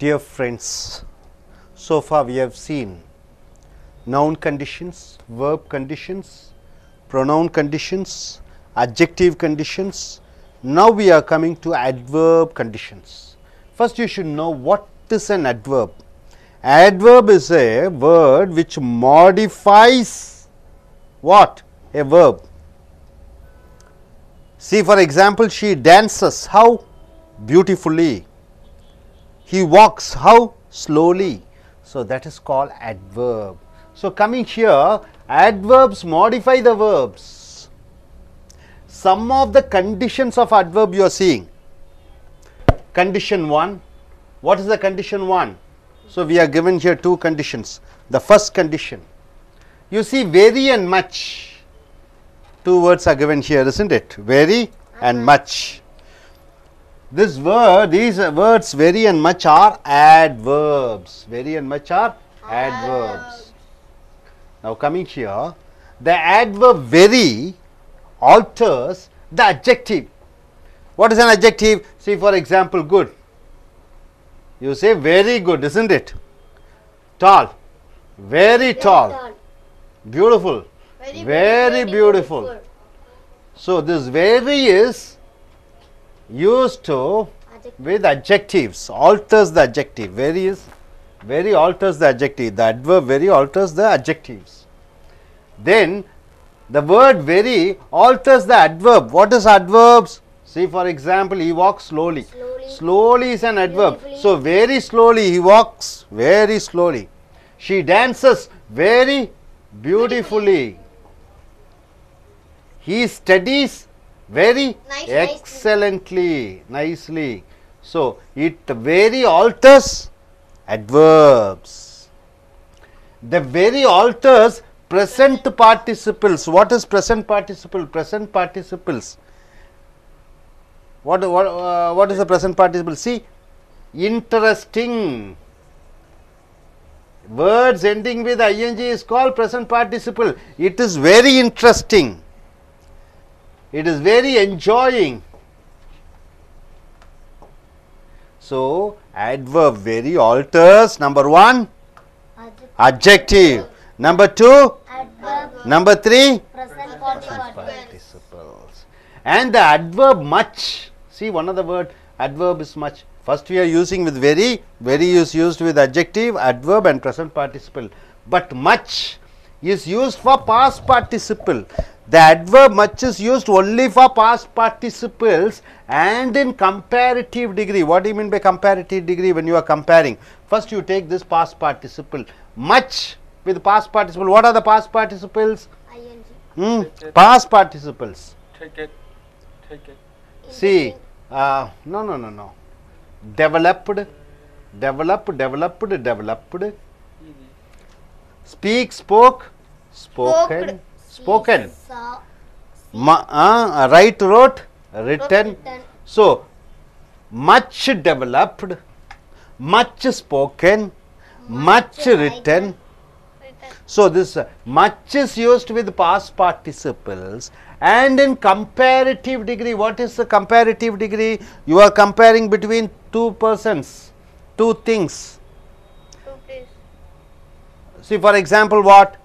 Dear friends, so far we have seen noun conditions, verb conditions, pronoun conditions, adjective conditions. Now we are coming to adverb conditions. First you should know what is an adverb. Adverb is a word which modifies what? A verb. See, for example, she dances. How? Beautifully. He walks. How? Slowly. So that is called adverb. So coming here, adverbs modify the verbs. Some of the conditions of adverb you are seeing. Condition 1. What is the condition 1? So we are given here two conditions. The first condition, you see very and much. Two words are given here, isn't it? Very and much. This word, these words very and much are adverbs. Very and much are adverbs. Now coming here, the adverb very alters the adjective. What is an adjective? See, for example, good. You say very good, isn't it? Tall, very tall. Beautiful, very beautiful. So this very is used to with adjectives, alters the adjective. Very alters the adjective. The adverb very alters the adjectives. Then the word very alters the adverb. What is adverbs? See, for example, he walks slowly. Slowly is an adverb. So very slowly, he walks very slowly. She dances very beautifully. He studies very excellently, nicely. So it very alters adverbs. The very alters present participles. What is present participle? Present participles. What is the present participle? See, interesting. Words ending with ing is called present participle. It is very interesting. It is very enjoying. So adverb very alters. Number 1, adjective. Number 2, adverb. Number 3, present participles. And the adverb much. See, one of the word adverb is much. First we are using with very. Very is used with adjective, adverb and present participle. But much is used for past participle. The adverb much is used only for past participles and in comparative degree. What do you mean by comparative degree? When you are comparing, first you take this past participle much with past participle. What are the past participles? Past participles. Take it. See, no. Developed. Speak, spoke, spoken. Write, wrote, written. So much developed, much spoken, much written. So this much is used with past participles and in comparative degree. What is the comparative degree? You are comparing between two persons, two things. See, for example, what?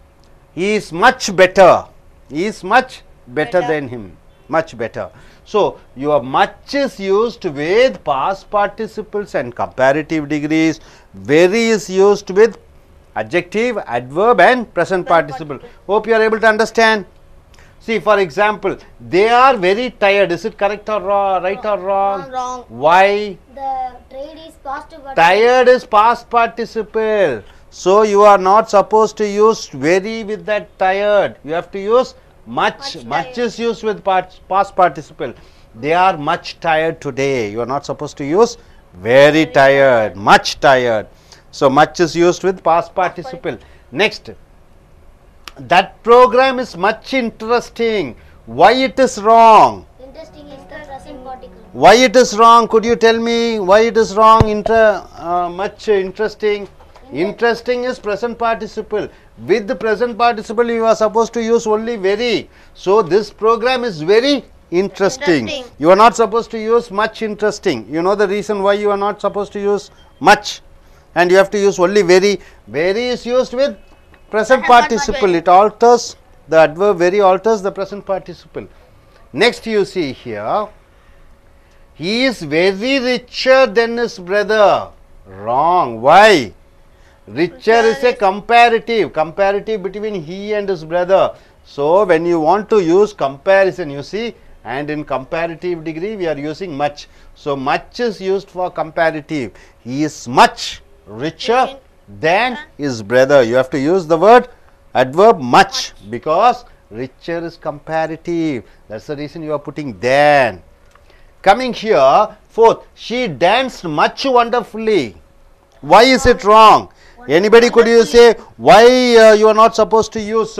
He is much better. He is much better than him. Much better. So your much is used with past participles and comparative degrees. Very is used with adjective, adverb and present participle. Hope you are able to understand. See, for example, they are very tired. Is it correct or wrong? Right or wrong? Wrong. Why? The trade is past participle. Tired is past participle. So you are not supposed to use very with that tired. You have to use much. Much is used with past participle. They are much tired today. You are not supposed to use very tired. Much tired. So much is used with past participle. Next, that program is much interesting. Why it is wrong? Interesting is the present particle. Why it is wrong? Could you tell me why it is wrong? Much interesting. Interesting is present participle. With the present participle you are supposed to use only very. So this program is very interesting. You are not supposed to use much interesting. You know the reason why you are not supposed to use much? and you have to use only very. Very is used with present participle. It alters the adverb. Very alters the present participle. Next you see here, he is very richer than his brother. Wrong. Why? Richer is a comparative between he and his brother. So when you want to use comparison, you see, and in comparative degree we are using much. So much is used for comparative. He is much richer than his brother. You have to use the word adverb much, because richer is comparative. That's the reason you are putting than. Coming here, fourth, she danced much wonderfully. Why is it wrong? Anybody, could you say why you are not supposed to use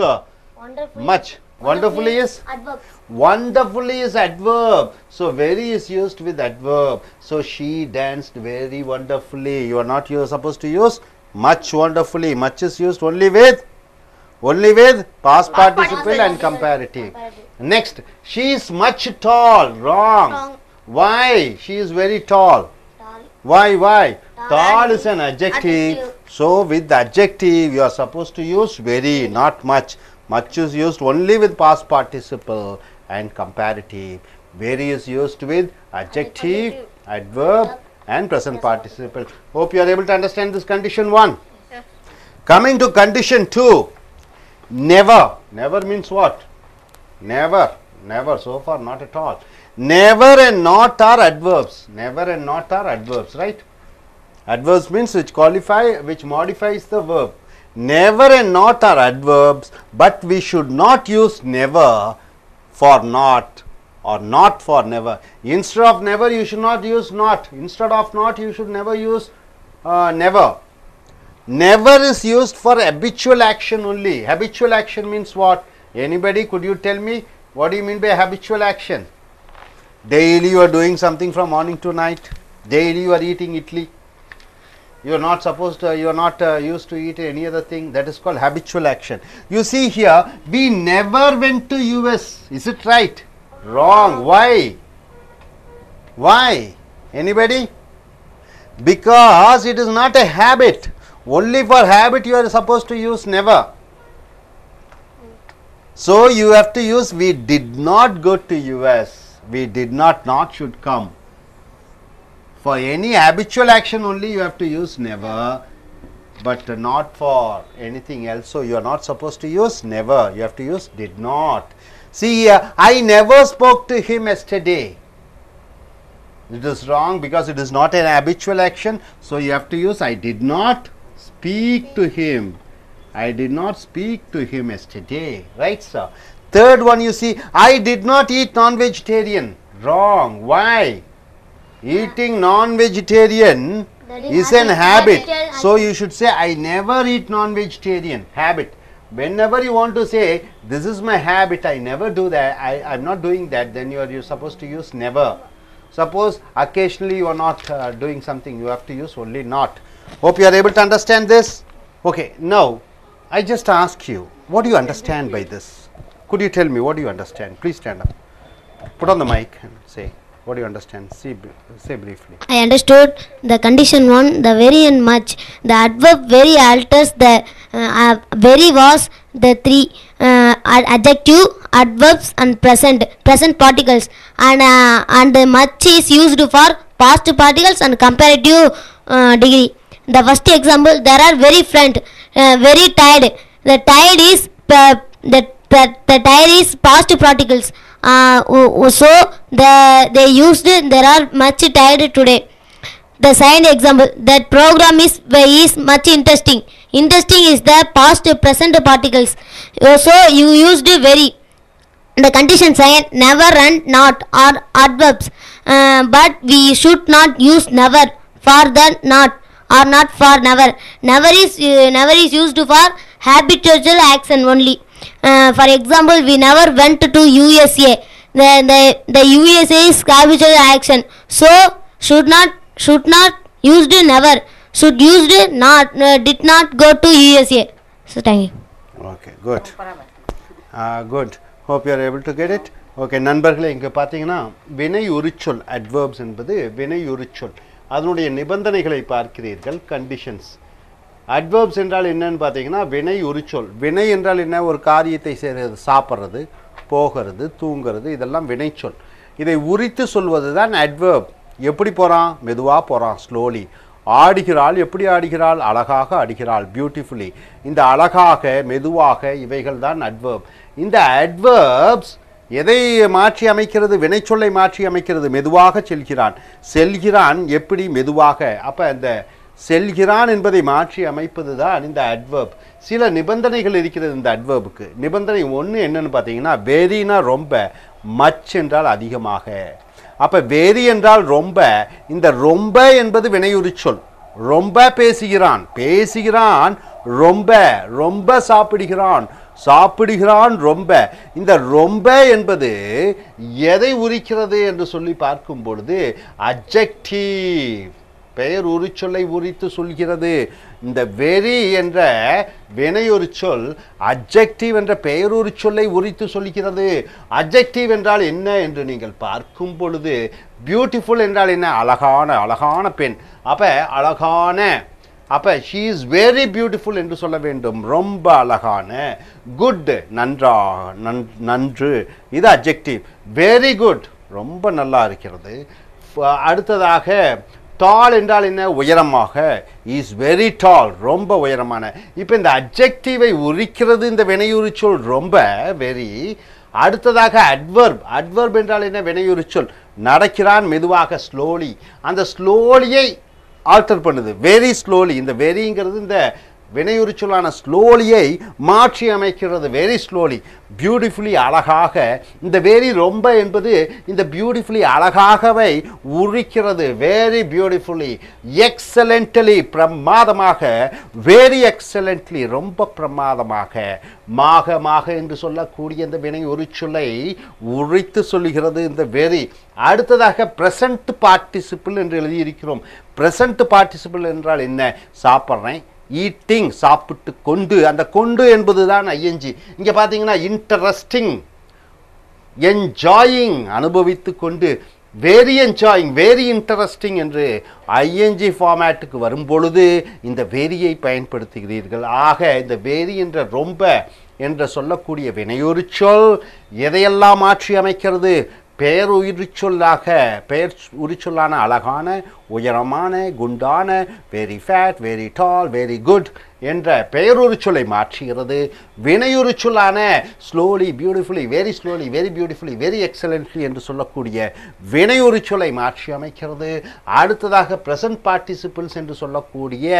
much? Wonderfully is adverb. Wonderfully is adverb. So very is used with adverb. So she danced very wonderfully. You are not supposed to use much wonderfully. Much is used only with past participle and comparative. Next, she is much tall. Wrong. Why? She is very tall. Why? Tall is an adjective. So with the adjective you are supposed to use very, not much. Much is used only with past participle and comparative. Very is used with adjective, adverb and present participle. Hope you are able to understand this condition 1. Coming to condition 2. Never. Never means what? Never. So far not at all. Never and not are adverbs. Never and not are adverbs, right? Adverbs means which modifies the verb. Never and not are adverbs, but we should not use never for not or not for never. Instead of never you should not use not. Instead of not you should never use never. Never is used for habitual action only. Habitual action means what? Anybody, could you tell me what do you mean by habitual action? Daily you are doing something from morning to night. Daily you are eating idli. You are not supposed to, you are not used to eat any other thing. That is called habitual action. You see here, we never went to US. Is it right? Wrong. Why? Why? Anybody? Because it is not a habit. Only for habit you are supposed to use never. So you have to use we did not go to US. We did not should come. For any habitual action only you have to use never, but not for anything else. So you are not supposed to use never. You have to use did not. See here, I never spoke to him yesterday. It is wrong because it is not an habitual action. So you have to use I did not speak to him. I did not speak to him yesterday. Right, sir? Third one, you see, I did not eat non-vegetarian. Wrong. Why? Eating non-vegetarian is an habit. So you should say I never eat non-vegetarian. Habit. Whenever you want to say this is my habit, I never do that, I am not doing that, then you're supposed to use never. Suppose occasionally you are not doing something, you have to use only not. Hope you are able to understand this. Okay, now I just ask you, what do you understand by this? Could you tell me what do you understand? Please stand up. Put on the mic and say. What do you understand? Say briefly. I understood the condition 1, the very and much. The adverb very alters the very was the 3 adjective, adverbs and present particles, and the much is used for past particles and comparative degree. The first example, there are very friend, very tired. The tired is the tired is past particles. So they used there are much tired today. The second example, that program is much interesting. Interesting is the past present particles. So you used very. The condition second, never and not are adverbs, but we should not use never for the not or not for never. Never is used for habitual action only. For example, we never went to USA. The USA is habitual action. So should not used never. Should used not did not go to USA. So thank you. Okay, good. Good. Hope you are able to get it. Okay, நண்பர்களே இங்க பாத்தீங்கன்னா வினை உரிச்சொல் adverbs என்பது வினை உரிச்சொல். அதனுடைய நிபந்தனைகளை பார்க்கிறீர்கள். Conditions. Adverbs என்றால் என்னன்னு பார்த்தீங்கன்னா வினை உரிச்சொல். வினை என்றால் என்ன? ஒரு காரியத்தை செய்கிறது, சாப்பிட்றது, போகிறது, தூங்கிறது, இதெல்லாம் வினைச்சொல். இதை உரித்து சொல்வது தான் அட்வர்ப். எப்படி போகிறான்? மெதுவாக போகிறான், ஸ்லோலி. ஆடுகிறாள், எப்படி ஆடுகிறாள்? அழகாக ஆடுகிறாள், பியூட்டிஃபுல்லி. இந்த அழகாக, மெதுவாக, இவைகள் தான் அட்வர்ப். இந்த அட்வர்ப்ஸ் எதை மாற்றி அமைக்கிறது? வினைச்சொல்லை மாற்றி அமைக்கிறது. மெதுவாக செல்கிறான், செல்கிறான் எப்படி? மெதுவாக. அப்போ அந்த செல்கிறான் என்பதை மாற்றி அமைப்பது தான் இந்த அட்வர்ப். சில நிபந்தனைகள் இருக்கிறது இந்த அட்வர்புக்கு. நிபந்தனை ஒன்று என்னன்னு பார்த்தீங்கன்னா, வெரினா ரொம்ப, மச் என்றால் அதிகமாக. அப்போ வெரி என்றால் ரொம்ப. இந்த ரொம்ப என்பது வினையுரிச்சொல். ரொம்ப பேசுகிறான், பேசுகிறான், ரொம்ப, ரொம்ப சாப்பிடுகிறான், சாப்பிடுகிறான், ரொம்ப. இந்த ரொம்ப என்பது எதை உரிக்கிறது என்று சொல்லி பார்க்கும் பொழுது அட்ஜெக்டிவ், பெயர் உரிச்சொல்லை உரித்து சொல்கிறது. இந்த வெரி என்ற வினையுரிச்சொல் அட்ஜெக்டிவ் என்ற பெயர் உரிச்சொல்லை உரித்து சொல்கிறது. அட்ஜெக்டிவ் என்றால் என்ன என்று நீங்கள் பார்க்கும் பொழுது, பியூட்டிஃபுல் என்றால் என்ன? அழகான, அழகான பெண். அப்போ அழகான, அப்போ ஷீ இஸ் வெரி பியூட்டிஃபுல் என்று சொல்ல வேண்டும். ரொம்ப அழகான. குட், நன்று, இது அட்ஜெக்டிவ். வெரி குட், ரொம்ப நல்லா இருக்கிறது. அடுத்ததாக டால் என்றால் என்ன? உயரமாக. இஸ் வெரி டால், ரொம்ப உயரமான. இப்போ இந்த அட்ஜெக்டிவை உரிக்கிறது இந்த வினையுரிச்சொல் ரொம்ப, வெரி. அடுத்ததாக அட்வர்ப். அட்வர்ப் என்றால் என்ன? வினையுரிச்சொல். நடக்கிறான் மெதுவாக, ஸ்லோலி. அந்த ஸ்லோலியை ஆல்டர் பண்ணுது, வெரி ஸ்லோலி. இந்த வெரிங்கிறது இந்த வினையுரிச்சொல்லான ஸ்லோலியை மாற்றி அமைக்கிறது, வெரி ஸ்லோலி. பியூட்டிஃபுல்லி, அழகாக. இந்த வெரி ரொம்ப என்பது இந்த பியூட்டிஃபுல்லி, அழகாகவே உரிக்கிறது, வெரி பியூட்டிஃபுல்லி. எக்ஸலண்ட்லி, பிரமாதமாக. வெரி எக்ஸலண்ட்லி, ரொம்ப பிரமாதமாக. மாக என்று சொல்லக்கூடிய இந்த வினை உரிச்சொல்லை உரித்து சொல்லுகிறது இந்த வெரி. அடுத்ததாக ப்ரெசன்ட் பார்ட்டிசிபிள் என்று எழுதியிருக்கிறோம். ப்ரெசன்ட் பார்ட்டிசிபிள் என்றால் என்ன? சாப்பிட்றேன், ஈட்டிங், சாப்பிட்டு கொண்டு. அந்த கொண்டு என்பது தான் ஐஎன்ஜி. இங்கே பார்த்தீங்கன்னா இன்ட்ரெஸ்டிங், என்ஜாயிங், அனுபவித்து கொண்டு. வெரி என்ஜாயிங், வெரி இன்ட்ரெஸ்டிங் என்று ஐஎன்ஜி ஃபார்மேட்டுக்கு வரும்பொழுது இந்த வெரியை பயன்படுத்துகிறீர்கள். ஆக இந்த வெரி என்ற ரொம்ப என்று சொல்லக்கூடிய வினையுரிச்சொல் எதையெல்லாம் மாற்றி அமைக்கிறது? பெயர் உரிச்சொல்லாக, பெயர் உரிச்சொல்லான அழகான, உயரமான, குண்டான, very fat, very tall, very good என்ற பெயர் உரிச்சொல்லை மாற்றுகிறது. வினையுரிச்சொல்லான slowly, beautifully, very slowly, very beautifully, very excellently என்று சொல்லக்கூடிய வினையுரிச்சொல்லை மாற்றி அமைக்கிறது. அடுத்ததாக ப்ரெசன்ட் பார்ட்டிசிபிள்ஸ் என்று சொல்லக்கூடிய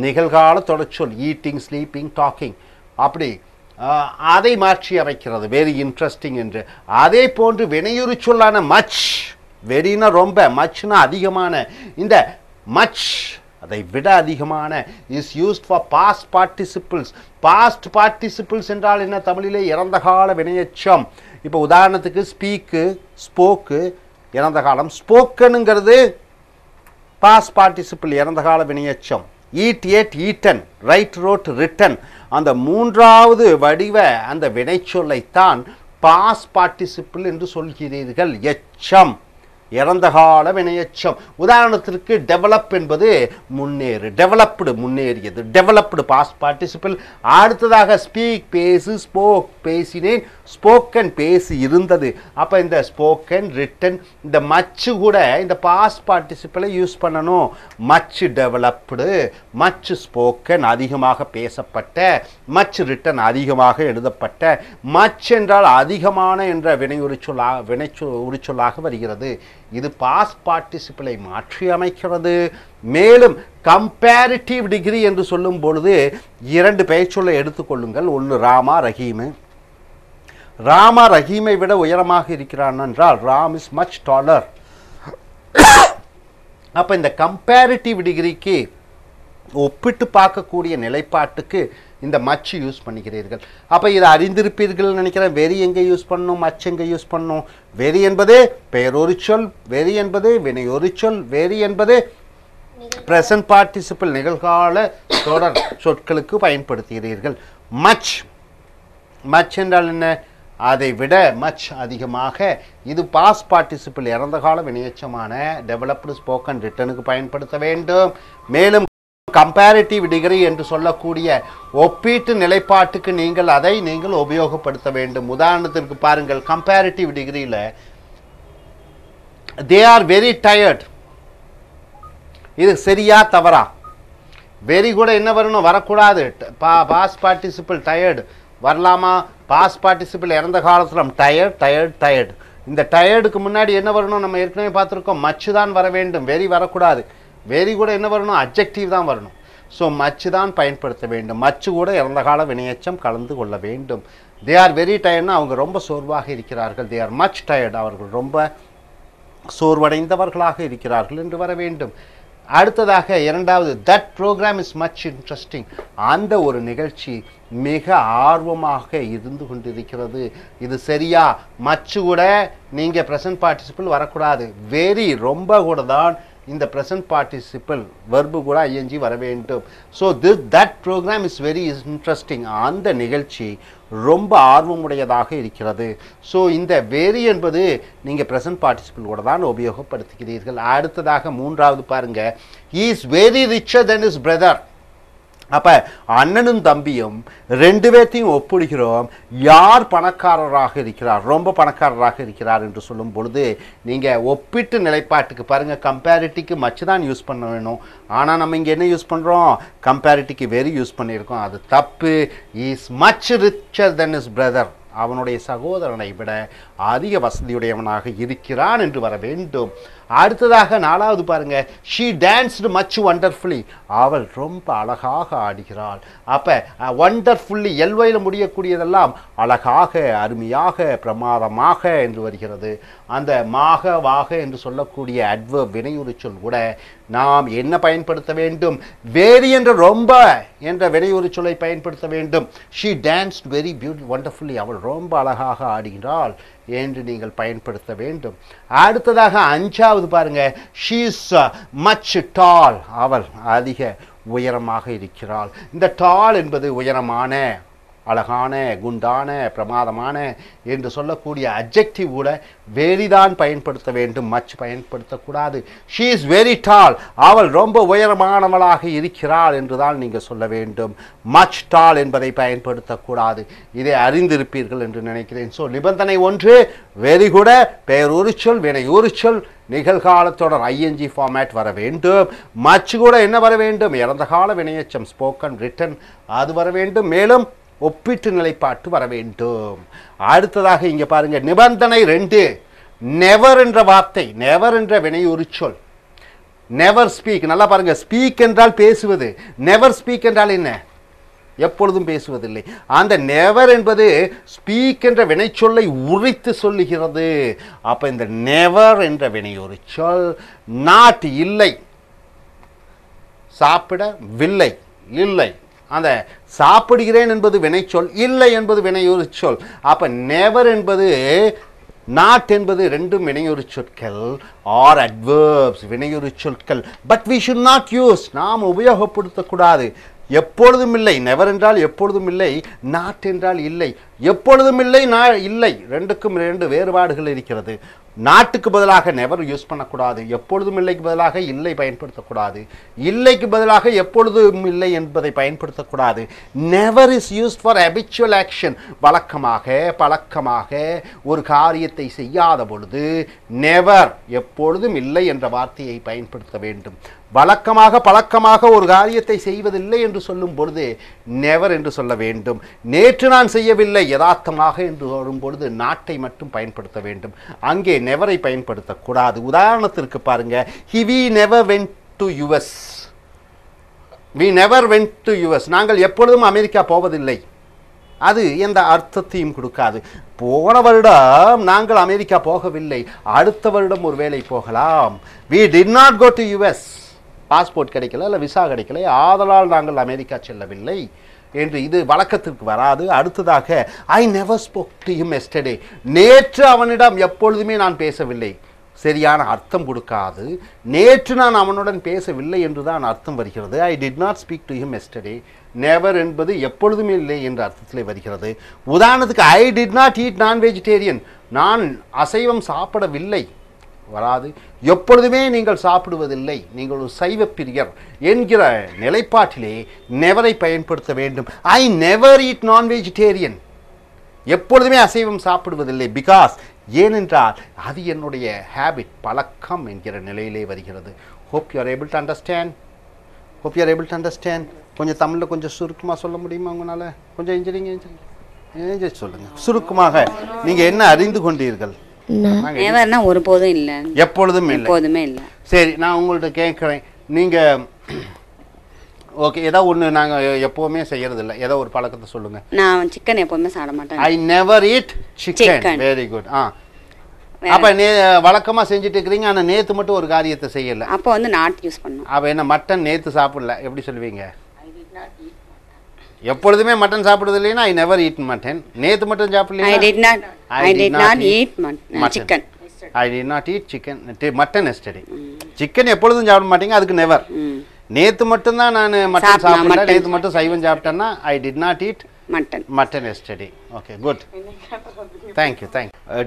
நிகழ்கால தொடர்ச்சொல், ஈட்டிங், ஸ்லீப்பிங், டாக்கிங், அப்படி அதை மாற்றி அமைக்கிறது, வெரி இன்ட்ரெஸ்டிங் என்று. அதே போன்று வினையுரிச்சொல்லான மச், வெரினா ரொம்ப, மச்னா அதிகமான. இந்த மச், அதை விட அதிகமான, is used for past participles. Past participles என்றால் என்ன? தமிழிலே இறந்த கால வினையெச்சம். இப்போ உதாரணத்துக்கு ஸ்பீக்கு, ஸ்போக்கு, இறந்த காலம். ஸ்போக்கனுங்கிறது பாஸ்ட் பார்ட்டிசிபிள், இறந்த கால வினையெச்சம். Eat, ate, eaten, write, wrote, written. அந்த மூன்றாவது வடிவ அந்த வினைச்சொல்லைத்தான் பாஸ்ட் பார்ட்டிசிபிள் என்று சொல்கிறீர்கள். எச்சம், இறந்த கால வினையெச்சம். உதாரணத்திற்கு டெவலப் என்பது முன்னேறு, டெவலப்டு, முன்னேறியது, டெவலப்டு பாஸ்ட் பார்ட்டிசிபிள். அடுத்ததாக ஸ்பீக், பேசு, ஸ்போக், பேசினேன், ஸ்போக்கன், பேசி இருந்தது. அப்போ இந்த ஸ்போக்கன், ரிட்டன், இந்த மச்சு கூட இந்த பாஸ்ட் பார்ட்டிசிபிளை யூஸ் பண்ணணும். மச்சு டெவலப்டு, மச்சு ஸ்போக்கன், அதிகமாக பேசப்பட்ட, மச்சு ரிட்டன், அதிகமாக எழுதப்பட்ட. மச் என்றால் அதிகமான என்ற வினையுரிச்சொல்லாக வருகிறது. இது பாஸ்ட் பார்ட்டிசிபிளை மாற்றி அமைக்கிறது. மேலும் கம்பேரிட்டிவ் டிகிரி என்று சொல்லும் பொழுது இரண்டு பெயர்ச்சொல்லை எடுத்துக்கொள்ளுங்கள். ஒன்று ராமா, ரஹீமு. ராமா ரஹீமை விட உயரமாக இருக்கிறான் என்றால் ராம் இஸ் மச் டாலர். அப்போ இந்த கம்பேரிட்டிவ் டிகிரிக்கு ஒப்பிட்டு பார்க்கக்கூடிய நிலைப்பாட்டுக்கு இந்த மச் யூஸ் பண்ணிக்கிறீர்கள். அப்போ இதை அறிந்திருப்பீர்கள் நினைக்கிறேன். வெரி எங்கே யூஸ் பண்ணணும், மச் எங்கே யூஸ் பண்ணணும்? வெரி என்பது பெயரொரிச்சொல், வெரி என்பது வினையொரிச்சொல், வெரி என்பது பிரசன்ட் பார்ட்டிசிபிள், நிகழ்கால தொடர் சொற்களுக்கு பயன்படுத்துகிறீர்கள். மச், மச் என்றால் என்ன? அதை விட மச் அதிகமாக இது பாஸ்ட் பார்ட்டிசிபிள் இறந்த கால வினையெச்சமான டெவலப்டு ஸ்போக்கன் ரிட்டனுக்கு பயன்படுத்த வேண்டும். மேலும் கம்பேரிட்டிவ் டிகிரி என்று சொல்லக்கூடிய ஒப்பீட்டு நிலைப்பாட்டுக்கு நீங்கள் உபயோகப்படுத்த வேண்டும். உதாரணத்திற்கு பாருங்கள், கம்பேரிட்டிவ் டிகிரியில் தே ஆர் வெரி டயர்ட், இது சரியா தவறா? வெரி கூட என்ன வரணும்? வரக்கூடாது. பாஸ்ட் பார்ட்டிசிபிள் டயர்டு வரலாமா? பாஸ்ட் பார்ட்டிசிபிள் இறந்த காலத்தில் டயர்ட். இந்த டயர்டுக்கு முன்னாடி என்ன வரணும்? நம்ம ஏற்கனவே பார்த்துருக்கோம், மச்சு தான் வர வேண்டும், வெரி வரக்கூடாது. வெரி கூட என்ன வரணும்? அட்ஜெக்டிவ் தான் வரணும். ஸோ மச்சு தான் பயன்படுத்த வேண்டும். மச்சு கூட இறந்த கால வினையெச்சம் கலந்து கொள்ள வேண்டும். தே ஆர் வெரி டயர்ட்னா அவங்க ரொம்ப சோர்வாக இருக்கிறார்கள். தே ஆர் மச் டயர்ட், அவர்கள் ரொம்ப சோர்வடைந்தவர்களாக இருக்கிறார்கள் என்று வர வேண்டும். அடுத்ததாக இரண்டாவது, that program is much interesting, அந்த ஒரு நிகழ்ச்சி மிக ஆர்வமாக இருந்து கொண்டிருக்கிறது. இது சரியா? மச்சு கூட நீங்கள் ப்ரெசன்ட் பார்ட்டிசிபிள் வரக்கூடாது. வெரி ரொம்ப கூட தான் இந்த ப்ரெசன்ட் பார்ட்டிசிபிள் வெர்பு கூட ஐஎன்ஜி வர வேண்டும். So that program is very interesting, அந்த நிகழ்ச்சி ரொம்ப ஆர்வமுடையதாக இருக்கிறது. ஸோ இந்த வெரி என்பது நீங்கள் ப்ரெசன்ட் பார்ட்டிசிபிள் கூட தான் உபயோகப்படுத்துகிறீர்கள். அடுத்ததாக மூன்றாவது பாருங்கள், he is very richer than is brother. அப்போ அண்ணனும் தம்பியும் ரெண்டு பேர்த்தையும் ஒப்பிடுகிறோம். யார் பணக்காரராக இருக்கிறார், ரொம்ப பணக்காரராக இருக்கிறார் என்று சொல்லும் பொழுது நீங்கள் ஒப்பிட்டு நிலைப்பாட்டுக்கு பாருங்கள், கம்பேரிட்டிக்கு மச்சு தான் யூஸ் பண்ண வேணும். ஆனால் நம்ம இங்கே என்ன யூஸ் பண்ணுறோம்? கம்பேரிட்டிக்கு வெரி யூஸ் பண்ணியிருக்கோம். அது தப்பு. Is much richer than is brother, அவனுடைய சகோதரனை விட அதிக வசதியுடையவனாக இருக்கிறான் என்று வர வேண்டும். அடுத்ததாக நாலாவது பாருங்க, ஷீ டான்ஸ்டு மச் வண்டர்ஃபுல்லி, அவள் ரொம்ப அழகாக ஆடுகிறாள். அப்போ வண்டர்ஃபுல்லி எல்வையில் முடியக்கூடியதெல்லாம் அழகாக, அருமையாக, பிரமாதமாக என்று வருகிறது. அந்த மாக வாக என்று சொல்லக்கூடிய அட்வர்ப் வினையுறு சொல் கூட நாம் என்ன பயன்படுத்த வேண்டும்? வேரி என்ற ரொம்ப என்ற வினையுறு சொல்லை பயன்படுத்த வேண்டும். ஷீ டான்ஸ்ட் வெரி வண்டர்ஃபுல்லி, அவள் ரொம்ப அழகாக ஆடுகிறாள் என்று நீங்கள் பயன்படுத்த வேண்டும். அடுத்ததாக அஞ்சாவது பாருங்க, ஷீ இஸ் மச் டால், அவள் அதிக உயரமாக இருக்கிறாள். இந்த டால் என்பது உயரமான, அழகான, குண்டான, பிரமாதமான என்று சொல்லக்கூடிய அட்ஜெக்டிவ் கூட வெரிதான் பயன்படுத்த வேண்டும், மச் பயன்படுத்தக்கூடாது. ஷீ இஸ் வெரி டால், அவள் ரொம்ப உயரமானவளாக இருக்கிறாள் என்றுதான் நீங்கள் சொல்ல வேண்டும். மச் டால் என்பதை பயன்படுத்தக்கூடாது. இதை அறிந்திருப்பீர்கள் என்று நினைக்கிறேன். ஸோ நிபந்தனை ஒன்று, வெரி கூட பெயர் உரிச்சொல் வினை உரிச்சொல் நிகழ்காலத்தொடர் ஐஎன்ஜி ஃபார்மேட் வர வேண்டும். மச் கூட என்ன வர வேண்டும்? இறந்த கால வினையெச்சம் ஸ்போக்கன் ரிட்டன் அது வர வேண்டும். மேலும் ஒப்பீட்டு நிலைப்பாட்டு வர வேண்டும். அடுத்ததாக இங்கே பாருங்க, நிபந்தனை 2, நெவர் என்ற வார்த்தை, நெவர் என்ற வினையுறு சொல். நெவர் ஸ்பீக், நல்லா பாருங்க, ஸ்பீக் என்றால் பேசுவது, நெவர் ஸ்பீக் என்றால் என்ன? எப்பொழுதும் பேசுவதில்லை. அந்த நெவர் என்பது ஸ்பீக் என்ற வினைச்சொல்லை உரித்து சொல்லுகிறது. அப்ப இந்த நெவர் என்ற வினையுறு சொல் நாட் இல்லை, சாப்பிடவில்லை, இல்லை, அந்த சாப்பிடுகிறேன் என்பது வினைச்சொல், இல்லை என்பது வினையுறு சொல். அப்ப நெவர் என்பது நாட் என்பது ரெண்டும் வினையுறு சொற்கள், ஆர் அட்வர்ப்ஸ் வினையுறு சொற்கள். But we should not use, நாம் உபயோகப்படுத்தக்கூடாது. எப்பொழுதும் இல்லை, நெவர் என்றால் எப்பொழுதும் இல்லை, நாட் என்றால் இல்லை. எப்பொழுதும் இல்லை, இல்லை, ரெண்டுக்கும் 2 வேறுபாடுகள் இருக்கிறது. நாட்டுக்கு பதிலாக நெவர் யூஸ் பண்ணக்கூடாது, எப்பொழுதும் இல்லைக்கு பதிலாக இல்லை பயன்படுத்தக்கூடாது, இல்லைக்கு பதிலாக எப்பொழுதும் இல்லை என்பதை பயன்படுத்தக்கூடாது. Never is used for habitual action, வழக்கமாக பழக்கமாக ஒரு காரியத்தை செய்யாத பொழுது நெவர் எப்பொழுதும் இல்லை என்ற வார்த்தையை பயன்படுத்த வேண்டும். வழக்கமாக பழக்கமாக ஒரு காரியத்தை செய்வதில்லை என்று சொல்லும் பொழுது நெவர் என்று சொல்ல வேண்டும். நேற்று நான் செய்யவில்லை யதார்த்தமாக என்று வரும் பொழுது நாட்டை மட்டும் பயன்படுத்த வேண்டும், அங்கே நெவரை பயன்படுத்தக்கூடாது. உதாரணத்திற்கு பாருங்க, we never went to US, we never went to US, நாங்கள் எப்பொழுதும் அமெரிக்கா போவதில்லை, அது எந்த அர்த்தத்தையும் கொடுக்காது. போன வருடம் நாங்கள் அமெரிக்கா போகவில்லை, அடுத்த வருடம் ஒரு வேளை போகலாம். we did not go to US, passport கிடைக்கல, இல்லை விசா கிடைக்கல, ஆதலால் நாங்கள் அமெரிக்கா செல்லவில்லை என்று இது வழக்கத்திற்கு வராது. அடுத்ததாக, I never spoke to him yesterday, நேற்று அவனிடம் எப்பொழுதுமே நான் பேசவில்லை, சரியான அர்த்தம் கொடுக்காது. நேற்று நான் அவனுடன் பேசவில்லை என்று தான் அர்த்தம் வருகிறது. I did not speak to him yesterday. never என்பது எப்பொழுதுமே இல்லை என்ற அர்த்தத்தில் வருகிறது. உதாரணத்துக்கு I did not eat non-vegetarian. நான் அசைவம் சாப்பிடவில்லை வராது. எப்பொழுதுமே நீங்கள் சாப்பிடுவதில்லை, நீங்கள் ஒரு சைவ பிரியர் என்கிற நிலைப்பாட்டிலே நெவரை பயன்படுத்த வேண்டும். I never eat non-vegetarian. எப்பொழுதுமே அசைவம் சாப்பிடுவதில்லை. பிகாஸ் ஏனென்றால் அது என்னுடைய ஹேபிட், பழக்கம் என்கிற நிலையிலே வருகிறது. hope you are able to understand. hope you are able to understand. கொஞ்சம் தமிழில் கொஞ்சம் சுருக்கமாக சொல்ல முடியுமா உங்களால்? கொஞ்சம் எஞ்சிரிங்க சொல்லுங்கள் சுருக்கமாக. நீங்கள் என்ன அறிந்து கொண்டீர்கள்? ஒருபோதும் இல்லை, எப்பொழுதும் இல்லை. சரி, நான் உங்கள்கிட்ட கேட்குறேன், நீங்கள் ஓகே ஏதோ ஒன்று நாங்கள் எப்போவுமே செய்யறதில்ல, ஏதோ ஒரு பழக்கத்தை சொல்லுங்கள். நான் சிக்கன் எப்போவுமே சாப்பிட மாட்டேன். I never eat chicken. Very good. அப்போ வழக்கமாக செஞ்சுட்டு இருக்கிறீங்க, ஆனால் நேற்று மட்டும் ஒரு காரியத்தை செய்யலை. அப்போ வந்து நாட் யூஸ் பண்ணோம். அப்போ என்ன மட்டன் நேற்று சாப்பிடல எப்படி சொல்லுவீங்க? எப்பொழுதுமே மட்டன் சாப்பிடுறது இல்லைன்னா ஐ நெவர் ஈட் மட்டன். நேற்று மட்டும் சாப்பிடல. I did not eat chicken. I did not eat chicken mutton yesterday. Chicken எப்பொழுதும் சாப்பிட மாட்டீங்க, அதுக்கு நெவர். நேற்று மட்டும் தான் நான் மட்டன் சாப்பிடல, நேற்று மட்டும் சைவம் சாப்பிட்டேன்னா I did not eat mutton yesterday. Okay, good. Thank you.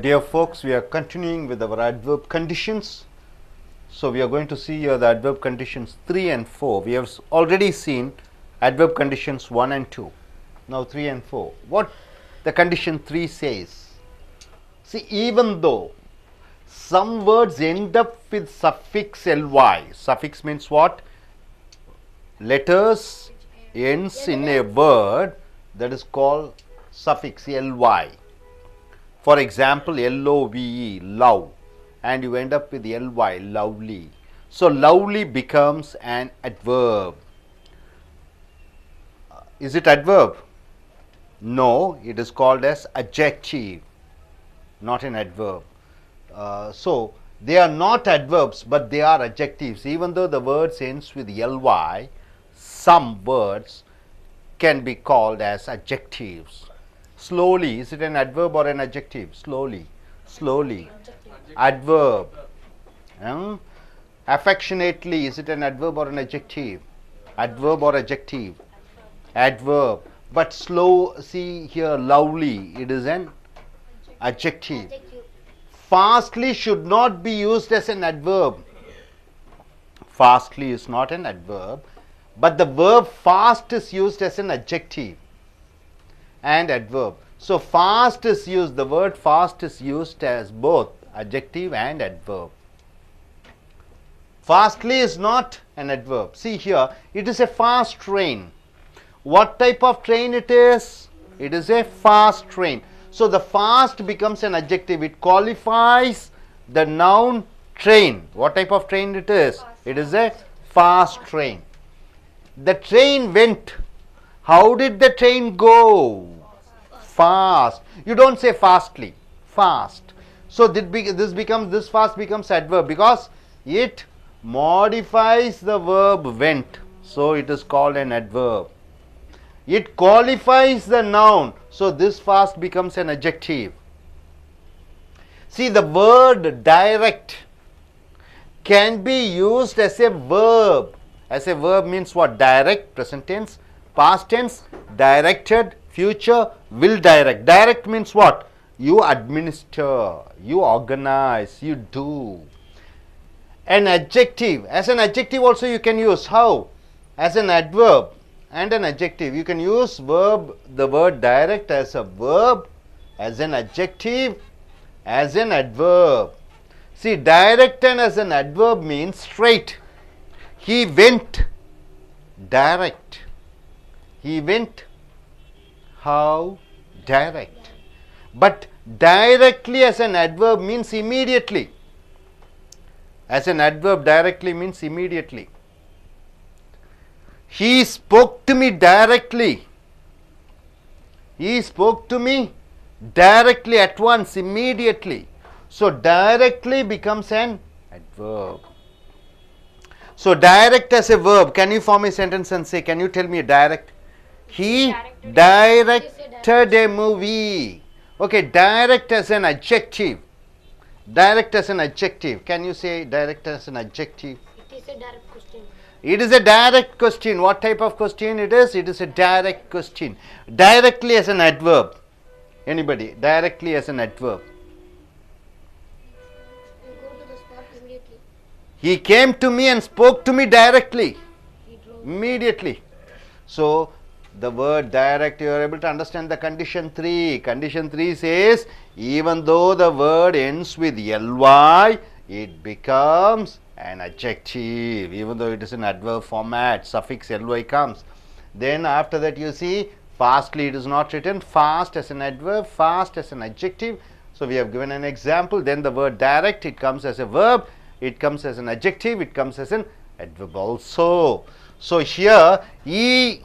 Dear folks, we are continuing with our adverb conditions. So we are going to see here the adverb conditions 3 and 4. We have already seen adverb conditions 1 and 2. Now 3 and 4. What the condition 3 says? See, even though some words end up with suffix ly. Suffix means what? Letters ends in a word that is called suffix ly. For example, love, love, and you end up with ly, lovely. So lovely becomes an adverb. Is it adverb? No, it is called as adjective, not an adverb. So they are not adverbs, but they are adjectives. Even though the words ends with ly, some words can be called as adjectives. Slowly, is it an adverb or an adjective? Slowly. Adverb. Affectionately, is it an adverb or an adjective? Adverb or adjective? Adverb. But slow, see here, lovely, it is an adjective. Fastly should not be used as an adverb. Fastly is not an adverb, but the verb fast is used as an adjective and adverb. So fast is used, the word fast is used as both adjective and adverb. Fastly is not an adverb. See here, it is a fast train. What type of train it is? It is a fast train. So the fast becomes an adjective. It qualifies the noun train. What type of train it is? It is a fast train. The train went. How did the train go? Fast. You don't say fastly. Fast. So this fast becomes adverb because it modifies the verb went. So it is called an adverb. It qualifies the noun, so this fast becomes an adjective. See, the word direct can be used as a verb. As a verb means what? Direct, present tense, past tense, directed, future, will direct. Direct means what? You administer, you organize, you do. An adjective, as an adjective also you can use. How? As an adverb and an adjective. You can use the word direct as a verb, as an adjective, as an adverb. See, direct and as an adverb means straight. He went direct. He went how? Direct. But directly as an adverb means immediately. As an adverb directly means immediately. He spoke to me directly. He spoke to me directly, at once, immediately. So directly becomes an adverb. So direct as a verb. Can you form a sentence and say, can you tell me direct? He directed a movie. Okay, direct as an adjective. Direct as an adjective. Can you say direct as an adjective? It is a direct question. It is a direct question. What type of question it is? It is a direct question. Directly as an adverb. Anybody? Directly as an adverb. Go to the spot immediately. He came to me and spoke to me directly. Immediately. So, the word direct, you are able to understand the condition 3. Condition 3 says, even though the word ends with ly, it becomes an adjective. Even though it is in adverb format, suffix ly comes. Then after that you see, fastly it is not written, fast as an adverb, fast as an adjective. So, we have given an example. Then the word direct, it comes as a verb, it comes as an adjective, it comes as an adverb also. So, here he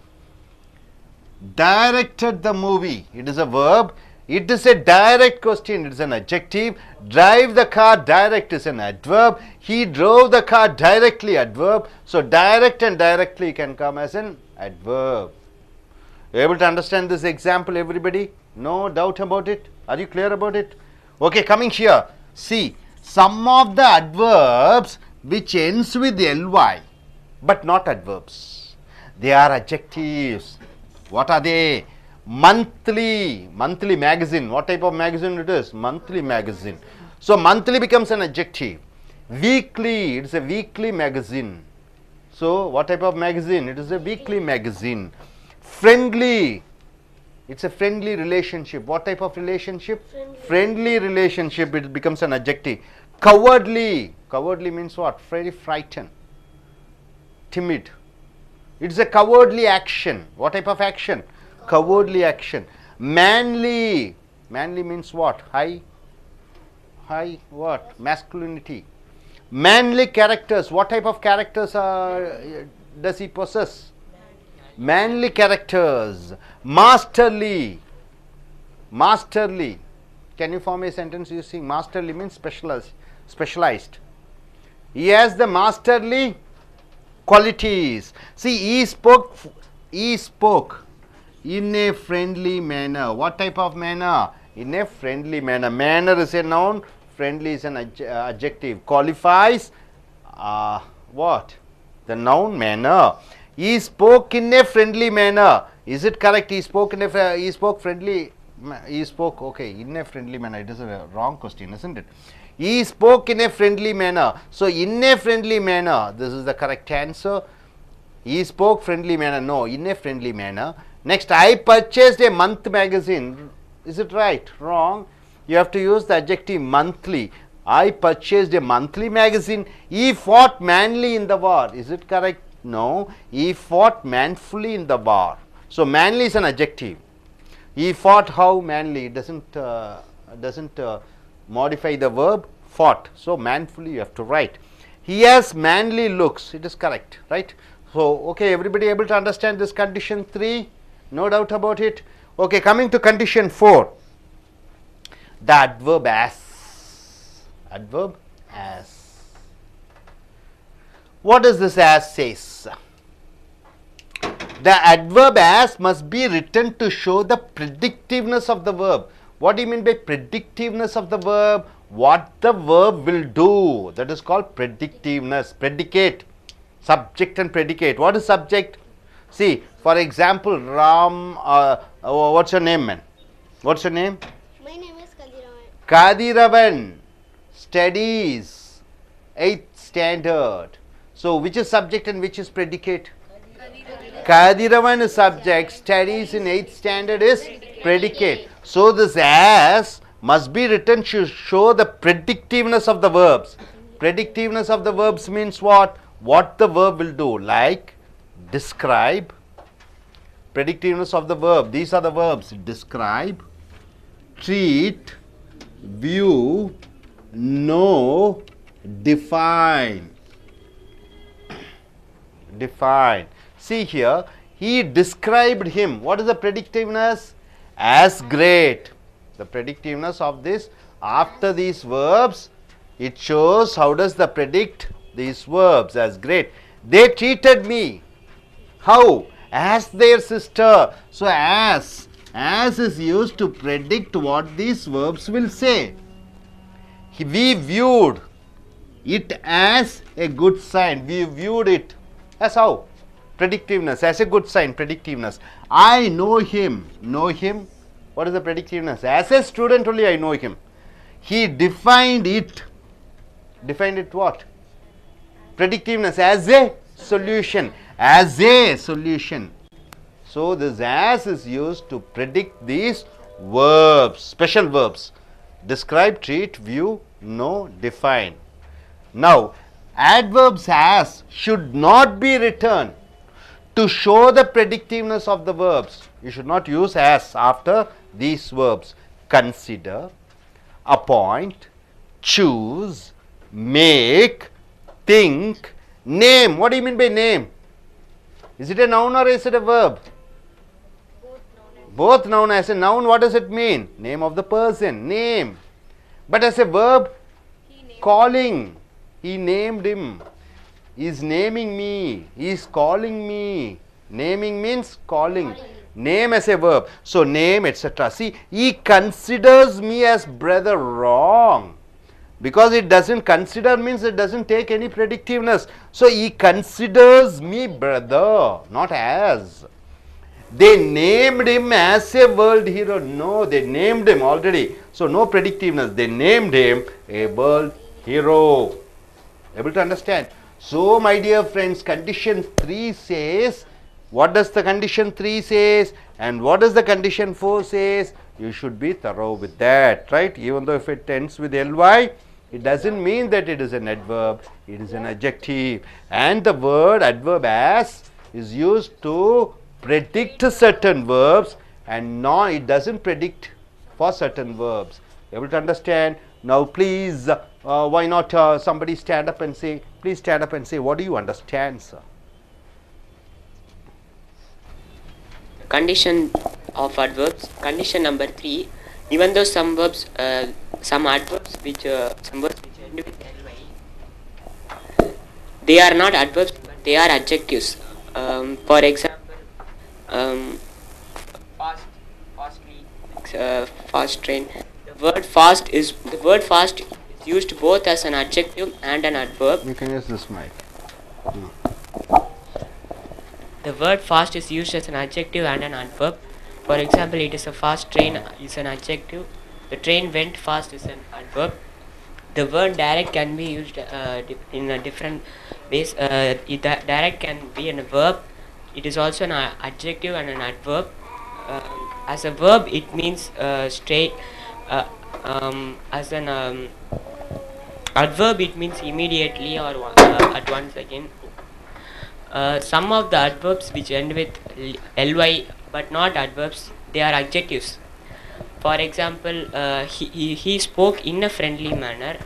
directed the movie, it is a verb. It is a direct question, it is an adjective. Drive the car direct is an adverb. He drove the car directly, adverb. So, direct and directly can come as an adverb. You able to understand this example, everybody? No doubt about it? Are you clear about it? Okay, coming here. See, some of the adverbs which ends with ly, but not adverbs. They are adjectives. What are they? Monthly, monthly magazine. What type of magazine it is? Monthly magazine. So, monthly becomes an adjective. Weekly, it is a weekly magazine. So, what type of magazine? It is a weekly magazine. Friendly, it is a friendly relationship. What type of relationship? Friendly relationship, it becomes an adjective. Cowardly, cowardly means what? Very frightened, timid. It is a cowardly action. What type of action? Cowardly action. Manly, manly means what? High what? Masculinity. Manly characters. What type of characters does he possess? Manly characters. Masterly, masterly. Can you form a sentence using masterly? Means specialized. He has the masterly qualities. See, he spoke in a friendly manner. What type of manner? In a friendly manner. Manner is a noun, friendly is an adjective. Qualifies what? The noun manner. He spoke in a friendly manner. Is it correct? He spoke in a he spoke friendly. He spoke okay in a friendly manner. It is a wrong question, isn't it? He spoke in a friendly manner. So, in a friendly manner, this is the correct answer. He spoke friendly manner. No, in a friendly manner. Next, I purchased a month magazine. Is it right? Wrong. You have to use the adjective monthly. I purchased a monthly magazine. He fought manly in the war. Is it correct? No. He fought manfully in the war. So, manly is an adjective. He fought how manly? It doesn't modify the verb fought. So, manfully you have to write. He has manly looks. It is correct, right? So, okay, everybody able to understand this condition 3? No doubt about it. Okay, coming to condition 4. The adverb as. Adverb as. What does this as says? The adverb as must be written to show the predictiveness of the verb. What do you mean by predictiveness of the verb? What the verb will do. That is called predictiveness. Predicate. Subject and predicate. What is subject? See, for example, Ram, what's your name, man? What's your name? My name is Kadiravan. Kadiravan studies 8th standard. So, which is subject and which is predicate? Kadiravan is subject, studies in 8th standard is predicate. So, this as must be written to show the predictiveness of the verbs. Predictiveness of the verbs means what? What the verb will do, like describe. Predictiveness of the verb, these are the verbs: describe, treat, view, know, define. Define. See here, he described him. What is the predictiveness? As great. The predictiveness of this, after these verbs, it shows how does the predict these verbs as great. They treated me. How? As their sister. So, as is used to predict what these verbs will say. We viewed it as a good sign. We viewed it as how? Predictiveness, as a good sign, predictiveness. I know him. Know him. What is the predictiveness? As a student only I know him. He defined it. Defined it what? Predictiveness as a solution. As a solution. So this as is used to predict these verbs, special verbs. Describe, treat, view, know, define. Now, adverbs as should not be returned to show the predictiveness of the verbs. You should not use as after these verbs. Consider, appoint, choose, make, think, name. What do you mean by name? Is it a noun or is it a verb? Both noun. As a noun, what does it mean? Name of the person, name. But as a verb, calling. He named him. He is naming me. He is calling me. Naming means calling. Name as a verb. So, name, etc. See, he considers me as brother. Wrong. Because it doesn't consider means it doesn't take any predictiveness. So, he considers me brother, not as. They named him as a world hero. No, they named him already. So, no predictiveness. They named him a world hero. Able to understand? So, my dear friends, condition 3 says, what does the condition 3 says and what does the condition 4 says? You should be thorough with that, right? Even though if it ends with ly, it doesn't mean that it is an adverb, it is an adjective. And the word adverb as is used to predict certain verbs and it doesn't predict for certain verbs. Able to understand? Now, please, why not somebody stand up and say, please stand up and say, what do you understand, sir? Condition of adverbs. Condition number 3. Even though some verbs, some adverbs which some words which end with ly, they are not adverbs, but they are adjectives. For example, fast train. The word fast is used both as an adjective and an adverb. You can use this mic. The word fast is used as an adjective and an adverb. For example, it is a fast train is an adjective. The train went fast is an adverb. The word direct can be used in a different ways. Direct can be a verb. It is also an adjective and an adverb. As a verb, it means straight. As an adverb, it means immediately or at once again. Some of the adverbs which end with ly but not adverbs, they are adjectives. For example, he spoke in a friendly manner.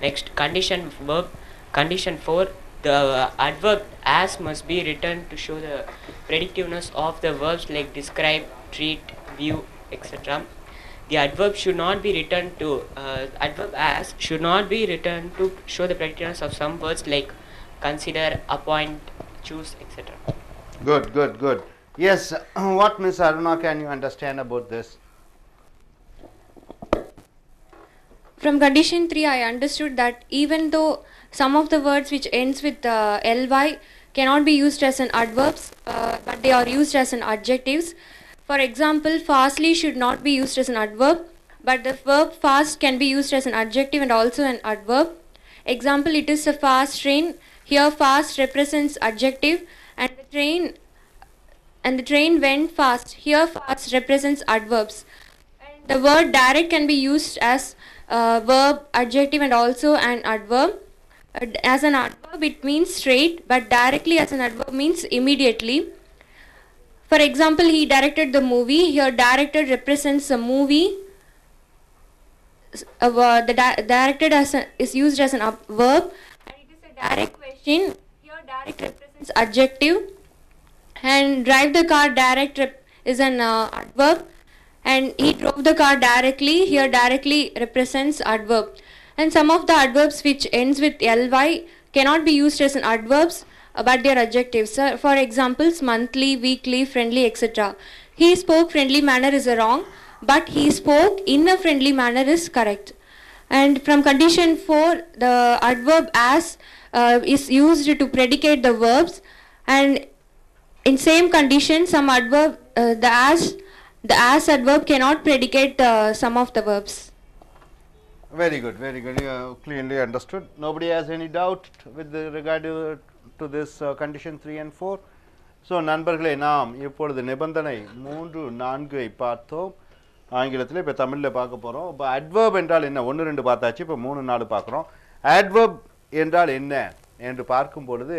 Next, condition verb. Condition 4, the adverb as must be written to show the predictiveness of the verbs like describe, treat, view, etc. The adverb should not be written to adverb as should not be written to show the predictiveness of some words like consider, appoint, choose, etc. Good, good, good. Yes, what Miss Aruna can you understand about this? From condition 3, I understood that even though some of the words which ends with ly cannot be used as an adverbs, but they are used as an adjectives. For example, fastly should not be used as an adverb, but the verb fast can be used as an adjective and also an adverb. Example, it is a fast train. Here fast represents adjective and the train went fast. Here fast represents adverbs. And the word direct can be used as verb, adjective and also an adverb. As an adverb it means straight, but directly as an adverb means immediately. For example, he directed the movie. Here directed represents a movie. Directed is used as an verb. And it is a direct question. Here direct represents adjective. And drive the car direct is an adverb. And he drove the car directly. Here directly represents adverb. And some of the adverbs which ends with ly cannot be used as an adverbs, but they are adjectives. For examples, monthly, weekly, friendly, etc. He spoke friendly manner is wrong, but he spoke in a friendly manner is correct. And from condition 4, the adverb as is used to predicate the verbs, and in same condition some adverb the as adverb cannot predicate some of the verbs. Very good, you clearly understood. Nobody has any doubt with regard to this condition 3 and 4. So நண்பர்களே, நாம் இப்பொழுது நிபந்தனை 3 4 ஐ பார்த்தோம். ஆங்கிலத்தில் இப்போ தமிழில் பார்க்க போகிறோம். இப்போ adverb என்றால் என்ன, 1 2 பார்த்தாச்சு, இப்போ 3 4 பார்க்குறோம். adverb என்றால் என்ன என்று பார்க்கும் பொழுது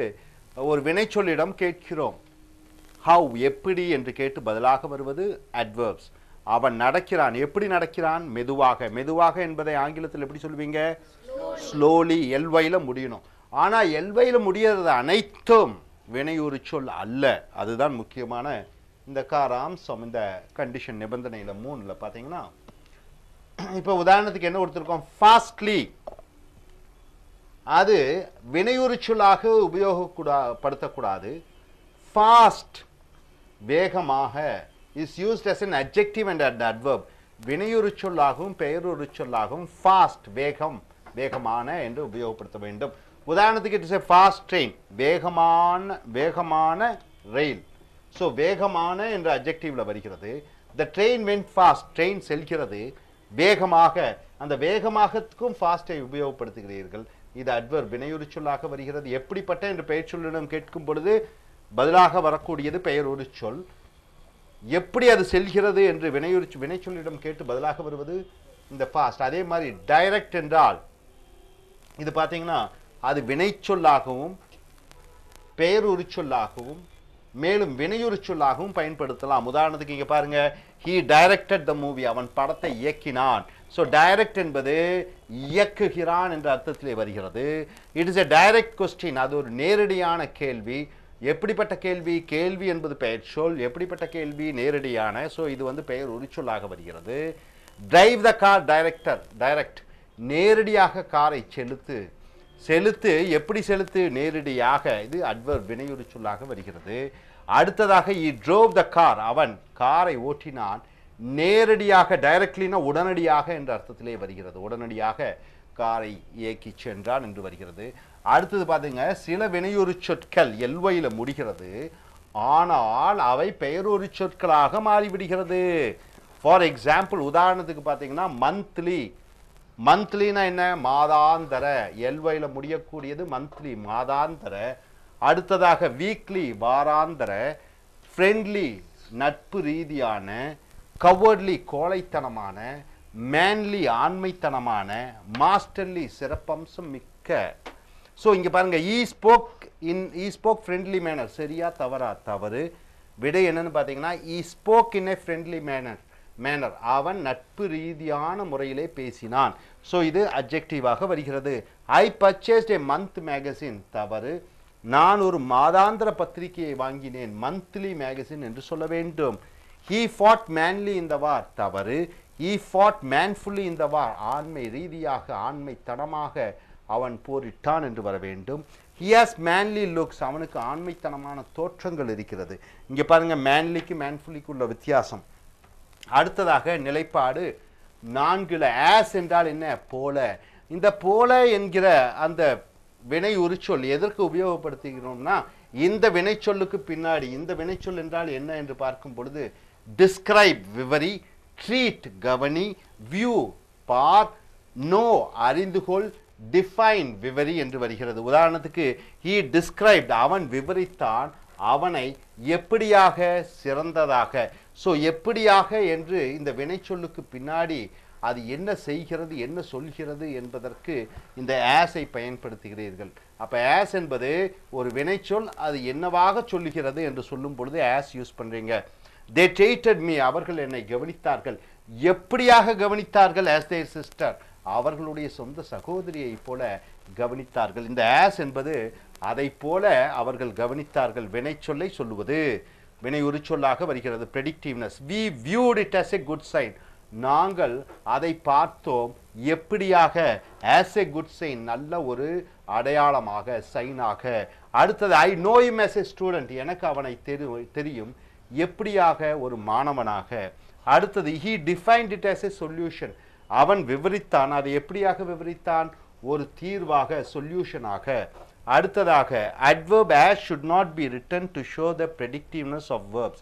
ஒரு வினைச்சொல்லிடம் கேட்கிறோம். how, எப்படி என்று கேட்டு பதிலாக வருவது adverbs. அவன் நடக்கிறான், எப்படி நடக்கிறான், மெதுவாக. மெதுவாக என்பதை ஆங்கிலத்தில் எப்படி சொல்வீங்க? ஸ்லோலி. ly-ல முடியணும். ஆனால் ly-ல முடியறது அனைத்தும் வினையுறு சொல் அல்ல. அதுதான் முக்கியமான இந்த காராம்சம். இந்த கண்டிஷன் நிபந்தனையில் 3ல் பார்த்தீங்கன்னா, இப்போ உதாரணத்துக்கு என்ன கொடுத்துருக்கோம்? ஃபாஸ்ட்லி. அது வினையுறு சொல்லாக உபயோகப்படுத்தக்கூடாது. ஃபாஸ்ட், வேகமாக, is used as an adjective and an adverb. வினையுறு சொல்லாகவும் பெயருறு சொல்லாகவும் ஃபாஸ்ட், வேகம், வேகமான என்று உபயோகப்படுத்த வேண்டும். உதாரணத்துக்கு it is a fast train, வேகமான ரயில். ஸோ வேகமான என்ற அட்ஜெக்டிவ்ல வருகிறது. the train went fast, train செல்கிறது வேகமாக. அந்த வேகமாகத்துக்கும் ஃபாஸ்டை உபயோகப்படுத்துகிறீர்கள். இது adverb, வினையுறு சொல்லாக வருகிறது. எப்படிப்பட்ட என்று பெயர் சொல்லிடம் கேட்கும் பொழுது பதிலாக வரக்கூடியது பெயருறு சொல். எப்படி அது செல்கிறது என்று வினைச்சொல்லிடம் கேட்டு பதிலாக வருவது இந்த ஃபாஸ்ட். அதே மாதிரி டைரக்ட் என்றால் இது பார்த்தீங்கன்னா அது வினைச்சொல்லாகவும் பெயருறு சொல்லாகவும் மேலும் வினையுறு சொல்லாகவும் பயன்படுத்தலாம். உதாரணத்துக்கு இங்கே பாருங்க, he directed the movie, அவன் படத்தை இயக்கினான். ஸோ டைரக்ட் என்பது இயக்குகிறான் என்ற அர்த்தத்திலே வருகிறது. It is a direct question, அது ஒரு நேரடியான கேள்வி. எப்படிப்பட்ட கேள்வி? கேள்வி என்பது பெயர் சொல். எப்படிப்பட்ட கேள்வி? நேரடியான. ஸோ இது வந்து பெயர் உரிச்சொல்லாக வருகிறது. டிரைவ் த கார், டைரக்ட், நேரடியாக காரை செலுத்து. எப்படி செலுத்து? நேரடியாக. இது அட்வர்ப், வினையுறு சொல்லாக வருகிறது. அடுத்ததாக he drove the car, அவன் காரை ஓட்டினான். நேரடியாக, டைரக்ட்லினா உடனடியாக என்ற அர்த்தத்திலே வருகிறது. உடனடியாக காரை இயக்கி சென்றான் என்று வருகிறது. அடுத்தது பாத்தீங்க, சில வினையுறு சொற்கள் ly-ல முடிகிறது, ஆனால் அவை பெயருறு சொற்களாக மாறிவிடுகிறது. ஃபார் எக்ஸாம்பிள், உதாரணத்துக்கு பார்த்தீங்கன்னா மந்த்லினா என்ன? மாதாந்தர. ly-ல முடியக்கூடியது மந்த்லி, மாதாந்தர. அடுத்ததாக வீக்லி, வாராந்தர. ஃப்ரெண்ட்லி, நட்பு ரீதியான. கவர்ட்லி, கோழைத்தனமான. மேன்லி, ஆண்மைத்தனமான. மாஸ்டர்லி, சிறப்பம்சம் மிக்க. ஸோ இங்கே பாருங்க, ஈ ஸ்போக் ஃப்ரெண்ட்லி மேனர். சரியா தவறா? தவறு. விடை என்னன்னு பார்த்தீங்கன்னா, he spoke in a friendly manner, அவன் நட்பு ரீதியான முறையிலே பேசினான். ஸோ இது அட்ஜெக்டிவாக வருகிறது. I purchased a month magazine. தவறு. நான் ஒரு மாதாந்திர பத்திரிகையை வாங்கினேன், மந்த்லி மேகசின் என்று சொல்ல வேண்டும். ஹீ ஃபாட் மேன்லி இன் த வார். தவறு. ஹீ ஃபாட் மேன்ஃபுல்லி இன் த வார், ஆண்மை ரீதியாக, ஆண்மைத்தனமாக அவன் போரிட்டான் என்று வர வேண்டும். he has manly looks, அவனுக்கு ஆண்மைத்தனமான தோற்றங்கள் இருக்கிறது. இங்கே பாருங்க, மேன்லிக்கு மேன்ஃபுல்லிக்கு உள்ள வித்தியாசம். அடுத்ததாக நிலைப்பாடு 4ல் as என்றால் என்ன? போல. இந்த போல என்கிற அந்த வினை உரிச்சொல் எதற்கு உபயோகப்படுத்துகிறோம்னா, இந்த வினைச்சொல்லுக்கு பின்னாடி, இந்த வினைச்சொல் என்றால் என்ன என்று பார்க்கும் பொழுது, டிஸ்கிரைப், விவரி, ட்ரீட், கவனி, வியூ, பார், நோ, அறிந்துகொள், டிஃபைன், விவரி என்று வருகிறது. உதாரணத்துக்கு he described, அவன் விவரித்தான் அவனை எப்படியாக, சிறந்ததாக. ஸோ எப்படியாக என்று இந்த வினைச்சொல்லுக்கு பின்னாடி அது என்ன செய்கிறது, என்ன சொல்கிறது என்பதற்கு இந்த ஆஸை பயன்படுத்துகிறீர்கள். அப்போ ஆஸ் என்பது ஒரு வினைச்சொல், அது என்னவாக சொல்லுகிறது என்று சொல்லும் பொழுது ஆஸ் யூஸ் பண்ணுறீங்க. they treated me, அவர்கள் என்னை கவனித்தார்கள். எப்படியாக கவனித்தார்கள்? as their sister, அவர்களுடைய சொந்த சகோதரியை போல கவனித்தார்கள். இந்த ஆஸ் என்பது அதை போல அவர்கள் கவனித்தார்கள் வினைச்சொல்லை சொல்லுவது, வினை உரிச்சொல்லாக வருகிறது. predictiveness, we viewed it as a good sign, நாங்கள் அதை பார்த்தோம் எப்படியாக, as a good sign, நல்ல ஒரு அடையாளமாக, சைனாக. அடுத்தது I know him as a student, எனக்கு அவனை தெரியும் எப்படியாக, ஒரு மாணவனாக. அடுத்தது he defined it as a solution, அவன் விவரித்தான். அதை எப்படியாக விவரித்தான்? ஒரு தீர்வாக, சொல்யூஷனாக. அடுத்ததாக adverb as should not be written to show the predictiveness of verbs.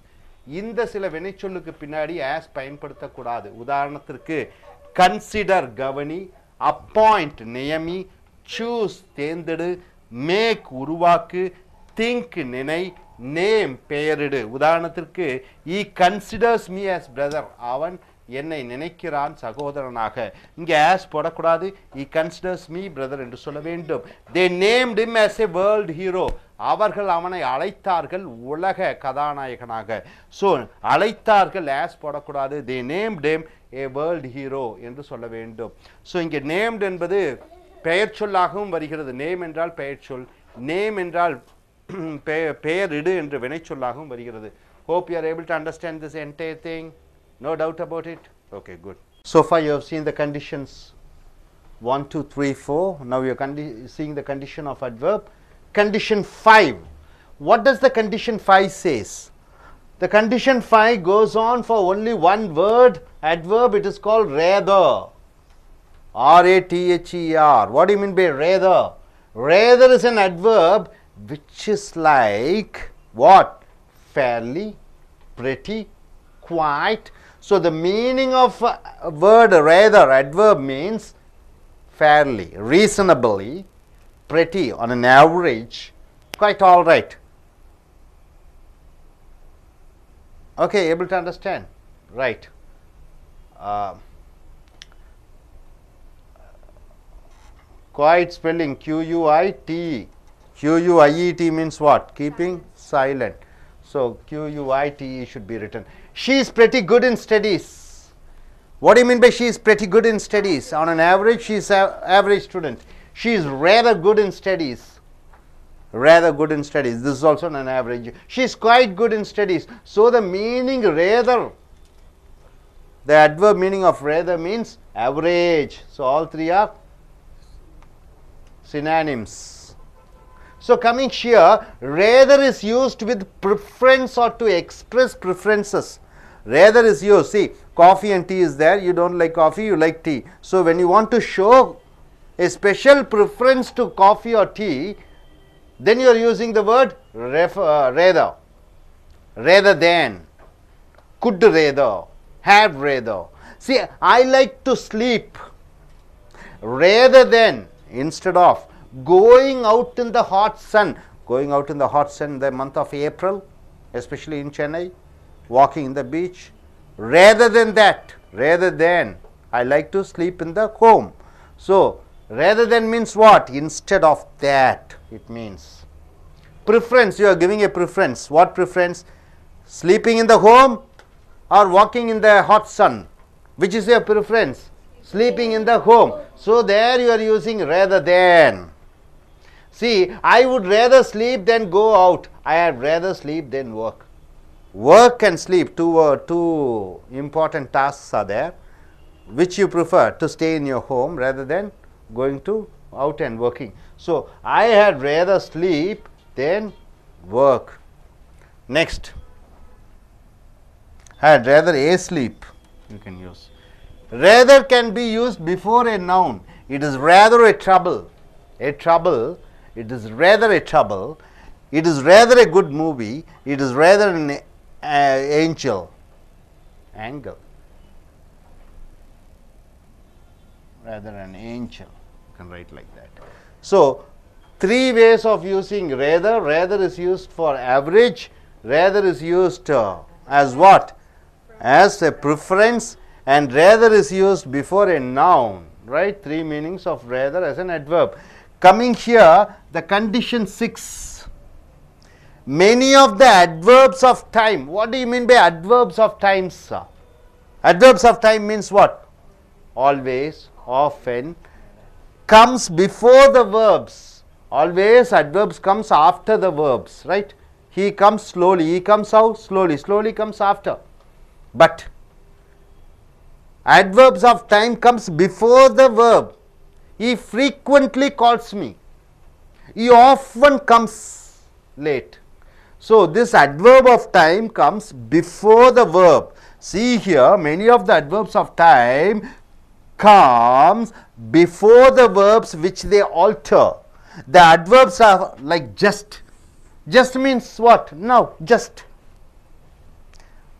இந்த சில வினைச்சொல்லுக்கு பின்னாடி as பயன்படுத்தக்கூடாது. உதாரணத்திற்கு consider கவனி, appoint நியமி, choose தேர்ந்தெடு, make உருவாக்கு, think நினை, name பெயரிடு. உதாரணத்திற்கு he considers me as brother. அவன் என்னை நினைக்கிறான் சகோதரனாக. இங்கே as போடக்கூடாது. he considers me brother என்று சொல்ல வேண்டும். they named him as a world hero. அவர்கள் அவனை அழைத்தார்கள் உலக கதாநாயகனாக. ஸோ அழைத்தார்கள் as போடக்கூடாது. they named him a world hero என்று சொல்ல வேண்டும். ஸோ இங்கே named என்பது பெயர் சொல்லாகவும் வருகிறது. நேம் என்றால் பெயர் சொல், நேம் என்றால் பெயரிடு என்று வினைச்சொல்லாகவும் வருகிறது. hope you are able to understand this entire thing. No doubt about it? Okay, good. So far you have seen the conditions 1, 2, 3, 4. Now you are seeing the condition of adverb. Condition 5. What does the condition 5 says? The condition 5 goes on for only one word, adverb. It is called rather. R-A-T-H-E-R. What do you mean by rather? Rather is an adverb which is like what? Fairly, pretty, quite. So the meaning of word rather, adverb, means fairly, reasonably, pretty, on an average, quite all right. Okay, able to understand? Right. Quiet spelling Q-U-I-T-E. Q-U-I-E-T means what? Keeping silent. So Q-U-I-T-E should be written. She is pretty good in studies. What do you mean by she is pretty good in studies? On an average, she is an average student. She is rather good in studies. Rather good in studies. This is also an average. She is quite good in studies. So the meaning rather, the adverb meaning of rather means average. So all three are synonyms. So coming here, rather is used with preference or to express preferences. Rather is used. See, coffee and tea is there. You don't like coffee, you like tea. So when you want to show a special preference to coffee or tea, then you are using the word rather. Rather than, could rather, have rather. See, I like to sleep. Rather than, instead of, going out in the hot sun. Going out in the hot sun in the month of April, especially in Chennai, walking in the beach. Rather than that, rather than, I like to sleep in the home. So rather than means what? Instead of that, it means. Preference, you are giving a preference. What preference? Sleeping in the home or walking in the hot sun? Which is your preference? Sleeping in the home. So there you are using rather than. See, I would rather sleep than go out. I had rather sleep than work. Work and sleep, two important tasks are there. Which you prefer? To stay in your home rather than going to out and working. So I had rather sleep than work. Next, I had rather asleep. You can use. Rather can be used before a noun. It is rather a trouble. A trouble. It is rather a trouble. It is rather a good movie. It is rather an angel. Angle. Rather an angel. You can write like that. So three ways of using rather. Rather is used for average. Rather is used as what? As a preference. And rather is used before a noun. Right? Three meanings of rather as an adverb. Coming here, the condition 6. Many of the adverbs of time. What do you mean by adverbs of time, sir? Adverbs of time means what? Always, often, comes before the verbs. Always adverbs comes after the verbs, right? He comes slowly. He comes how? Slowly. Slowly comes after. But adverbs of time comes before the verb. He frequently calls me. He often comes late. So this adverb of time comes before the verb. See here, many of the adverbs of time comes before the verbs which they alter. The adverbs are like just. Just means what? Now, just.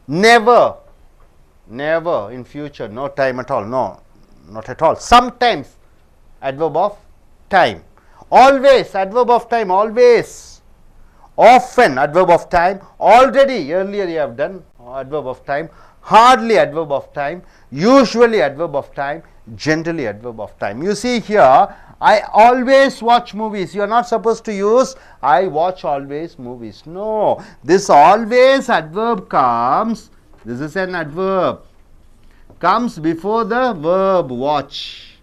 Never. Never in future, no time at all. No, not at all. Sometimes, adverb of time. Always, adverb of time, always. Often, adverb of time. Already, earlier you have done adverb of time. Hardly, adverb of time. Usually, adverb of time. Generally, adverb of time. You see here, I always watch movies. You are not supposed to use I watch always movies. No, this always adverb comes. This is an adverb. Comes before the verb watch.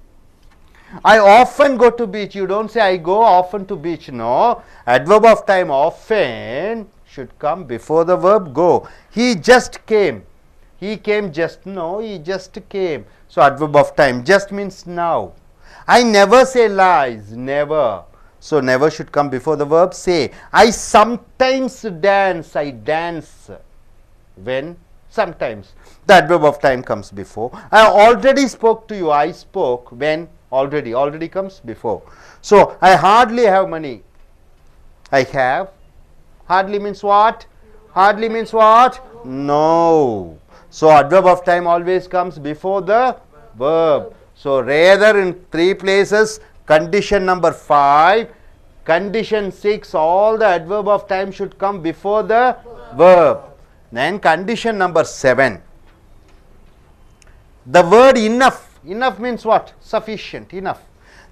I often go to beach. You don't say I go often to beach. No, adverb of time often should come before the verb go. He just came. He came just. No, he just came. So, adverb of time just means now. I never say lies. Never. So, never should come before the verb say. I sometimes dance. I dance. When? Sometimes. The adverb of time comes before. I already spoke to you. I spoke. When? Already. Already comes before. So, I hardly have money. I have. Hardly means what? Hardly means what? No. So, adverb of time always comes before the verb. So, rather in 3 places, condition number 5, condition 6, all the adverb of time should come before the verb. Then condition number 7, the word enough. Enough means what? Sufficient, enough.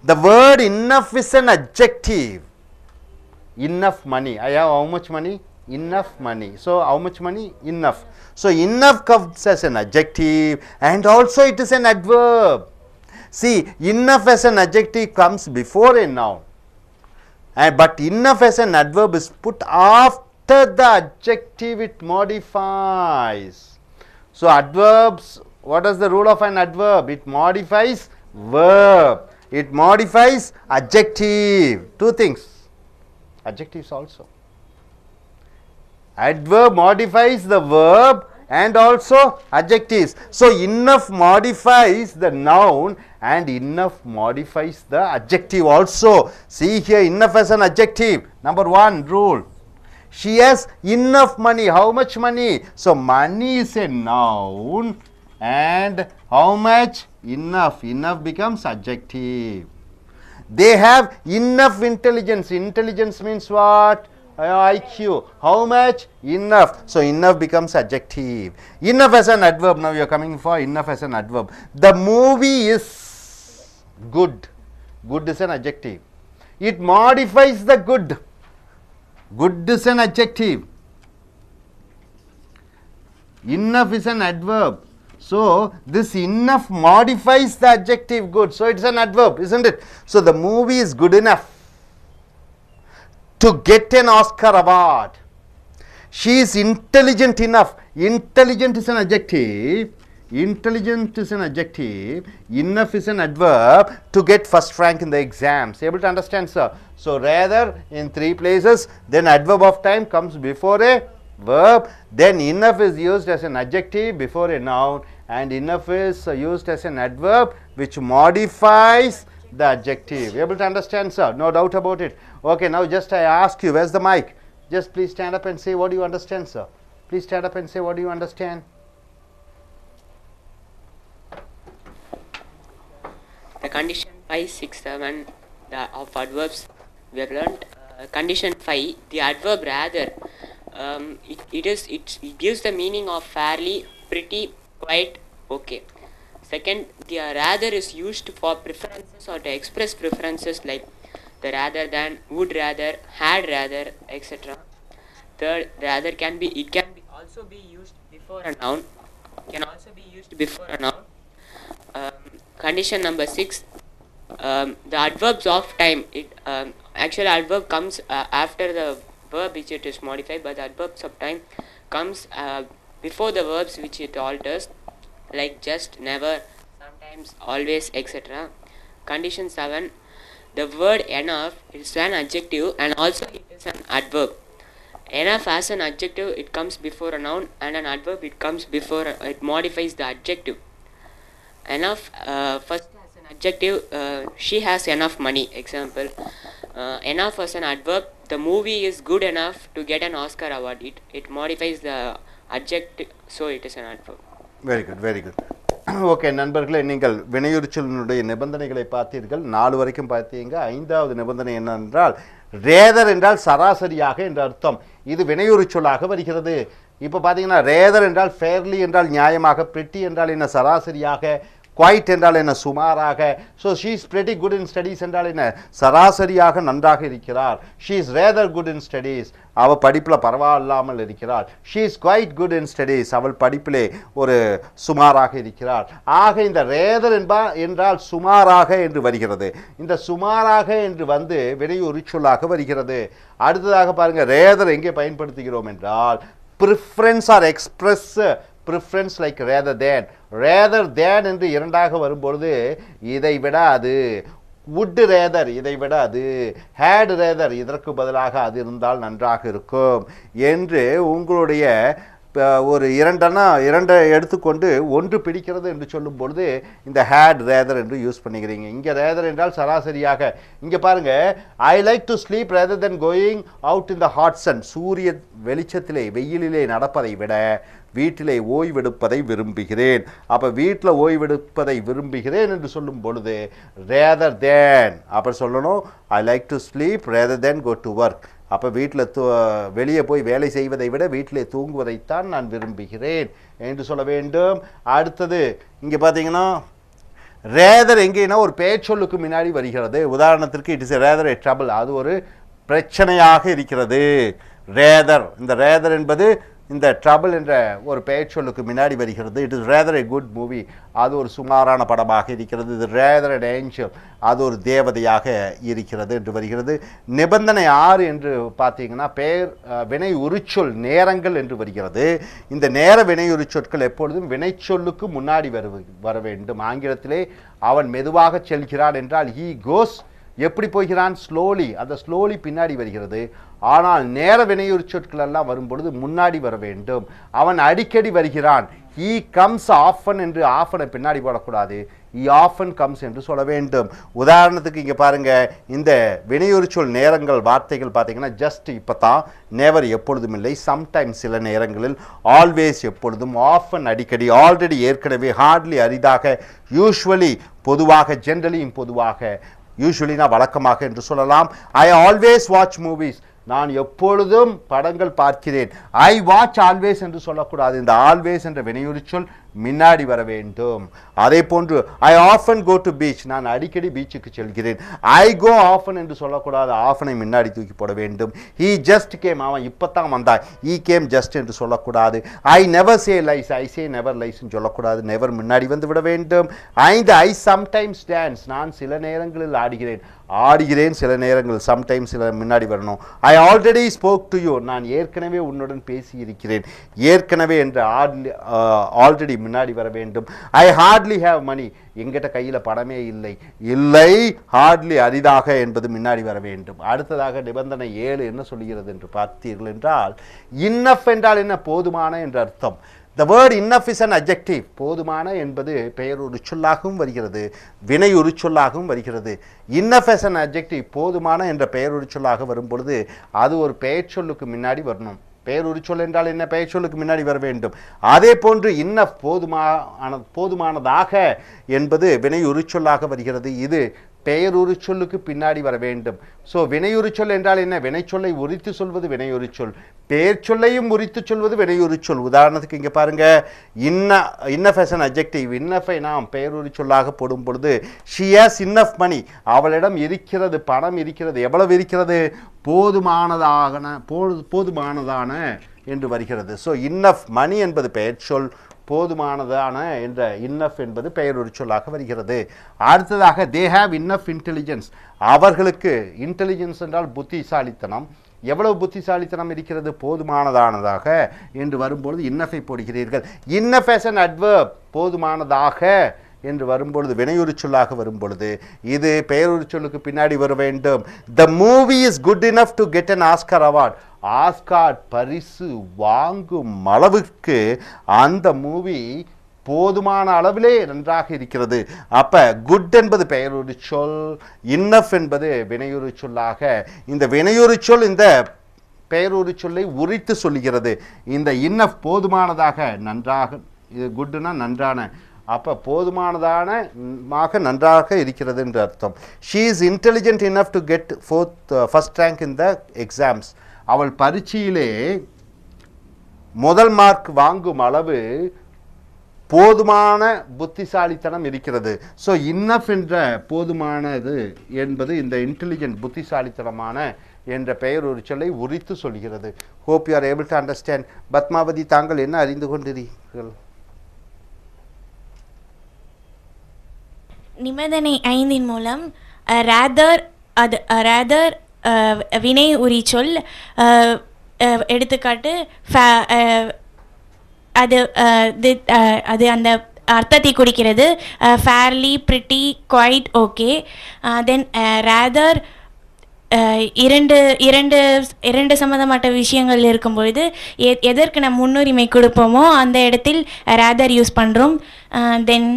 The word enough is an adjective. Enough money. I have how much money? Enough money. So, how much money? Enough. So, enough comes as an adjective and also it is an adverb. See, enough as an adjective comes before a noun. But enough as an adverb is put after the adjective, it modifies. So, adverbs, what is the rule of an adverb? It modifies verb. It modifies adjective. 2 things. Adjectives also. Adverb modifies the verb and also adjectives. So, enough modifies the noun and enough modifies the adjective also. See here, enough as an adjective. Number 1 rule. She has enough money. How much money? So, money is a noun and how much? Enough. Enough becomes adjective. They have enough intelligence. Intelligence means what? IQ. How much? Enough. So, enough becomes adjective. Enough as an adverb. Now, you are coming for enough as an adverb. The movie is good. Good is an adjective. It modifies the good. Good is an adjective. Enough is an adverb. So, this enough modifies the adjective good. So, it is an adverb, isn't it? So, the movie is good enough to get an Oscar award. She is intelligent enough. Intelligent is an adjective. Intelligent is an adjective. Enough is an adverb to get first rank in the exams. Able to understand, sir? So, rather in 3 places, then adverb of time comes before a verb. Then enough is used as an adjective before a noun and enough is used as an adverb which modifies the adjective. Able to understand, sir? No doubt about it. Okay, now just I ask you, where's the mic? Just please stand up and say what do you understand, sir? Please stand up and say what do you understand? The condition 5, 6, 7 of adverbs we have learnt. Condition 5, the adverb rather, it gives the meaning of fairly, pretty, quite, okay. Second, the rather is used for preferences or to express preferences like the rather than, would rather, had rather, etc. Third, rather can be also be used before a noun. Can also be used before a noun. Condition number 6, the adverbs of time. Actually, adverb comes after the verb which it is modified, but the adverbs of time comes before the verbs which it alters, like just, never, sometimes, always, etc. Condition 7, the word enough is an adjective and also it is an adverb. Enough as an adjective, it comes before a noun, and an adverb it comes before it modifies the adjective. enough first as an adjective, she has enough money. Example, enough as an adverb, the movie is good enough to get an Oscar award. It modifies the adjective, so it is an adverb. Very good very good. Okay நண்பர்களே, நீங்கள் வினையுரிச்சலினுடைய நிபந்தனைகளை பார்த்தீர்கள். 4 வரைக்கும் பார்த்தீங்க. 5வது நிபந்தனை என்னவென்றால் rather என்றால் சராசரியாக என்ற அர்த்தம். இது வினையுரிச்சொல்லாக வருகிறது. இப்போ பார்த்தீங்கன்னா ரேதர் என்றால் ஃபேர்லி என்றால் நியாயமாக, பிரிட்டி என்றால் என்ன சராசரியாக, குவைட் என்றால் என்ன சுமாராக. So she is pretty good in studies என்றால் என்ன சராசரியாக நன்றாக இருக்கிறார். She is rather good in studies, அவள் படிப்பில் பரவாயில்லாமல் இருக்கிறார். She is quite good in studies, அவள் படிப்பிலே ஒரு சுமாராக இருக்கிறார். ஆக இந்த ரேதர் என்றால் சுமாராக என்று வருகிறது. இந்த சுமாராக என்று வந்து வினையுரிச்சொல்லாக வருகிறது. அடுத்ததாக பாருங்க, ரேதர் எங்கே பயன்படுத்துகிறோம் என்றால் preference or express preference like rather than என்று இரண்டாக வரும்பொழுது இதை விட அது, would ரேதர் இதை விட அது, had ரேதர் இதற்கு பதிலாக அது இருந்தால் நன்றாக இருக்கும் என்று உங்களுடைய ஒரு இரண்டை எடுத்துக்கொண்டு ஒன்று பிடிக்கிறது என்று சொல்லும் பொழுது இந்த had ரேதர் என்று யூஸ் பண்ணிக்கிறீங்க. இங்கே ரேதர் என்றால் சராசரியாக. இங்கே பாருங்க, I like to sleep rather than going out in the hot sun, சூரிய வெளிச்சத்திலே வெயிலிலே நடப்பதை விட வீட்டிலே ஓய்வெடுப்பதை விரும்புகிறேன். அப்போ வீட்டில் ஓய்வெடுப்பதை விரும்புகிறேன் என்று சொல்லும் பொழுது ரேதர் தேன் அப்போ சொல்லணும், I like to sleep rather than go to work. அப்போ வீட்டில் வெளியே போய் வேலை செய்வதை விட வீட்டிலே தூங்குவதைத்தான் நான் விரும்புகிறேன் என்று சொல்ல வேண்டும். அடுத்தது இங்கே பார்த்தீங்கன்னா ரேதர் எங்கேனா ஒரு பெயர்ச்சொல்லுக்கு முன்னாடி வருகிறது. உதாரணத்திற்கு it is rather a trouble, அது ஒரு பிரச்சனையாக இருக்கிறது. ரேதர், இந்த ரேதர் என்பது இந்த ட்ரபிள் என்ற ஒரு பெயர்ச்சொல்லுக்கு முன்னாடி வருகிறது. It is rather a good movie, அது ஒரு சுமாரான படமாக இருக்கிறது. இது ரேதர் எ ஏஞ்சல், அது ஒரு தேவதையாக இருக்கிறது என்று வருகிறது. நிபந்தனை 6 என்று பார்த்தீங்கன்னா வினை உரிச்சொல் நேரங்கள் என்று வருகிறது. இந்த நேர வினை உரிச்சொற்கள் எப்பொழுதும் வினைச்சொல்லுக்கு முன்னாடி வர வேண்டும். ஆங்கிலத்திலே அவன் மெதுவாக செல்கிறான் என்றால் ஹீ கோஸ், எப்படி போகிறான் ஸ்லோலி, அந்த ஸ்லோலி பின்னாடி வருகிறது. ஆனால் நேர வினையுரிச்சொற்கள் எல்லாம் வரும்பொழுது முன்னாடி வர வேண்டும். அவன் அடிக்கடி வருகிறான், he comes often என்று ஆஃபனை பின்னாடி போடக்கூடாது, he often comes என்று சொல்ல வேண்டும். உதாரணத்துக்கு இங்கே பாருங்க, இந்த வினையுரிச்சொல் நேரங்கள் வார்த்தைகள் பார்த்தீங்கன்னா ஜஸ்ட் இப்போ தான், நெவர் எப்பொழுதும் இல்லை, சம்டைம்ஸ் சில நேரங்களில், ஆல்வேஸ் எப்பொழுதும், ஆஃபன் அடிக்கடி, ஆல்ரெடி ஏற்கனவே, ஹார்ட்லி அரிதாக, யூஸ்வலி பொதுவாக, ஜென்ரலியும் பொதுவாக, யூஸ்வலினா வழக்கமாக என்று சொல்லலாம். ஐ ஆல்வேஸ் வாட்ச் மூவிஸ், நான் எப்பொழுதும் படங்கள் பார்க்கிறேன். ஐ வாட்ச் ஆல்வேஸ் என்று சொல்லக்கூடாது, இந்த ஆல்வேஸ் என்ற வினையுரிச்சொல் முன்னாடி வர வேண்டும். அதே போன்று I often go to beach, நான் அடிக்கடி பீச்சுக்கு செல்கிறேன். ஐ கோ ஆஃபன் என்று சொல்லக்கூடாது, ஆஃபனை முன்னாடி தூக்கி போட வேண்டும். ஹீ ஜஸ்ட் கேம், அவன் இப்போத்தான் வந்தான், ஈ கேம் ஜஸ்ட் என்று சொல்லக்கூடாது. I never say lies, I say never லைஸ்ன்னு சொல்லக்கூடாது, நெவர் முன்னாடி வந்து விட வேண்டும். 5 ஐ சம்டைம்ஸ் டான்ஸ், நான் சில நேரங்களில் ஆடுகிறேன் சில நேரங்கள், சம்டைம்ஸ் சில முன்னாடி வரணும். I already spoke to you, நான் ஏற்கனவே உன்னுடன் பேசி இருக்கிறேன், ஏற்கனவே என்ற ஆல்ரெடி முன்னாடி வர வேண்டும். ஐ ஹார்ட்லி ஹேவ் மணி, எங்கிட்ட கையில் பணமே இல்லை, ஹார்ட்லி அரிதாக என்பது முன்னாடி வர வேண்டும். அடுத்ததாக நிபந்தனை 7 என்ன சொல்கிறது என்று பார்த்தீர்கள் என்றால், இன்னஃப் என்றால் என்ன, போதுமான என்ற அர்த்தம். The word enough is an adjective. போதுமான என்பது பெயர் உரிச்சொல்லாகவும் வருகிறது, வினை உரிச்சொல்லாகவும் வருகிறது. Enough as an adjective, போதுமான என்ற பெயர் உரிச்சொல்லாக வரும் பொழுது அது ஒரு பெயர் சொல்லுக்கு முன்னாடி வரணும். பெயர் உரிச்சொல் என்றால் என்ன, பெயர் சொல்லுக்கு முன்னாடி வர வேண்டும். அதே போன்று enough, போதுமானதாக என்பது வினை உரிச்சொல்லாக வருகிறது, இது பெயர் உரிச்சொல்லுக்கு பின்னாடி வர வேண்டும். ஸோ வினையுரிச்சொல் என்றால் என்ன, வினைச்சொல்லை உரித்து சொல்வது வினையுரிச்சொல், பெயர் சொல்லையும் உரித்து சொல்வது வினையுரிச்சொல். உதாரணத்துக்கு இங்கே பாருங்க, இன்னஃப் as an adjective, இன்னஃபை நாம் பெயர் உரிச்சொல்லாக போடும் பொழுது she has enough money, அவளிடம் இருக்கிறது, பணம் இருக்கிறது, எவ்வளவு இருக்கிறது, போதுமானதான என்று வருகிறது. ஸோ இன்னஃப், மணி என்பது பெயர் சொல், போதுமானதான என்ற இன்னஃப் என்பது பெயர் உரிச்சொல்லாக வருகிறது. அடுத்ததாக தே ஹேவ் இன்னஃப் இன்டெலிஜென்ஸ், அவர்களுக்கு, இன்டெலிஜென்ஸ் என்றால் புத்திசாலித்தனம், எவ்வளவு புத்திசாலித்தனம் இருக்கிறது, போதுமானதானதாக என்று வரும்பொழுது இன்னஃபை போடுகிறீர்கள். இன்னஃப் as an adverb, போதுமானதாக என்று வரும்பொழுது வினையுரிச்சொல்லாக வரும்பொழுது இது பெயருரிச்சொல்லுக்கு பின்னாடி வர வேண்டும். The movie is good enough to get an Oscar award, Oscar பரிசு வாங்கும் அளவுக்கு அந்த மூவி போதுமான அளவிலே நன்றாக இருக்கிறது. அப்ப குட் என்பது பெயருரு சொல், இன்னஃப் என்பது வினையுறு சொல்லாக, இந்த வினையுறு சொல் இந்த பெயருரு சொல்லை உரித்து சொல்லுகிறது. இந்த இன்னஃப் போதுமானதாக, நன்றாக, இது குட்னா நன்றான, அப்போ போதுமானதான நன்றாக இருக்கிறது என்று அர்த்தம். She is intelligent enough to get first rank in the exams. அவள் பரீட்சையிலே முதல் மார்க் வாங்கும் அளவு போதுமான புத்திசாலித்தனம் இருக்கிறது. ஸோ இன்னஃப் என்ற போதுமானது என்பது இந்த இன்டெலிஜென்ட் புத்திசாலித்தனமான என்ற பெயர் ஒரு சொல்லை உரித்து சொல்கிறது. Hope you are able to understand. Padmavathi, தாங்கள் என்ன அறிந்து கொண்டிருக்கிறீர்கள்? நிபந்தனை 5 மூலம் ரேதர் வினை உரி சொல், எடுத்துக்காட்டு அது அந்த அர்த்தத்தை குறிக்கிறது. Fairly, pretty, quite, okay. Then rather இரண்டு சம்மந்தப்பட்ட விஷயங்கள் இருக்கும்பொழுது எதற்கு நம்ம முன்னுரிமை கொடுப்போமோ அந்த இடத்தில் ரேதர் யூஸ் பண்ணுறோம். தென்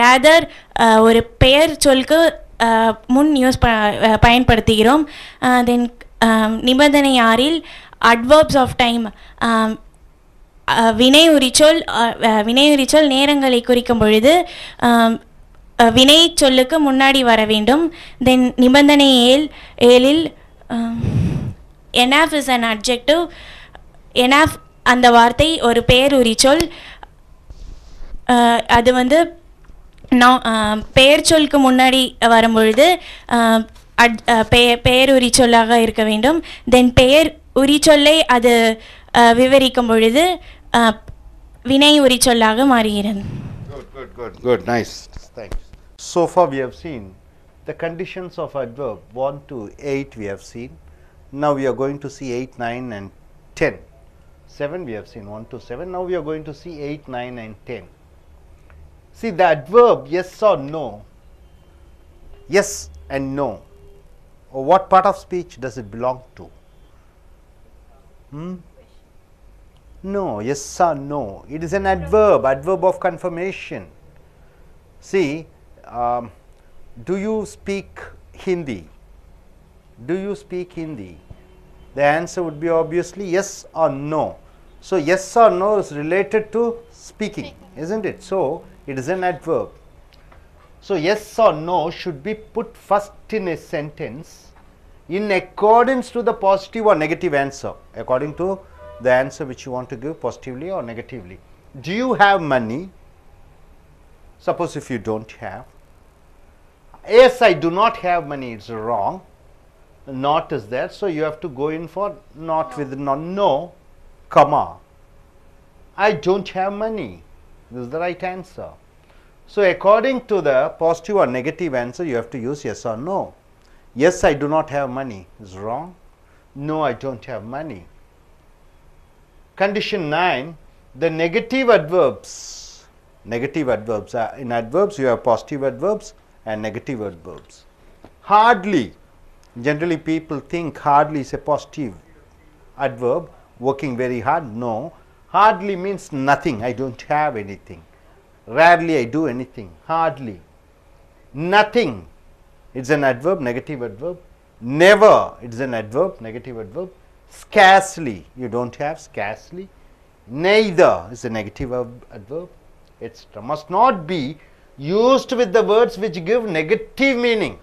ரேதர் ஒரு பெயர் சொல்க்கு முன் பயன்படுத்துகிறோம். தென் நிபந்தனை 6 அட்வர்ப்ஸ் ஆஃப் டைம், வினை உரிச்சொல் நேரங்களை குறிக்கும் பொழுது வினை சொல்லுக்கு முன்னாடி வர வேண்டும். தென் நிபந்தனை 7 enough is an adjective. Enough அந்த வார்த்தை ஒரு பெயர் உரிச்சொல். அது வந்து பெயர் சொல்லுக்கு முன்னாடி வரும்பொழுது பெயர் உரிச்சொல்லாக இருக்க வேண்டும். தென் பெயர் உரிச்சொல்லை அது விவரிக்கும் பொழுது வினை உரிச்சொல்லாக மாறுகிறது. Good, nice, thanks. So far we have seen the conditions of adverb 1 to 8 we have seen. Now we are going to see 8, 9 and 10. 7 we have seen, 1 to 7. Now we are going to see 8, 9 and 10. See the adverb yes or no, yes and no, what part of speech does it belong to? No, yes or no, it is an adverb, adverb of confirmation. See, do you speak Hindi? Do you speak Hindi? The answer would be obviously yes or no. So yes or no is related to speaking, isn't it? So it is an adverb. So yes or no should be put first in a sentence in accordance to the positive or negative answer, according to the answer which you want to give, positively or negatively. Do you have money? Suppose if you don't have. Yes, I do not have money, it's wrong. Not is there, so you have to go in for not with no, comma. I don't have money. This is the right answer. So according to the positive or negative answer, you have to use yes or no. Yes, I do not have money is wrong. No, I don't have money. Condition 9, the negative adverbs. Negative adverbs are, in adverbs you have positive adverbs and negative adverbs. Hardly, generally people think hardly is a positive adverb, working very hard. No, hardly means nothing, I don't have anything. Rarely I do anything, hardly. Nothing, it's an adverb, negative adverb. Never, it's an adverb, negative adverb. Scarcely, you don't have, scarcely. Neither is a negative adverb. It must not be used with the words which give negative meaning.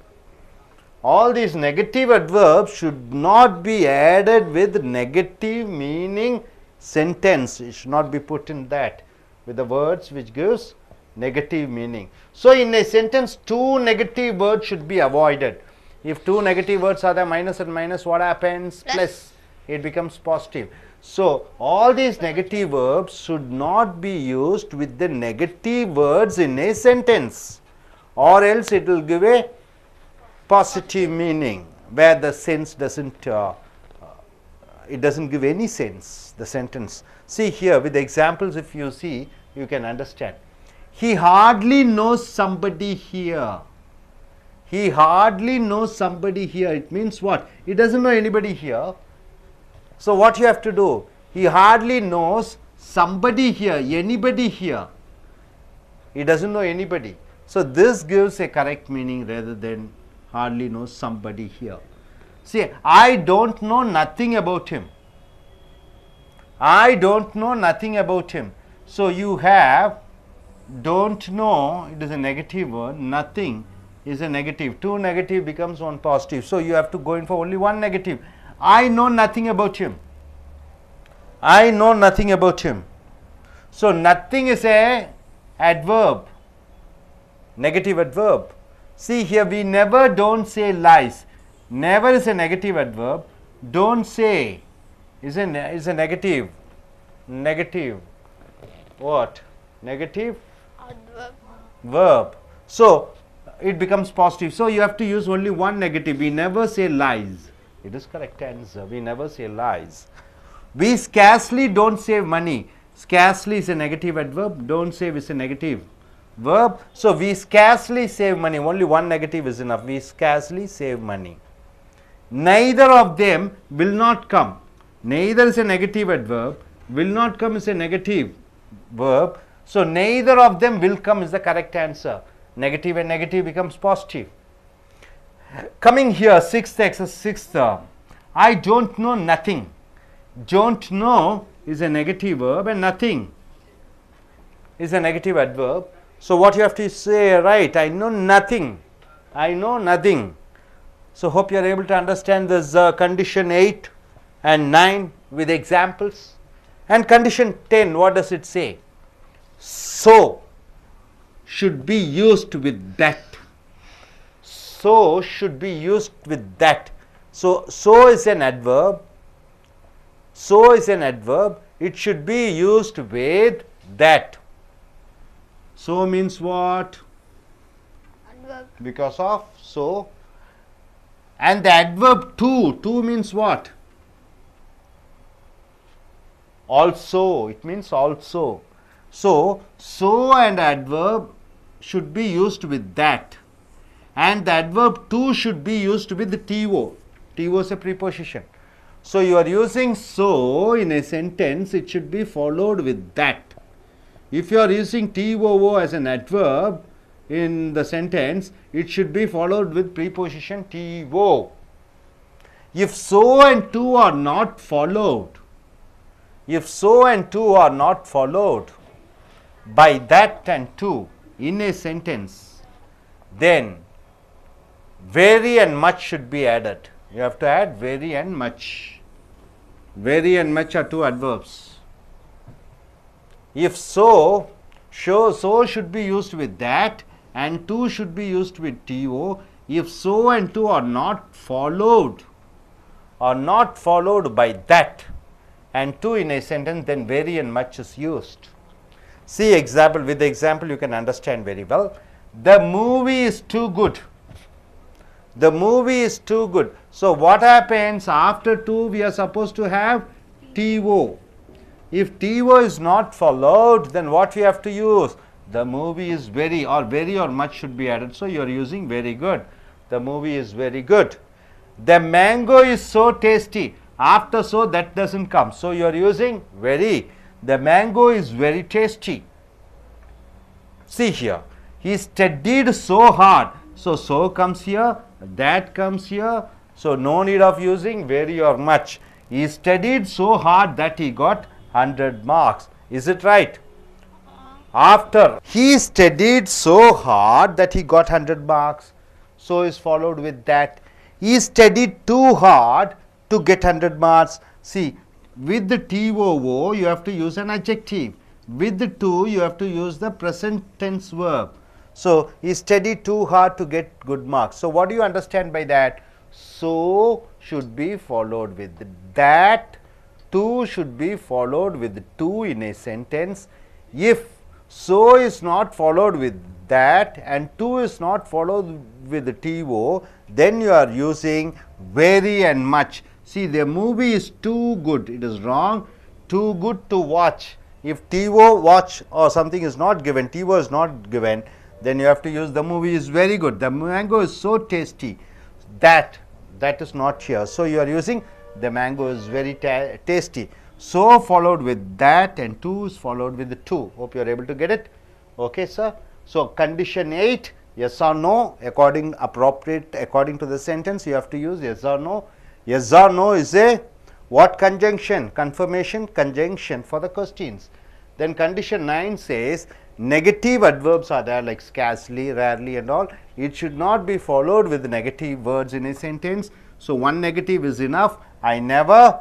All these negative adverbs should not be added with negative meaning sentence. It should not be put in that with the words which gives negative meaning. So in a sentence, 2 negative words should be avoided. If 2 negative words are there, minus and minus, what happens? Plus, it becomes positive. So all these negative verbs should not be used with the negative words in a sentence, or else it will give a positive meaning where the sense doesn't it doesn't give any sense, the sentence. See here with the examples, if you see, you can understand. He hardly knows somebody here. He hardly knows somebody here. It means what? He doesn't know anybody here. So what you have to do? He hardly knows somebody here, anybody here. He doesn't know anybody. So, this gives a correct meaning rather than hardly knows somebody here. See, I don't know nothing about him. I don't know nothing about him. So, you have don't know, it is a negative word, nothing is a negative. Two negative becomes one positive. So, you have to go in for only one negative. I know nothing about him. I know nothing about him. So, nothing is a adverb, negative adverb. See here, we never don't say lies. Never is a negative adverb. Don't say is a negative. Negative. What? Negative adverb. Verb. So, it becomes positive. So, you have to use only one negative. We never say lies. It is correct answer. We never say lies. We scarcely don't save money. Scarcely is a negative adverb. Don't save is a negative verb. So, we scarcely save money. Only one negative is enough. We scarcely save money. Neither of them will not come. Neither is a negative adverb. Will not come is a negative verb. So, neither of them will come is the correct answer. Negative and negative becomes positive. Coming here, sixth exercise, sixth. I don't know nothing. Don't know is a negative verb and nothing is a negative adverb. So, what you have to say, right, I know nothing. I know nothing. So, hope you are able to understand this condition 8 and 9 with examples. And condition 10, what does it say? So should be used with that. So should be used with that. So is an adverb. So is an adverb. It should be used with that. So means what? Adverb. Because of so. And the adverb to means what? Also. It means also. So and adverb should be used with that, and the adverb to should be used with the to. To is a preposition. So, you are using so in a sentence, it should be followed with that. If you are using to as an adverb in the sentence, it should be followed with preposition to. If so and to are not followed, if so and to are not followed by that and to in a sentence, then very and much should be added. You have to add very and much. Very and much are two adverbs. If so, so should be used with that and to should be used with to. If so and to are not followed by that and to in a sentence, then very and much is used. See example, with the example you can understand very well. The movie is too good. The movie is too good. So, what happens after to? We are supposed to have to. If to is not followed, then what we have to use? The movie is very or much should be added. So, you are using very good. The movie is very good. The mango is so tasty. After so, that doesn't come. So, you are using very. The mango is very tasty. See here, he studied so hard. So comes here, that comes here. So, no need of using very or much. He studied so hard that he got 100 marks. Is it right? After he studied so hard that he got 100 marks. So is followed with that. He studied too hard to get 100 marks. See, with the to you have to use an adjective. With the to you have to use the present tense verb. So, he studied too hard to get good marks. So, what do you understand by that? So should be followed with that. To should be followed with to in a sentence. If so is not followed with that and to is not followed with the to, then you are using very and much. See, the movie is too good. It is wrong. Too good to watch. If to watch or something is not given, to is not given, then you have to use the movie is very good. The mango is so tasty. That is not here. So, you are using the mango is very tasty. So followed with that and to is followed with the to. Hope you are able to get it. Okay, sir. So condition 8, yes or no, according to the sentence you have to use yes or no. Yes or no is a what conjunction? Confirmation conjunction for the questions. Then condition 9 says negative adverbs are there like scarcely, rarely and all. It should not be followed with negative words in a sentence. So one negative is enough. I never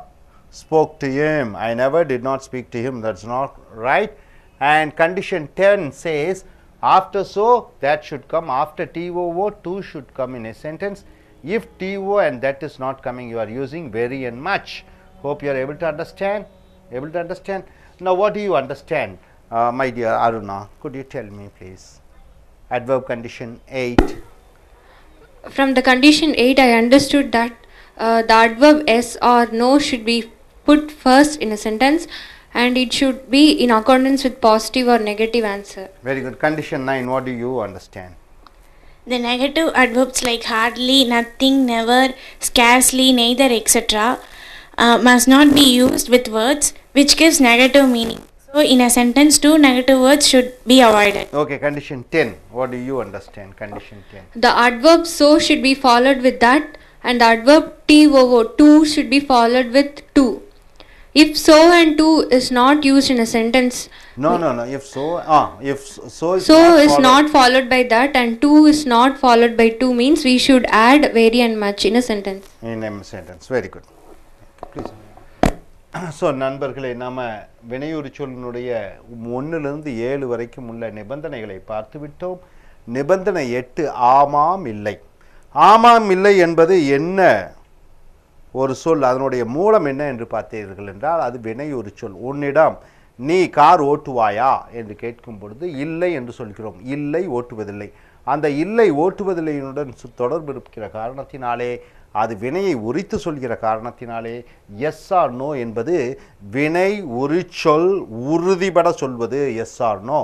spoke to him, I never did not speak to him, that is not right. And condition 10 says after so that should come, after to should come in a sentence. If to and that is not coming, you are using very and much. Hope you are able to understand. Now what do you understand, my dear Aruna? Could you tell me please? Adverb condition 8. From the condition 8, I understood that the adverb yes or no should be put first in a sentence and it should be in accordance with positive or negative answer. Very good. Condition 9, what do you understand? The negative adverbs like hardly, nothing, never, scarcely, neither, etc. Must not be used with words which gives negative meaning. So in a sentence, 2 negative words should be avoided. Okay, condition 10, what do you understand? Condition 10. The adverb so should be followed with that and the adverb to should be followed with to. If so and to is not used in a sentence. No. If so is not followed by that and to is not followed by to means we should add very and much in a sentence. Very good. Please. So நண்பர்களே, நாம வினையுறு சொல்லினுடைய 1 லிருந்து 7 வரைக்கும் உள்ள நிபந்தனைகளை பார்த்து விட்டோம். நிபந்தனை 8 ஆமாம் இல்லை. ஆமாம் இல்லை என்பது என்ன ஒரு சொல், அதனுடைய மூலம் என்ன என்று பார்த்தீர்கள் என்றால் அது வினையுறு சொல். உன்னிடம் நீ கார் ஓட்டுவாயா என்று கேட்கும் பொழுது இல்லை என்று சொல்கிறோம். இல்லை, ஓட்டுவதில்லை. அந்த இல்லை ஓட்டுவதில்லையுடன் தொடர்பு இருக்கிற காரணத்தினாலே, அது வினையை உரித்து சொல்கிற காரணத்தினாலே எஸ் ஆர் நோ என்பது வினை உரிச்சொல் உறுதிபட சொல்வது. எஸ் ஆர் நோ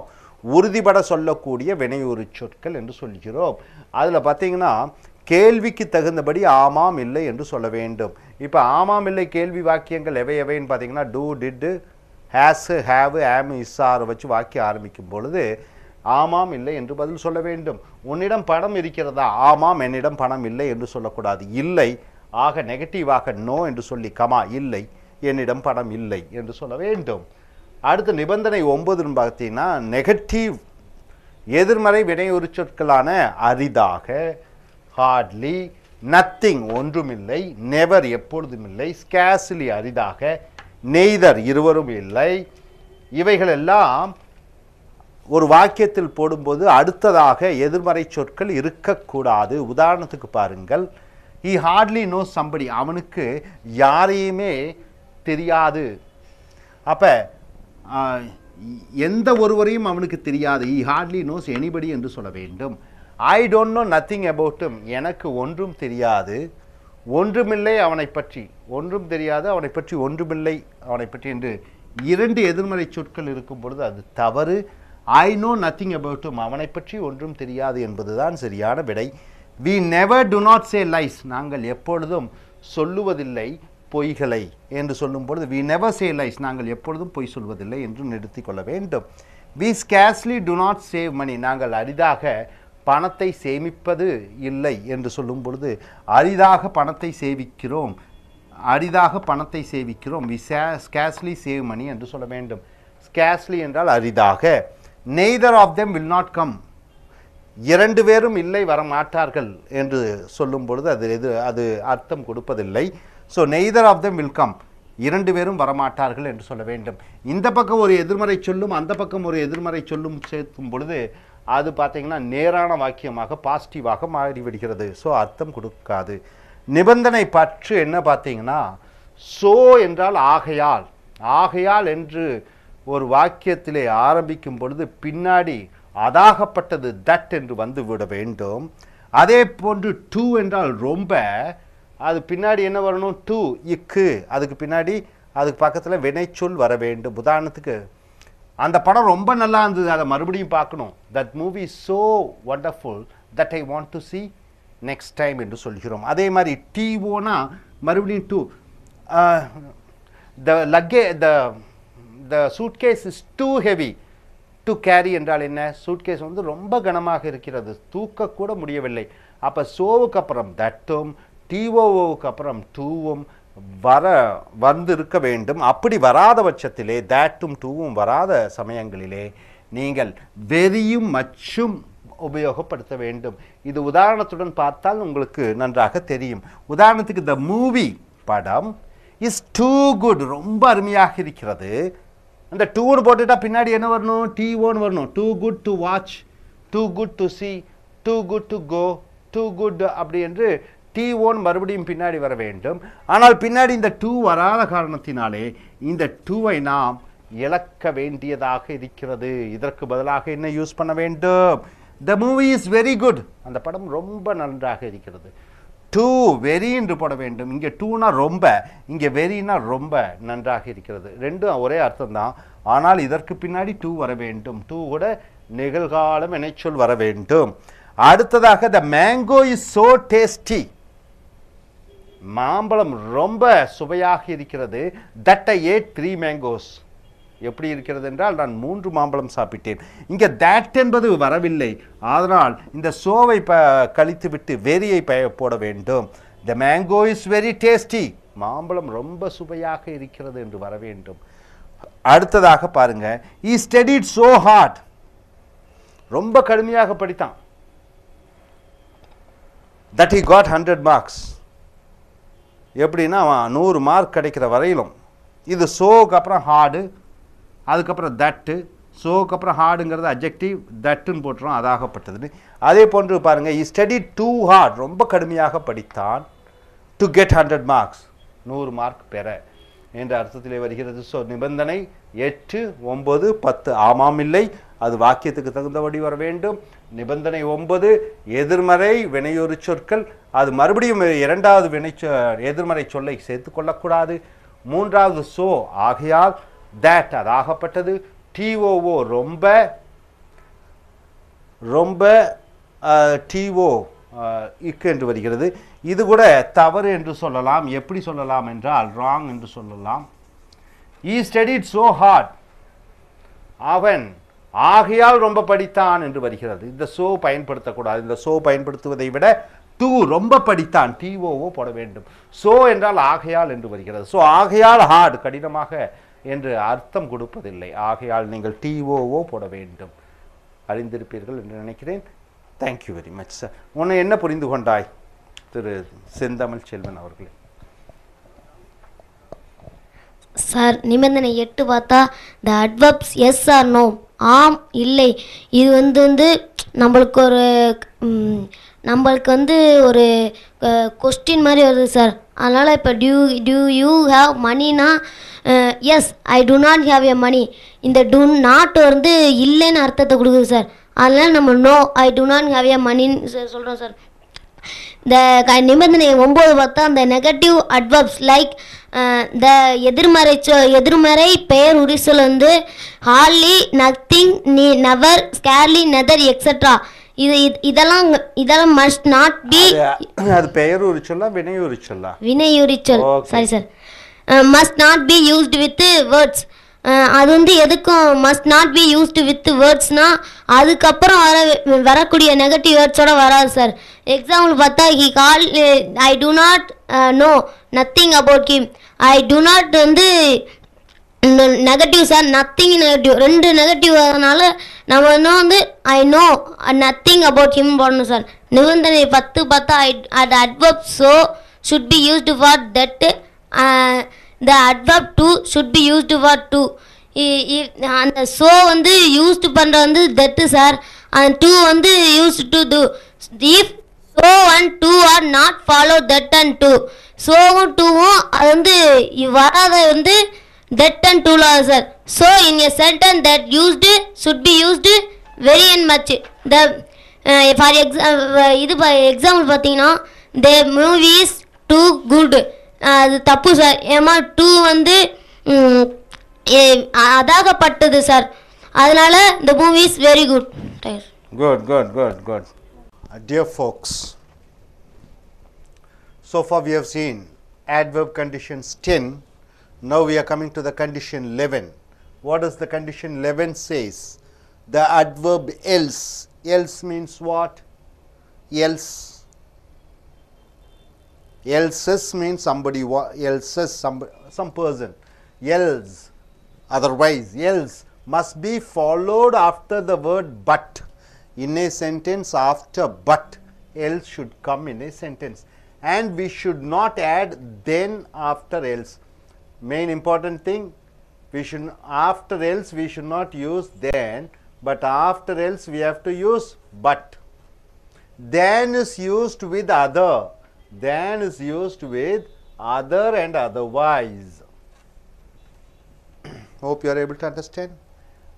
உறுதிபட சொல்லக்கூடிய வினை உரிச்சொற்கள் என்று சொல்கிறோம். அதில் பார்த்தீங்கன்னா கேள்விக்கு தகுந்தபடி ஆமாம் இல்லை என்று சொல்ல வேண்டும். இப்போ ஆமாம் இல்லை கேள்வி வாக்கியங்கள் எவைன்னு பார்த்தீங்கன்னா டூ, டிட், ஹேஸ், ஹேவ், ஆம், இஸ், ஆர் வச்சு வாக்கியம் ஆரம்பிக்கும் பொழுது ஆமாம் இல்லை என்று பதில் சொல்ல வேண்டும். உன்னிடம் பணம் இருக்கிறதா? ஆமாம், என்னிடம் பணம் இல்லை என்று சொல்லக்கூடாது. இல்லை ஆக நெகட்டிவாக நோ என்று சொல்லி கமா இல்லை, என்னிடம் பணம் இல்லை என்று சொல்ல வேண்டும். அடுத்த நிபந்தனை 9 பார்த்தீங்கன்னா நெகட்டிவ் எதிர்மறை வினையுறு சொற்களான அரிதாக, ஹார்ட்லி, நத்திங் ஒன்றுமில்லை, நெவர் எப்பொழுதும் இல்லை, ஸ்கேர்ஸ்லி அரிதாக, நெய்தர் இருவரும் இல்லை, இவைகளெல்லாம் ஒரு வாக்கியத்தில் போடும்போது அடுத்ததாக எதிர்மறை சொற்கள் இருக்கக்கூடாது. உதாரணத்துக்கு பாருங்கள், he hardly knows somebody, அவனுக்கு யாரையுமே தெரியாது. அப்போ எந்த ஒருவரையும் அவனுக்கு தெரியாது. he hardly knows anybody என்று சொல்ல வேண்டும். I don't know nothing about him, எனக்கு ஒன்றும் தெரியாது. ஒன்றுமில்லை அவனை பற்றி, ஒன்றும் தெரியாது அவனை பற்றி, ஒன்றுமில்லை அவனை பற்றி என்று 2 எதிர்மறை சொற்கள் இருக்கும் பொழுது அது தவறு. I know nothing about him, அவனை பற்றி ஒன்றும் தெரியாது என்பதுதான் சரியான விடை. We never do not say lies, நாங்கள் எப்பொழுதும் சொல்லுவதில்லை பொய்களை என்று சொல்லும் பொழுது we never say lies, நாங்கள் எப்பொழுதும் பொய் சொல்வதில்லை என்று நிறுத்திக் கொள்ள வேண்டும். We scarcely do not save money, நாங்கள் அரிதாக பணத்தை சேமிப்பது இல்லை என்று சொல்லும் பொழுது அரிதாக பணத்தை சேவிக்கிறோம், அரிதாக பணத்தை சேவிக்கிறோம். we scarcely save money என்று சொல்ல வேண்டும். scarcely என்றால் அரிதாக. neither of them will not come, 2 பேரும் இல்லை வரமாட்டார்கள் என்று சொல்லும் பொழுது அது அர்த்தம் கொடுப்பதில்லை. So neither of them will come, 2 பேரும் வரமாட்டார்கள் என்று சொல்ல வேண்டும். இந்த பக்கம் ஒரு எதிர்மறை சொல்லும் அந்த பக்கம் ஒரு எதிர்மறை சொல்லும் சேர்க்கும் பொழுது அது பார்த்தீங்கன்னா நேரான வாக்கியமாக பாசிட்டிவாக மாறிவிடுகிறது. ஸோ அர்த்தம் கொடுக்காது. நிபந்தனை பற்று என்ன பார்த்தீங்கன்னா சோ என்றால் ஆகையால், ஆகையால் என்று ஒரு வாக்கியத்திலே ஆரம்பிக்கும் பொழுது பின்னாடி அதாகப்பட்டது தட் என்று வந்து விட வேண்டும். அதே போன்று டு என்றால் ரொம்ப, அது பின்னாடி என்ன வரணும்? டு, இக்கு, அதுக்கு பின்னாடி அதுக்கு பக்கத்தில் வினைச்சொல் வர வேண்டும். உதாரணத்துக்கு அந்த படம் ரொம்ப நல்லா இருந்தது, அதை மறுபடியும் பார்க்கணும். That movie so wonderful that I want to C next time என்று சொல்கிறோம். அதே மாதிரி டிஓனா மறுபடியும் to. the luggage, the suitcase is too heavy to carry என்றால் என்ன? சூட்கேஸ் வந்து ரொம்ப கனமாக இருக்கிறது, தூக்க கூட முடியவில்லை. அப்ப சோவுக்கு அப்புறம் தட்டும் டிஓவுக்கு அப்புறம் டூவும் வந்து இருக்க வேண்டும். அப்படி வராத பட்சத்திலே தட்டும் டூவும் வராத சமயங்களிலே நீங்கள் வெரியும் மச்சும் உபயோகப்படுத்த வேண்டும். இது உதாரணத்துடன் பார்த்தால் உங்களுக்கு நன்றாக தெரியும். உதாரணத்துக்கு the movie படம் is too good, ரொம்ப அருமையாக இருக்கிறது. அந்த டூன்னு போட்டுட்டா பின்னாடி என்ன வரணும்? T1 வரணும். too good to watch, too good to see, too good to go, too good அப்படி என்று T1 மறுபடியும் பின்னாடி வர வேண்டும். ஆனால் பின்னாடி இந்த 2 வராத காரணத்தினாலே இந்த 2வை நாம் இழக்க வேண்டியதாக இருக்கிறது. இதற்கு பதிலாக என்ன யூஸ் பண்ண வேண்டும்? The movie is very good, அந்த படம் ரொம்ப நன்றாக இருக்கிறது. டூ வெரி என்று போட வேண்டும். இங்கே டூனா ரொம்ப, இங்கே வெரினா ரொம்ப நன்றாக இருக்கிறது. ரெண்டும் ஒரே அர்த்தம் தான். ஆனால் இதற்கு பின்னாடி டூ வர வேண்டும். டூ கூட நிகழ்கால வினைச்சொல் வர வேண்டும். அடுத்ததாக the mango is so tasty, மாம்பழம் ரொம்ப சுவையாக இருக்கிறது. that I ate 3 mangoes, எப்படி இருக்கிறது என்றால் நான் 3 மாம்பழம் சாப்பிட்டேன். இங்கே that என்பது வரவில்லை, அதனால் இந்த சோவை கழித்து விட்டு வெரியை போட வேண்டும். the mango is very tasty, மாம்பழம் ரொம்ப சுவையாக இருக்கிறது என்று வர வேண்டும். அடுத்ததாக பாருங்க, he studied so hard, ரொம்ப கடுமையாக படித்தான். that he got 100 marks, எப்படின்னா 100 மார்க் கிடைக்கிற வரையிலும். இது சோக்கு அப்புறம் ஹார்டு, அதுக்கப்புறம் தட்டு, சோக்கு அப்புறம் ஹார்டுங்கிறது அட்ஜெக்டிவ், தட்டுன்னு போட்டுரும், அதாகப்பட்டதுன்னு. அதே போன்று பாருங்கள், he studied too hard, ரொம்ப கடுமையாக படித்தான். to get 100 marks, 100 மார்க் பெற என்ற அர்த்தத்திலே வருகிறது. ஸோ நிபந்தனை 8, 9, 10 ஆமாம் இல்லை, அது வாக்கியத்துக்கு தகுந்தபடி வர வேண்டும். நிபந்தனை 9 எதிர்மறை வினையொரு சொற்கள், அது மறுபடியும் இரண்டாவது எதிர்மறை சொல்லை சேர்த்து கொள்ளக்கூடாது. மூன்றாவது சோ, ஆகையால் that அதாகப்பட்டது. டிஓஓ ரொம்ப ரொம்ப டிஓ இக்கு என்று வருகிறது. இது கூட தவறு என்று சொல்லலாம். எப்படி சொல்லலாம் என்றால் ராங் என்று சொல்லலாம். he studied so hard, அவன் ஆகையால் ரொம்ப படித்தான் என்று வருகிறது. இந்த சோ பயன்படுத்தக்கூடாது. இந்த சோ பயன்படுத்துவதை விட டூ ரொம்ப படித்தான், டிஓஓ போட வேண்டும். சோ என்றால் ஆகையால் என்று வருகிறது. ஸோ ஆகையால் ஹார்ட் கடினமாக என்று அர்த்தம் கொடுப்பதில்லை. ஆகையால் நீங்கள் டிஓஓ போட வேண்டும். அறிந்திருப்பீர்கள் என்று நினைக்கிறேன். Thank you very much sir. உன்னை என்ன புரிந்து கொண்டாய் திரு செந்தமிழ் செல்வன் அவர்களே? சார், நிபந்தனை 8 பார்த்தா the adverbs yes or no, ஆம் இல்லை, இது வந்து நம்மளுக்கு ஒரு கொஸ்டின் மாதிரி வருது சார். அதனால் இப்போ டியூ யூ ஹாவ் மணினா yes I do not have a money, இந்த டு நாட் இல்லைன்னு அர்த்தத்தை கொடுக்குது சார். அதனால் நம்ம no I do not have a மணின்னு சொல்கிறோம் சார். இந்த நிபந்தனை 9 பார்த்தா அந்த நெகட்டிவ் அட்வர்ப்ஸ் லைக் த எதிர்மறை பெயர் உரிசொல் hardly, nothing, never, scarcely, neither etcetera, இதெல்லாம் மஸ்ட் நாட் பி. அது பெயர் உரிச்சொல்லா வினையுரிச்சொல்லா? வினையுரிச்சொல். Sorry sir. Must not be used with words. அது எதுக்கும் must not be used with வேர்ட்ஸ்னா அதுக்கப்புறம் வரக்கூடிய நெகட்டிவ் வேர்ட்ஸோட வராது சார். எக்ஸாம்பிள் பார்த்தா he call I do not know nothing about him. I do not negative sir, nothing negative, 2 negative அதனால நம்ம I know nothing about him போடணும் சார். நிபந்தனை 10 பார்த்தா adverb so should be used for that, the adverb to should be used for to. அந்த so used பண்ணுற that sir, and to used to do. if so and to are not follow that and to, soவும் toவும் அது வராத that and to sir. so in a sentence that used should be used very and much. the for example பார்த்தீங்கன்னா the movie is too good, அது தப்பு sir. ஏமா two அதாகப்பட்டது sir. அதனால the movie is very good. Good. Dear folks, so far we have seen adverb conditions 10, Now we are coming to the condition 11. What does the condition 11 says? The adverb else. Else means what? Else. Elses means somebody, elses, some person. Else, otherwise, else must be followed after the word but. In a sentence, after but, else should come in a sentence. And we should not add then after else. Main important thing, we should, after else we should not use then, but after else we have to use but. Then is used with other. Then is used with other and otherwise. Hope you are able to understand.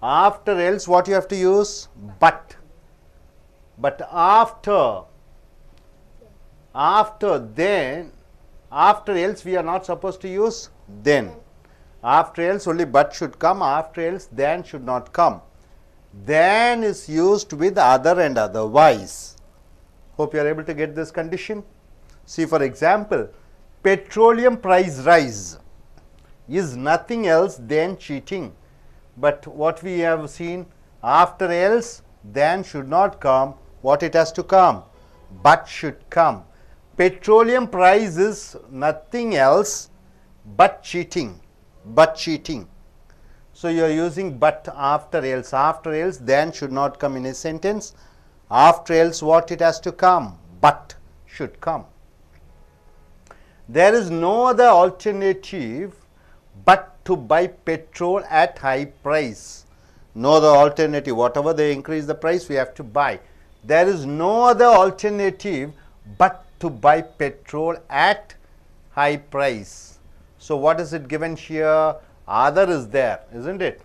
After else what you have to use? But. But after then, after else we are not supposed to use then. After else only but should come, after else then should not come. Then is used with other and otherwise. Hope you are able to get this condition. See, for example, petroleum price rise is nothing else than cheating. But what we have seen, after else then should not come, what it has to come? But should come. Petroleum price is nothing else but cheating. But cheating. So you are using but after else. After else then should not come in a sentence. After else what it has to come? But should come. There is no other alternative but to buy petrol at high price. No other alternative. Whatever they increase the price, we have to buy. There is no other alternative but to buy petrol at high price. So what is it given here? Other is there, isn't it?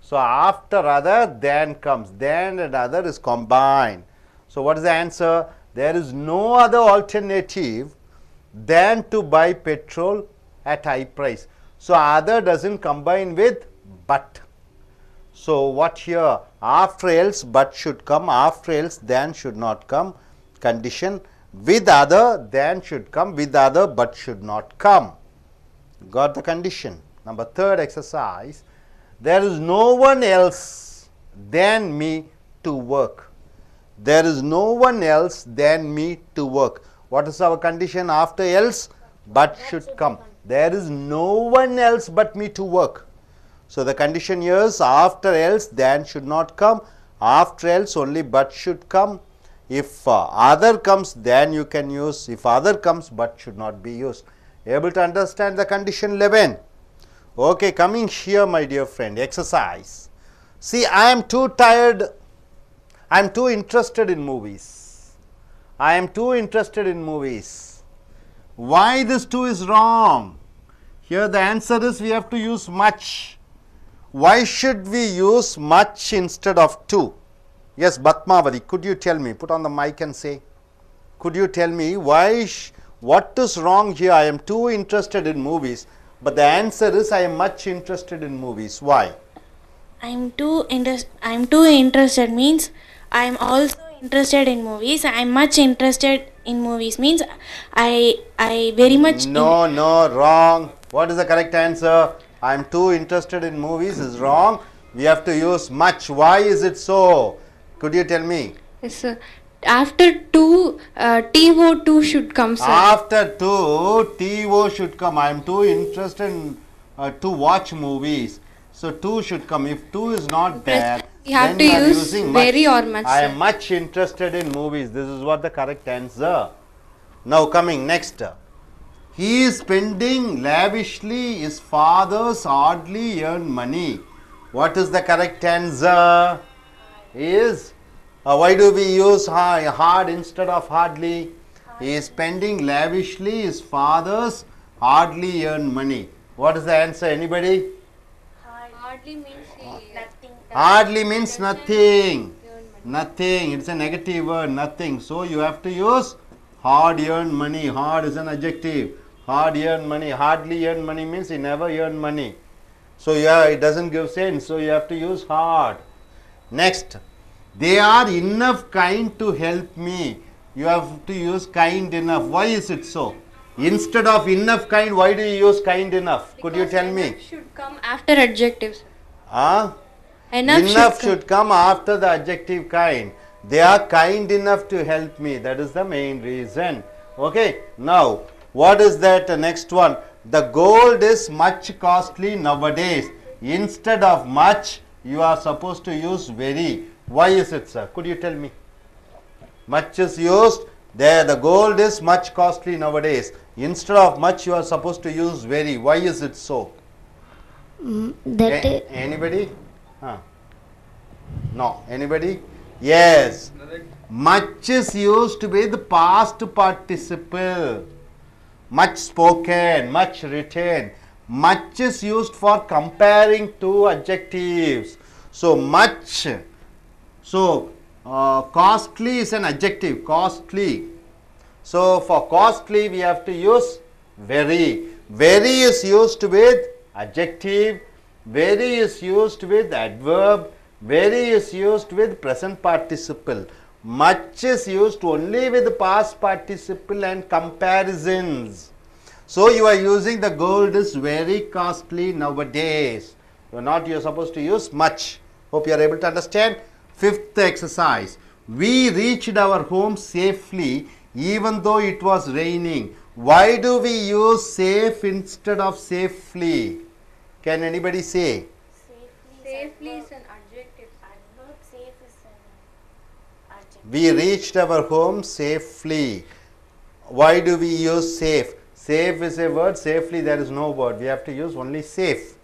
So after other, then comes. Then and other is combined. So what is the answer? There is no other alternative than to buy petrol at high price. So other doesn't combine with but. So what here? After else but should come, after else then should not come. Condition with other then should come, with other but should not come. Got the condition. Number third exercise. There is no one else than me to work. There is no one else than me to work. What is our condition? After else but should come. There is no one else but me to work. So the condition here is after else then should not come. After else only but should come. If other comes then you can use. If other comes but should not be used. Able to understand the condition 11? Okay, coming here my dear friend, exercise. See, I am too tired, I am too interested in movies. I am too interested in movies. Why this too is wrong? Here the answer is we have to use much. Why should we use much instead of too? Yes, Batmavati, could you tell me, put on the mic and say, could you tell me why, what is wrong here? I am too interested in movies. But the answer is I am much interested in movies. Why? I'm too interested means I'm also interested in movies. I'm much interested in movies means I very much. No, wrong. What is the correct answer? I'm too interested in movies is wrong. We have to use much. Why is it so? Could you tell me? Yes, sir. After two, TO2 should come, sir. After two, TO should come. I am too interested in, to watch movies. So two should come. If two is not there, you have then to use very or much. I am much interested in movies. This is what the correct answer. Now coming next. He is spending lavishly his father's hardly earned money. What is the correct answer? Is why do we use hard instead of hardly? He is spending lavishly his father's hardly earned money. What is the answer? Anybody? Hardly means nothing. Hardly means nothing. Nothing. It's a negative word. Nothing. So you have to use hard earned money. Hard is an adjective. Hard earned money. Hardly earned money means he never earned money. So yeah, it doesn't give sense. So you have to use hard. Next. They are enough kind to help me. You have to use kind enough. Why is it so? Instead of enough kind, why do you use kind enough? Could you tell me? Enough should come after adjectives. Ah? Enough should come after the adjective kind. They are kind enough to help me. That is the main reason. Okay. Now, what is that next one? The gold is much costly nowadays. Instead of much, you are supposed to use very. Why is it, sir? Could you tell me? Much is used. There, the gold is much costly nowadays. Instead of much, you are supposed to use very. Why is it so? Anybody? Huh. No. Anybody? Yes. Much is used with past participle. Much spoken, much written. Much is used for comparing two adjectives. So, much. So, costly is an adjective. Costly. So, for costly we have to use very. Very is used with adjective. Very is used with adverb. Very is used with present participle. Much is used only with past participle and comparisons. So, you are using the gold is very costly nowadays. You are supposed to use much. Hope you are able to understand. Fifth exercise. We reached our home safely even though it was raining. Why do we use safe instead of safely? Can anybody say? Safely is an adjective. Adverb safe is an adjective. We reached our home safely. Why do we use safe? Safe is a word, safely there is no word. We have to use only safe.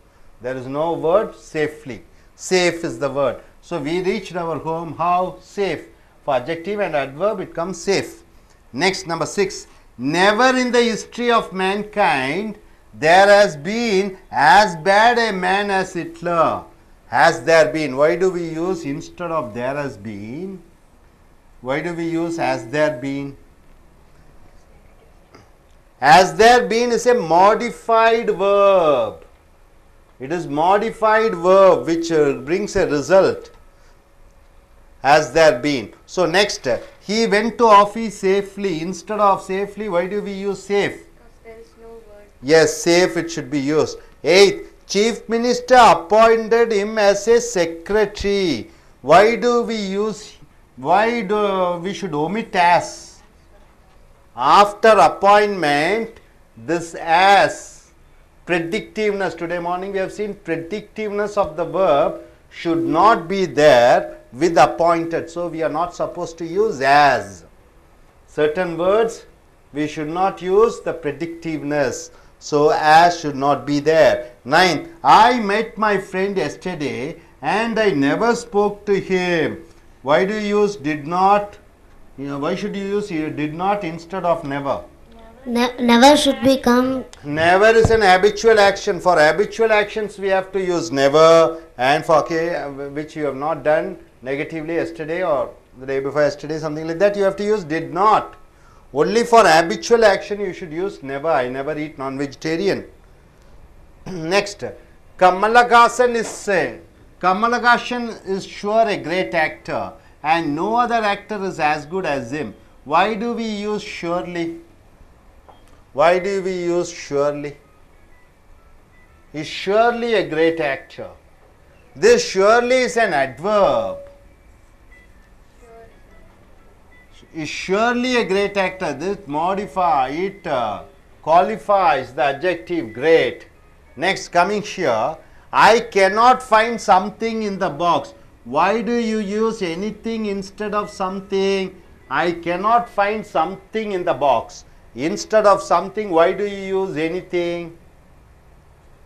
There is no word safely. Safe is the word. So, we reached our home how? Safe. For adjective and adverb it comes safe. Next, number 6. Never in the history of mankind there has been as bad a man as Hitler. Has there been? Why do we use instead of there has been? Why do we use has there been? Has there been is a modified verb. It is modified verb which brings a result. Has there been? So, next, he went to office safely. Instead of safely, why do we use safe? Because there is no word. Yes, safe it should be used. 8th, Chief Minister appointed him as a secretary. Why do we use, why do we should omit as? After appointment, this as. Predictiveness, today morning we have seen predictiveness of the verb should not be there with appointed. So, we are not supposed to use as. Certain words we should not use the predictiveness. So, as should not be there. 9th, I met my friend yesterday and I never spoke to him. Why do you use did not? Why should you use did not instead of never? Never should become. Never is an habitual action. For habitual actions we have to use never, and for which you have not done negatively yesterday or the day before yesterday, something like that, you have to use did not. Only for habitual action you should use never. I never eat non-vegetarian. Next, Kamal Haasan is sure a great actor and no other actor is as good as him. Why do we use surely? Why do we use surely? Is surely a great actor. This surely is an adverb. Is surely a great actor. This qualifies the adjective great. Next, coming here, I cannot find something in the box. Why do you use anything instead of something? I cannot find something in the box. Instead of something, why do you use anything?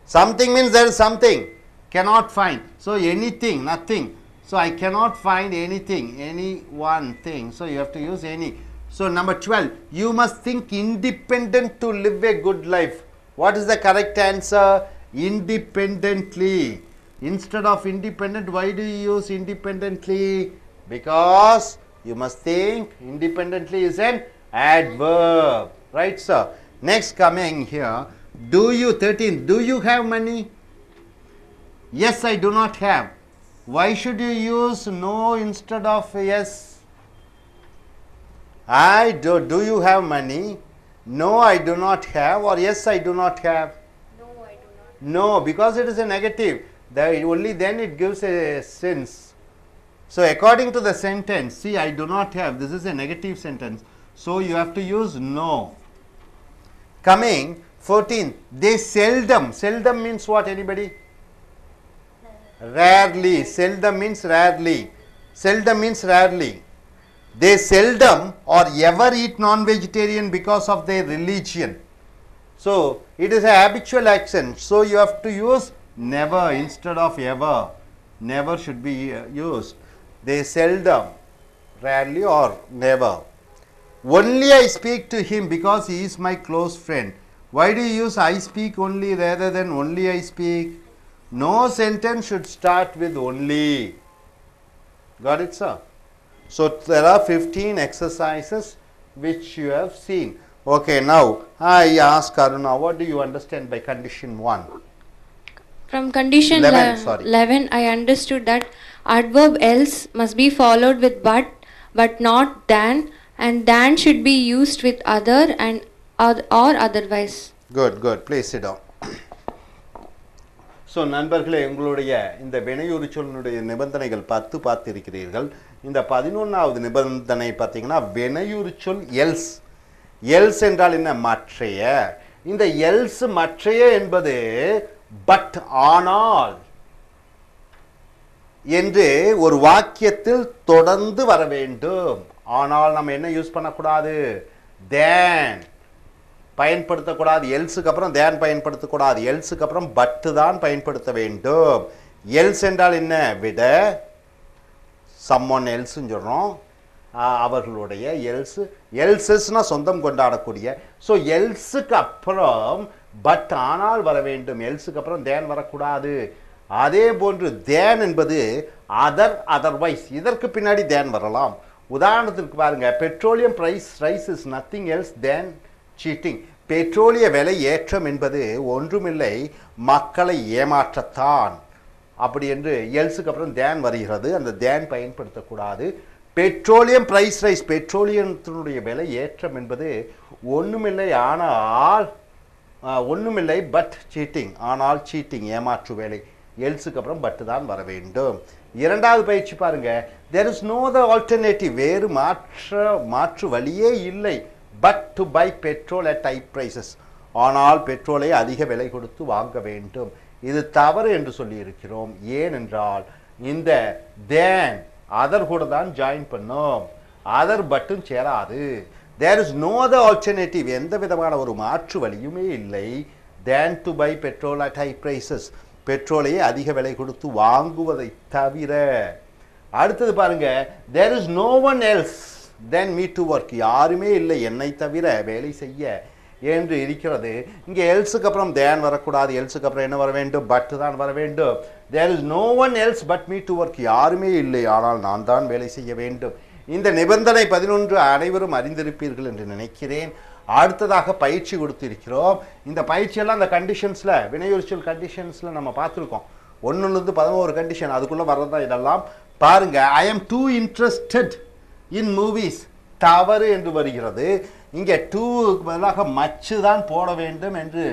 Something means there is something. Cannot find. So, anything, nothing. So, I cannot find anything, any one thing. So, you have to use any. So, number 12, you must think independent to live a good life. What is the correct answer? Independently. Instead of independent, why do you use independently? Because you must think independently is an adverb. Right, sir? Next, coming here, do you 13, do you have money? Yes, I do not have. Why should you use no instead of yes? Do you have money? No, I do not have, or yes, I do not have. No, because it is a negative. Only then it gives a sense. So, according to the sentence, see, I do not have, this is a negative sentence. So, you have to use no. Coming 14, they seldom. Seldom means what, anybody? Rarely. Seldom means rarely. Seldom means rarely. They seldom or ever eat non-vegetarian because of their religion. So, it is a habitual action. So, you have to use never instead of ever. Never should be used. They seldom, rarely or never. Only I speak to him because he is my close friend. Why do you use I speak only rather than only I speak? No sentence should start with only. Got it, sir? So, there are 15 exercises which you have seen. Okay, now I ask Aruna, what do you understand by condition 1? From condition 11, I understood that adverb else must be followed with but not than, and than should be used with other and or otherwise. Good, good. Please sit down. So, நண்பர்களே, உங்களுடைய இந்த வினையுரிச்சொல்லுடைய நிபந்தனைகள் 10 பார்த்திருக்கிறீர்கள். இந்த 11வது நிபந்தனை பார்த்தீங்கன்னா வினையுரிச்சொல் else. Else என்றால் என்ன? மற்றைய. இந்த எல்ஸ் மற்றைய என்பது பட் ஆனால் என்று ஒரு வாக்கியத்தில் தொடர்ந்து வர வேண்டும். ஆனால் நம்ம என்ன யூஸ் பண்ணக்கூடாது? தேன் பயன்படுத்தக்கூடாது. எல்ஸுக்கு அப்புறம் தேன் பயன்படுத்தக்கூடாது. எல்ஸுக்கு அப்புறம் பட்டு தான் பயன்படுத்த வேண்டும். எல்ஸ் என்றால் என்ன? விட, சம்மொன் எல்ஸ்ன்னு சொல்கிறோம், அவர்களுடைய எல்ஸ். எல்ஸஸ்னா சொந்தம் கொண்டாடக்கூடிய. ஸோ எல்ஸுக்கு அப்புறம் பட் ஆனால் வர வேண்டும். எல்ஸுக்கு அப்புறம் தேன் வரக்கூடாது. அதே போன்று தேன் என்பது அதர், அதர்வைஸ், இதற்கு பின்னாடி தேன் வரலாம். உதாரணத்திற்கு பாருங்க, petroleum price rise is nothing else than cheating. பெட்ரோலிய விலை ஏற்றம் என்பது ஒன்றுமில்லை மக்களை ஏமாற்றத்தான். அப்படி என்று எல்ஸுக்கு அப்புறம் தேன் வருகிறது. அந்த தேன் பயன்படுத்தக்கூடாது. பெட்ரோலியம் பிரைஸ் ரைஸ், பெட்ரோலியத்தினுடைய விலை ஏற்றம் என்பது ஒன்றுமில்லை ஆனால் ஒன்றுமில்லை பட் சீட்டிங், ஆனால் சீட்டிங், ஏமாற்று வேலை. எல்ஸுக்கு அப்புறம் பட்டு தான் வர வேண்டும். இரண்டாவது பயிற்சி பாருங்க, there is no other alternative, வேறு மாற்று வழியே இல்லை. but to buy petrol at high prices, ஆனால் பெட்ரோலை அதிக விலை கொடுத்து வாங்க வேண்டும். இது தவறு என்று சொல்லி இருக்கிறோம். ஏனென்றால் இந்த தேன் அதர் கூட தான் ஜாயின் பண்ணும், அதர் பட்டும் சேராது. there is no other alternative, எந்த விதமான ஒரு மாற்று வழியுமே இல்லை. than to buy petrol at high prices, பெட்ரோலை அதிக விலை கொடுத்து வாங்குவதை தவிர. அடுத்தது பாருங்க, there is no one else than me to work, யாருமே இல்லை என்னை தவிர வேலை செய்ய என்று இருக்கிறது. இங்கே எல்ஸுக்கு அப்புறம் தேன் வரக்கூடாது. எல்ஸுக்கு அப்புறம் என்ன வர வேண்டும்? பட்டு தான் வர வேண்டும். there is no one else but me to work, யாருமே இல்லை ஆனால் நான் தான் வேலை செய்ய வேண்டும். இந்த நிபந்தனை 11 அனைவரும் அறிந்திருப்பீர்கள் என்று நினைக்கிறேன். அடுத்ததாக பயிற்சி கொடுத்திருக்கிறோம். இந்த பயிற்சியெல்லாம் அந்த கண்டிஷன்ஸில், வினையுரிச்சொல் கண்டிஷன்ஸில் நம்ம பார்த்துருக்கோம். 1லேருந்து 11 கண்டிஷன், அதுக்குள்ளே வர்றதா இதெல்லாம் பாருங்க. I am too interested in movies, தவறு என்று வருகிறது. இங்கே டூக்கு பதிலாக மச்சு தான் போட வேண்டும் என்று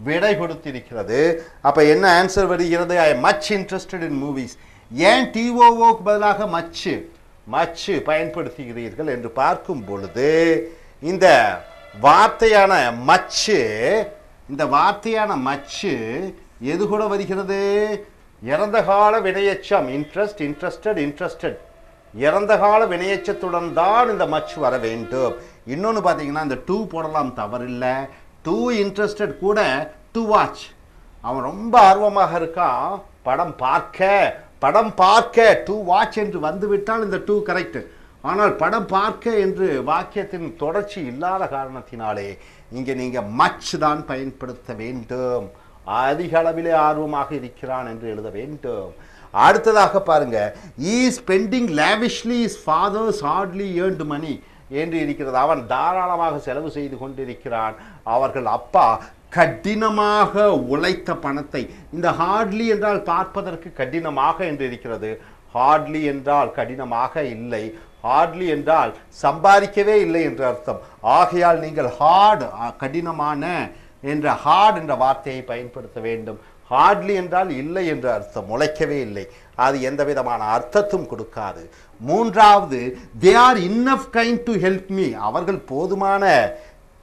விடை கொடுத்திருக்கிறது. அப்போ என்ன ஆன்சர் வருகிறது? I am much interested in movies. ஏன் டிஓஓக்கு பதிலாக மச்சு மச்சு பயன்படுத்துகிறீர்கள் என்று பார்க்கும் பொழுது இந்த வார்த்தையான மச்சு, இந்த வார்த்தையான மச்சு எது கூட வருகிறது? இறந்த கால வினையெச்சம், இன்ட்ரெஸ்ட், இன்ட்ரெஸ்டட், இன்ட்ரெஸ்டட், இறந்த கால வினையெச்சத்துடன் தான் இந்த மச் வர வேண்டும். இன்னொன்று பார்த்தீங்கன்னா இந்த டூ போடலாம், தவறில்லை. டூ இன்ட்ரெஸ்டட் கூட டு வாட்ச், அவன் ரொம்ப ஆர்வமாக இருக்கான் படம் பார்க்க, படம் பார்க்க டு வாட்ச் என்று வந்துவிட்டால் இந்த டூ கரெக்ட். ஆனால் படம் பார்க்க என்று வாக்கியத்தின் தொடர்ச்சி இல்லாத காரணத்தினாலே இங்கே நீங்கள் மச் தான் பயன்படுத்த வேண்டும். அதிக அளவிலே ஆர்வமாக இருக்கிறான் என்று எழுத வேண்டும். அடுத்ததாக பாருங்க, is spending lavishly is father's hardly earned money என்று இருக்கிறது. அவன் தாராளமாக செலவு செய்து கொண்டிருக்கிறான். அவர்கள் அப்பா கடினமாக உழைத்த பணத்தை, இந்த ஹார்ட்லி என்றால் பார்ப்பதற்கு கடினமாக என்று இருக்கிறது, ஹார்ட்லி என்றால் கடினமாக இல்லை, ஹார்ட்லி என்றால் சம்பாதிக்கவே இல்லை என்று அர்த்தம். ஆகையால் நீங்கள் ஹார்ட் கடினமான என்ற ஹார்ட் என்ற வார்த்தையை பயன்படுத்த வேண்டும். ஹார்ட்லி என்றால் இல்லை என்று அர்த்தம், உழைக்கவே இல்லை, அது எந்த விதமான அர்த்தத்தும் கொடுக்காது. மூன்றாவது, they are enough kind to help me, அவர்கள் போதுமான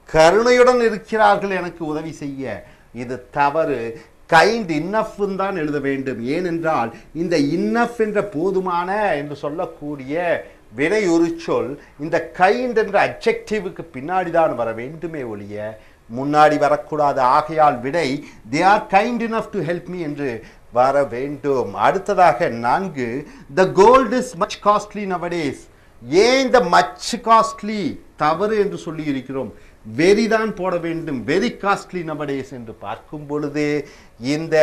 கருணையுடன் இருக்கிறார்கள் எனக்கு உதவி செய்ய. இது தவறு. கைண்ட் இன்னஃப் தான் எழுத வேண்டும். ஏனென்றால் இந்த இன்னஃப் என்ற போதுமான என்று சொல்லக்கூடிய வினை உரிச்சொல் இந்த கைண்ட் என்ற அட்ஜெக்டிவ்க்கு பின்னாடி தான் வர வேண்டுமே ஒழிய முன்னாடி வரக்கூடாது. ஆகையால் விடை they are kind enough to help me என்று வர வேண்டும். அடுத்ததாக 4, the gold is much costly nowadays. ஏன் இந்த மச் காஸ்ட்லி தவறு என்று சொல்லி இருக்கிறோம்? வெரி தான் போட வேண்டும். வெரி காஸ்ட்லி நவடேஸ் என்று பார்க்கும் பொழுது இந்த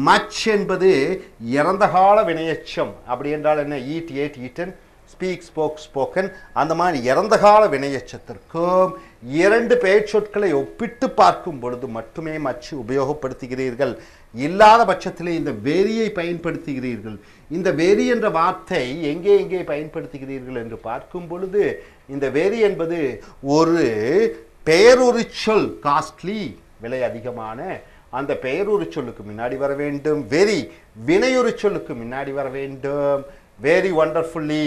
மச் என்பது இறந்த கால வினையச்சம். அப்படி என்றால் என்ன? Eat ate eaten, speak spoke spoken, அந்த மாதிரி இறந்த கால வினையச்சத்திற்கும் 2 பெயர் சொற்களை ஒப்பிட்டு பார்க்கும் பொழுது மட்டுமே மச்சு உபயோகப்படுத்துகிறீர்கள். இல்லாத பட்சத்திலே இந்த வெரியை பயன்படுத்துகிறீர்கள். இந்த வெரி என்ற வார்த்தை எங்கே எங்கே பயன்படுத்துகிறீர்கள் என்று பார்க்கும் பொழுது இந்த வெரி என்பது ஒரு பெயருரிச்சொல், காஸ்ட்லி விலை அதிகமான, அந்த பெயருரிச்சொல்லுக்கு முன்னாடி வர வேண்டும். வெரி வினையுரிச்சொல்லுக்கு முன்னாடி வர வேண்டும். Very wonderfully.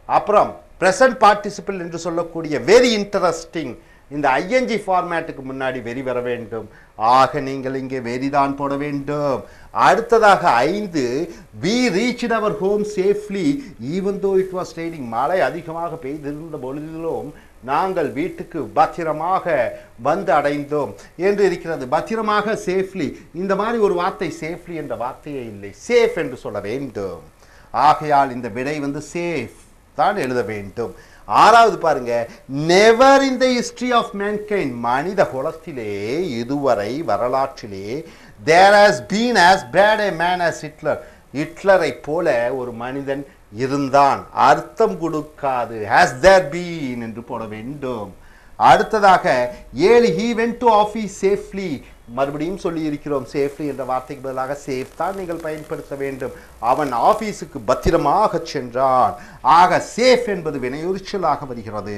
அப்புறம் ப்ரெசன்ட் பார்ட்டிசிபிள் என்று சொல்லக்கூடிய வெரி இன்ட்ரெஸ்டிங், இந்த ஐஎன்ஜி ஃபார்மேட்டுக்கு முன்னாடி வெரி வர வேண்டும். ஆக நீங்கள் இங்கே வெரி தான் போட வேண்டும். அடுத்ததாக 5, we reached our home safely even though it was raining. மழை அதிகமாக பெய்திருந்த பொழுதிலும் நாங்கள் வீட்டுக்கு பத்திரமாக வந்து அடைந்தோம் என்று இருக்கிறது. பத்திரமாக, சேஃப்லி, இந்த மாதிரி ஒரு வார்த்தை சேஃப்லி என்ற வார்த்தையே இல்லை, சேஃப் என்று சொல்ல வேண்டும். ஆகையால் இந்த விடை சேஃப் தான் எழுத வேண்டும். 6வது பாருங்க, never in the history of mankind, மனித குலத்திலே இதுவரை வரலாற்றிலே there has been as bad a man as Hitler, ஹிட்லரை போல ஒரு மனிதன் இருந்தான். அர்த்தம் கொடுக்காது, ஹாஸ் தேர் பீன் என்று போட வேண்டும். அடுத்ததாக 7, he went to office safely. மறுபடியும் சொல்லி இருக்கிறோம், சேஃப்லி என்ற வார்த்தைக்கு பதிலாக சேஃப் தான் நீங்கள் பயன்படுத்த வேண்டும். அவன் ஆபீஸுக்கு பத்திரமாக சென்றான். ஆக சேஃப் என்பது வினையுரிச்சலாக வருகிறது.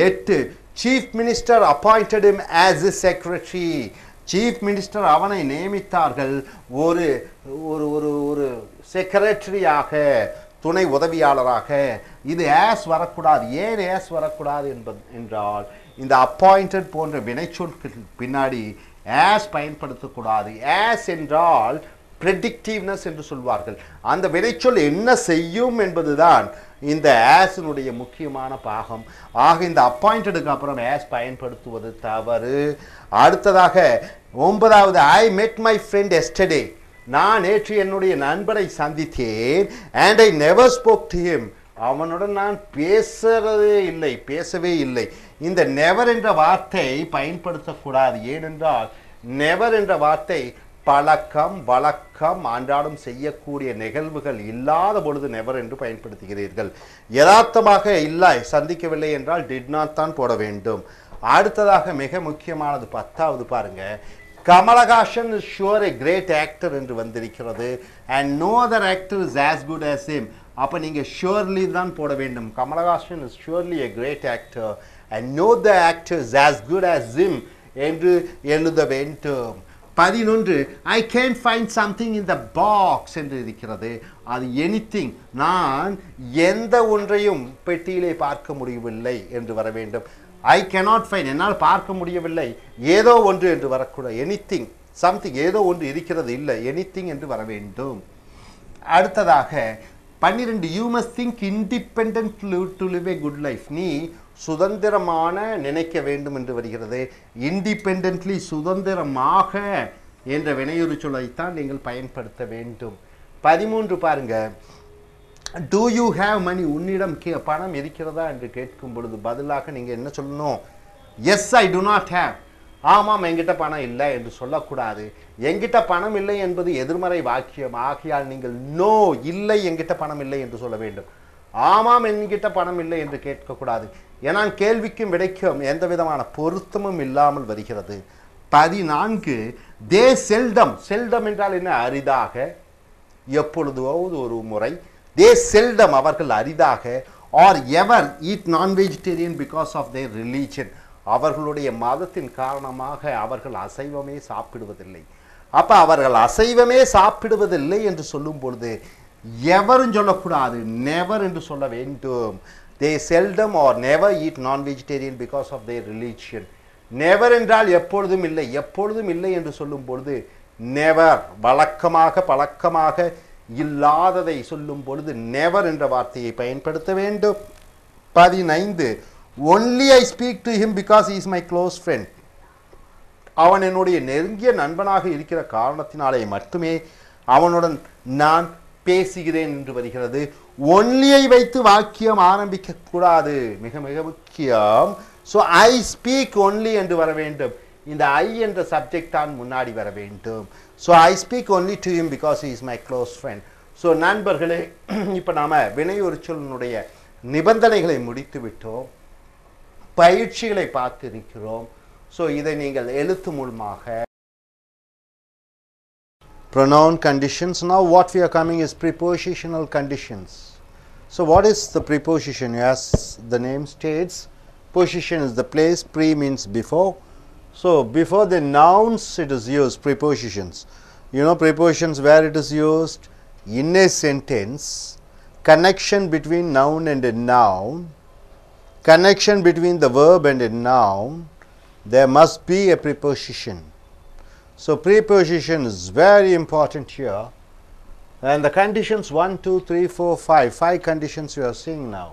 8, chief minister appointed him as his secretary. Chief minister அவனை நியமித்தார்கள் ஒரு ஒரு ஒரு ஒரு செக்ரட்டரியாக, துணை உதவியாளராக. இது ஆஸ் வரக்கூடாது. ஏன் ஆஸ் வரக்கூடாது என்றால் இந்த அப்பாயிண்டட் போன்ற வினைச்சொற்கள் பின்னாடி ஆஸ் பயன்படுத்தக்கூடாது. ஆஸ் என்றால் ப்ரெடிக்டிவ்னஸ் என்று சொல்வார்கள். அந்த வினைச்சொல் என்ன செய்யும் என்பதுதான் இந்த ஆஸினுடைய முக்கியமான பாகம். ஆக இந்த அப்பாயிண்டடுக்கு அப்புறம் ஆஸ் பயன்படுத்துவது தவறு. அடுத்ததாக 9வது, ஐ மெட் மை ஃப்ரெண்ட் எஸ்டர்டே. நான் நேற்று என்னுடைய நண்பரை சந்தித்தேன். And I never spoke to him. அவனுடன் நான் பேசவே இல்லை. இந்த நெவர் என்ற வார்த்தை பயன்படுத்தக்கூடாது. ஏனென்றால் நெவர் என்ற வார்த்தை பழக்கம், வழக்கம், அன்றாடம் செய்யக்கூடிய நிகழ்வுகள் இல்லாத பொழுது நெவர் என்று பயன்படுத்துகிறீர்கள். யதார்த்தமாக இல்லை, சந்திக்கவில்லை என்றால் டிட் நாட் தான் போட வேண்டும். அடுத்ததாக மிக முக்கியமானது 10வது பாருங்க, Kamal Haasan is sure a great actor என்று வந்திருக்கிறது. And no other actor is as good as him. அப்போ நீங்கள் ஷுவர்லி தான் போட வேண்டும். Kamal Haasan is surely a great actor and no the actor is as good as him என்று எழுத வேண்டும். 11, I can find something in the box என்று இருக்கிறது. அது எனிதிங், நான் எந்த ஒன்றையும் பெட்டியிலே பார்க்க முடியவில்லை என்று வர வேண்டும். ஐ கேனாட் ஃபைண்ட், என்னால் பார்க்க முடியவில்லை, ஏதோ ஒன்று என்று வரக்கூடாது. எனிதிங், சம்திங், ஏதோ ஒன்று இருக்கிறது, இல்லை, எனிதிங் என்று வர வேண்டும். அடுத்ததாக 12, you must think independent to live a good life. நீ சுதந்திரமான நினைக்க வேண்டும் என்று வருகிறது. இண்டிபெண்டன்ட்லி, சுதந்திரமாக என்ற வினையுறு சொல்லைத்தான் நீங்கள் பயன்படுத்த வேண்டும். 13 பாருங்க, டூ யூ ஹேவ் மணி. உன்னிடம் பணம் இருக்கிறதா என்று கேட்கும் பொழுது பதிலாக நீங்கள் என்ன சொல்லணும்? Yes I do not have. ஆமாம், என்கிட்ட பணம் இல்லை என்று சொல்லக்கூடாது. என்கிட்ட பணம் இல்லை என்பது எதிர்மறை வாக்கியம். ஆகையால் நீங்கள் நோ, இல்லை, என்கிட்ட பணம் இல்லை என்று சொல்ல வேண்டும். ஆமாம், என்கிட்ட பணம் இல்லை என்று கேட்கக்கூடாது. ஏன்னா கேள்விக்கும் விடைக்கும் எந்த விதமான பொருத்தமும் இல்லாமல் வருகிறது. 14, தே செல்டம். செல்டம் என்றால் என்ன? அரிதாக, எப்பொழுதாவது ஒரு முறை. they seldom அவர்கள் அரிதாக or ever eat non-vegetarian because of their religion. அவர்களுடைய மதத்தின் காரணமாக அவர்கள் அசைவமே சாப்பிடுவதில்லை. அப்ப அவர்கள் அசைவமே சாப்பிடுவதில்லை என்று சொல்லும் பொழுது எவரும் சொல்லக்கூடாது, நெவர் என்று சொல்ல வேண்டும். they seldom or never eat non-vegetarian because of their religion. Never என்றால் எப்பொழுதும் இல்லை, எப்பொழுதும் இல்லை என்று சொல்லும் பொழுது நெவர், வழக்கமாக பழக்கமாக இல்லாததை சொல்லும் பொழுது நெவர் என்ற வார்த்தையை பயன்படுத்த வேண்டும். 15 only I speak to him because he is my close friend. அவன் என்னுடைய நெருங்கிய நண்பனாக இருக்கிற காரணத்தினாலே மட்டுமே அவனுடன் நான் பேசுகிறேன் என்று வருகிறது. ஒன்லியை வைத்து வாக்கியம் ஆரம்பிக்க கூடாது, மிக மிக முக்கியம். ஸோ ஐ ஸ்பீக் ஒன்லி என்று வர வேண்டும். இந்த ஐ என்ற சப்ஜெக்ட் தான் முன்னாடி வர வேண்டும். So I speak only to him because he is my close friend. So நண்பர்களே, இப்போ நாம் வினையொருச்சொல்லினுடைய நிபந்தனைகளை முடித்து விட்டோம், பயிற்சிகளை பார்த்திருக்கிறோம். ஸோ இதை நீங்கள் எழுத்து மூலமாக pronoun conditions. Now what we are coming is prepositional conditions. So what is the preposition? As the name states, position is the place, pre means before. So before the nouns it is used, prepositions. You know prepositions where it is used in a sentence, connection between noun and a noun, connection between the verb and a noun, there must be a preposition. So preposition is very important here, and the conditions 1, 2, 3, 4, 5 conditions you are seeing now.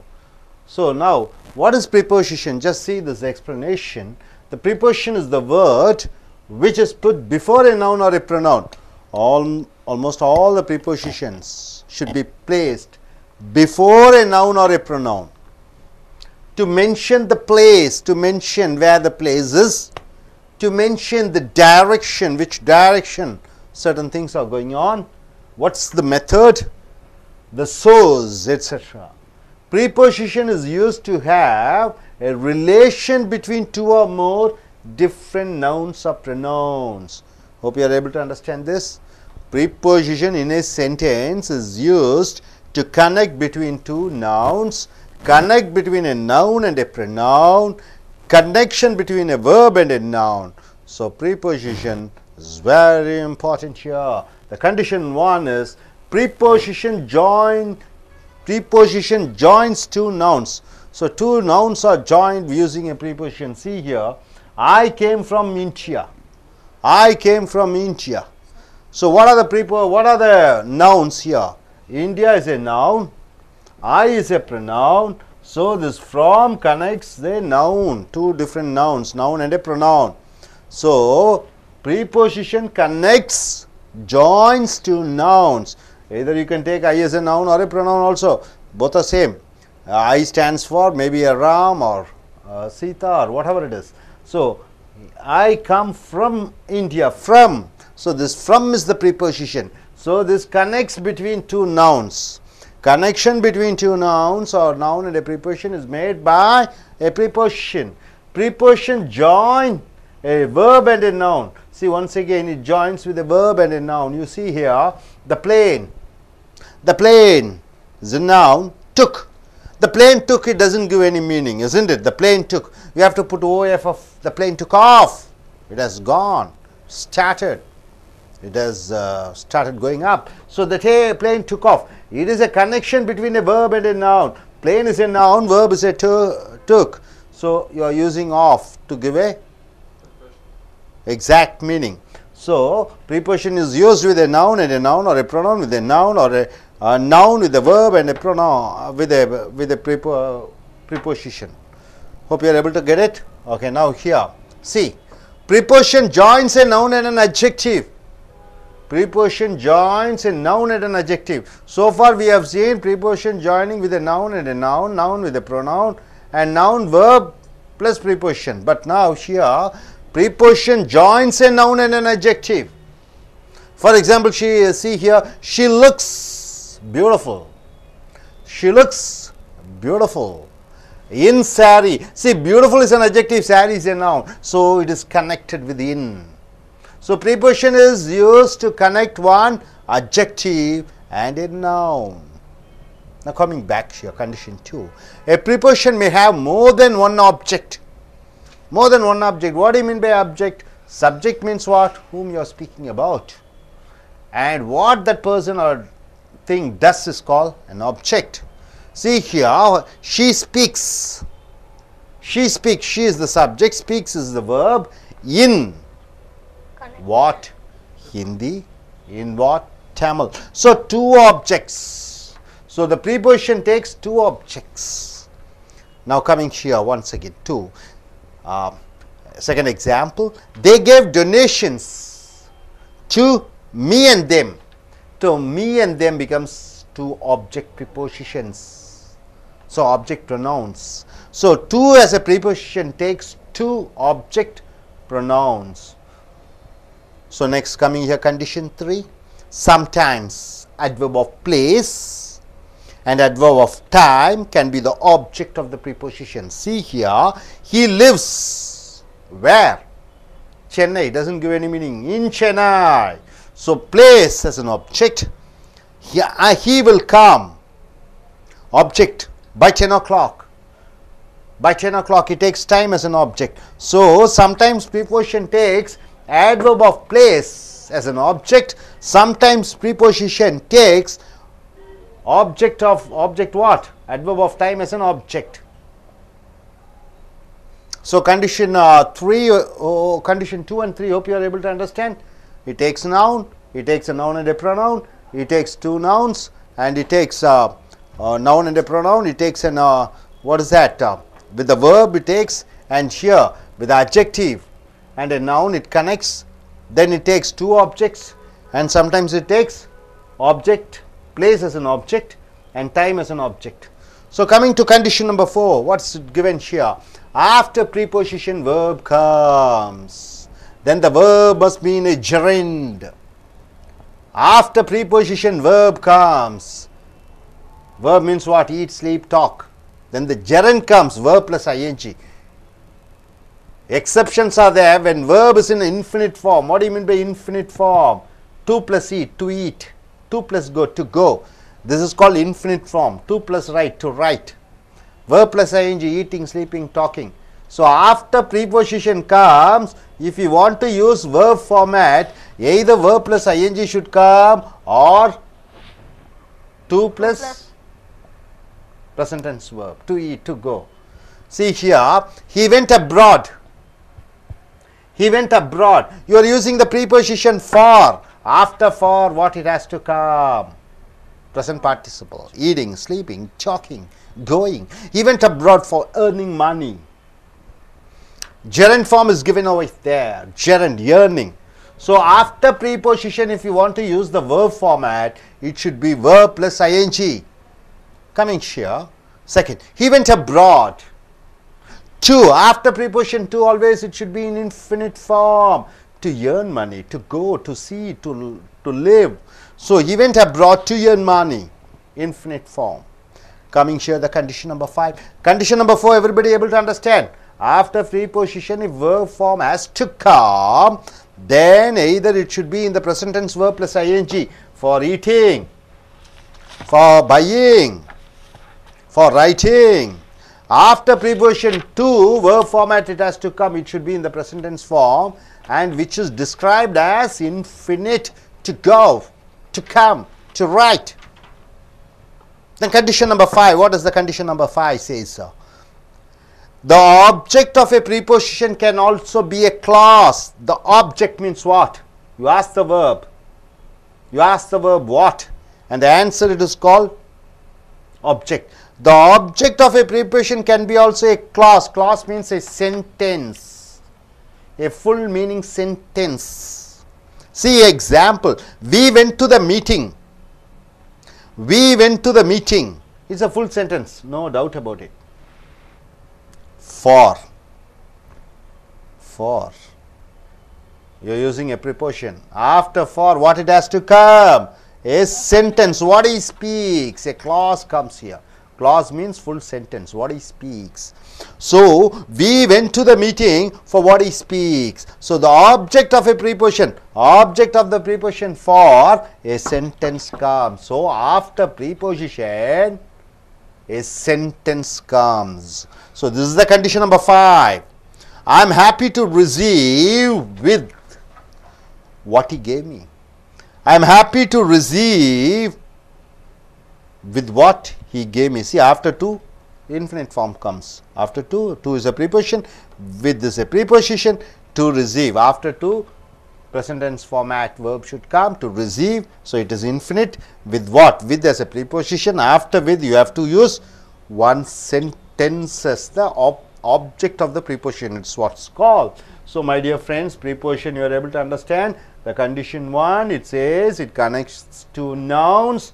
So now what is preposition? Just see this explanation. The preposition is the word which is put before a noun or a pronoun. Almost all the prepositions should be placed before a noun or a pronoun to mention the place, to mention where the place is, to mention the direction, which direction certain things are going on, what's the method, the source, etc. Preposition is used to have a relation between two or more different nouns or pronouns. Hope you are able to understand this. Preposition in a sentence is used to connect between two nouns, connect between a noun and a pronoun, connection between a verb and a noun. So preposition is very important here. The condition 1 is preposition joins two nouns. So two nouns are joined using a preposition. See here, I came from India. I came from India. So what are the nouns here? India is a noun, I is a pronoun. So this from connects the noun, two different nouns, noun and a pronoun. So preposition connects, joins two nouns. Either you can take I as a noun or a pronoun also, both are same. I stands for maybe a Ram or Sita or whatever it is. So I come from India, from. So this from is the preposition. So this connects between two nouns. Connection between two nouns or noun and a preposition is made by a preposition. Preposition join a verb and a noun. See, once again it joins with a verb and a noun. You see here the plane. The plane is a noun, took. The plane took, it doesn't give any meaning, isn't it? The plane took. We have to put OF of the plane took off. It has gone, started. It has started going up. So the plane took off. It is a connection between a verb and a noun. Plane is a noun, verb is a took. So you are using off to give a exact meaning. So preposition is used with a noun and a noun, or a pronoun with a noun, or a noun with a verb and a pronoun with a preposition. Hope you are able to get it. Okay, now here see, preposition joins a noun and an adjective. Preposition joins a noun and an adjective. So far we have seen preposition joining with a noun and a noun, noun with a pronoun, and noun verb plus preposition. But now here preposition joins a noun and an adjective. For example, see here, she looks beautiful. She looks beautiful in saree. See, beautiful is an adjective, saree is a noun. So it is connected with in. So preposition is used to connect one adjective and a noun. Now coming back here, condition 2. A preposition may have more than one object. More than one object. What do you mean by object? Subject means what? Whom you are speaking about. And what that person or thing does is called an object. See here, she speaks. She speaks. She is the subject. Speaks is the verb. In what? Hindi. In what? Tamil. So two objects. So the preposition takes two objects. Now coming here once again to second example. They gave donations to me and them. So me and them becomes two object prepositions. So object pronouns. So to as a preposition takes two object pronouns. So next coming here condition 3. Sometimes adverb of place and adverb of time can be the object of the preposition. See here, he lives where? Chennai. Doesn't give any meaning. In Chennai. So place as an object. He will come. Object by 10 o'clock. By 10 o'clock, it takes time as an object. So sometimes preposition takes adverb of place as an object. Sometimes preposition takes object what? Adverb of time as an object. So condition 3, condition 2 and 3, hope you are able to understand. It takes noun, it takes a noun and a pronoun, it takes two nouns, and it takes a noun and a pronoun, it takes an what is that? With the verb it takes, and here with the adjective and a noun it connects. Then it takes two objects, and sometimes it takes object, place as an object and time as an object. So coming to condition number 4, what's given here? After preposition verb comes, then the verb must be in a gerund. After preposition verb comes, verb means what? Eat, sleep, talk. Then the gerund comes, verb plus ing. Exceptions are there when verb is in infinite form. What do you mean by infinite form? To plus eat, to eat. To plus go, to go. This is called infinite form. To plus write, to write. Verb plus ing, eating, sleeping, talking. So after preposition comes, if you want to use verb format, either verb plus ing should come or to plus present tense verb, to eat, to go. See here, he went abroad. He went abroad. You are using the preposition for. After for, what it has to come? Present participle. Eating, sleeping, talking, going. He went abroad for earning money. Gerund form is given over there. Gerund, yearning. So after preposition, if you want to use the verb format, it should be verb plus ing. Coming here. Second, he went abroad. To, after preposition to, always it should be in infinite form. To earn money, to go, to see, to live. So he went abroad to earn money. Infinite form. Coming here, the condition number 5. Condition number 4, everybody able to understand? After preposition, if verb form has to come, then either it should be in the present tense verb plus ing. For eating, for buying, for writing. After preposition to, verb format it has to come, it should be in the present tense form, and which is described as infinite. To go, to come, to write. Then condition number 5, what does the condition number 5 say, sir? The object of a preposition can also be a clause. The object means what? You ask the verb. You ask the verb what? And the answer it is called object. The object of a preposition can be also a clause. Clause means a sentence. A full meaning sentence. See example. We went to the meeting. We went to the meeting. It's a full sentence. No doubt about it. For. You are using a preposition. After for, what it has to come? A sentence. What he speaks. A clause comes here. Clause means full sentence. What he speaks. So we went to the meeting for what he speaks. So the object of a preposition. Object of the preposition for a sentence comes. So after preposition, a sentence comes. So this is the condition number 5. I am happy to receive with what he gave me. I am happy to receive with what he gave me. See, after 2, infinite form comes. After 2 is a preposition, with is a preposition, to receive. After 2, present tense format verb should come, to receive. So it is infinite. With what? With as a preposition. After with, you have to use one sentence as the object of the preposition. It's what's called. So my dear friends, preposition you are able to understand. The condition 1, it says it connects to nouns,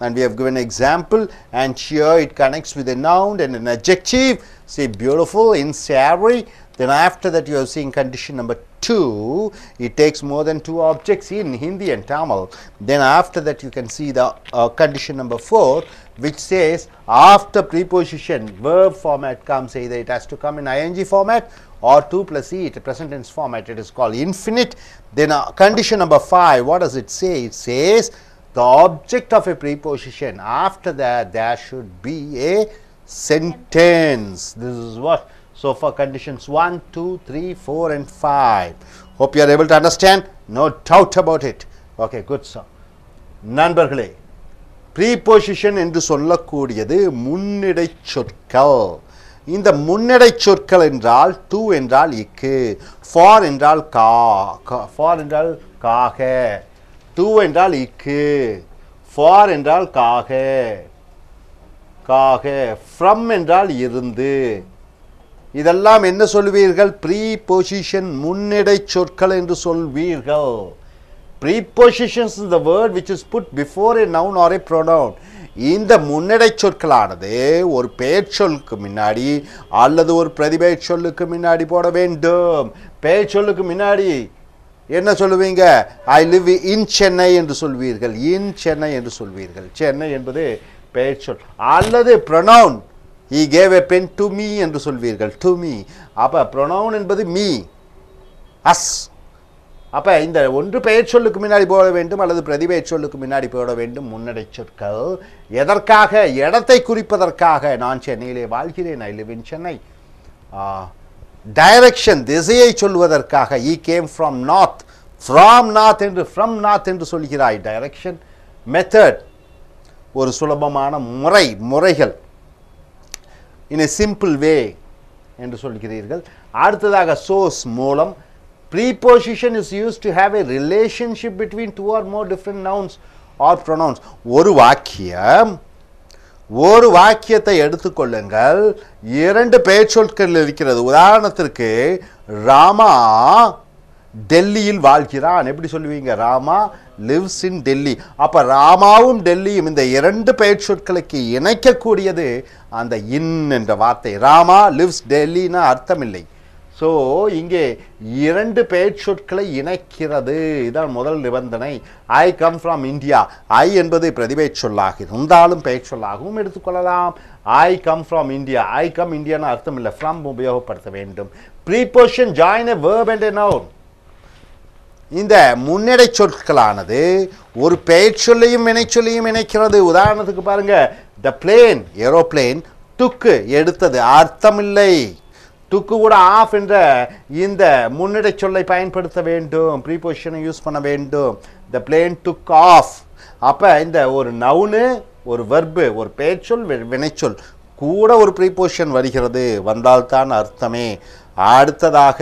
and we have given an example, and here it connects with a noun and an adjective. Say beautiful, in savory. Then after that you have seen condition number 2, it takes more than 2 objects in Hindi and Tamil. Then after that you can see the condition number 4, which says after preposition verb format comes, either it has to come in ing format or 2 plus e, it present tense format, it is called infinite. Then condition number 5, what does it say? It says the object of a preposition, after that there should be a sentence. This is what. So for conditions 1, 2, 3, 4 and 5. Hope you are able to understand. No doubt about it. Okay, good sir. நண்பர்களே, preposition என்று சொல்லக்கூடியது முன்னிடை சொற்கள். இந்த முன்னிடை சொற்கள் என்றால் to என்றால் இக்கு, for என்றால் for என்றால் காக, to என்றால் இக்கு, for என்றால் காக, from என்றால் இருந்து. இதெல்லாம் என்ன சொல்வீர்கள்? preposition முன்னிடை சொற்கள் என்று சொல்வீர்கள். Prepositions is the word which is put before a noun or a pronoun. இந்த முன்னிடை சொற்களானது ஒரு பெயர் சொல்லுக்கு முன்னாடி அல்லது ஒரு பிரதிபெயர் சொல்லுக்கு முன்னாடி போட வேண்டும். பெயர் சொல்லுக்கு முன்னாடி என்ன சொல்லுவீங்க? I live in Chennai என்று சொல்வீர்கள். in Chennai என்று சொல்வீர்கள். சென்னை என்பது பெயர் சொல். அல்லது pronoun, he gave a pen to me என்று சொல்வீர்கள். to me. அப்ப pronoun என்பது me, us. அப்ப இந்த ஒன்று பெயர் சொல்லுக்கு முன்னாடி போட வேண்டும் அல்லது பிரதிபெயர் சொல்லுக்கு முன்னாடி போட வேண்டும் முன்னடை சொற்கள். எதற்காக? இடத்தை குறிப்பதற்காக. நான் சென்னையிலே வாழ்கிறேன். I live in Chennai. Direction, திசையை சொல்வதற்காக. he came from north, from north என்று சொல்கிறாய். டைரக்ஷன். மெத்தட், ஒரு சுலபமான முறைகள். in a simple way என்று சொல்கிறீர்கள். அடுத்ததாக source, மூலம். Preposition is used to have a relationship between 2 or more different nouns or pronouns. ஒரு வாக்கியத்தை எடுத்துக்கொள்ளுங்கள். 2 பெயர் சொற்கள் இருக்கிறது. உதாரணத்திற்கு ராமா டெல்லியில் வாழ்கிறான். எப்படி சொல்லுவீங்க? Rama lives in Delhi. அப்ப ராமாவும் டெல்லியும் இந்த 2 பெயர் சொற்களுக்கு இணைக்கக்கூடியது அந்த in என்ற வார்த்தை. ராமா lives டெல்லினா அர்த்தம் இல்லை. ஸோ இங்கே 2 பெயர் சொற்களை இணைக்கிறது. இதான் முதல் நிபந்தனை. I come from India. I என்பது பிரதிபெயர் சொல்லாக இருந்தாலும் பெயர் சொல்லாகவும் எடுத்துக்கொள்ளலாம். I come from India. I come இந்தியான்னு அர்த்தம் இல்லை, ஃப்ரம் உபயோகப்படுத்த வேண்டும். Preposition join a verb and a noun. இந்த முன்னிடை சொற்களானது ஒரு பெயர் சொல்லையும் வினைச்சொல்லையும் இணைக்கிறது. உதாரணத்துக்கு பாருங்க, த பிளேன், ஏரோப்ளேன், டுக்கு எடுத்தது அர்த்தமில்லை. டுக்கு கூட ஆஃப் என்ற இந்த முன்னிடை சொல்லை பயன்படுத்த வேண்டும். ப்ரீபோசிஷனை யூஸ் பண்ண வேண்டும். The plane took off. அப்போ இந்த ஒரு நவுனு, ஒரு வெர்பு, ஒரு பெயர்ச்சொல், வினைச்சொல் கூட ஒரு ப்ரீபோசிஷன் வருகிறது, வந்தால்தான் அர்த்தமே. அடுத்ததாக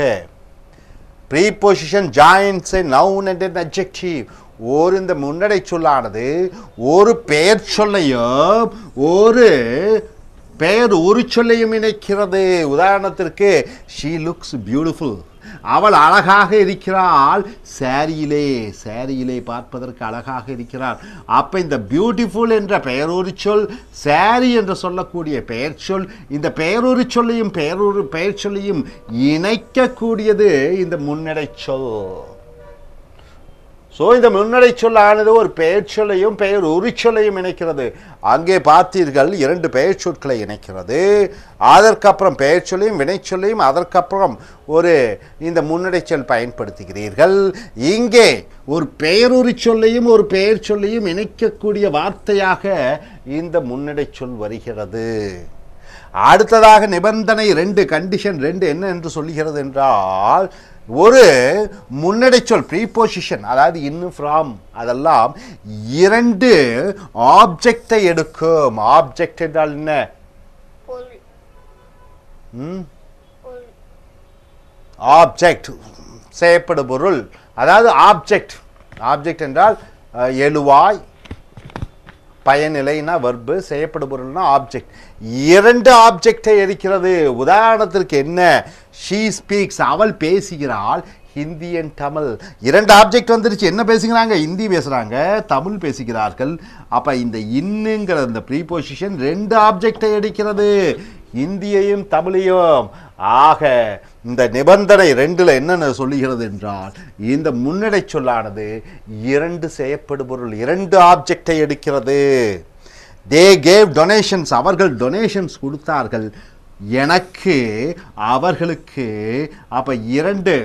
preposition joins a noun and an adjective. இந்த முன்னடை சொல்லானது ஒரு பெயர் சொல்லையும் ஒரு பெயர் ஒரு சொல்லையும் இணைக்கிறது. உதாரணத்திற்கு she looks beautiful, அவள் அழகாக இருக்கிறாள். சாரியிலே பார்ப்பதற்கு அழகாக இருக்கிறாள். அப்ப இந்த பியூட்டிஃபுல் என்ற பெயரொரு சொல், சாரி என்று சொல்லக்கூடிய பெயர் சொல், இந்த பெயரொரு சொல்லையும் பெயர் சொல்லையும் இணைக்கக்கூடியது இந்த முன்னடை சொல். ஸோ இந்த முன்னடை சொல்லானது ஒரு பெயர் சொல்லையும் பெயர் உரிச்சொல்லையும் இணைக்கிறது. அங்கே பார்த்தீர்கள் 2 பெயர் சொற்களை இணைக்கிறது. அதற்கப்புறம் பெயர் சொல்லையும் வினைச்சொல்லையும் அதற்கப்புறம் ஒரு இந்த முன்னடை சொல் பயன்படுத்துகிறீர்கள். இங்கே ஒரு பெயருரி சொல்லையும் ஒரு பெயர் சொல்லையும் இணைக்கக்கூடிய வார்த்தையாக இந்த முன்னடை சொல் வருகிறது. அடுத்ததாக நிபந்தனை 2 கண்டிஷன் 2 என்ன என்று சொல்லுகிறது என்றால், ஒரு முன்னடை சொல் ப்ரீபோசிஷன், அதாவது இன் ஃப்ரம், அதெல்லாம் 2 ஆப்ஜெக்டை எடுக்கும். ஆப்ஜெக்ட் என்றால் என்ன? ஆப்ஜெக்ட் செய்யப்படும் பொருள், அதாவது ஆப்ஜெக்ட். ஆப்ஜெக்ட் என்றால் எழுவாய், பயனிலைனா வர்பு, செய்யப்படும் பொருள்னா ஆப்ஜெக்ட். 2 ஆப்ஜெக்டை எடுக்கிறது. உதாரணத்திற்கு என்ன? ஷீ ஸ்பீக்ஸ், அவள் பேசுகிறாள், ஹிந்தி அண்ட் தமிழ். 2 ஆப்ஜெக்ட் வந்துருச்சு. என்ன பேசுகிறாங்க? ஹிந்தி பேசுகிறாங்க, தமிழ் பேசுகிறார்கள். அப்போ இந்த இன்னுங்கிற இந்த ப்ரீபோசிஷன் 2 ஆப்ஜெக்டை எடுக்கிறது, ஹிந்தியையும் தமிழையும். ஆக இந்த நிபந்தனை 2ல் என்னென்ன சொல்லுகிறது என்றால், இந்த முன்னடை சொல்லானது 2 செய்யப்படும் பொருள் 2 ஆப்ஜெக்டை எடுக்கிறது. தே கேவ் டொனேஷன்ஸ், அவர்கள் டொனேஷன்ஸ் கொடுத்தார்கள், எனக்கு, அவர்களுக்கு. அப்போ 2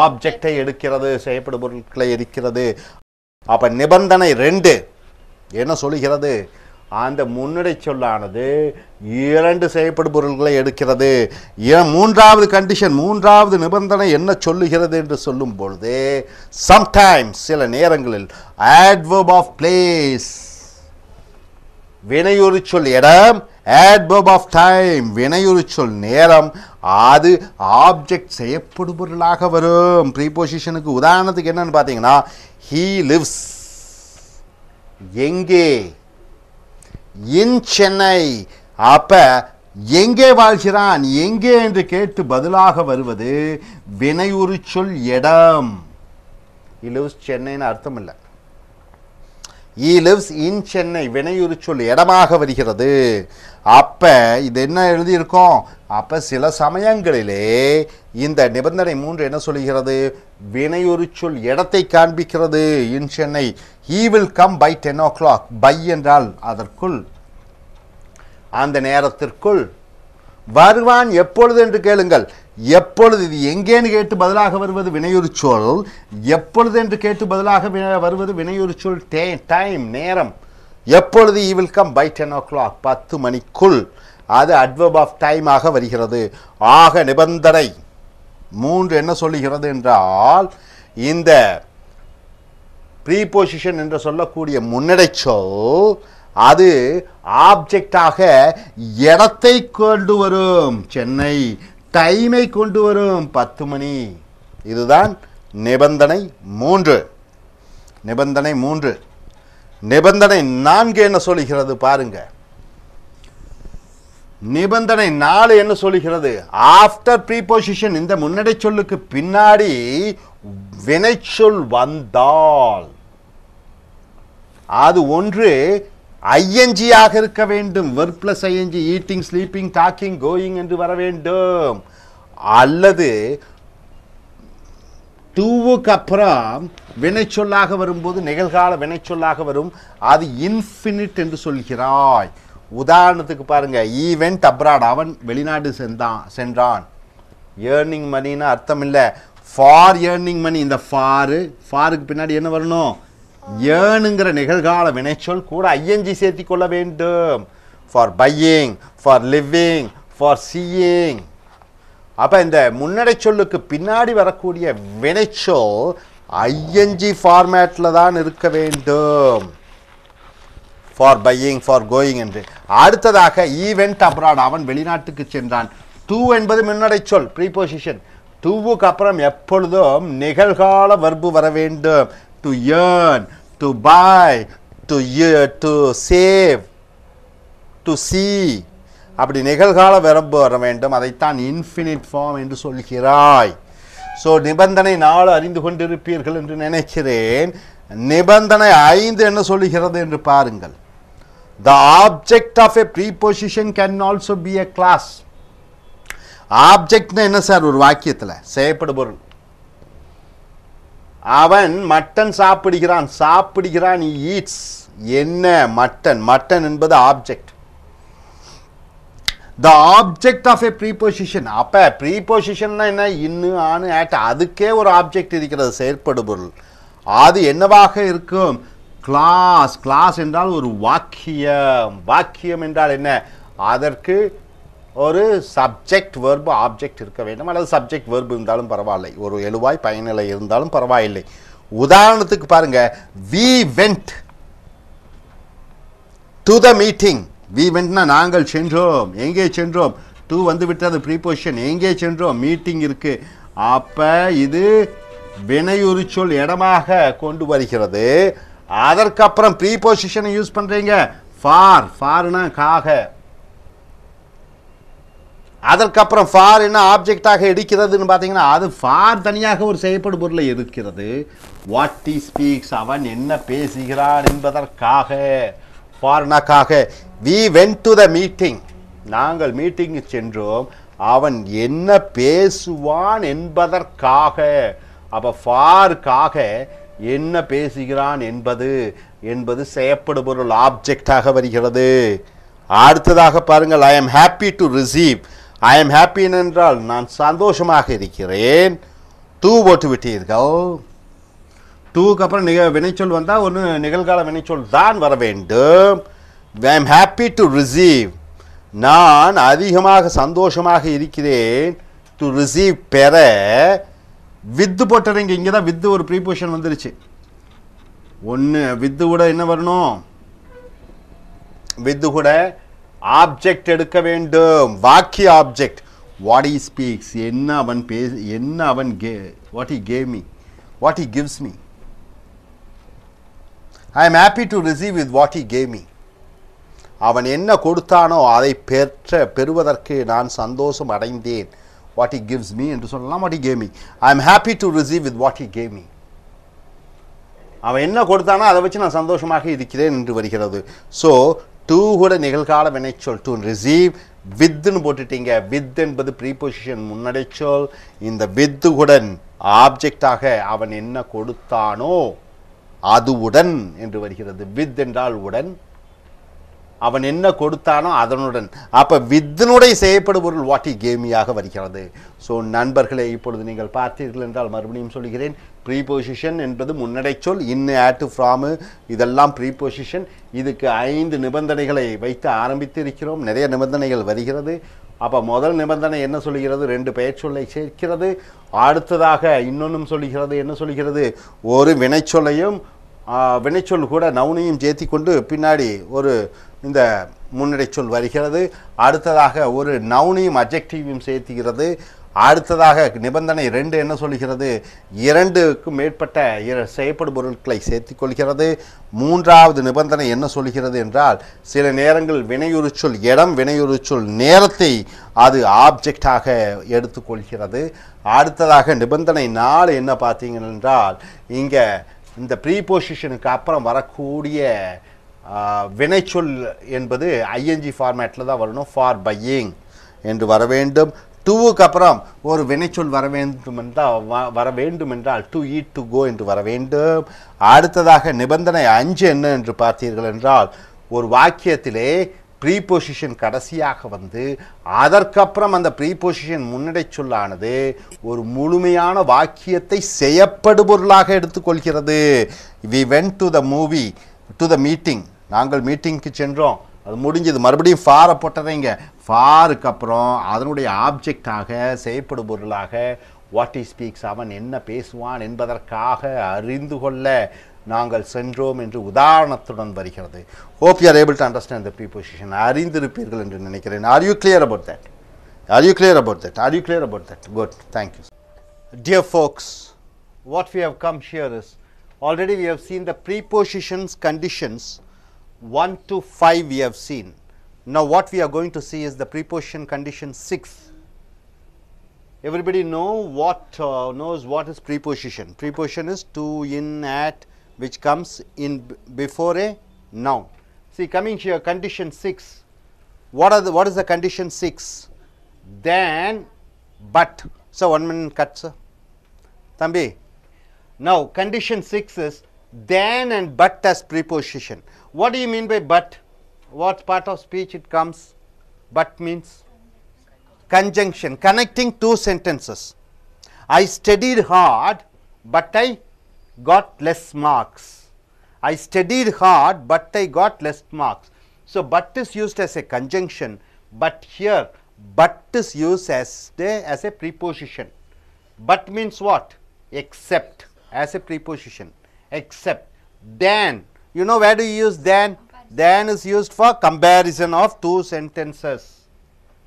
ஆப்ஜெக்டை எடுக்கிறது, செய்யப்படும் பொருட்களை எடுக்கிறது. அப்போ நிபந்தனை 2 என்ன சொல்லுகிறது? அந்த முன்னடை சொல்லானது 2 செய்யப்படும் பொருள்களை எடுக்கிறது. 3வது கண்டிஷன், 3வது நிபந்தனை என்ன சொல்லுகிறது என்று சொல்லும் பொழுது, சம்டைம்ஸ், சில நேரங்களில், adverb of place, வினையுறு சொல் இடம், adverb of time, வினையுறு சொல் நேரம், அது ஆப்ஜெக்ட் செய்யப்படும் பொருளாக வரும் ப்ரீபோசிஷனுக்கு. உதாரணத்துக்கு என்னன்னு பார்த்தீங்கன்னா, he lives, எங்கே, in Chennai, அப்ப எங்கே வாழ்கிறான், எங்கே என்று கேட்டு பதிலாக வருவது வினையுறு சொல் இடம். he lives சென்னைன்னு அர்த்தம் இல்லை. he lives in Chennai, வினையுறு சொல் இடமாக வருகிறது. அப்ப இது என்ன எழுதியிருக்கோம்? அப்ப சில சமயங்களிலே இந்த நிபந்தனை 3 என்ன சொல்கிறது? வினையுறு சொல் இடத்தை காண்பிக்கிறது. in Chennai, he will come by 10 o'clock. by என்றால் அதற்குள், அந்த நேரத்திற்குள். வருவான் எப்பொழுது என்று கேளுங்கள். எப்பொழுது, இது எங்கேன்னு கேட்டு பதிலாக வருவது வினையுறு சொல், எப்பொழுது என்று கேட்டு பதிலாக வருவது வினையுறு சொல் டைம், நேரம். எப்பொழுது? he will come by 10 o'clock, 10 மணிக்குள். அது adverb of time ஆக வருகிறது. ஆக நிபந்தனை 3 என்ன சொல்லுகிறது என்றால், இந்த ப்ரீபோசிஷன் என்று சொல்லக்கூடிய முன்னடை சொல் அது ஆப்ஜெக்டாக இடத்தை கொண்டு வரும், சென்னை, டைமை கொண்டு வரும், 10 மணி. இதுதான் நிபந்தனை 3. நிபந்தனை 3. நிபந்தனை 4 என்ன சொல்லுகிறது பாருங்க. நிபந்தனை 4 என்ன சொல்லுகிறது? ஆஃப்டர் ப்ரீபோசிஷன், இந்த முன்னடை சொல்லுக்கு பின்னாடி வினைச்சொல் வந்தால் அது ஒன்று ing ஆக இருக்க வேண்டும், verb plus ing, eating, sleeping, talking, going என்று வர வேண்டும். அல்லது டூவுக்கு அப்புறம் வினைச்சொல்லாக வரும்போது நிகழ்கால வினைச்சொல்லாக வரும், அது இன்ஃபினிட் என்று சொல்கிறாய். உதாரணத்துக்கு பாருங்க, ஈவென்ட் அப்ராட், அவன் வெளிநாடு சென்றான். ஏர்னிங் மணின்னு அர்த்தம் இல்லை, ஃபார் ஏர்னிங் மணி. இந்த ஃபாருக்கு பின்னாடி என்ன வரணும்? ஏனுங்கிற நிகழ்கால வினைச்சொல் கூட ஐஎன்ஜி சேர்த்தி கொள்ள வேண்டும். For buying, for living, for seeing. அப்போ இந்த முன்னடை சொல்லுக்கு பின்னாடி வரக்கூடிய வினைச்சொல் ஐஎன்ஜி ஃபார்மேட்டில் தான் இருக்க வேண்டும். ஃபார் பையிங், ஃபார் கோயிங் என்று. அடுத்ததாக ஈவென்ட் அப்ராட், அவன் வெளிநாட்டுக்கு சென்றான். டூ என்பது முன்னடை சொல், ப்ரீபோசிஷன். டூவுக்கு அப்புறம் எப்பொழுதும் நிகழ்கால வர்பு வர வேண்டும். To earn, to buy, to save, to see, அப்படி நிகழ்கால வர்பு வர வேண்டும். அதைத்தான் இன்ஃபினிட் ஃபார்ம் என்று சொல்கிறாய். ஸோ நிபந்தனை 4 அறிந்து கொண்டிருப்பீர்கள் என்று நினைக்கிறேன். நிபந்தனை 5 என்ன சொல்லுகிறது என்று பாருங்கள். The object of a preposition can also be a class. ஆப்ஜெக்ட்னா என்ன சார்? ஒரு வாக்கியத்தில் செய்யப்படும் பொருள். அவன் மட்டன் சாப்பிடுகிறான். சாப்பிடுகிறான் ஈட்ஸ். என்ன? மட்டன். மட்டன் என்பது object. The object of a preposition. அப்ப preposition என்ன? இன்னு, ஆனு, at. அதுக்கே ஒரு ஆப்ஜெக்ட் இருக்கிறது, செயற்படு பொருள். அது என்னவாக இருக்கும்? கிளாஸ். கிளாஸ் என்றால் ஒரு வாக்கியம். வாக்கியம் என்றால் என்ன? அதற்கு ஒரு சப்ஜெக்ட் வெர்பு ஆப்ஜெக்ட் இருக்க வேண்டும், அல்லது சப்ஜெக்ட் வெர்பு இருந்தாலும் பரவாயில்லை, ஒரு எழுவாய் பயனிலை இருந்தாலும் பரவாயில்லை. உதாரணத்துக்கு பாருங்க, we went to the meeting. we wentனா நாங்கள் சென்றோம். எங்கே சென்றோம்? to வந்து விட்டது ப்ரீபொசிஷன். எங்கே சென்றோம்? மீட்டிங் இருக்கு. அப்ப இது வினையுறு சொல் இடமாக கொண்டு வருகிறது. அதற்கப்புறம் ப்ரீபொசிஷனை யூஸ் பண்றீங்க. ஃபார். ஃபார்னா காக. அதற்கப்புறம் ஃபார் என்ன ஆப்ஜெக்டாக எடுக்கிறதுன்னு பார்த்தீங்கன்னா, அது ஃபார் தனியாக ஒரு செய்யப்படும் பொருளை இருக்கிறது. வாட் he ஸ்பீக்ஸ், அவன் என்ன பேசுகிறான் என்பதற்காக. ஃபார்னாக்காக. we went to the meeting, நாங்கள் மீட்டிங்கு சென்றோம். அவன் என்ன பேசுவான் என்பதற்காக. அப்ப ஃபார்க்காக என்ன பேசுகிறான் என்பது செய்யப்படும் பொருள் ஆப்ஜெக்டாக வருகிறது. அடுத்ததாக பாருங்கள், I am happy to receive. I am happy என்றால் நான் சந்தோஷமாக இருக்கிறேன். to போட்டு விட்டீர்கள். டூக்கு அப்புறம் வினைச்சொல் வந்தால் ஒன்று நிகழ்கால வினைச்சொல் தான் வர வேண்டும். I am happy to receive, நான் அதிகமாக சந்தோஷமாக இருக்கிறேன். to receive பெற. வித்து போட்டுறீங்க. இங்கே தான் வித்து ஒரு ப்ரீபொசிஷன் வந்துருச்சு. ஒன்று வித்து கூட என்ன வரணும்? வித்து கூட ஆப்ஜெக்ட் எடுக்க வேண்டும். வாக்கிய ஆப்ஜெக்ட். வாட் he ஸ்பீக்ஸ், என்ன அவன் என்ன அவன் what he gave me, what he gives me. I am happy to receive with what he gave me. அவன் என்ன கொடுத்தானோ அதை பெறுவதற்கு நான் சந்தோஷம் அடைந்தேன். what he gives me என்று சொல்லலாம். what he gave me. I am happy to receive with what he gave me. அவன் என்ன கொடுத்தானோ அதை வச்சு நான் சந்தோஷமாக இருக்கிறேன் என்று வருகிறது. ஸோ to கூட நிகழ்கால வினைச்சொல். to receive வித்னு போட்டுட்டீங்க. வித் என்பது ப்ரீபொசிஷன் முன்னடைச்சொல். இந்த வித்துடன் ஆப்ஜெக்டாக அவன் என்ன கொடுத்தானோ அதுவுடன் என்று வருகிறது. வித் என்றால் உடன், அவன் என்ன கொடுத்தானோ அதனுடன். அப்ப வித்தினுடைய செய்யப்படும் பொருள் வாட் he gave me ஆக வருகிறது. ஸோ நண்பர்களே, இப்பொழுது நீங்கள் பார்த்தீர்கள் என்றால் மறுபடியும் சொல்கிறேன், ப்ரீபொசிஷன் என்பது முன்னடைச்சொல். இன்னு, ஆட்டு, ஃப்ராமு இதெல்லாம் ப்ரீபொசிஷன். இதுக்கு 5 நிபந்தனைகளை வைத்து ஆரம்பித்து இருக்கிறோம். நிறைய நிபந்தனைகள் வருகிறது. அப்போ முதல் நிபந்தனை என்ன சொல்கிறது? 2 பெயர் சொல்லை சேர்க்கிறது. அடுத்ததாக இன்னொன்றும் சொல்கிறது. என்ன சொல்கிறது? ஒரு வினைச்சொல்லையும் வினைச்சொல் கூட நவுனையும் சேர்த்தி கொண்டு பின்னாடி ஒரு இந்த முன்னடைச்சொல் வருகிறது. அடுத்ததாக ஒரு நவுனையும் அட்ஜெக்டிவையும் சேர்த்துகிறது. அடுத்ததாக நிபந்தனை 2 என்ன சொல்கிறது? 2க்கும் மேற்பட்ட செய்யப்படும் பொருட்களை சேர்த்துக் கொள்கிறது. மூன்றாவது நிபந்தனை என்ன சொல்கிறது என்றால், சில நேரங்கள் வினையுறுச்சொல் இடம், வினையுறுச்சொல் நேரத்தை அது ஆப்ஜெக்டாக எடுத்துக்கொள்கிறது. அடுத்ததாக நிபந்தனை 4 என்ன பார்த்தீங்க என்றால், இங்கே இந்த ப்ரீபொசிஷனுக்கு அப்புறம் வரக்கூடிய வினைச்சொல் என்பது ஐஎன்ஜி ஃபார்மேட்டில் தான் வரணும். ஃபார் பையிங் என்று வர வேண்டும். டூவுக்கு அப்புறம் ஒரு வினைச்சொல் வர வேண்டும் என்றால் டு ஈட், டு கோ என்று வர வேண்டும். அடுத்ததாக நிபந்தனை 5 என்ன என்று பார்த்தீர்கள் என்றால், ஒரு வாக்கியத்திலே ப்ரீபொசிஷன் கடைசியாக வந்து அதற்கப்புறம் அந்த ப்ரீபொசிஷன் முன்னடை சொல்லானது ஒரு முழுமையான வாக்கியத்தை செய்யப்படுபொருளாக எடுத்துக்கொள்கிறது. we went to the movie, to the meeting, நாங்கள் மீட்டிங்க்கு சென்றோம், அது முடிஞ்சது. மறுபடியும் ஃபாரை போட்டதைங்க. ஃபாருக்கு அப்புறம் அதனுடைய ஆப்ஜெக்டாக செய்யப்படும் பொருளாக வாட் he ஸ்பீக்ஸ், அவன் என்ன பேசுவான் என்பதற்காக அறிந்து கொள்ள நாங்கள் சென்றோம் என்று உதாரணத்துடன் வருகிறது. hope you are able to understand the preposition. அறிந்திருப்பீர்கள் என்று நினைக்கிறேன். are you clear about that? are you clear about that? are you clear about that? good, thank you. Dear folks, what we have come here is, already we have seen the prepositions conditions 1 to 5 we have seen. Now what we are going to see is the preposition condition 6. Everybody knows what is preposition. Preposition is to, in, at, which comes in before a noun. See, coming here, condition 6. What is the condition 6? Then, but. So 1 minute cut, sir. Thambi, Now, condition 6 is then and but as preposition. What do you mean by but? What part of speech it comes? But means conjunction, connecting two sentences. I studied hard, but I got less marks. I studied hard, but I got less marks. So, but is used as a conjunction, but here but is used as a preposition. But means what? Except, as a preposition. Except. Than. You know where do you use than? Than is used for comparison of two sentences.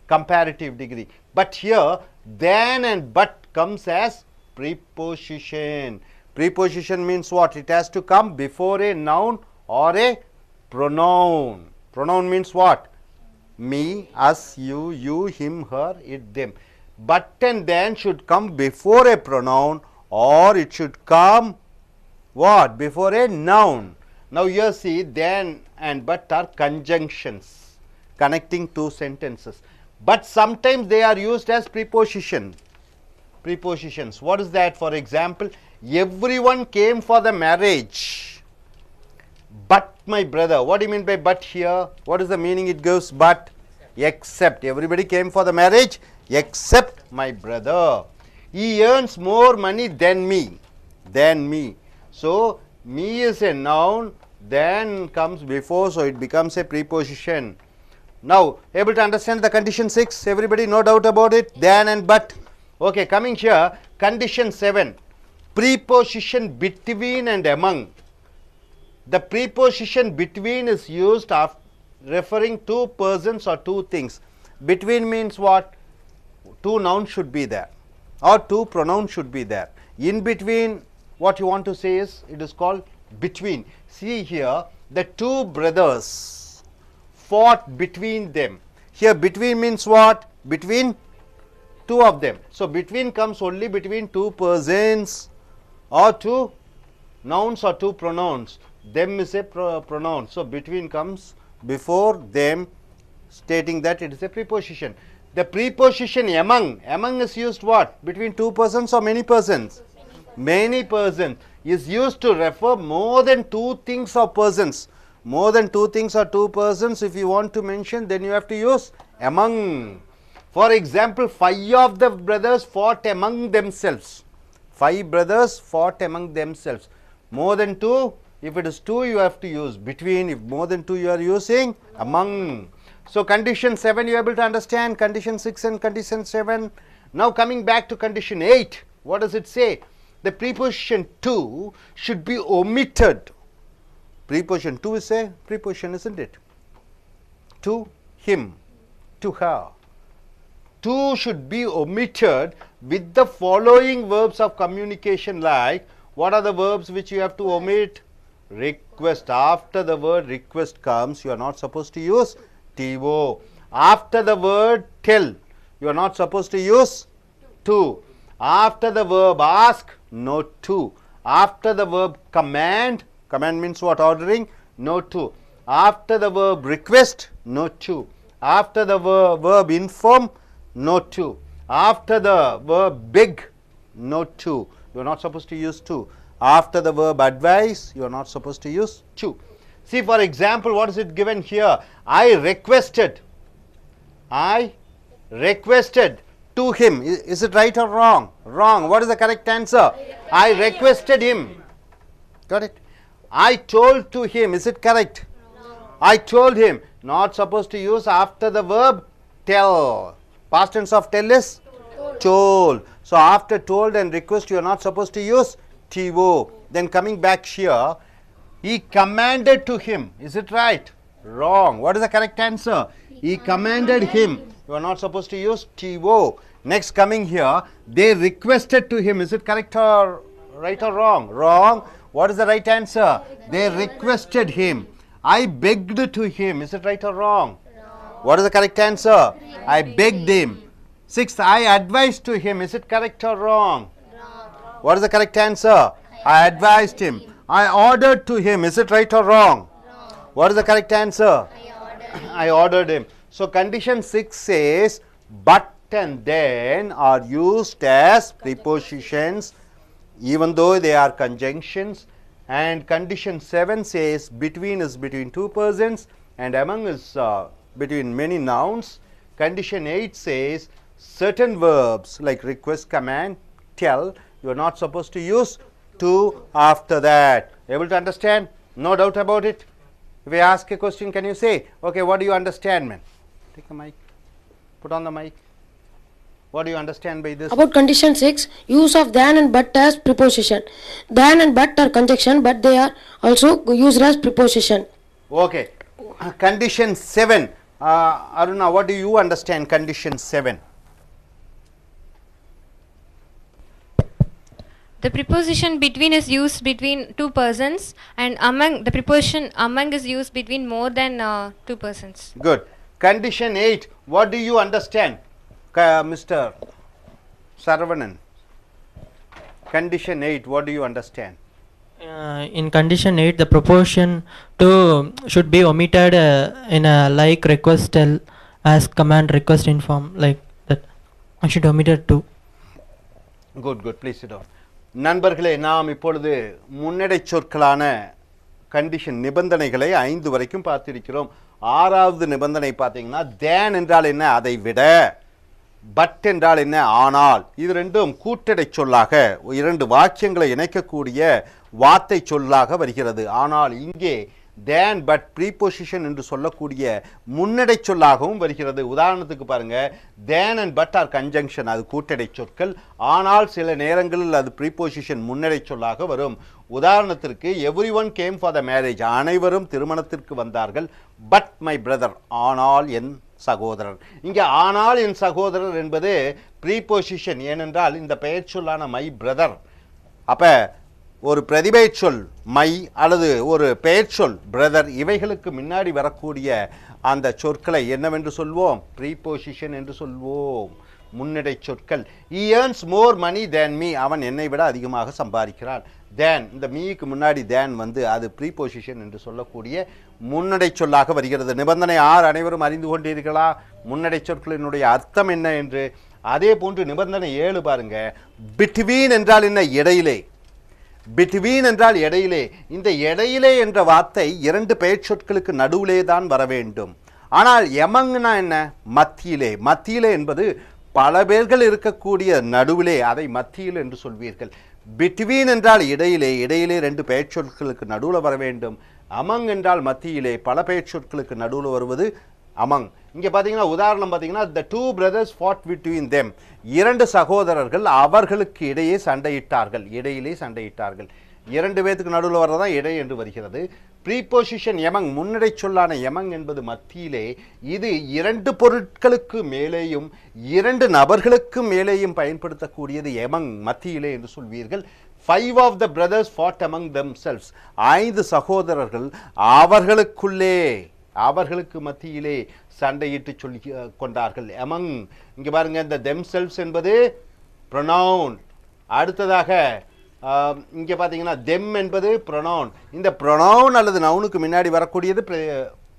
Comparative degree. But here than and but comes as preposition. Preposition means what? It has to come before a noun or a pronoun. Pronoun means what? Me, us, you, him, her, it, them. But and then should come before a pronoun, or it should come what? Before a noun. Now here see, then and but are conjunctions connecting two sentences. But sometimes they are used as preposition. Prepositions. What is that? For example, everyone came for the marriage, but my brother. What do you mean by but here? What is the meaning it gives? But, except. Everybody came for the marriage except my brother. He earns more money than me. Than me. So, me is a noun, then comes before, so it becomes a preposition. Now, able to understand the condition 6? Everybody, no doubt about it? Than and but. Okay, coming here, condition 7. Preposition between and among. The preposition between is used after referring to persons or two things. Between means what? Two nouns should be there, or two pronouns should be there. In between, what you want to say is, it is called between. See here, the two brothers fought between them. Here between means what? Between two of them. So, between comes only between two persons or two nouns or two pronouns. Them is a pronoun. So, between comes before them, stating that it is a preposition. The preposition among is used what? Between two persons or many persons? Many persons is used to refer more than two things or persons. More than two things or two persons, if you want to mention, then you have to use among. For example, 5 of the brothers fought among themselves. 5 brothers fought among themselves. More than 2, if it is 2, you have to use between. If more than 2, you are using among. So, condition 7 you are able to understand, condition 6 and condition 7. Now, coming back to condition 8, what does it say? The preposition to should be omitted. Preposition to is a preposition, isn't it? To him, to her. To should be omitted with the following verbs of communication, like, what are the verbs which you have to omit? Request. After the word request comes, you are not supposed to use to. After the word tell, you are not supposed to use to. After the verb ask, no to. After the verb command, command means what? Ordering, no to. After the verb request, no to. After the verb inform, no to. After the verb beg, no to. You are not supposed to use to. After the verb advise, you are not supposed to use to. See, for example, what is it given here? I requested to him. Is it right or wrong? Wrong. What is the correct answer? I requested him. Got it? I told to him. Is it correct? I told him. Not supposed to use after the verb tell. Past tense of tell is told. So, after told and request, you are not supposed to use to. Then coming back here, he commanded to him. Is it right? Wrong. What is the correct answer? He commanded him. You are not supposed to use to. Next, coming here, they requested to him. Is it correct or right or wrong? Wrong. What is the right answer? They requested him. I begged to him. Is it right or wrong? What is the correct answer? I begged him. 6th, I advised to him. Is it correct or wrong? What is the correct answer? I advised him. I ordered to him. Is it right or wrong? What is the correct answer? I ordered him. So, condition 6 says, but and then are used as prepositions even though they are conjunctions. And condition 7 says between is between two persons and among is between many nouns. Condition 8 says certain verbs like request, command, tell, you are not supposed to use to after that. Able to understand? No doubt about it. If I ask a question, can you say, okay, what do you understand, man? Take a mic, put on the mic. What do you understand by this? About condition 6, use of than and but as preposition. Than and but are conjunction, but they are also used as preposition. Okay. Condition 7. Aruna, what do you understand condition 7? The preposition between is used between two persons, and among, the preposition among is used between more than two persons. Good. Condition 8. What do you understand, Mr. Saravanan? Condition 8. What do you understand? In condition 8, the proportion to should be omitted in a like request tell as command request in form, like that. I should omit it too. Good, good. Please sit down. நண்பர்களே, நாம் இப்பொழுது முன்னடை சொற்களான condition நிபந்தனைகளை 5 வரைக்கும் பார்த்திருக்கிறோம். 6வது நிபந்தனை பார்த்தீங்கன்னா தேன் என்றால் என்ன, அதை விட, பட் என்றால் என்ன, ஆனால். இது ரெண்டும் கூட்டடை சொல்லாக 2 வாக்கியங்களை இணைக்கக்கூடிய வார்த்தை சொல்லாக வருகிறது. ஆனால் இங்கே தேன் பட் ப்ரீபொசிஷன் என்று சொல்லக்கூடிய முன்னடை சொல்லாகவும் வருகிறது. உதாரணத்துக்கு பாருங்க, தேன் அண்ட் பட் ஆர் கன்ஜங்ஷன், அது கூட்டடை சொற்கள். ஆனால் சில நேரங்களில் அது ப்ரீபொசிஷன் முன்னடை சொல்லாக வரும். உதாரணத்திற்கு everyone game for the marriage, அனைவரும் திருமணத்திற்கு வந்தார்கள். பட் மை பிரதர், ஆனால் என் சகோதரர். இங்கே ஆனால் என் சகோதரர் என்பது ப்ரீபொசிஷன். ஏனென்றால் இந்த பெயர் சொல்லான மை பிரதர், அப்ப ஒரு பிரதிபெயர் சொல் மை அல்லது ஒரு பெயர் சொல் பிரதர், இவைகளுக்கு முன்னாடி வரக்கூடிய அந்த சொற்களை என்னவென்று சொல்வோம்? ப்ரீபொசிஷன் என்று சொல்வோம், முன்னடை சொற்கள். he earns more money than me, அவன் என்னை விட அதிகமாக சம்பாதிக்கிறான். தேன், இந்த மீக்கு முன்னாடி தேன் வந்து அது ப்ரீபொசிஷன் என்று சொல்லக்கூடிய முன்னடை சொல்லாக வருகிறது. நிபந்தனை 6 அனைவரும் அறிந்து கொண்டீர்களா முன்னடை சொற்களினுடைய அர்த்தம் என்ன என்று? அதே போன்று நிபந்தனை 7 பாருங்க, பிட்வீன் என்றால் என்ன? இடையிலே. பிட்வீன் என்றால் இடையிலே. இந்த இடையிலே என்ற வார்த்தை 2 பெயர் சொற்களுக்கு நடுவிலே தான் வர வேண்டும். ஆனால் எமங்னா என்ன? மத்தியிலே. மத்தியிலே என்பது பல பேர்கள் இருக்கக்கூடிய நடுவிலே, அதை மத்தியில் என்று சொல்வீர்கள். பிட்வீன் என்றால் இடையிலே, இடையிலே 2 பெயர் சொற்களுக்கு நடுவில் வர வேண்டும். அமங் என்றால் மத்தியிலே, பல பெயர் சொற்களுக்கு நடுவில் வருவது அமங். இங்கே பார்த்தீங்கன்னா உதாரணம் பார்த்தீங்கன்னா the 2 brothers fought between them, 2 சகோதரர்கள் அவர்களுக்கு இடையே சண்டையிட்டார்கள். இடையிலே சண்டையிட்டார்கள். 2 பேருக்கு நடுவில் வர்றதான் இடை என்று வருகிறது. ப்ரீபொசிஷன் எமங், முன்னடை சொல்லான எமங் என்பது மத்தியிலே. இது 2 பொருட்களுக்கு மேலேயும் 2 நபர்களுக்கு மேலேயும் பயன்படுத்தக்கூடியது எமங், மத்தியிலே என்று சொல்வீர்கள். 5 of the brothers fought among themselves, 5 சகோதரர்கள் அவர்களுக்குள்ளே, அவர்களுக்கு மத்தியிலே சண்டையிட்டு சொல்லி கொண்டார்கள். எமங், இங்க பாருங்க, இந்த themselves என்பது pronoun. அடுத்ததாக இங்கே பார்த்தீங்கன்னா them என்பது pronoun. இந்த pronoun அல்லது நவுனுக்கு முன்னாடி வரக்கூடியது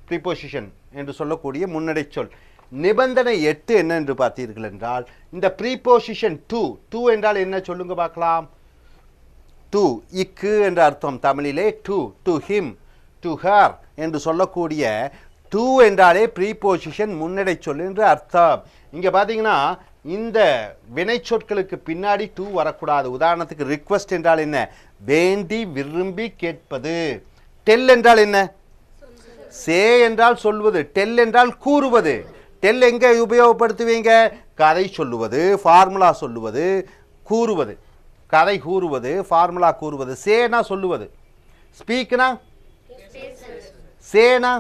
ப்ரீபொசிஷன் என்று சொல்லக்கூடிய முன்னடை சொல். நிபந்தனை 8 என்ன என்று பார்த்தீர்கள் என்றால், இந்த ப்ரீபொசிஷன் to என்றால் என்ன சொல்லுங்க பார்க்கலாம். to, இக்கு என்ற அர்த்தம் தமிழிலே. to him, to her என்று சொல்லக்கூடிய to என்றாலே ப்ரீபொசிஷன் முன்னடை சொல் என்று அர்த்தம். இங்கே பார்த்தீங்கன்னா இந்த வினை சொற்களுக்கு பின்னாடி to வரக்கூடாது. உதாரணத்துக்கு ரிக்வெஸ்ட் என்றால் என்ன? வேண்டி விரும்பி கேட்பது. டெல் என்றால் என்ன? சே என்றால் சொல்வது. டெல் என்றால் கூறுவது. டெல் எங்கே உபயோகப்படுத்துவீங்க? கதை சொல்லுவது, ஃபார்முலா சொல்லுவது, கூறுவது. கதை கூறுவது, ஃபார்முலா கூறுவது. சேனா சொல்லுவது. ஸ்பீக்னா, சேனா,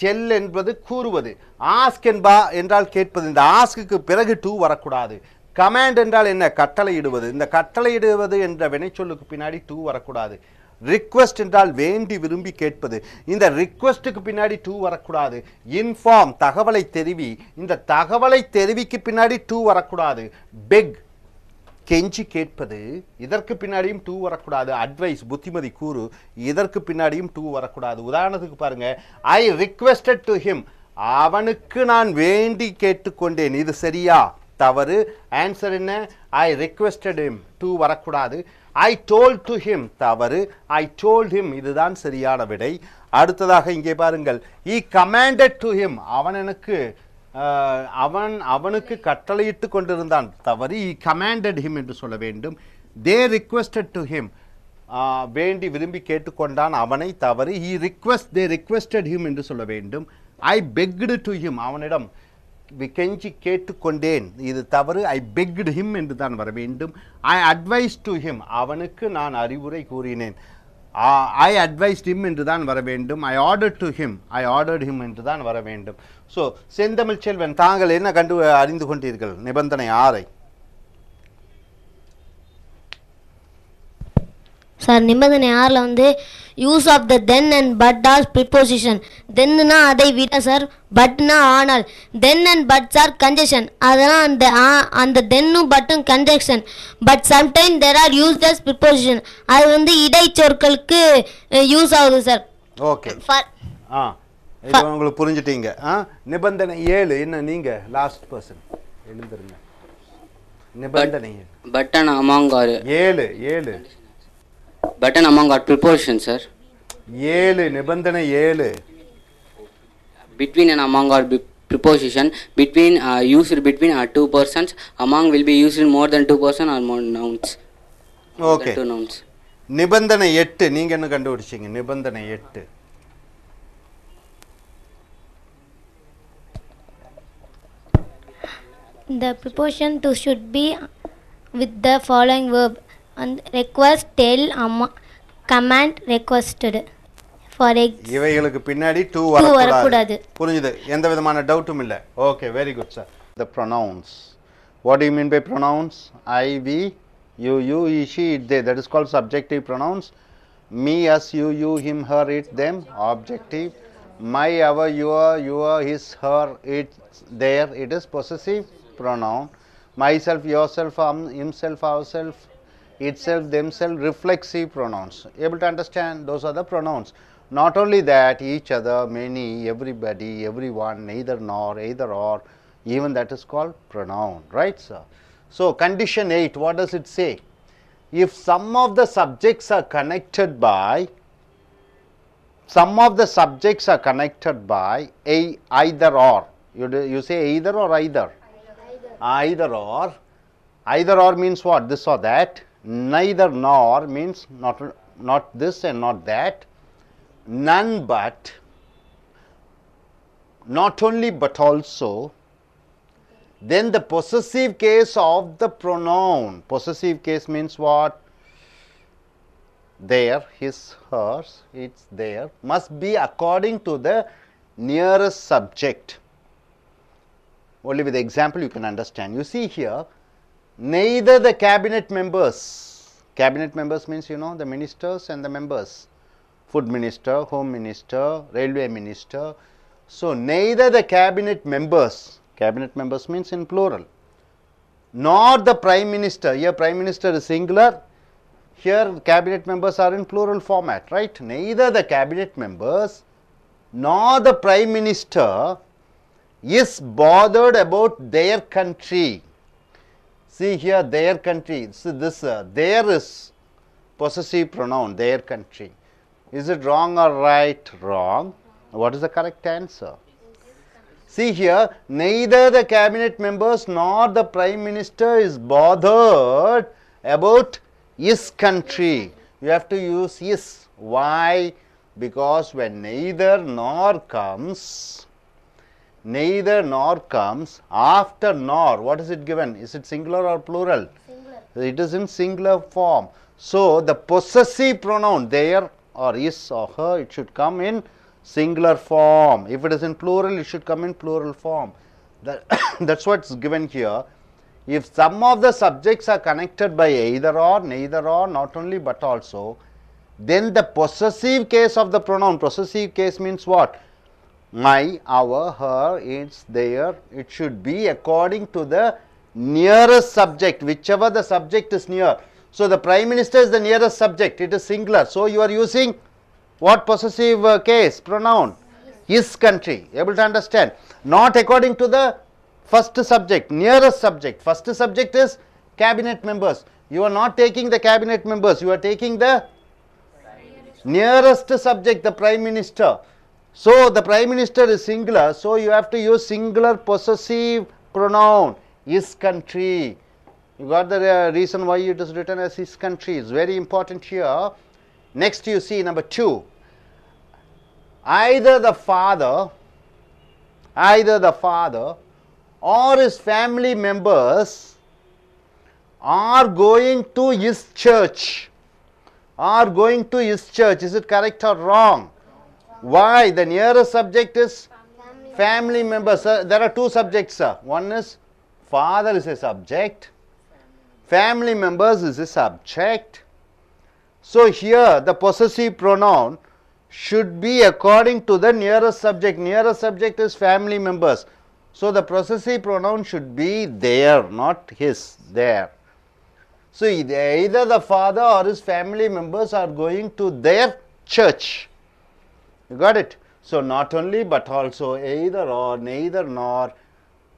டெல் என்பது கூறுவது. ஆஸ்க் என்பா என்றால் கேட்பது. இந்த ஆஸ்க்கு பிறகு to வரக்கூடாது. கமாண்ட் என்றால் என்ன? கட்டளையிடுவது. இந்த கட்டளையிடுவது என்ற வினைச்சொல்லுக்கு பின்னாடி to வரக்கூடாது. ரிக்வெஸ்ட் என்றால் வேண்டி விரும்பி கேட்பது. இந்த ரிக்வெஸ்ட்டுக்கு பின்னாடி to வரக்கூடாது. இன்ஃபார்ம், தகவலை தெரிவி. இந்த தகவலை தெரிவிக்கு பின்னாடி to வரக்கூடாது. பெக், கெஞ்சி கேட்பது, இதற்கு பின்னாடியும் to வரக்கூடாது. அட்வைஸ், புத்திமதி கூறு, இதற்கு பின்னாடியும் to வரக்கூடாது. உதாரணத்துக்கு பாருங்க, ஐ ரிக்வெஸ்டட் டு ஹிம், அவனுக்கு நான் வேண்டி கேட்டுக்கொண்டேன். இது சரியா? தவறு. ஆன்சர் என்ன? I requested him. to வரக்கூடாது. I told to him தவறு. I told him இதுதான் சரியான விடை. அடுத்ததாக இங்கே பாருங்கள். He commanded to him அவனுக்கு கட்டளையிட்டு கொண்டிருந்தான் தவறு. He commanded him என்று சொல்ல வேண்டும். They requested to him வேண்டி விரும்பி கேட்டுக்கொண்டான் அவனை தவறு. they requested him என்று சொல்ல வேண்டும். I begged to him அவனிடம் கெஞ்சி கேட்டுக்கொண்டேன் இது தவறு. I begged him என்று தான் வர வேண்டும். I advised to him அவனுக்கு நான் அறிவுரை கூறினேன். I advised him என்று தான் வர வேண்டும். I ordered to him என்று தான் வர வேண்டும். ஸோ செந்தமிழ் செல்வன் தாங்கள் என்ன அறிந்து கொண்டீர்கள் நிபந்தனை 6 சார் நிபந்தனை 6ல் வந்து use of the then and but are preposition. தென்னுனா அதை விட சார், பட்னா ஆனால். Then and buts are conjunction. அதெல்லாம் அந்த தென்னும் பட்டும் conjunction. But sometime there are used as preposition. அது வந்து இடைச்சொற்களுக்கு யூஸ் ஆகுது சார். ஓகே இது உங்களுக்கு புரிஞ்சுட்டீங்க. நிபந்தனை 7 என்ன? நீங்க லாஸ்ட் பர்சன் எழுந்துருங்க. நிபந்தனை button among are 7 button among our prepositions, sir. 7 நிபந்தனை 7 between and among our preposition, between used between two persons, among will be used in more than two persons or more nouns. Okay. Two nouns. நிபந்தனை 8 நீங்க என்ன கண்டுபிடிச்சீங்க? நிபந்தனை 8 The preposition to should be with the following verb and request, tell, command, requested. For இவைகளுக்கு பின்னாடி to வரக்கூடாது. புரியுது? எந்த விதமான டவுட்டும் இல்ல. Okay, very good sir. The pronouns. What do you mean by pronouns? I, we, you, he, she, it, they. That is called subjective pronouns. Me, us, you, him, her, it, them. Objective. My, our, your, his, her, it, their. It is possessive pronoun. Myself, yourself, himself, ourself, itself, themselves, reflexive pronouns. Able to understand? Those are the pronouns. Not only that, each other, many, everybody, everyone, neither nor, either or, even that is called pronoun, right sir? So condition 8, what does it say? If some of the subjects are connected by either or, you say either or either? Either or means what? This or that. Neither nor means not this and not that. None but, not only but also. Then the possessive case of the pronoun. Possessive case means what? Their, his, hers, its, their must be according to the nearest subject. Only with the example you can understand. You see here, neither the cabinet members means the ministers and the members, food minister, home minister, railway minister. So neither the cabinet members means in plural, nor the prime minister. Here prime minister is singular, here cabinet members are in plural format, right? Neither the cabinet members nor the prime minister is bothered about their country. See here, their country. So this there is possessive pronoun, their country. Is it wrong or right? Wrong. What is the correct answer? See here, neither the cabinet members nor the prime minister is bothered about his country. You have to use his. Why? Because when neither nor comes, after nor, what is it given? Is it singular or plural? Singular. It is in singular form. So the possessive pronoun there or is or her, it should come in singular form. If it is in plural, it should come in plural form. That's what's given here. If some of the subjects are connected by either or, neither or, not only but also, then the possessive case of the pronoun, possessive case means what? My, our, her, its, their, it should be according to the nearest subject, whichever the subject is near. So the prime minister is the nearest subject, it is singular. So you are using what possessive case? Pronoun. His country. Able to understand? Not according to the First subject, nearest subject. First subject is cabinet members. You are not taking the cabinet members, you are taking the nearest subject, the Prime Minister. So, the Prime Minister is singular, so you have to use singular possessive pronoun, his country. You got the reason why it is written as his country. It's very important here. Next you see number 2. Either the father or his family members are going to his church. Is it correct or wrong? Why? The nearest subject is family members. There are 2 subjects. One is father is a subject. Family members is a subject. So, here the possessive pronoun should be according to the nearest subject. Nearest subject is family members. So, the possessive pronoun should be their, not his, their. So, either the father or his family members are going to their church. You got it? So, not only but also, either or, neither nor.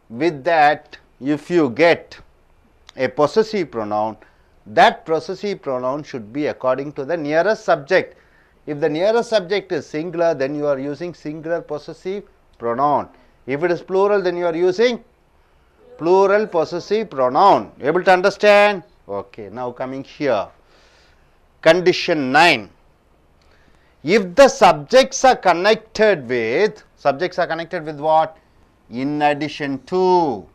With that, if you get a possessive pronoun, that possessive pronoun should be according to the nearest subject. If the nearest subject is singular, then you are using singular possessive pronoun. If it is plural, then you are using plural possessive pronoun. Able to understand? Okay, now coming here. Condition 9. If the subjects are connected with what? In addition to,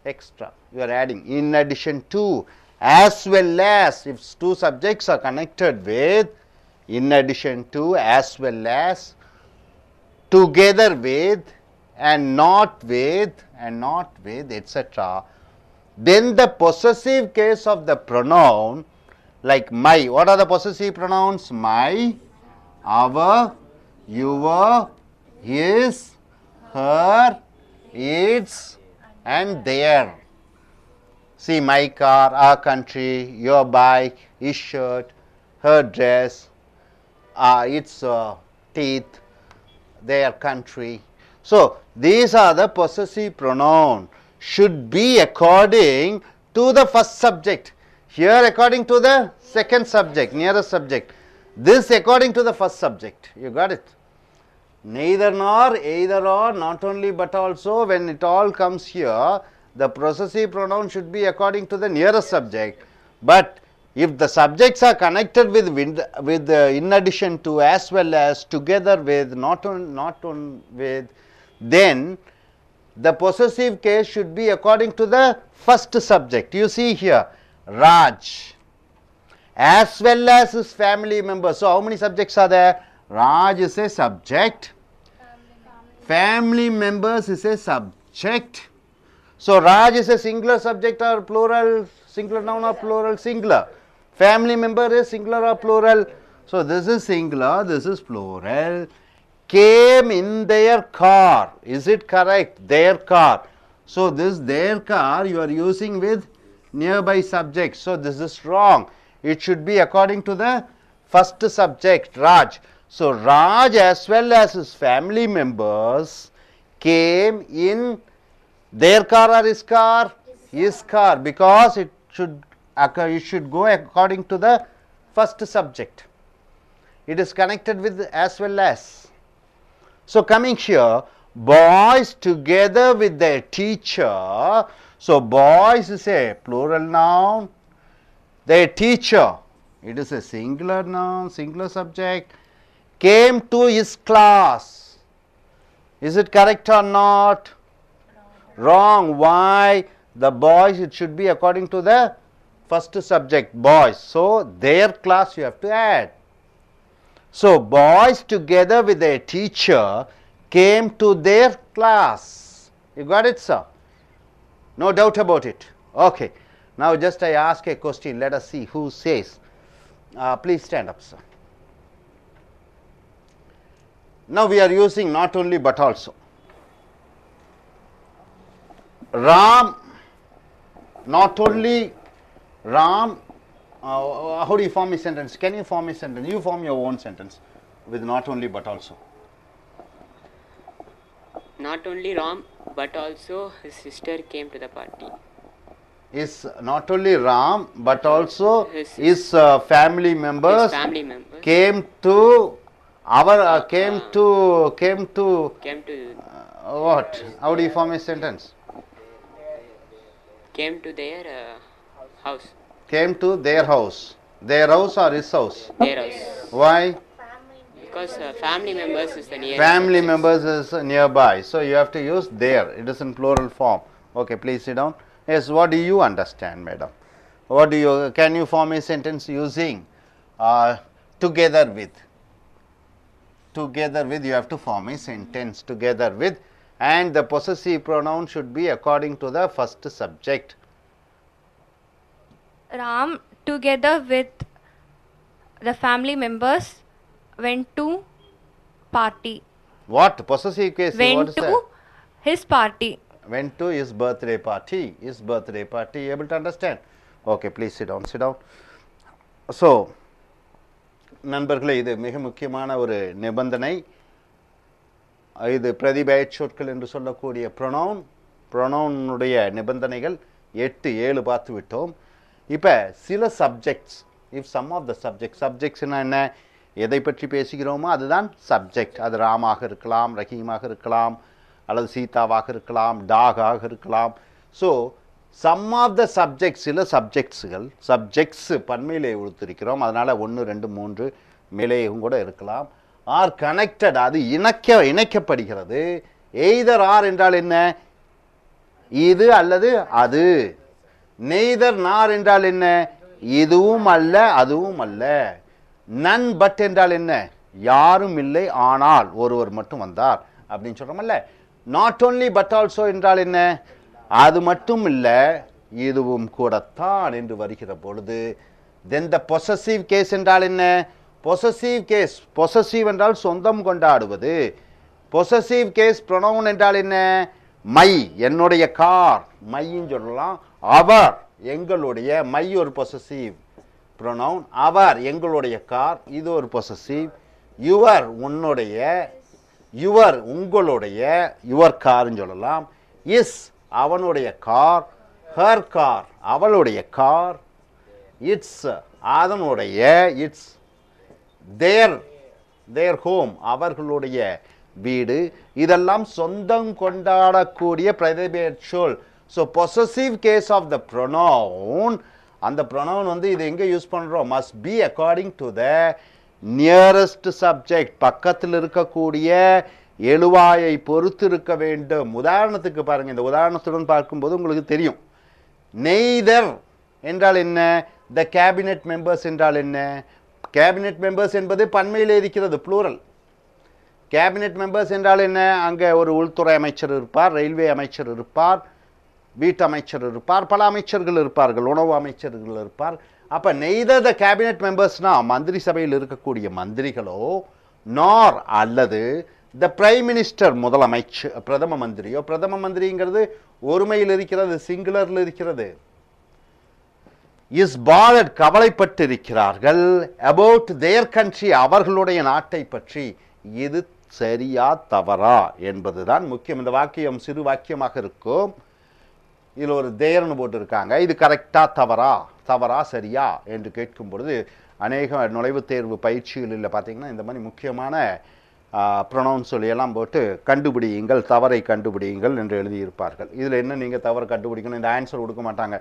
extra, you are adding, in addition to, as well as. If 2 subjects are connected with, in addition to, as well as, together with, and not with, etc., then the possessive case of the pronoun, like my, what are the possessive pronouns? My, our, your, his, her, its, and their. See, my car, our country, your bike, his shirt, her dress, its teeth, their country. So, these are the possessive pronoun, should be according to the first subject. Here according to the second subject, nearest subject. This according to the first subject. You got it? Neither nor, either or, not only but also, when it all comes here, the possessive pronoun should be according to the nearest subject. But if the subjects are connected with in addition to, as well as, together with, not on with, then the possessive case should be according to the first subject. You see here, Raj, as well as his family members. So, how many subjects are there? Raj is a subject, family members is a subject. So, Raj is a singular subject or plural, singular noun or plural, singular. Family member is singular or plural. So, this is singular, this is plural. Came in their car. Is it correct? Their car. So, this their car you are using with nearby subject. So, this is wrong. It should be according to the first subject, Raj. So, Raj as well as his family members came in their car or his car? His car, because it should go according to the first subject. It is connected with as well as. So, coming here, boys together with their teacher. So, boys is a plural noun, their teacher, it is a singular noun, singular subject, came to his class. Is it correct or not? Wrong. Why? The boys, it should be according to the first subject, boys. So, their class you have to add. So, boys together with their teacher came to their class. You got it, sir? No doubt about it. Okay. Now, just I ask a question. Let us see who says. Please stand up, sir. Now, we are using not only but also. Ram, not only Ram. How do you form a sentence? Can you form a sentence? You form your own sentence with not only but also. Not only Ram, but also his sister came to the party. Is not only Ram but also his family members, came to our came to what? How do you form a sentence? Came to their house. Came to their house. Their house or his house? Their house. Why? Because family members is the nearest. Family members is nearby. So you have to use there. It is in plural form. Okay, please sit down. Yes, what do you understand, madam? What do you, can you form a sentence using together with? Together with, you have to form a sentence together with, and the possessive pronoun should be according to the first subject. Ram, together with the family members, went to party. What? Possessive case? Went what is to that? his party. Went to his birthday party. His birthday party. Able to understand? Okay, please sit down. Sit down. So, நண்பர்களே, இது மிக முக்கியமான ஒரு நிபந்தனை. இது பிரதிபெயர் சொற்கள் என்று சொல்லக்கூடிய ப்ரொனவுனுடைய நிபந்தனைகள் 8 7 பார்த்து விட்டோம். இப்போ சில subjects, if some of the சப்ஜெக்ட்ஸ்னா என்ன, எதை பற்றி பேசுகிறோமோ அதுதான் சப்ஜெக்ட். அது ராமாக இருக்கலாம், ரஹீமாக இருக்கலாம், அல்லது சீதாவாக இருக்கலாம், டாகாக இருக்கலாம். So some of the subjects, சில சப்ஜெக்ட்ஸ் பன்மையிலே கொடுத்திருக்கிறோம், அதனால் 1 2 3 மேலேயும் கூட இருக்கலாம். ஆர் கனெக்டட், அது இணைக்கப்படுகிறது. எய்தர் ஆர் என்றால் என்ன, இது அல்லது அது. நெய்தர் நார் என்றால் என்ன, இதுவும் அல்ல அதுவும் அல்ல. நன் பட் என்றால் என்ன, யாரும் இல்லை ஆனால் ஒருவர் மட்டும் வந்தார் அப்படின்னு சொல்றோம்ல. நாட் ஓன்லி பட் ஆல்சோ என்றால் என்ன, அது மட்டும் இல்லை இதுவும் கூடத்தான் என்று வருகிற பொழுது, தென் த பொசசிவ் கேஸ் என்றால் என்ன, பொசசிவ் கேஸ், பொசசிவ் என்றால் சொந்தம் கொண்டாடுவது. பொசசிவ் கேஸ் ப்ரொனவுன் என்றால் என்ன, மை, என்னுடைய கார், மைன்னு சொல்லலாம். அவர், எங்களுடைய, மை ஒரு பொசசிவ் ப்ரொனவுன். அவர், எங்களுடைய கார், இது ஒரு பொசசிவ். யுவர், உன்னுடைய, யுவர், உங்களுடைய, யுவர் கார்ன்னு சொல்லலாம். இஸ், அவனுடைய கார். ஹர் கார், அவளுடைய கார். இட்ஸ், அதனுடைய, இட்ஸ். தேர் ஹோம், அவர்களுடைய வீடு. இதெல்லாம் சொந்தம் கொண்டாடக்கூடிய பிரதிபெயர் சொல். So possessive case of the pronoun, அந்த ப்ரொனவுன் வந்து இது எங்கே யூஸ் பண்ணுறோம், must be according to the nearest subject, பக்கத்தில் இருக்கக்கூடிய எழுவாயை பொறுத்து இருக்க வேண்டும். உதாரணத்துக்கு பாருங்கள், இந்த உதாரணத்துடன் பார்க்கும்போது உங்களுக்கு தெரியும். நெய்தர் என்றால் என்ன, த கேபினெட் மெம்பர்ஸ் என்றால் என்ன, கேபினெட் மெம்பர்ஸ் என்பது பன்மையில் இருக்கிறது, ப்ளூரல். கேபினெட் மெம்பர்ஸ் என்றால் என்ன, அங்கே ஒரு உள்துறை அமைச்சர் இருப்பார், ரயில்வே அமைச்சர் இருப்பார், வீட்டு அமைச்சர் இருப்பார், பல அமைச்சர்கள் இருப்பார்கள், உணவு அமைச்சர்கள் இருப்பார். அப்போ நெய்தர் த கேபினெட் மெம்பர்ஸ்னா மந்திரி சபையில் இருக்கக்கூடிய மந்திரிகளோ, நார் அல்லது த பிரைம் மினிஸ்டர், முதலமைச்சர், பிரதம மந்திரியோ. பிரதம மந்திரிங்கிறது ஒருமையில் இருக்கிறது, சிங்குலரில் இருக்கிறது. இஸ் பாதர்ட், கவலைப்பட்டிருக்கிறார்கள். அபவுட் தேர் கண்ட்ரி, அவர்களுடைய நாட்டை பற்றி. இது சரியா தவறா என்பதுதான் முக்கியம். இந்த வாக்கியம் சிறு வாக்கியமாக இருக்கும், இதில் ஒரு தேர்னு போட்டிருக்காங்க. இது கரெக்டா தவறா சரியா என்று கேட்கும் பொழுது அநேக நுழைவுத் தேர்வு பயிற்சிகளில் பார்த்தீங்கன்னா இந்த மாதிரி முக்கியமான ப்ரொனவுன் சொல்லியெல்லாம் போட்டு கண்டுபிடியுங்கள், தவறை கண்டுபிடியுங்கள் என்று எழுதியிருப்பார்கள். இதில் என்ன நீங்கள் தவறு கண்டுபிடிக்கணும், இந்த ஆன்சர் கொடுக்க மாட்டாங்க,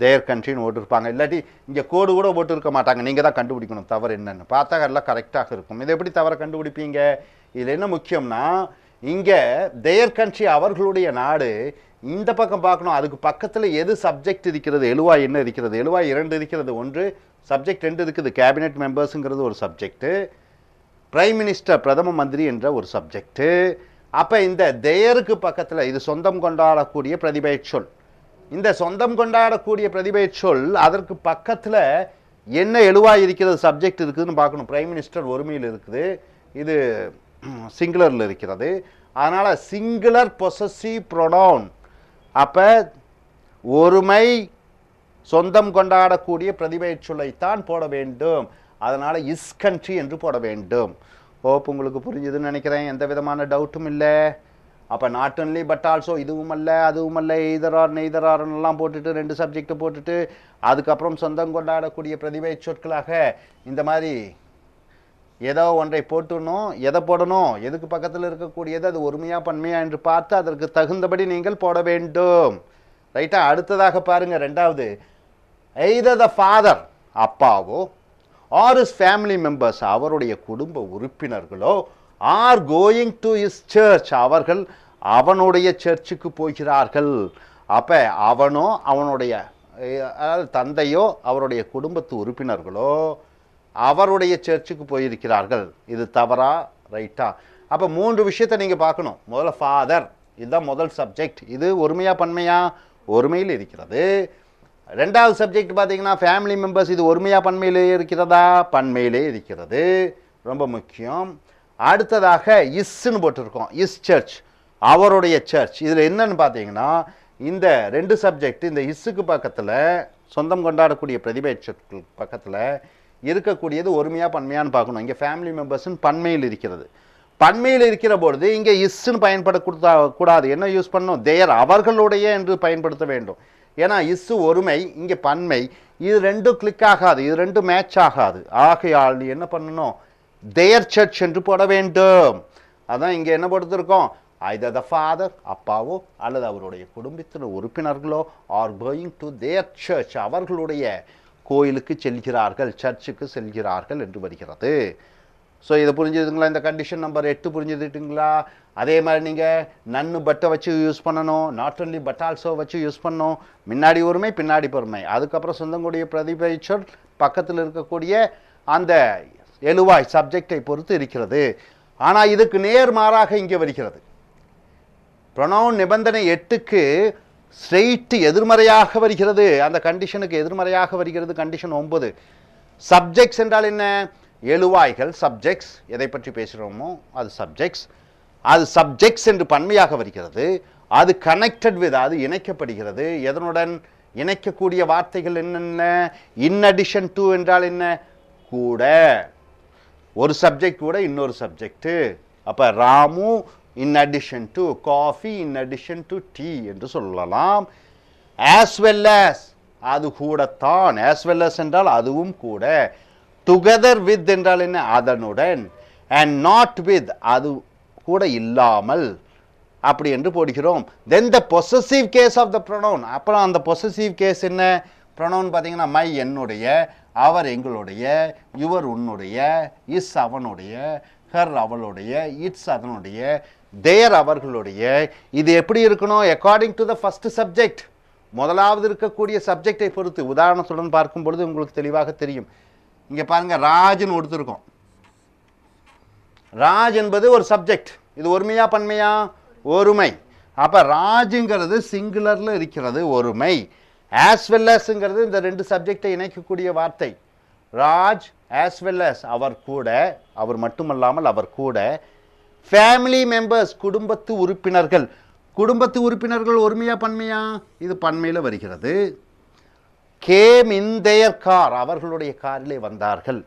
தேர் கண்ட்ரின்னு போட்டிருப்பாங்க. இல்லாட்டி இங்கே கோடு கூட போட்டு இருக்க மாட்டாங்க, நீங்கள் தான் கண்டுபிடிக்கணும் தவறு என்னென்னு. பார்த்தா எல்லாம் கரெக்டாக இருக்கும். இதை எப்படி தவறை கண்டுபிடிப்பீங்க, இதில் என்ன முக்கியம்னா, இங்கே தேர் கண்ட்ரி, அவர்களுடைய நாடு, இந்த பக்கம் பார்க்கணும், அதுக்கு பக்கத்தில் எது சப்ஜெக்ட் இருக்கிறது, எழுவாய் என்ன இருக்கிறது. எழுவாய் 2 இருக்கிறது, ஒன்று சப்ஜெக்ட் 2 இருக்குது, கேபினெட் மெம்பர்ஸுங்கிறது ஒரு சப்ஜெக்ட்டு, பிரைம் மினிஸ்டர், பிரதம மந்திரி என்ற ஒரு சப்ஜெக்ட்டு. அப்போ இந்த தேருக்கு பக்கத்தில் இது சொந்தம் கொண்டாடக்கூடிய பிரதிபெயர் சொல். இந்த சொந்தம் கொண்டாடக்கூடிய பிரதிபெயர் சொல் அதற்கு பக்கத்தில் என்ன எழுவாய் இருக்கிறது, சப்ஜெக்ட் இருக்குதுன்னு பார்க்கணும். பிரைம் மினிஸ்டர் ஒருமையில் இருக்குது, இது சிங்குலரில் இருக்கிறது. அதனால் சிங்குலர் பொசசிவ் ப்ரொனவுன். அப்போ ஒருமை சொந்தம் கொண்டாடக்கூடிய பிரதிபெயர் சொல்லைத்தான் போட வேண்டும். அதனால் இஸ் கண்ட்ரி என்று போட வேண்டும். ஹோப் உங்களுக்கு புரிஞ்சுதுன்னு நினைக்கிறேன், எந்த விதமான டவுட்டும் இல்லை. அப்போ நாட் ஒன்லி பட் ஆல்சோ இதுவும் அல்ல அதுவும் அல்ல எய்தர் ஆர் நெய்தர் ஆர்லாம் போட்டுட்டு 2 சப்ஜெக்ட் போட்டுட்டு அதுக்கப்புறம் சொந்தம் கொண்டாடக்கூடிய பிரதிபெயர் சொற்களாக இந்த மாதிரி ஏதோ ஒன்றை போட்டுணும், எதை போடணும், எதுக்கு பக்கத்தில் இருக்கக்கூடியது அது ஒருமையா பன்மையா என்று பார்த்து அதற்கு தகுந்தபடி நீங்கள் போட வேண்டும். ரைட்டா? அடுத்ததாக பாருங்க, ரெண்டாவது, either the father அப்பாவோ or his family members அவருடைய குடும்ப உறுப்பினர்களோ are going to his church அவர்கள் அவனுடைய சர்ச்சுக்கு போகிறார்கள். அப்ப அவனோ அவனுடைய தந்தையோ அவருடைய குடும்பத்து உறுப்பினர்களோ அவருடைய சர்ச்சுக்கு போயிருக்கிறார்கள். இது தவறா ரைட்டா? அப்போ 3 விஷயத்தை நீங்கள் பார்க்கணும். முதல்ல ஃபாதர், இதுதான் முதல் சப்ஜெக்ட். இது ஒருமையா பன்மையா? ஒருமையில் இருக்கிறது. ரெண்டாவது சப்ஜெக்ட் பார்த்தீங்கன்னா ஃபேமிலி மெம்பர்ஸ், இது ஒருமையா பன்மையிலே இருக்கிறதா? பன்மையிலே இருக்கிறது. ரொம்ப முக்கியம். அடுத்ததாக இஸ்ன்னு போட்டிருக்கோம். இஸ் சர்ச், அவருடைய சர்ச். இதில் என்னன்னு பார்த்தீங்கன்னா இந்த 2 சப்ஜெக்ட் இந்த இஸ்ஸுக்கு பக்கத்தில் சொந்தம் கொண்டாடக்கூடிய பிரதிபெயர் சொற்கள் பக்கத்தில் இருக்கக்கூடியது ஒருமையா பன்மையான்னு பார்க்கணும். இங்கே ஃபேமிலி மெம்பர்ஸ்ன்னு பன்மையில் இருக்கிறது. பன்மையில் இருக்கிற பொழுது இங்கே இஸ்ன்னு பயன்படக்கூடாது. என்ன யூஸ் பண்ணணும்? தேர், அவர்களுடைய என்று பயன்படுத்த வேண்டும். ஏன்னா இஸ்ஸு ஒருமை, இங்கே பன்மை. இது 2 கிளிக் ஆகாது, இது 2 மேட்ச் ஆகாது. ஆகையால் நீ என்ன பண்ணணும்? தேர் சர்ச் என்று போட வேண்டும். அதான் இங்கே என்ன கொடுத்துருக்கோம்? either the father அப்பாவோ அல்லது அவருடைய குடும்பத்தின் உறுப்பினர்களோ are going to their church அவர்களுடைய கோயிலுக்கு செல்கிறார்கள், சர்ச்சுக்கு செல்கிறார்கள் என்று வருகிறது. ஸோ இதை புரிஞ்சுதுங்களா? இந்த கண்டிஷன் நம்பர் 8 புரிஞ்சுதுட்டுங்களா? அதே மாதிரி நீங்கள் நன்னு பட்டை வச்சு யூஸ் பண்ணணும், நாட் ஒன்லி பட் ஆல்சோ வச்சு யூஸ் பண்ணணும். முன்னாடி ஒருமை பின்னாடி பொறுமை, அதுக்கப்புறம் சொந்தக்கூடிய பிரதிபெயர் சொல் பக்கத்தில் இருக்கக்கூடிய அந்த எழுவாய் சப்ஜெக்டை பொறுத்து இருக்கிறது. ஆனால் இதுக்கு நேர்மாறாக இங்கே வருகிறது. ப்ரொனவுன் நிபந்தனை 8க்கு ஸ்ட்ரெயிட் எதிர்மறையாக வருகிறது. அந்த கண்டிஷனுக்கு எதிர்மறையாக வருகிறது கண்டிஷன் 9. சப்ஜெக்ட்ஸ் என்றால் என்ன? எழுவாய்கள் சப்ஜெக்ட்ஸ். எதை பற்றி பேசுகிறோமோ அது சப்ஜெக்ட்ஸ். அது சப்ஜெக்ட்ஸ் என்று பன்மையாக வருகிறது. அது கனெக்டட் வித், அது இணைக்கப்படுகிறது. எதனுடன்? இணைக்கக்கூடிய வார்த்தைகள் என்னென்ன? இன் அடிஷன் டு என்றால் என்ன? கூட. ஒரு சப்ஜெக்ட் கூட இன்னொரு சப்ஜெக்ட். அப்போ Ramu in addition to, coffee in addition to tea என்று சொல்லலாம். as well as, அது கூடத்தான். as well as என்றால் அதுவும் கூட. together with என்றால் என்ன? அதனுடன். and not with, அது கூட இல்லாமல். அப்படி என்று போடுகிறோம். then the possessive case of the pronoun. அப்புறம் அந்த possessive case என்ன? pronoun பார்த்தீங்கன்னா மை என்னுடைய, அவர் எங்களுடைய, யுவர் உன்னுடைய, இஸ் அவனுடைய, ஹர் அவளுடைய, இட்ஸ் அதனுடைய, தேர் அவர்களுடைய. இது எப்படி இருக்கணும்? According to the first subject, முதலாவது இருக்கக்கூடிய சப்ஜெக்டை பொறுத்து. உதாரணத்துடன் பார்க்கும் பொழுது உங்களுக்கு தெளிவாக தெரியும். இங்கே பாருங்க, ராஜ்னு கொடுத்துருக்கோம். ராஜ் என்பது ஒரு சப்ஜெக்ட். இது ஒருமையா பன்மையா? ஒருமை. அப்போ ராஜுங்கிறது சிங்குலரில் இருக்கிறது, ஒருமை. ஆஸ் வெல் ஆஸ்ங்கிறது இந்த 2 சப்ஜெக்டை இணைக்கக்கூடிய வார்த்தை. ராஜ் ஆஸ் வெல் ஆஸ், அவர் கூட, அவர் மட்டுமல்லாமல் அவர் கூட. ஃபேமிலி மெம்பர்ஸ், குடும்பத்து உறுப்பினர்கள். குடும்பத்து உறுப்பினர்கள் ஒருமையா பன்மையா? இது பன்மையில் வருகிறது. கேம் இன் தேர் கார், அவர்களுடைய காரிலே வந்தார்கள்.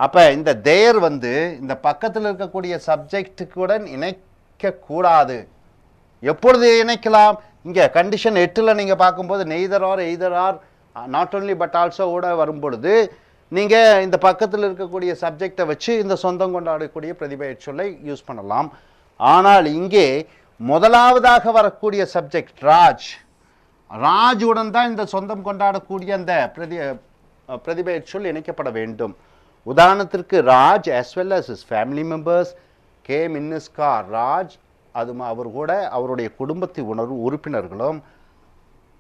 அப்போ இந்த தேர் வந்து இந்த பக்கத்தில் இருக்கக்கூடிய சப்ஜெக்டுக்குடன் இணைக்கக்கூடாது. எப்பொழுது இணைக்கலாம்? இங்கே கண்டிஷன் 8ல் நீங்கள் பார்க்கும்போது neither or either or not only but also கூட வரும்பொழுது நீங்கள் இந்த பக்கத்தில் இருக்கக்கூடிய சப்ஜெக்டை வச்சு இந்த சொந்தம் கொண்டாடக்கூடிய பிரதிபெயர் சொல்லை யூஸ் பண்ணலாம். ஆனால் இங்கே முதலாவதாக வரக்கூடிய சப்ஜெக்ட் ராஜ், ராஜுடன் தான் இந்த சொந்தம் கொண்டாடக்கூடிய அந்த பிரதிபெயர் சொல் இணைக்கப்பட வேண்டும். உதாரணத்திற்கு Raj as well as his family members came in his car. Raj அது அவர் கூட அவருடைய குடும்பத்து உறுப்பினர்களும்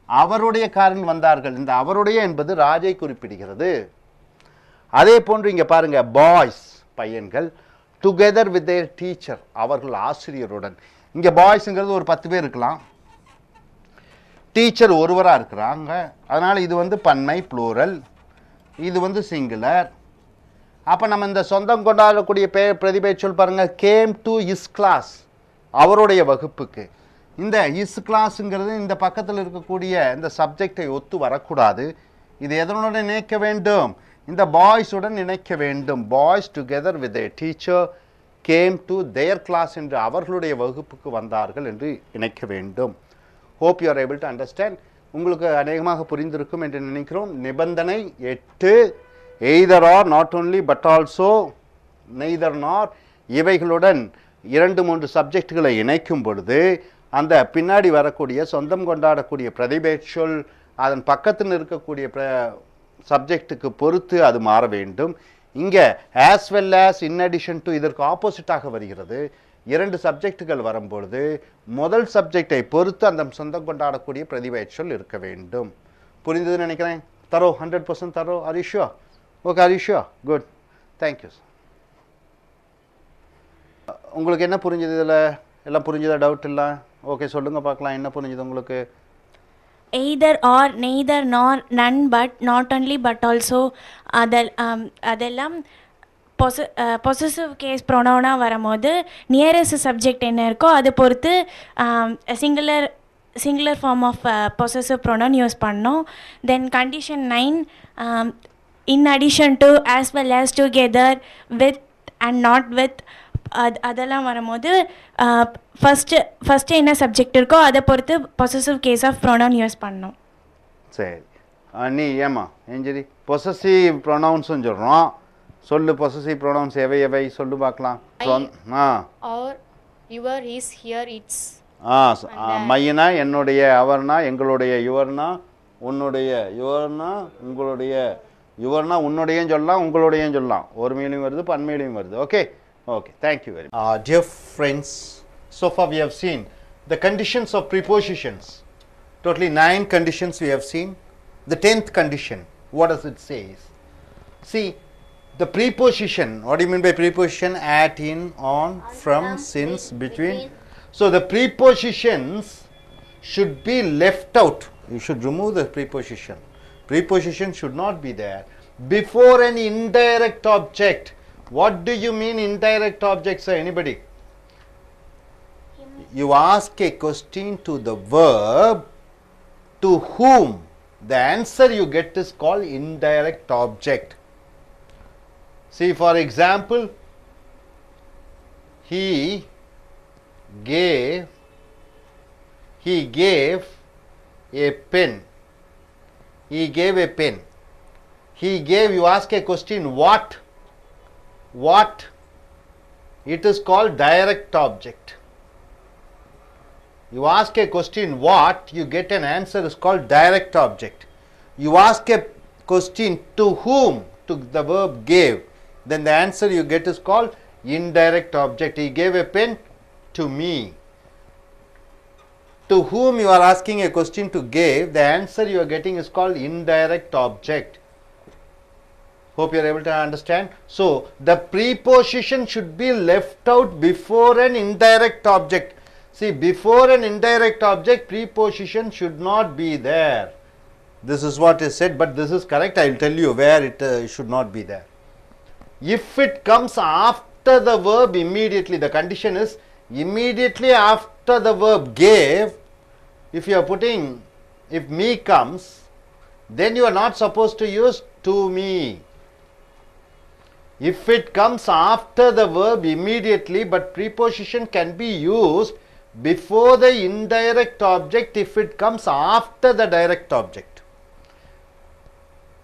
அவருடைய காரில் வந்தார்கள். இந்த அவருடைய என்பது ராஜை குறிப்பிடுகிறது. அதே போன்று இங்கே பாருங்க, பாய்ஸ் பையன்கள் டுகெதர் வித் தேர் டீச்சர், அவர்கள் ஆசிரியருடன். இங்கே பாய்ஸுங்கிறது ஒரு 10 பேர் இருக்கலாம், டீச்சர் ஒருவராக இருக்கிறாங்க. அதனால் இது வந்து பன்மை ப்ளூரல், இது வந்து சிங்குலர். அப்போ நம்ம இந்த சொந்தம் கொண்டாடக்கூடிய பிரதிபெயர் சொல் பாருங்கள், கேம் டு இஸ் கிளாஸ், அவருடைய வகுப்புக்கு. இந்த இஸ் கிளாஸுங்கிறது இந்த பக்கத்தில் இருக்கக்கூடிய இந்த சப்ஜெக்டை ஒத்து வரக்கூடாது. இது எதனுடன் இணைக்க வேண்டும்? இந்த பாய்ஸுடன் இணைக்க வேண்டும். Boys together with A teacher came to their class என்று அவர்களுடைய வகுப்புக்கு வந்தார்கள் என்று இணைக்க வேண்டும். Hope you are able to understand. உங்களுக்கு அநேகமாக புரிந்திருக்கும் என்று நினைக்கிறோம். நிபந்தனை 8 either or, not only but also, neither nor இவைகளுடன் 2-3 சப்ஜெக்ட்களை இணைக்கும் பொழுது அந்த பின்னாடி வரக்கூடிய சொந்தம் கொண்டாடக்கூடிய பிரதிபெயர்ச்சொல் அதன் பக்கத்தில் இருக்கக்கூடிய சப்ஜெக்ட்டுக்கு பொறுத்து அது மாற வேண்டும். இங்கே as well as, in addition to இதற்கு ஆப்போசிட்டாக வருகிறது. 2 சப்ஜெக்ட்டுகள் வரும்பொழுது முதல் சப்ஜெக்டை பொறுத்து அந்த சொந்தம் கொண்டாடக்கூடிய பிரதிபெயர்ச்சொல் இருக்க வேண்டும். புரிந்ததுன்னு நினைக்கிறேன். தரோ 100% தரோ. Are you sure? Okay, are you sure? Good. Thank you. உங்களுக்கு என்ன புரிஞ்சது? இதில் எல்லாம் புரிஞ்சதா? டவுட் இல்லை? ஓகே, சொல்லுங்கள் பார்க்கலாம். என்ன புரிஞ்சது உங்களுக்கு? either or, neither nor, none but, not only but also, அதெல்லாம் possessive case pronoun வரும்போது நியரஸ்ட் சப்ஜெக்ட் என்ன இருக்கோ அதை பொறுத்து singular form of possessive pronoun use பண்ணோம். Then condition 9, in addition to, as well as, together, with and not with, அதெல்லாம் வரும்போது first என்ன சப்ஜெக்ட் இருக்கோ அதை பொறுத்து possessive case of pronoun use பண்ணோம். சரி, நீ ஏமா ஏஞ்சரி பொசசிவ் ப்ரொனவுன்ஸும் சொல்கிறோம். சொல்லு, பொசசிவ் ப்ரொனவுன்ஸ் எவை சொல்லு பார்க்கலாம். or your, his, here, its. மைனா என்னுடைய, அவர்னா எங்களுடைய, யுவர்னா உன்னுடைய, யுவர்னா உங்களுடைய, யுவர்னா உன்னுடையும் சொல்லலாம் உங்களுடையும் சொல்லலாம். ஒரு மீனிங் வருது, பன்மையிலையும் வருது. Okay. Okay, thank you very much. Dear friends, so far we have seen the conditions of prepositions. Totally 9 conditions we have seen. The 10th condition, what does it say? See, the preposition, what do you mean by preposition? At, in, on, from, since, between. So the prepositions should be left out. You should remove the preposition. Preposition should not be there before an indirect object. What do you mean indirect objects? Anybody? You ask a question to the verb to whom the answer you get is called indirect object. See, for example, he gave a pen. He gave a pen. He gave, you ask a question, what? It is called direct object. You ask a question what, you get an answer is called direct object. You ask a question to whom, to the verb gave, then the answer you get is called indirect object. He gave a pen to me. To whom you are asking a question to give, the answer you are getting is called indirect object. Hope you are able to understand. So the preposition should be left out before an indirect object. See, before an indirect object, preposition should not be there. This is what is said, but this is correct. I will tell you where it should not be there. If it comes after the verb immediately, the condition is immediately after the verb gave. If you are putting, if me comes, then you are not supposed to use to me. If it comes after the verb immediately, but preposition can be used before the indirect object if it comes after the direct object.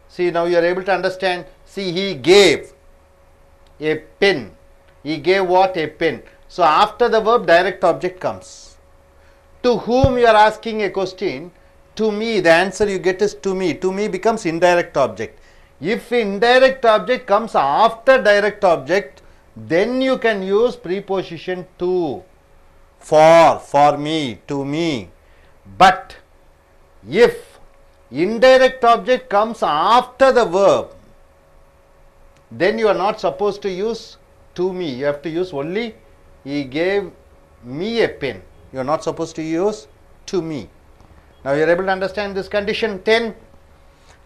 See, now you are able to understand. See, he gave a pen. He gave what? A pen. So after the verb, direct object comes. To whom you are asking a question? To me. The answer you get is to me. To me becomes indirect object. If indirect object comes after direct object, then you can use preposition to. For me, to me. But if indirect object comes after the verb, then you are not supposed to use to me. You have to use only he gave me a pen. You are not supposed to use to me. Now you are able to understand this condition 10.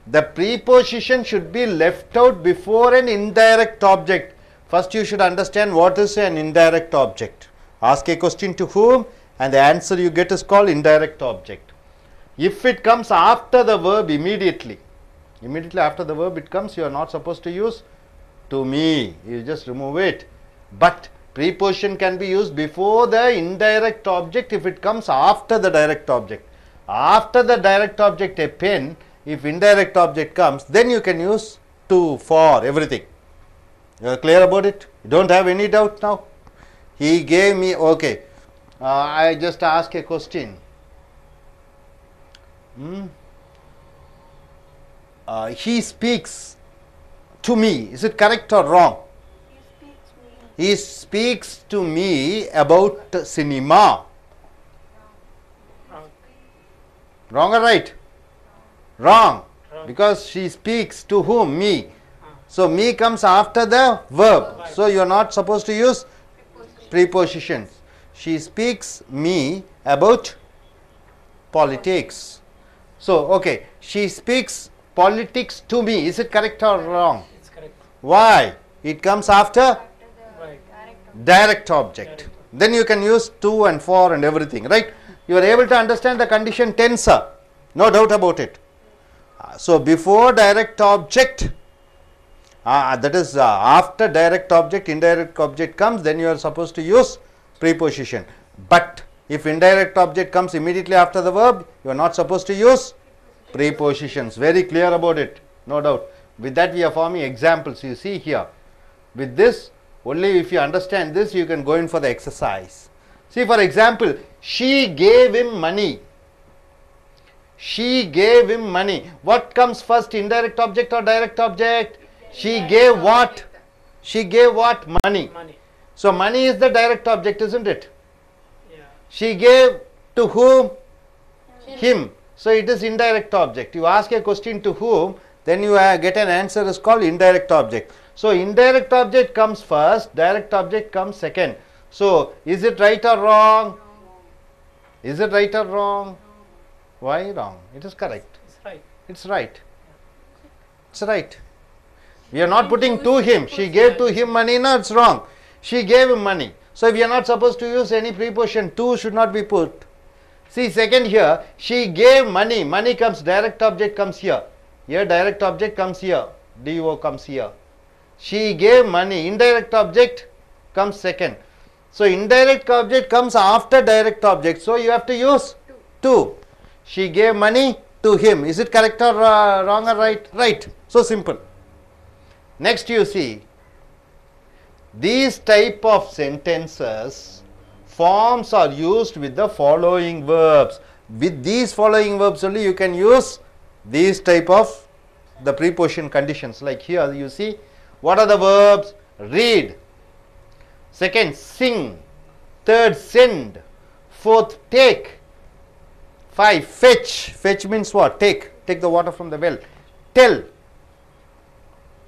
The preposition should be left out before an indirect object. First you should understand what is an indirect object. Ask a question to whom and the answer you get is called indirect object. If it comes after the verb immediately after the verb it comes, you are not supposed to use to me. You just remove it. But Preposition can be used before the indirect object if it comes after the direct object. After the direct object, a pen, if indirect object comes, then you can use to, for, everything. You are clear about it? You don't have any doubt now? He gave me, okay. I just ask a question. He speaks to me. Is it correct or wrong? He speaks to me about cinema. Wrong or right? Wrong. Because she speaks to whom? Me. So, me comes after the verb. So, you are not supposed to use prepositions. She speaks me about politics. So, okay. She speaks politics to me. Is it correct or wrong? It's correct. Why? It comes after direct object. Then you can use to and for and everything, right? You are able to understand the condition tensor. No doubt about it. So, before direct object, that is after direct object, indirect object comes, then you are supposed to use preposition. But if indirect object comes immediately after the verb, you are not supposed to use prepositions. Very clear about it, no doubt. With that we are forming examples. You see here, with this, only if you understand this, you can go in for the exercise. See, for example, she gave him money. She gave him money. What comes first, indirect object or direct object? She gave what? She gave what? Money. So, money is the direct object, isn't it? Yeah. She gave to whom? Him. So, it is indirect object. You ask a question to whom, then you get an answer is called indirect object. So, indirect object comes first, direct object comes second. So, is it right or wrong? Is it right or wrong? Why wrong? It is correct. It's right. It's right. It's right. We are not putting to him. She gave to him money. No, it's wrong. She gave him money. So, we are not supposed to use any preposition. To should not be put. See, second here, she gave money. Money comes, direct object comes here. Here, direct object comes here. DO comes here. She gave money. Indirect object comes second. So, indirect object comes after direct object. So, you have to use to. She gave money to him. Is it correct or wrong or right? Right. So simple. Next you see, these type of sentences, forms are used with the following verbs. With these following verbs only you can use these type of the preposition conditions. Like here you see, what are the verbs? Read. Second, sing. Third, send. Fourth, take. 5, fetch. Fetch means what? Take. Take the water from the well. Tell.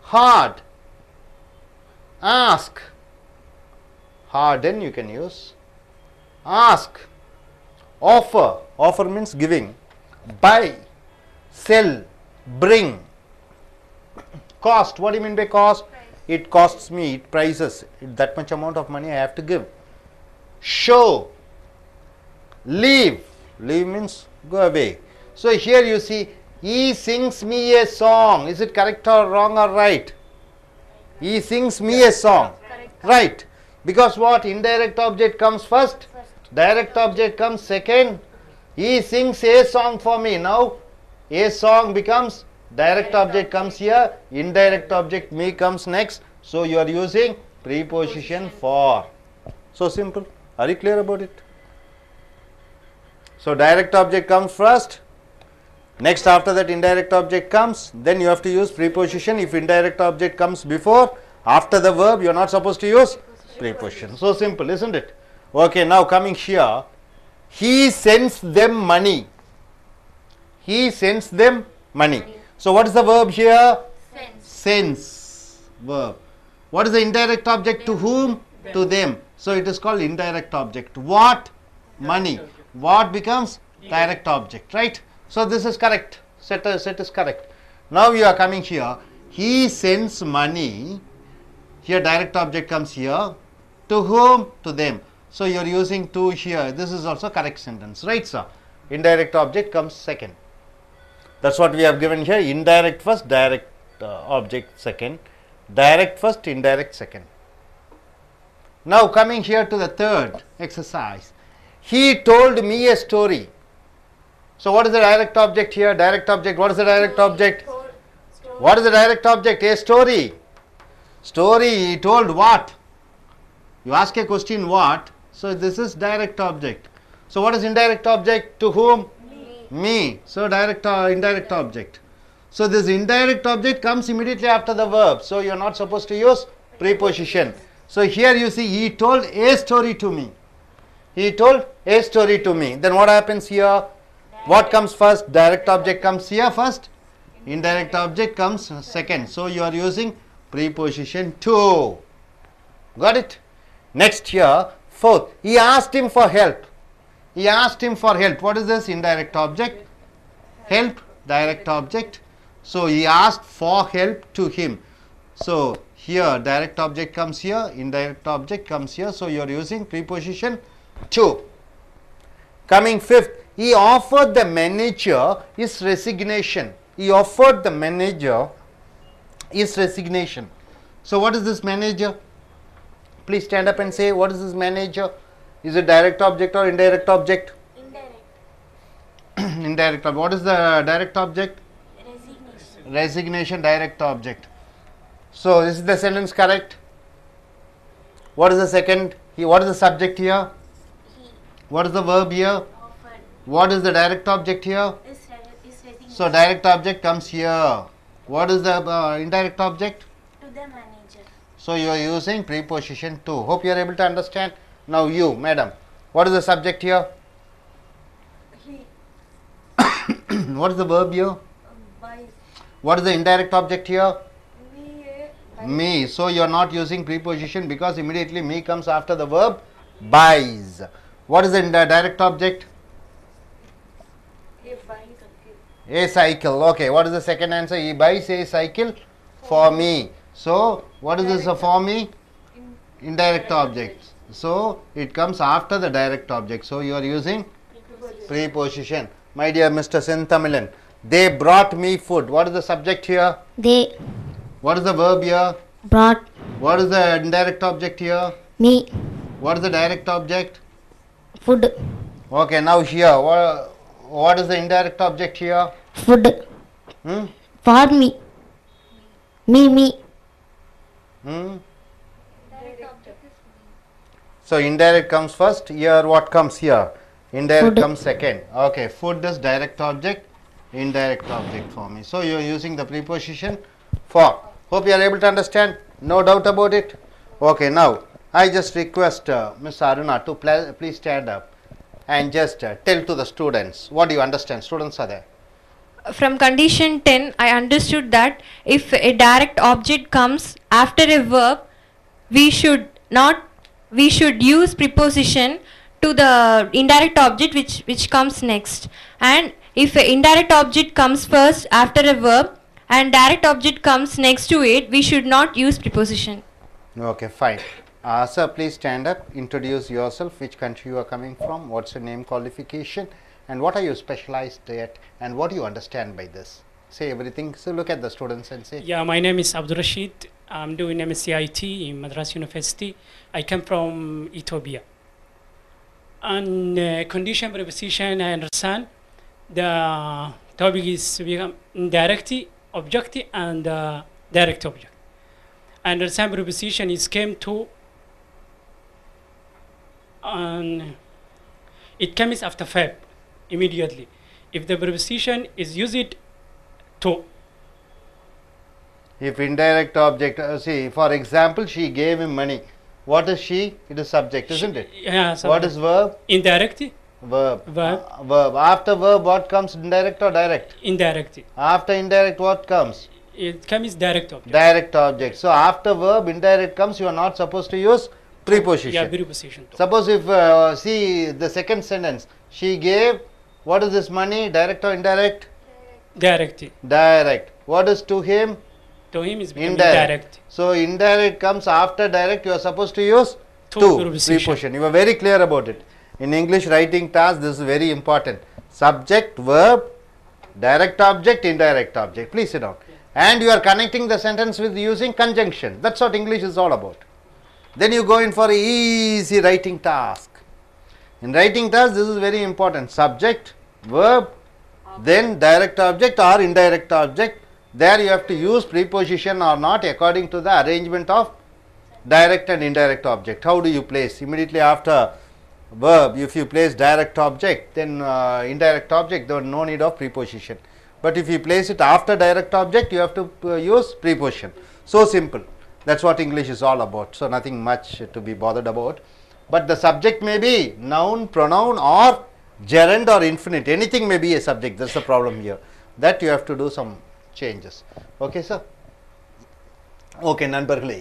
Hard. Ask. Harden you can use. Ask. Offer. Offer means giving. Buy. Sell. Bring. Cost. What do you mean by cost? It costs me. It prices. That much amount of money I have to give. Show. Leave. Leave means go away. So, here you see, he sings me a song. Is it correct or wrong or right? He sings me a song. Right. Because what? Indirect object comes first, direct object comes second. He sings a song for me. Now, a song becomes, direct object comes here, indirect object me comes next. So, you are using preposition for. So simple. Are you clear about it? So, direct object comes first, next after that indirect object comes, then you have to use preposition. If indirect object comes before, after the verb, you are not supposed to use preposition. So simple, isn't it? Okay, now coming here, he sends them money. He sends them money. So, what is the verb here? Sends. Verb. What is the indirect object? To whom? To them. So, it is called indirect object. What? Money. What becomes? Direct object, right? So, this is correct. Set is correct. Now, you are coming here. He sends money. Here, direct object comes here. To whom? To them. So, you are using to here. This is also correct sentence, right, sir? Indirect object comes second. That is what we have given here. Indirect first, direct object second. Direct first, indirect second. Now coming here to the third exercise. He told me a story. So what is the direct object here? Direct object. What is the direct object? What is the direct object? A story. Story, he told what? You ask a question what? So this is direct object. So what is indirect object? To whom? Me. So direct indirect object. So this indirect object comes immediately after the verb. So you are not supposed to use preposition. So here you see he told a story to me. He told a story to me. Then what happens here? What comes first? Direct object comes here first. Indirect object comes second. So you are using preposition to. Got it? Next here, fourth. He asked him for help. He asked him for help. What is this? Indirect object. Help, direct object. So he asked for help to him. So here direct object comes here, indirect object comes here. So you are using preposition to. Coming fifth, he offered the manager his resignation. He offered the manager his resignation. So what is this manager? Please stand up and say, what is this manager? Is it direct object or indirect object? Indirect. Indirect object. What is the direct object? Resignation. Resignation, direct object. So is the sentence correct? What is the second? What is the subject here? He. What is the verb here? Offered. What is the direct object here? Is so direct object comes here. What is the indirect object? To the manager. So you are using preposition to. Hope you are able to understand. Now you, madam, what is the subject here? He. What is the verb here? Buys. What is the indirect object here? Me. So you are not using preposition because immediately me comes after the verb buys. What is the direct object? A cycle. Okay. What is the second answer? He buys a cycle for me. So what is this for me? Indirect object. So it comes after the direct object. So you are using preposition. My dear Mr. Sentamilan, they brought me food. What is the subject here? They. What is the verb here? Brought. What is the indirect object here? Me. What is the direct object? Food. Okay, now here, what is the indirect object here? Food. For me. Me. So indirect comes first. Here what comes here? Indirect Food. comes second. Okay, food is direct object, indirect object for me. So you are using the preposition for. Hope you are able to understand. No doubt about it. Okay, now I just request Miss Aruna to please stand up and just tell to the students what do you understand. Students are there. From condition 10, I understood that if a direct object comes after a verb, we should use preposition to the indirect object which comes next. And if an indirect object comes first after a verb and direct object comes next to it, we should not use preposition. Okay, fine. Sir, please stand up, introduce yourself, which country you are coming from, what's your name, qualification, and what are you specialized at, and what do you understand by this? Say everything. So look at the students and say. Yeah, my name is Abdul Rashid. I'm doing MSc IT in Madras University. I come from Ethiopia. And condition preposition, I understand. The topic is indirect object and direct object. I understand preposition is came to, and it comes after verb immediately. If the preposition is used to. If indirect object, see, for example, she gave him money. What is she? It is subject, isn't it? Yeah. Subject. What is verb? Indirect. Verb. Verb. After verb, what comes? Indirect or direct? Indirect. After indirect, what comes? It comes direct object. Direct object. So after verb, indirect comes, you are not supposed to use preposition. Yeah, preposition. Suppose if, see the second sentence, she gave, what is this money? Direct or indirect? Direct. Direct. What is to him? To him is indirect. So indirect comes after direct, you are supposed to use to preposition. You are very clear about it. In English writing task, this is very important. Subject, verb, direct object, indirect object. Please sit down. And you are connecting the sentence with using conjunction. That's what English is all about. Then you go in for easy writing task. In writing task, this is very important. Subject, verb, then direct object or indirect object. There you have to use preposition or not according to the arrangement of direct and indirect object. How do you place? Immediately after verb, if you place direct object, then indirect object, there is no need of preposition. But if you place it after direct object, you have to use preposition. So simple. That's what English is all about. So nothing much to be bothered about. But the subject may be noun, pronoun or gerund or infinite. Anything may be a subject. That's the problem here. That you have to do some changes. Okay, sir? Okay, நண்பர்களே,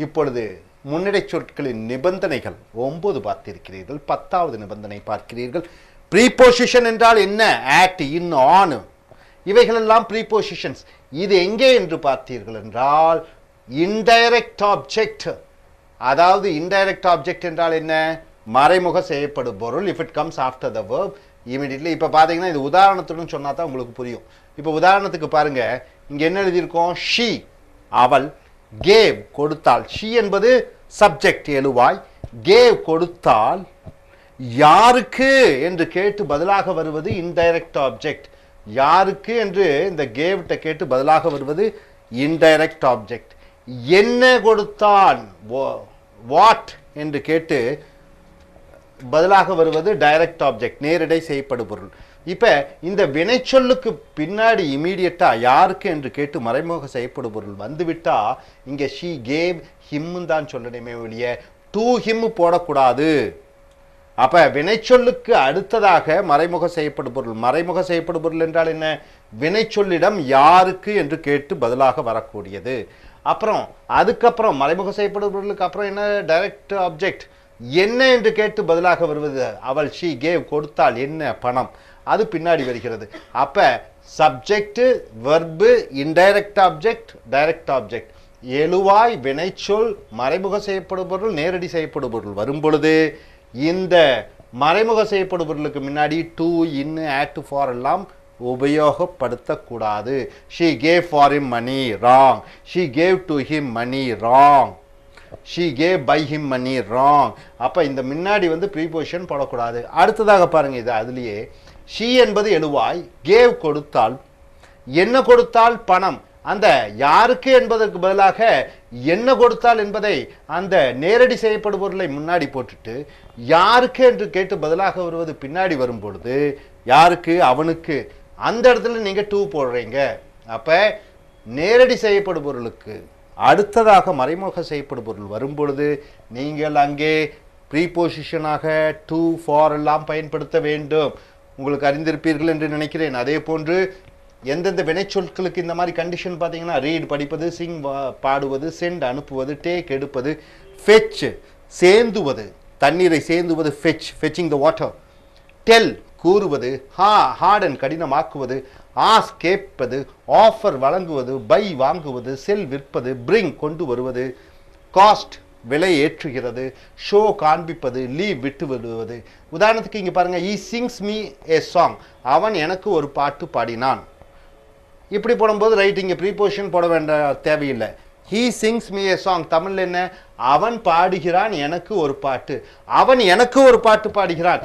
இப்பொழுது முன்னிடை சொற்களின் நிபந்தனைகள் 9 பார்த்திருக்கிறீர்கள். 10வது நிபந்தனை பார்க்கிறீர்கள். ப்ரீபோசிஷன் என்றால் என்ன? at, in, on. இவைகளெல்லாம் ப்ரீபோசிஷன்ஸ். இது எங்கே என்று பார்த்தீர்கள் என்றால் இன்டைரக்ட் ஆப்ஜெக்ட். அதாவது இன்டைரக்ட் ஆப்ஜெக்ட் என்றால் என்ன? மறைமுக செய்யப்படு பொருள். if it comes after the verb immediately. இப்போ பார்த்தீங்கன்னா இது உதாரணத்துடன் சொன்னா தான் உங்களுக்கு புரியும். இப்போ உதாரணத்துக்கு பாருங்க, இங்க என்ன எழுதியிருக்கோம்? she, அவள், gave, கொடுத்தாள். she என்பது சப்ஜெக்ட் எழுவாய், gave கொடுத்தால், யாருக்கு என்று கேட்டு பதிலாக வருவது இன்டைரக்ட் ஆப்ஜெக்ட். யாருக்கு என்று இந்த கேவ்ட்ட கேட்டு பதிலாக வருவது இன்டைரக்ட் ஆப்ஜெக்ட். என்ன கொடுத்தான், வாட் என்று கேட்டு பதிலாக வருவது டைரக்ட் ஆப்ஜெக்ட், நேரடை செய்யப்படு பொருள். இப்ப இந்த வினைச்சொல்லுக்கு பின்னாடி இமீடியட்டா யாருக்கு என்று கேட்டு மறைமுக செய்யப்படு பொருள் வந்துவிட்டா இங்க she gave him தான் சொல்லணுமே ஒழிய to him போடக்கூடாது. அப்ப வினைச்சொல்லுக்கு அடுத்ததாக மறைமுக செய்யப்படு பொருள். மறைமுக செய்யப்படு பொருள் என்றால் என்ன? வினைச்சொல்லிடம் யாருக்கு என்று கேட்டு பதிலாக வரக்கூடியது. அப்புறம் அதுக்கப்புறம் மறைமுக செய்யப்படு பொருளுக்கு அப்புறம் என்ன? Direct object. என்ன என்று கேட்டு பதிலாக வருவது அவள், she gave, கொடுத்தாள், என்ன, பணம். அது பின்னாடி வருகிறது. அப்ப subject, verb, indirect object, direct object, எழுவாய், வினைச்சொல், மறைமுக செய்யப்படும் பொருள், நேரடி செய்யப்படும் பொருள் வரும் பொழுது இந்த மறைமுக செய்யப்படும் பொருளுக்கு முன்னாடி to, in, at, for எல்லாம் உபயோகப்படுத்தக்கூடாது. she gave for him money, wrong. she gave to him money, wrong. she gave by him money, wrong. அப்ப இந்த முன்னாடி வந்து preposition போடக்கூடாது. அடுத்ததாக பாருங்க, இது அதுலயே she என்பது எழுவாய், gave கொடுத்தால், என்ன கொடுத்தால், பணம். அந்த யாருக்கு என்பதற்கு பதிலாக என்ன கொடுத்தால் என்பதை அந்த நேரடி செய்யப்படும் பொருளை முன்னாடி போட்டுட்டு யாருக்கு என்று கேட்டு பதிலாக வருவது பின்னாடி வரும் பொழுது யாருக்கு, அவனுக்கு, அந்த இடத்துல நீங்க to போடுறீங்க. அப்ப நேரடி செய்யப்படும் பொருளுக்கு அடுத்ததாக மறைமுக செய்யப்படும் பொருள் வரும் பொழுது நீங்கள் அங்கே ப்ரீபோசிஷனாக to, for எல்லாம் பயன்படுத்த வேண்டும். உங்களுக்கு அறிந்திருப்பீர்கள் என்று நினைக்கிறேன். அதே போன்று எந்தெந்த வினைச்சொற்களுக்கு இந்த மாதிரி கண்டிஷன் பார்த்தீங்கன்னா ரீட் படிப்பது, சிங் பாடுவது, சென்ட் அனுப்புவது, டேக் எடுப்பது, ஃபெச் சேந்துவது, தண்ணீரை சேந்துவது, fetch fetching the water, tell கூறுவது, ஹார்டன் கடினமாக்குவது, ஆஸ் கேட்பது, ஆஃபர் வழங்குவது, பை வாங்குவது, செல் விற்பது, பிரிங் கொண்டு வருவது, காஸ்ட் விலை ஏற்றுகிறது, ஷோ காண்பிப்பது, லீவ் விட்டு விடுவது. உதாரணத்துக்கு இங்க பாருங்க, he sings me a song, அவன் எனக்கு ஒரு பாட்டு பாடினான். இப்படி போடும்போது ரைட், இங்க ப்ரீபோசிஷன் போட வேண்டிய தேவையில்லை. he sings me a song, தமிழ்ல என்ன? அவன் பாடுகிறான் எனக்கு ஒரு பாட்டு. அவன் எனக்கு ஒரு பாட்டு பாடுகிறான்.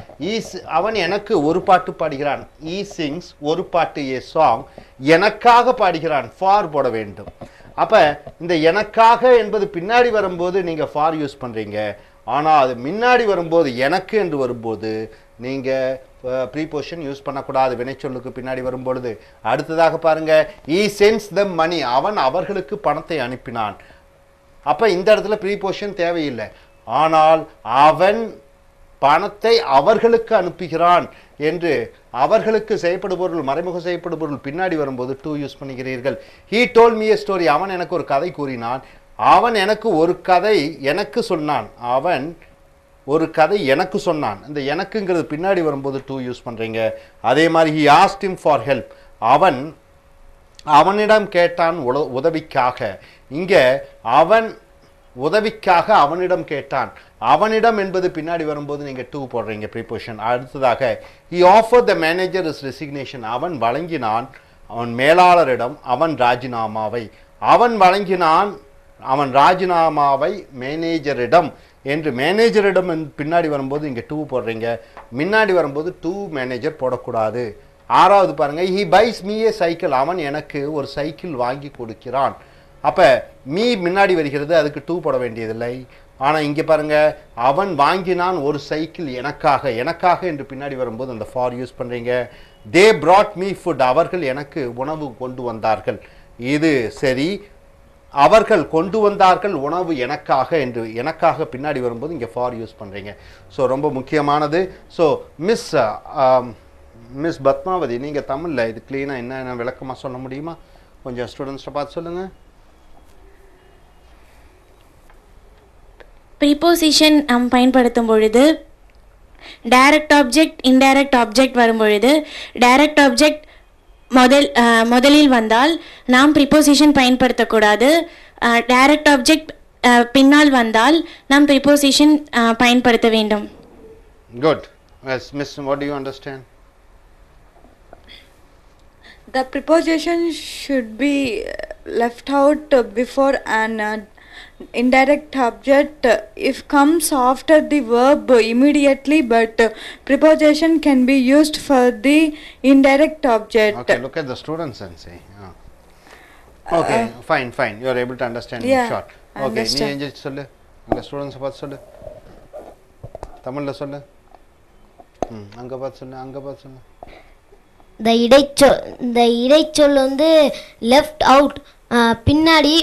அவன் எனக்கு ஒரு பாட்டு பாடுகிறான். he sings ஒரு பாட்டு, a song, எனக்காக பாடுகிறான். for போட வேண்டும். அப்ப இந்த எனக்காக என்பது பின்னாடி வரும்போது நீங்க for யூஸ் பண்றீங்க. ஆனா அது முன்னாடி வரும்போது எனக்கு என்று வரும்போது நீங்க ப்ரீபோசிஷன் யூஸ் பண்ணக்கூடாது வினைச்சொல்லுக்கு பின்னாடி வரும்பொழுது. அடுத்ததாக பாருங்க, he sends them money, அவன் அவர்களுக்கு பணத்தை அனுப்பினான். அப்ப இந்த இடத்துல ப்ரீபோசிஷன் தேவையில்லை. ஆனால் அவன் பணத்தை அவர்களுக்கு அனுப்புகிறான் என்று அவர்களுக்கு செய்யப்படும் பொருள், மறைமுக செய்யப்படும் பொருள் பின்னாடி வரும்போது to யூஸ் பண்ணுகிறீர்கள். he told me a story, அவன் எனக்கு ஒரு கதை கூறினான். அவன் எனக்கு ஒரு கதை எனக்கு சொன்னான். அவன் ஒரு கதை எனக்கு சொன்னான். இந்த எனக்குங்கிறது பின்னாடி வரும்போது to யூஸ் பண்றீங்க. அதே மாதிரி he asked him for help, அவன் அவனிடம் கேட்டான் உதவிக்காக. இங்க அவன் உதவிக்காக அவனிடம் கேட்டான். அவனிடம் என்பது பின்னாடி வரும்போது நீங்க to போடுறீங்க ப்ரீபோசிஷன். அடுத்ததாக he offered the manager his resignation, அவன் வழங்கினான் அவன் மேலாளரிடம் அவன் ராஜினாமாவை. அவன் வழங்கினான் அவன் ராஜினாமாவை மேனேஜரிடம் என்று மேனேஜரிடம் பின்னாடி வரும்போது இங்கே டூ போடுறீங்க, முன்னாடி வரும்போது டூ மேனேஜர் போடக்கூடாது. ஆறாவது பாருங்க, he buys me a cycle, அவன் எனக்கு ஒரு சைக்கிள் வாங்கி கொடுக்கிறான். அப்போ மீ முன்னாடி வருகிறது, அதுக்கு டூ போட வேண்டியதில்லை. ஆனால் இங்கே பாருங்க, அவன் வாங்கினான் ஒரு சைக்கிள் எனக்காக, எனக்காக என்று பின்னாடி வரும்போது அந்த ஃபார் யூஸ் பண்ணுறீங்க. தே brought me food, அவர்கள் எனக்கு உணவு கொண்டு வந்தார்கள். இது சரி, அவர்கள் கொண்டு வந்தார்கள் உணவு எனக்காக என்று எனக்காக பின்னாடி வரும்போது இங்கே ஃபார் யூஸ் பண்ணுறீங்க. ஸோ ரொம்ப முக்கியமானது. ஸோ மிஸ் பத்மாவதி, நீங்கள் தமிழில் இது க்ளீனாக என்ன விளக்கமாக சொல்ல முடியுமா? கொஞ்சம் ஸ்டூடெண்ட்ஸை பார்த்து சொல்லுங்கள். ப்ரீபோசிஷன் பயன்படுத்தும் பொழுது டைரக்ட் ஆப்ஜெக்ட் இன்டைரக்ட் ஆப்ஜெக்ட் வரும்பொழுது டைரக்ட் ஆப்ஜெக்ட் முதலில் வந்தால் நாம் ப்ரிப்போசிஷன் பயன்படுத்தக்கூடாது. டைரக்ட் ஆப்ஜெக்ட் பின்னால் வந்தால் நாம் ப்ரிப்போசிஷன் பயன்படுத்த வேண்டும். Good. Yes, Miss, what do you understand? The preposition should be left out before an indirect object if comes after the verb immediately, but preposition can be used for the indirect object. Okay, look at the students and say. Okay, fine. You are able to understand in short. Okay, நீ எங்க சொல்லு, இந்த students பார்த்து சொல்லு, தமிழ்ல சொல்லு, அங்க பார்த்து சொல்லு. இந்த இடைச்சொல் வந்து லெஃப்ட் அவுட், பின்னாடி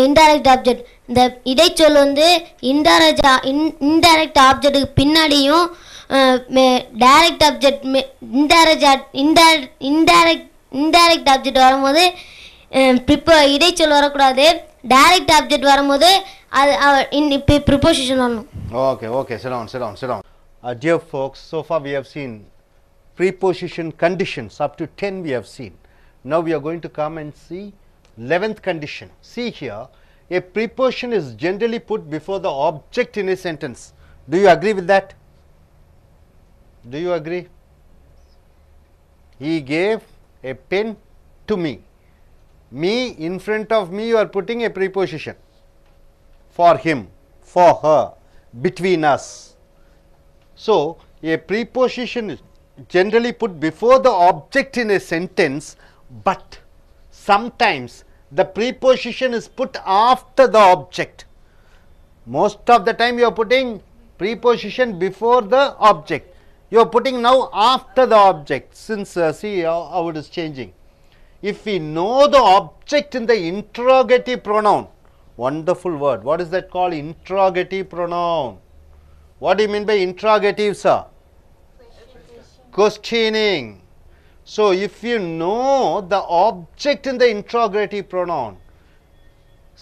இன்டைரக்ட் ஆப்ஜெக்ட். இந்த இடைச்சொல் வந்து இன்டைரக்ட் ஆப்ஜெக்ட்டுக்கு பின்னாடியும் டைரக்ட் ஆப்ஜெக்ட் இன்டைரக்ட் ஆப்ஜெக்ட் வரும்போது இடைச்சொல் வரக்கூடாது. டைரக்ட் ஆப்ஜெக்ட் வரும்போது அது ப்ரிப்போசிஷன் வரணும். Okay, sit down. Dear folks, so far we have seen preposition conditions up to 10 we have seen. Now we are going to come and see 11th condition. See here, a preposition is generally put before the object in a sentence. Do you agree with that? Do you agree? He gave a pen to me. Me, in front of me you are putting a preposition. For him, for her, between us. So a preposition is generally put before the object in a sentence, but sometimes the preposition is put after the object. Most of the time you are putting preposition before the object. You are putting now after the object, since see how it is changing. If we know the object in the interrogative pronoun, wonderful word, what is that called? Interrogative pronoun. What do you mean by interrogative, sir? Questioning. So if you know the object in the interrogative pronoun,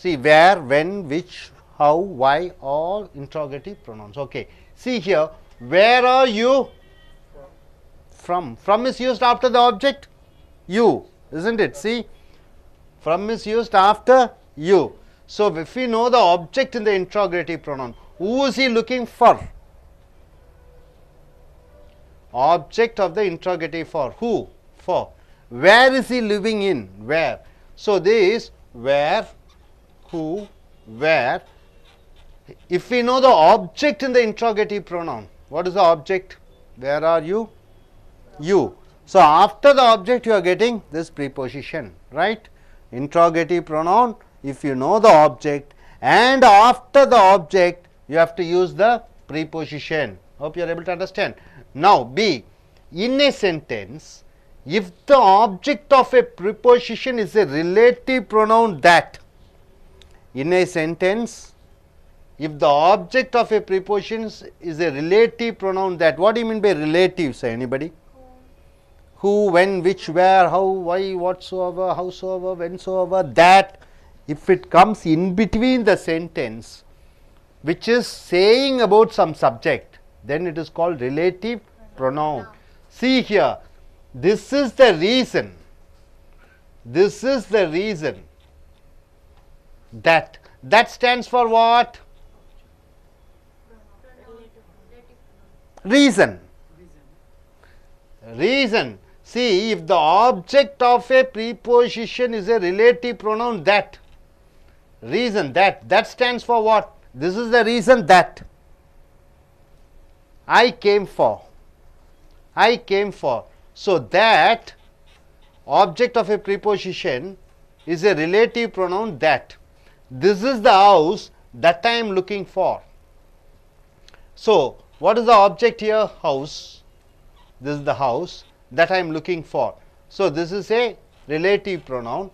see where, when, which, how, why, all interrogative pronouns. Okay, see here, where are you from? From is used after the object you, isn't it? See, from is used after you. So if we know the object in the interrogative pronoun, who is he looking for? Object of the interrogative for. Who? For. Where is he living in? Where. So this where, who, where. If we know the object in the interrogative pronoun, what is the object? Where are you? You. So after the object you are getting this preposition, right? Interrogative pronoun, if you know the object, and after the object you have to use the preposition. Hope you are able to understand. Now B, in a sentence, if the object of a preposition is a relative pronoun that, in a sentence, if the object of a preposition is a relative pronoun that, what do you mean by relative, say anybody? Who, when, which, where, how, why, whatsoever, howsoever, whensoever, that, if it comes in between the sentence, which is saying about some subject, then it is called relative pronoun. See here, this is the reason that stands for what? Reason. See, if the object of a preposition is a relative pronoun that, reason that stands for what? This is the reason that I came for. I came for. So that object of a preposition is a relative pronoun that. This is the house that I am looking for. So what is the object here? House. This is the house that I am looking for. So this is a relative pronoun.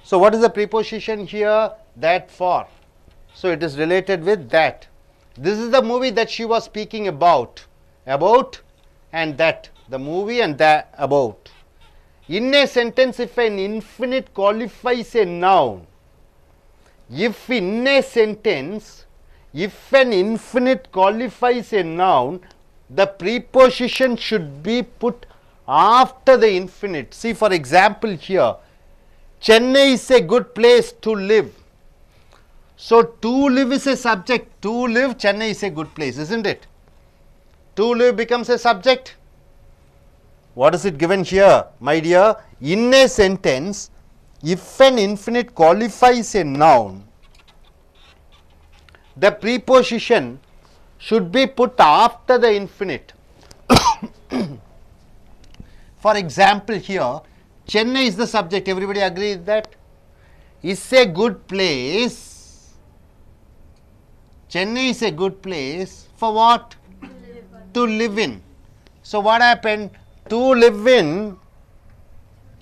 So what is the preposition here? That, for. So it is related with that. This is the movie that she was speaking about. About and that. The movie and that, about. In a sentence, if an infinite qualifies a noun, if in a sentence, if an infinite qualifies a noun, the preposition should be put after the infinite. See, for example, here, Chennai is a good place to live. So, to live is a subject. To live, Chennai is a good place, isn't it? To live becomes a subject. What is it given here, my dear? In a sentence, if an infinite qualifies a noun, the preposition should be put after the infinite. For example, here, Chennai is the subject. Everybody agrees that? Is a good place. Chennai is a good place for what? To live in. So what happened? To live in,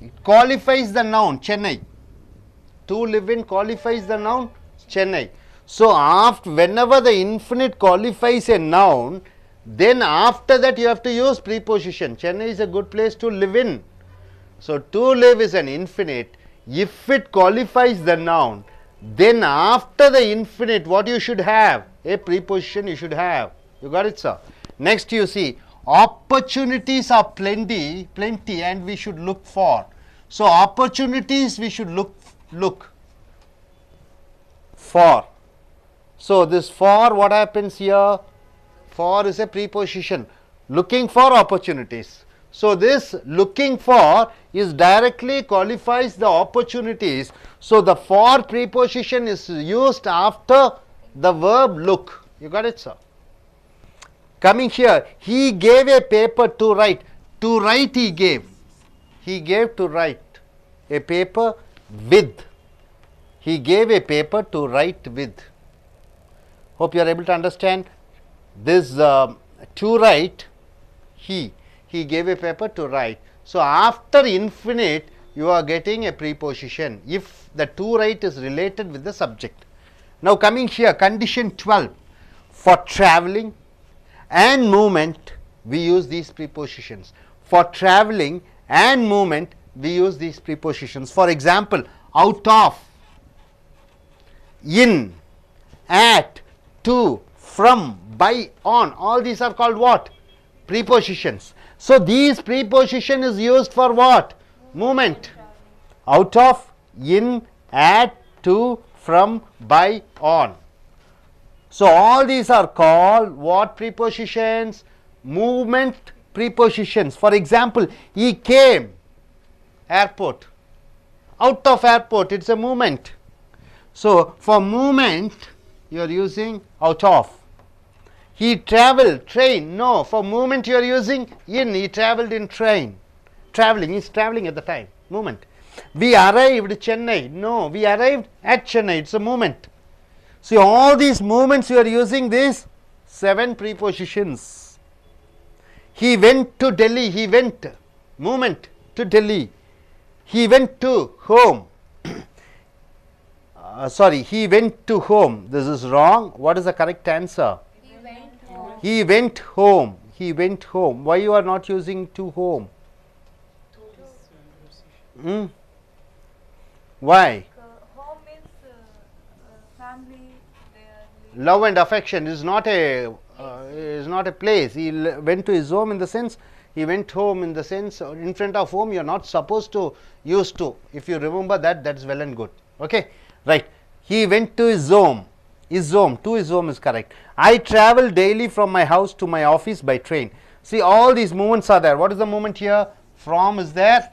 it qualifies the noun Chennai. To live in qualifies the noun Chennai. So after, whenever the infinite qualifies a noun, then after that you have to use preposition. Chennai is a good place to live in. So to live is an infinite. If it qualifies the noun, then after the infinite, what you should have? A preposition you should have. You got it, sir? Next you see, opportunities are plenty and we should look for. So opportunities we should look for. So this for, what happens here? For is a preposition, looking for opportunities. So this looking for is directly qualifies the opportunities. So the for preposition is used after the verb look. You got it, sir? Coming here, he gave a paper to write. To write he gave. He gave to write a paper with. He gave a paper to write with. Hope you are able to understand. This to write, he gave a paper to write. So after infinite, you are getting a preposition if the to write is related with the subject. Now coming here, condition 12. For traveling and movement, we use these prepositions. For traveling and movement, we use these prepositions. For example, out of, in, at, to, from, by, on, all these are called what? Prepositions. So these preposition is used for what? Movement. Out of, in, at, to, from, by, on. So all these are called what prepositions? Movement prepositions. For example, he came, airport. Out of airport, it's a movement. So for movement, you are using out of. He traveled, train. No, for movement you are using in. He traveled in train. Traveling, he is traveling at the time. Movement. We arrived Chennai. No, we arrived at Chennai. It's a movement. See, all these movements you are using these 7 prepositions. He went to Delhi. He went, movement, to Delhi. He went to home. Sorry, he went to home. This is wrong. What is the correct answer? He went home. He went home. Why you are not using to home? Why? Home means family. Love and affection is not a place. He went to his home in the sense, he went home in the sense, in front of home you are not supposed to use to. If you remember that, that's well and good. Okay, right. He went to his home. His home, to his home is correct. I travel daily from my house to my office by train. See, all these movements are there. What is the movement here? From is there,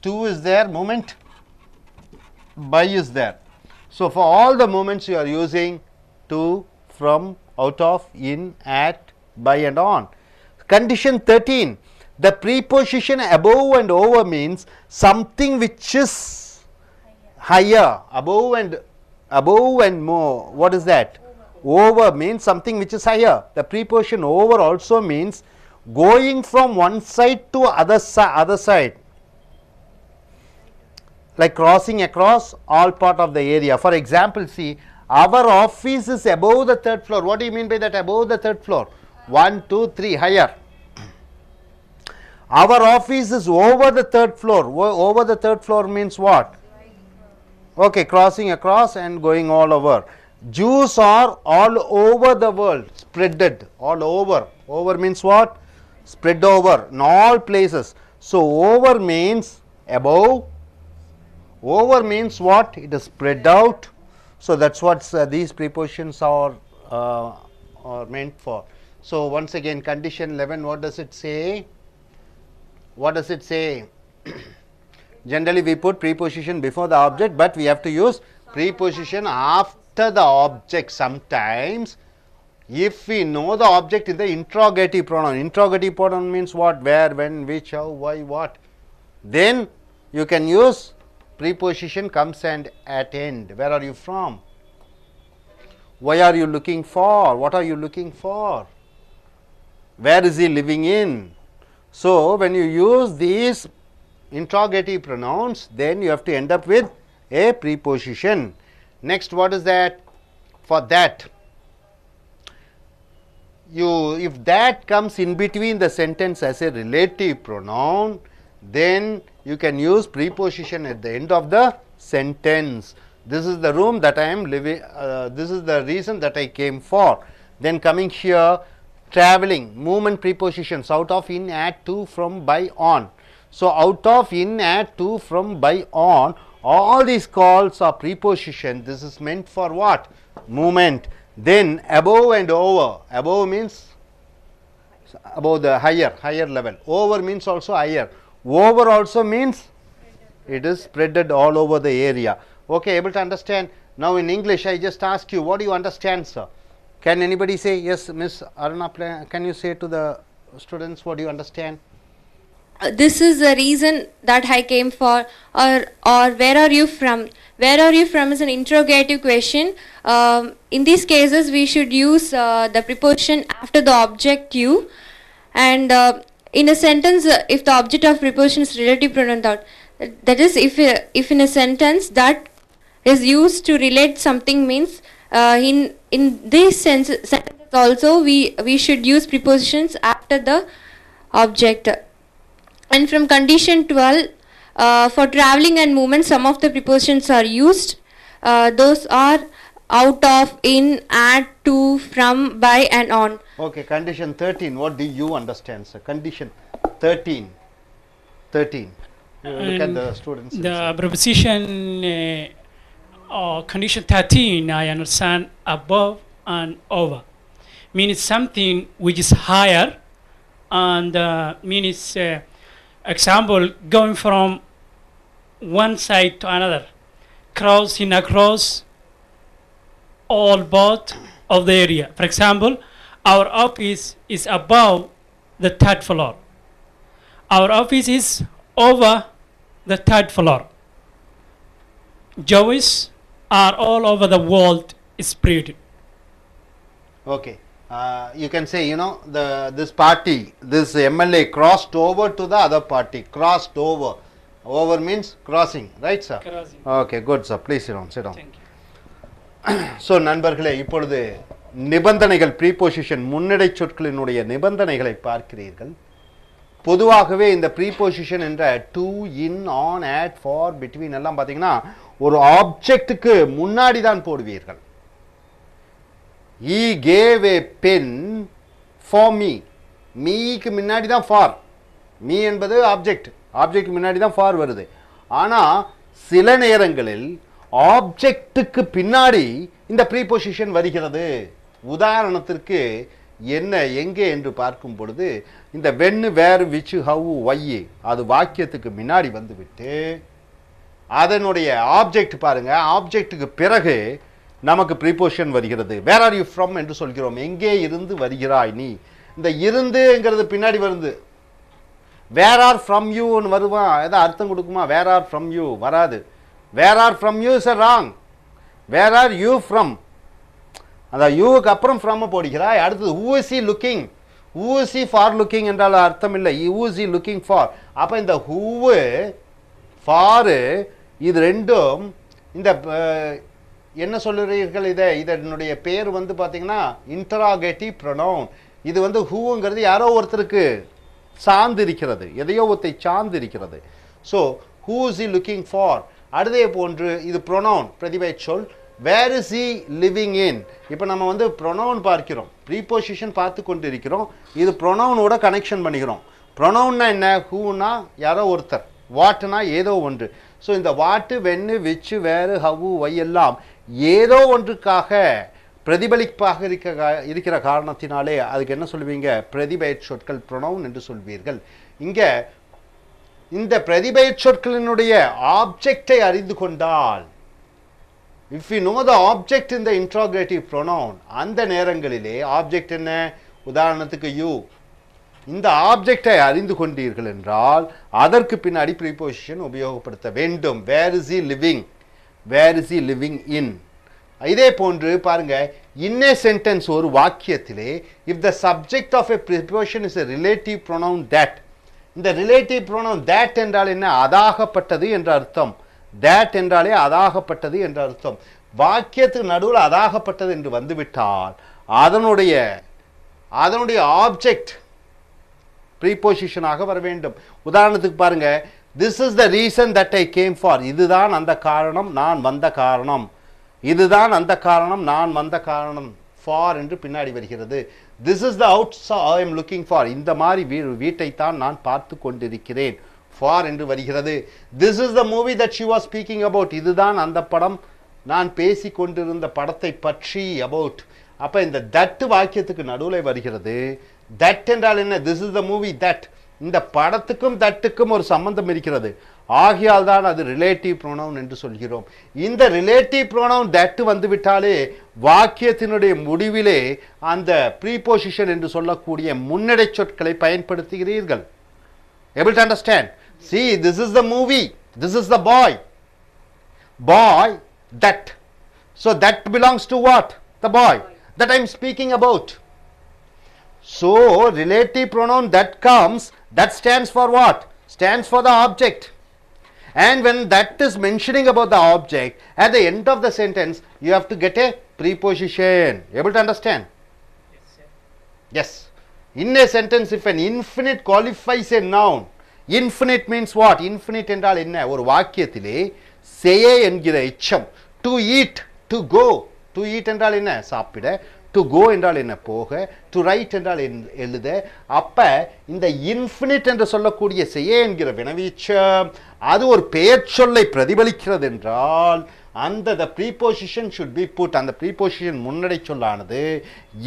to is there, movement, by is there. So for all the movements you are using to, from, out of, in, at, by and on. Condition 13, the preposition above and over means something which is higher, above and more. What is that? Over means something which is higher. The preposition over also means going from one side to other side, like crossing across all part of the area. For example, see, our office is above the 3rd floor. What do you mean by that, above the 3rd floor? 1, 2, 3, higher. Our office is over the 3rd floor. Over the 3rd floor means what? Okay, crossing across and going all over. Jews are all over the world, spreaded all over. Over means what? Spread over in all places. So over means above. Over means what? It is spread out. So that's what these prepositions are meant for. So once again, condition 11, what does it say? What does it say? Generally we put preposition before the object, but we have to use preposition after the object sometimes if we know the object in the interrogative pronoun. Interrogative pronoun means what? Where, when, which, how, why, what. Then you can use preposition comes and at end. Where are you from? Why are you looking for? What are you looking for? Where is he living in? So when you use these interrogative pronouns, then you have to end up with a preposition. Next, what is that? For that, if that comes in between the sentence as a relative pronoun, then you can use preposition at the end of the sentence. This is the room that I am living, this is the reason that I came for. Then coming here, traveling, movement prepositions, out of, in, at, to, from, by, on. So out of, in, at, to, from, by, on, all these calls are preposition. This is meant for what? Movement. Then above and over. Above means above the higher level. Over means also higher. Over also means it is spreaded all over the area. Okay, able to understand? Now in English I just ask you, what do you understand, sir? Can anybody say? Yes, Miss Aruna, can you say to the students, what do you understand? This is the reason that I came for, or where are you from? Where are you from is an interrogative question. In these cases we should use the preposition after the object you, and in a sentence if the object of preposition is relative pronoun, that is if in a sentence that is used to relate something means in this sentence also we should use prepositions after the object. And from condition 12, for traveling and movement, some of the prepositions are used. Those are out of, in, at, to, from, by and on. Okay, condition 13, what do you understand, sir? Condition 13. Look at the students. The preposition condition 13, I understand above and over. Means something which is higher, and means example, going from one side to another, crossing across all part of the area. For example, our office is above the 3rd floor. Our office is over the 3rd floor. Jews are all over the world spread. Okay. You can say, you know, this party, this MLA crossed over to the other party. Crossed over. Over means crossing, right, sir? Crossing. Okay, good, sir. Please sit down. Thank you. So, நண்பர்களே, இப்பொழுது நிபந்தனைகள் preposition முன்னடை சொற்களினுடைய நிபந்தனைகளை பார்க்கிறீர்கள். பொதுவாகவே இந்த preposition என்ற to, in, on, at, for, between எல்லாம் பாத்தீங்கன்னா ஒரு ஆப்ஜெக்ட்டுக்கு முன்னாடி தான் போடுவீர்கள். He gave a pen for me. மீக்கு முன்னாடி தான் for. me என்பது ஆப்ஜெக்ட். ஆப்ஜெக்ட் முன்னாடி தான் for வருது. ஆனா சில நேரங்களில் ஆப்ஜெக்ட்டுக்கு பின்னாடி இந்த preposition வருகிறது. உதாரணத்திற்கு என்ன எங்கே என்று பார்க்கும் பொழுது இந்த when, where, which, how, why அது வாக்கியத்துக்கு முன்னாடி வந்துவிட்டு அதனுடைய ஆப்ஜெக்ட் பாருங்க, ஆப்ஜெக்ட்டுக்கு பிறகு நமக்கு ப்ரீபோசிஷன் வருகிறது. வேர் ஆர் யூ ஃப்ரம் என்று சொல்கிறோம். எங்கே இருந்து வருகிறாய் நீ. இந்த இருந்துங்கிறது பின்னாடி வருது. வேர் ஆர் ஃப்ரம் யூன்னு வருவான், ஏதாவது அர்த்தம் கொடுக்குமா? வேர் ஆர் ஃப்ரம் யூ வராது. Where are from you is wrong. Where are you from, அந்த யூவுக்கு அப்புறம் ஃப்ரம் போடுகிறாய். அடுத்தது who is he looking. Who is he for looking என்றால் அர்த்தம் இல்லை. Who is he looking for. அப்போ இந்த ஹூவு ஃபாரு இது ரெண்டும் இந்த என்ன சொல்லுறீர்கள், இதனுடைய பேர் வந்து பார்த்தீங்கன்னா இன்டராகேட்டிவ் ப்ரொனவுன். இது வந்து ஹூங்கிறது யாரோ ஒருத்தருக்கு சார்ந்து இருக்கிறது, எதையோ ஒருத்தை சார்ந்து இருக்கிறது. So who is he looking for. அடுத்தே போன்று இது ப்ரொனவுன், பிரதிபெயர் சொல். Where is he living in. இப்போ நம்ம வந்து ப்ரொனவுன் பார்க்கிறோம், ப்ரீபோசிஷன் பார்த்து கொண்டு இருக்கிறோம். இது ப்ரொனவுனோட கனெக்ஷன் பண்ணிக்கிறோம். ப்ரொனவுன்னா என்ன? ஹூனா யாரோ ஒருத்தர், வாட்னா ஏதோ ஒன்று. ஸோ இந்த வாட்டு, வென்னு, விச்சு, வேறு, ஹவு, வை எல்லாம் ஏதோ ஒன்றுக்காக பிரதிபலிப்பாக இருக்கிற காரணத்தினாலே அதுக்கு என்ன சொல்வீங்க? பிரதிபெயர் சொற்கள் ப்ரொனவுன் என்று சொல்வீர்கள். இங்கே இந்த பிரதிபெயர் சொற்களினுடைய ஆப்ஜெக்டை அறிந்து கொண்டால், if you know the object in the interrogative pronoun, அந்த நேரங்களிலே ஆப்ஜெக்ட் என்ன? உதாரணத்துக்கு யூ. இந்த ஆப்ஜெக்டை அறிந்து கொண்டீர்கள் என்றால் அதற்கு பின்னாடி ப்ரீபோசிஷன் உபயோகப்படுத்த வேண்டும். Where is he living, where is he living in. இதே போன்று பாருங்க, இன் ஏ சென்டென்ஸ், ஒரு வாக்கியத்திலே if the subject of a preposition is a relative pronoun that. இந்த ரிலேட்டிவ் ப்ரொனவுன் தட் என்றால் என்ன? அதாகப்பட்டது என்ற அர்த்தம். தட் என்றாலே அதாகப்பட்டது என்ற அர்த்தம். வாக்கியத்துக்கு நடுவில் அதாகப்பட்டது என்று வந்துவிட்டால் அதனுடைய ஆப்ஜெக்ட் ப்ரீபோசிஷனாக வர வேண்டும். உதாரணத்துக்கு பாருங்க, this is the reason that I came for. இதுதான் அந்த காரணம், நான் வந்த காரணம். இதுதான் அந்த காரணம், நான் வந்த காரணம். ஃபார் என்று பின்னாடி வருகிறது. This is the house I am looking for. இந்த மாதிரி வீட்டைத்தான் நான் பார்த்து கொண்டிருக்கிறேன். ஃபார் என்று வருகிறது. This is the movie that she was speaking about. இதுதான் அந்த படம், நான் பேசி கொண்டிருந்த படத்தை பற்றி. அபவுட். அப்போ இந்த தட் வாக்கியத்துக்கு நடுவில் வருகிறது. தட் என்றால் என்ன? This is the movie that. இந்த படத்துக்கும் தட்டுக்கும் ஒரு சம்பந்தம் இருக்கிறது. ஆகையால் தான் அது ரிலேட்டிவ் ப்ரோனவுன் என்று சொல்கிறோம். இந்த ரிலேட்டிவ் ப்ரோனவுன் தட் வந்துவிட்டாலே வாக்கியத்தினுடைய முடிவிலே அந்த ப்ரீபோசிஷன் என்று சொல்லக்கூடிய முன்னடை சொற்களை பயன்படுத்துகிறீர்கள். Able to understand? See, this is the movie, this is the boy. Boy, that. So that belongs to what? The boy that I am speaking about. So relative pronoun that comes, that stands for what? Stands for the object. And when that is mentioning about the object, at the end of the sentence you have to get a preposition. Able to understand? Yes, sir. Yes. In a sentence, if an infinite qualifies a noun, infinite means what? Infinite என்றால் என்ன? ஒரு வாக்கியத்திலே செய்ய என்கிற எச்சம், to eat, to go. To eat என்றால் என்ன? சாப்பிட. to go என்றால் என்ன? போக. to write என்றால் எழுத. அப்ப இந்த infinite என்று சொல்லக்கூடிய செய்ய என்கிற வினைவீச்சம் அது ஒரு பெயர் சொல்லை பிரதிபலிக்கிறது என்றால் அந்த the preposition should be put. அந்த preposition முன்னடை சொல்லானது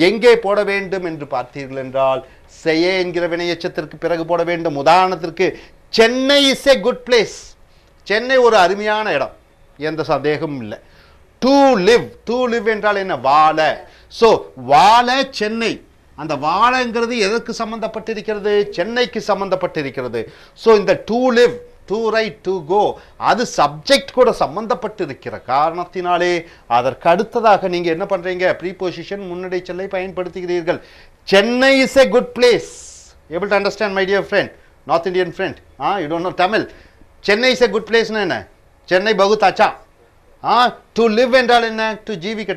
எங்கே போட வேண்டும் என்று பார்த்தீர்கள் என்றால் செய்ய என்கிற வினையெச்சத்திற்கு பிறகு போட வேண்டும். உதாரணத்திற்கு Chennai is a good place. Chennai ஒரு அருமையான இடம், எந்த சந்தேகமும் இல்லை. to live, to live என்றால் என்ன? வாழ. ஸோ வாழ சென்னை. அந்த வாழங்கிறது எதற்கு சம்பந்தப்பட்டிருக்கிறது? சென்னைக்கு சம்பந்தப்பட்டிருக்கிறது. ஸோ இந்த to live, to write, to go அது சப்ஜெக்ட் கூட சம்பந்தப்பட்டிருக்கிற காரணத்தினாலே அதற்கு அடுத்ததாக நீங்க என்ன பண்றீங்க? ப்ரீபோசிஷன் முன்னடை சொல்லை பயன்படுத்துகிறீர்கள். Chennai is a good place. Able to understand, my dear friend, North Indian friend? You don't know Tamil. Chennai is a good place னா என்ன? சென்னை बहुत अच्छा. To live என்றால் என்ன? to ஜீவிக்க,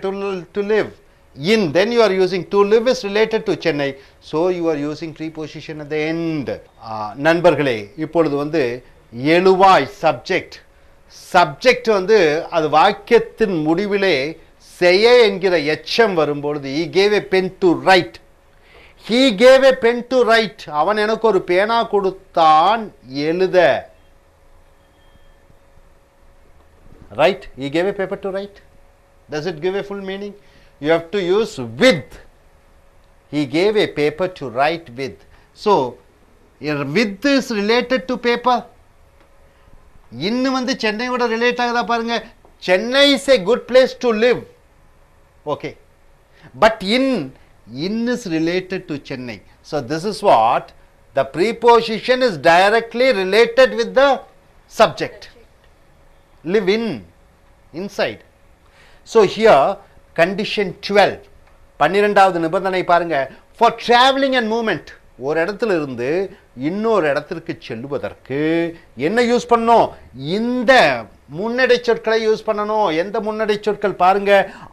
to live. In, then you are using to live is related to Chennai, so you are using preposition at the end. நண்பர்களே, இப்பொழுது வந்து எழுவாய் சப்ஜெக்ட். சப்ஜெக்ட் வந்து அது வாக்கியத்தின் முடிவிலே செய்ய என்கிற எச்சம் வரும்பொழுது he gave a pen to write. He gave a pen to write. அவன் எனக்கு ஒரு பேனா கொடுத்தான் எழுத. Right? He gave a paper to write. Does it give a full meaning? You have to use with. He gave a paper to write with. So with is related to paper. இன்னு வந்து சென்னையோட relate ஆகுதா பாருங்க. Chennai is a good place to live. Okay. But in is related to Chennai. So this is what the preposition is directly related with the subject. Live in, inside. So here condition 12, 12வது நிபந்தனை பாருங்க. For traveling and movement, ஒரு இடத்துல இருந்து இன்னொரு இடத்திற்கு செல்வதற்கு என்ன யூஸ் பண்ணணும்? இந்த முன்னடை சொற்களை யூஸ் பண்ணணும். எந்த முன்னடை சொற்கள் பாருங்க?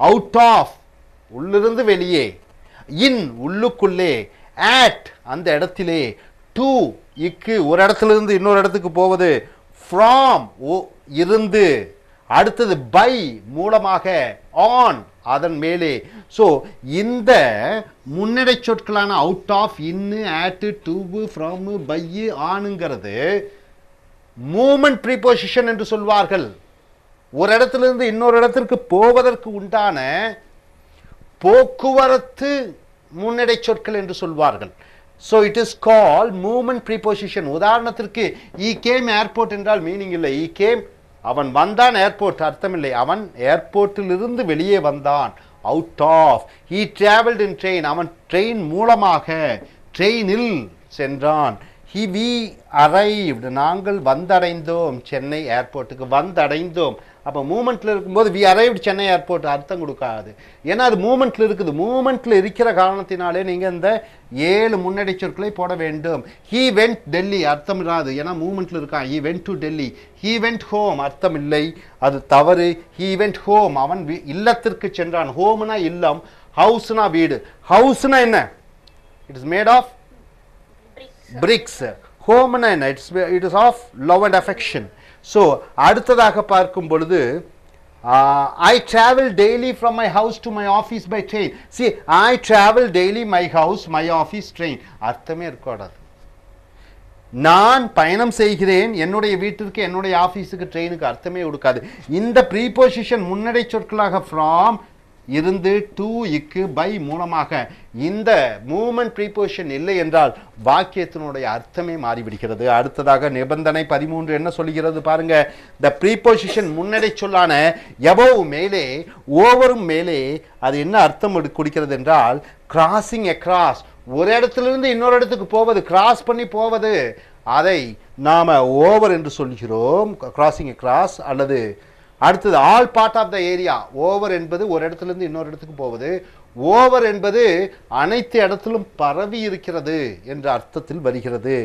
அவுட் ஆஃப், உள்ளிருந்து வெளியே, இன் உள்ளுக்குள்ளே, at அந்த இடத்திலே, டு இக்கு ஒரு இடத்துல இருந்து இன்னொரு இடத்துக்கு போவது, ஃப்ரம் இருந்து, அடுத்தது பை மூலமாக, ஆன் அதன் மேலே. ஸோ இந்த முன்னடை சொற்களான அவுட் ஆஃப், இன்னு, ஆட்டு, டூவு, ஃப்ரம், பை, ஆனுங்கிறது மூமெண்ட் ப்ரீபோசிஷன் என்று சொல்வார்கள். ஒரு இடத்திலிருந்து இன்னொரு இடத்திற்கு போவதற்கு உண்டான போக்குவரத்து முன்னடை சொற்கள் என்று சொல்வார்கள். So it is call movement preposition. உதாரணத்திற்கு ஈ கேம் ஏர்போர்ட் என்றால் மீனிங் இல்லை. ஈ கேம் அவன் வந்தான், ஏர்போர்ட் அர்த்தமில்லை. அவன் ஏர்போர்ட்டிலிருந்து வெளியே வந்தான், out of. He travelled in train, அவன் ட்ரெயின் மூலமாக ட்ரெயினில் சென்றான். வி அரைவ்டு, நாங்கள் வந்தடைந்தோம் சென்னை ஏர்போர்ட்டுக்கு, வந்தடைந்தோம். அப்போ மூமெண்ட்டில் இருக்கும்போது வி அரைவ்டு சென்னை ஏர்போர்ட் அர்த்தம் கொடுக்காது. ஏன்னா அது மூமெண்ட்டில் இருக்குது. மூமெண்ட்டில் இருக்கிற காரணத்தினாலே நீங்கள் இந்த 7 முன்னடை சொற்களை போட வேண்டும். ஹீ வெண்ட் டெல்லி அர்த்தம் இராது, ஏன்னா மூமெண்ட்டில் இருக்கான். He went to Delhi. He went home அர்த்தம் இல்லை, அது தவறு. ஹீ வெண்ட் ஹோம், அவன் இல்லத்திற்கு சென்றான். ஹோம்னா இல்லம், ஹவுஸ்னா வீடு. ஹவுஸ்னா என்ன? It is made of bricks. Home na என்ன? It is of love and affection. So அடுத்ததாக பார்க்கும் பொழுது I travel daily from my house to my office by train. See, I travel daily, my house, my office, train. அர்த்தமே இருக்காது. நான் பயணம் செய்கிறேன் என்னுடைய வீட்டிற்கு என்னுடைய ஆபீஸுக்கு ட்ரெயினுக்கு அர்த்தமே கொடுக்காது. இந்த ப்ரீபோசிஷன் முன்னடை சொற்களாக from, இருந்து, டு, இக்கு, பை மூலமாக இந்த மூமெண்ட் ப்ரீபோசிஷன் இல்லை என்றால் வாக்கியத்தினுடைய அர்த்தமே மாறிவிடுகிறது. அடுத்ததாக நிபந்தனை 13 என்ன சொல்கிறது பாருங்க. த ப்ரீபோசிஷன் முன்னடை சொல்லான எபோவ் மேலே, ஓவரும் மேலே, அது என்ன அர்த்தம் கொடுக்கிறது என்றால் கிராசிங் அக்ராஸ், ஒரு இடத்திலிருந்து இன்னொரு இடத்துக்கு போவது, கிராஸ் பண்ணி போவது, அதை நாம ஓவர் என்று சொல்கிறோம், கிராசிங் அக்ராஸ். அல்லது அடுத்தது all part of the area. Over என்பது ஒரு இடத்துலேருந்து இன்னொரு இடத்துக்கு போவது. ஓவர் என்பது அனைத்து இடத்திலும் பரவி இருக்கிறது என்ற அர்த்தத்தில் வருகிறது.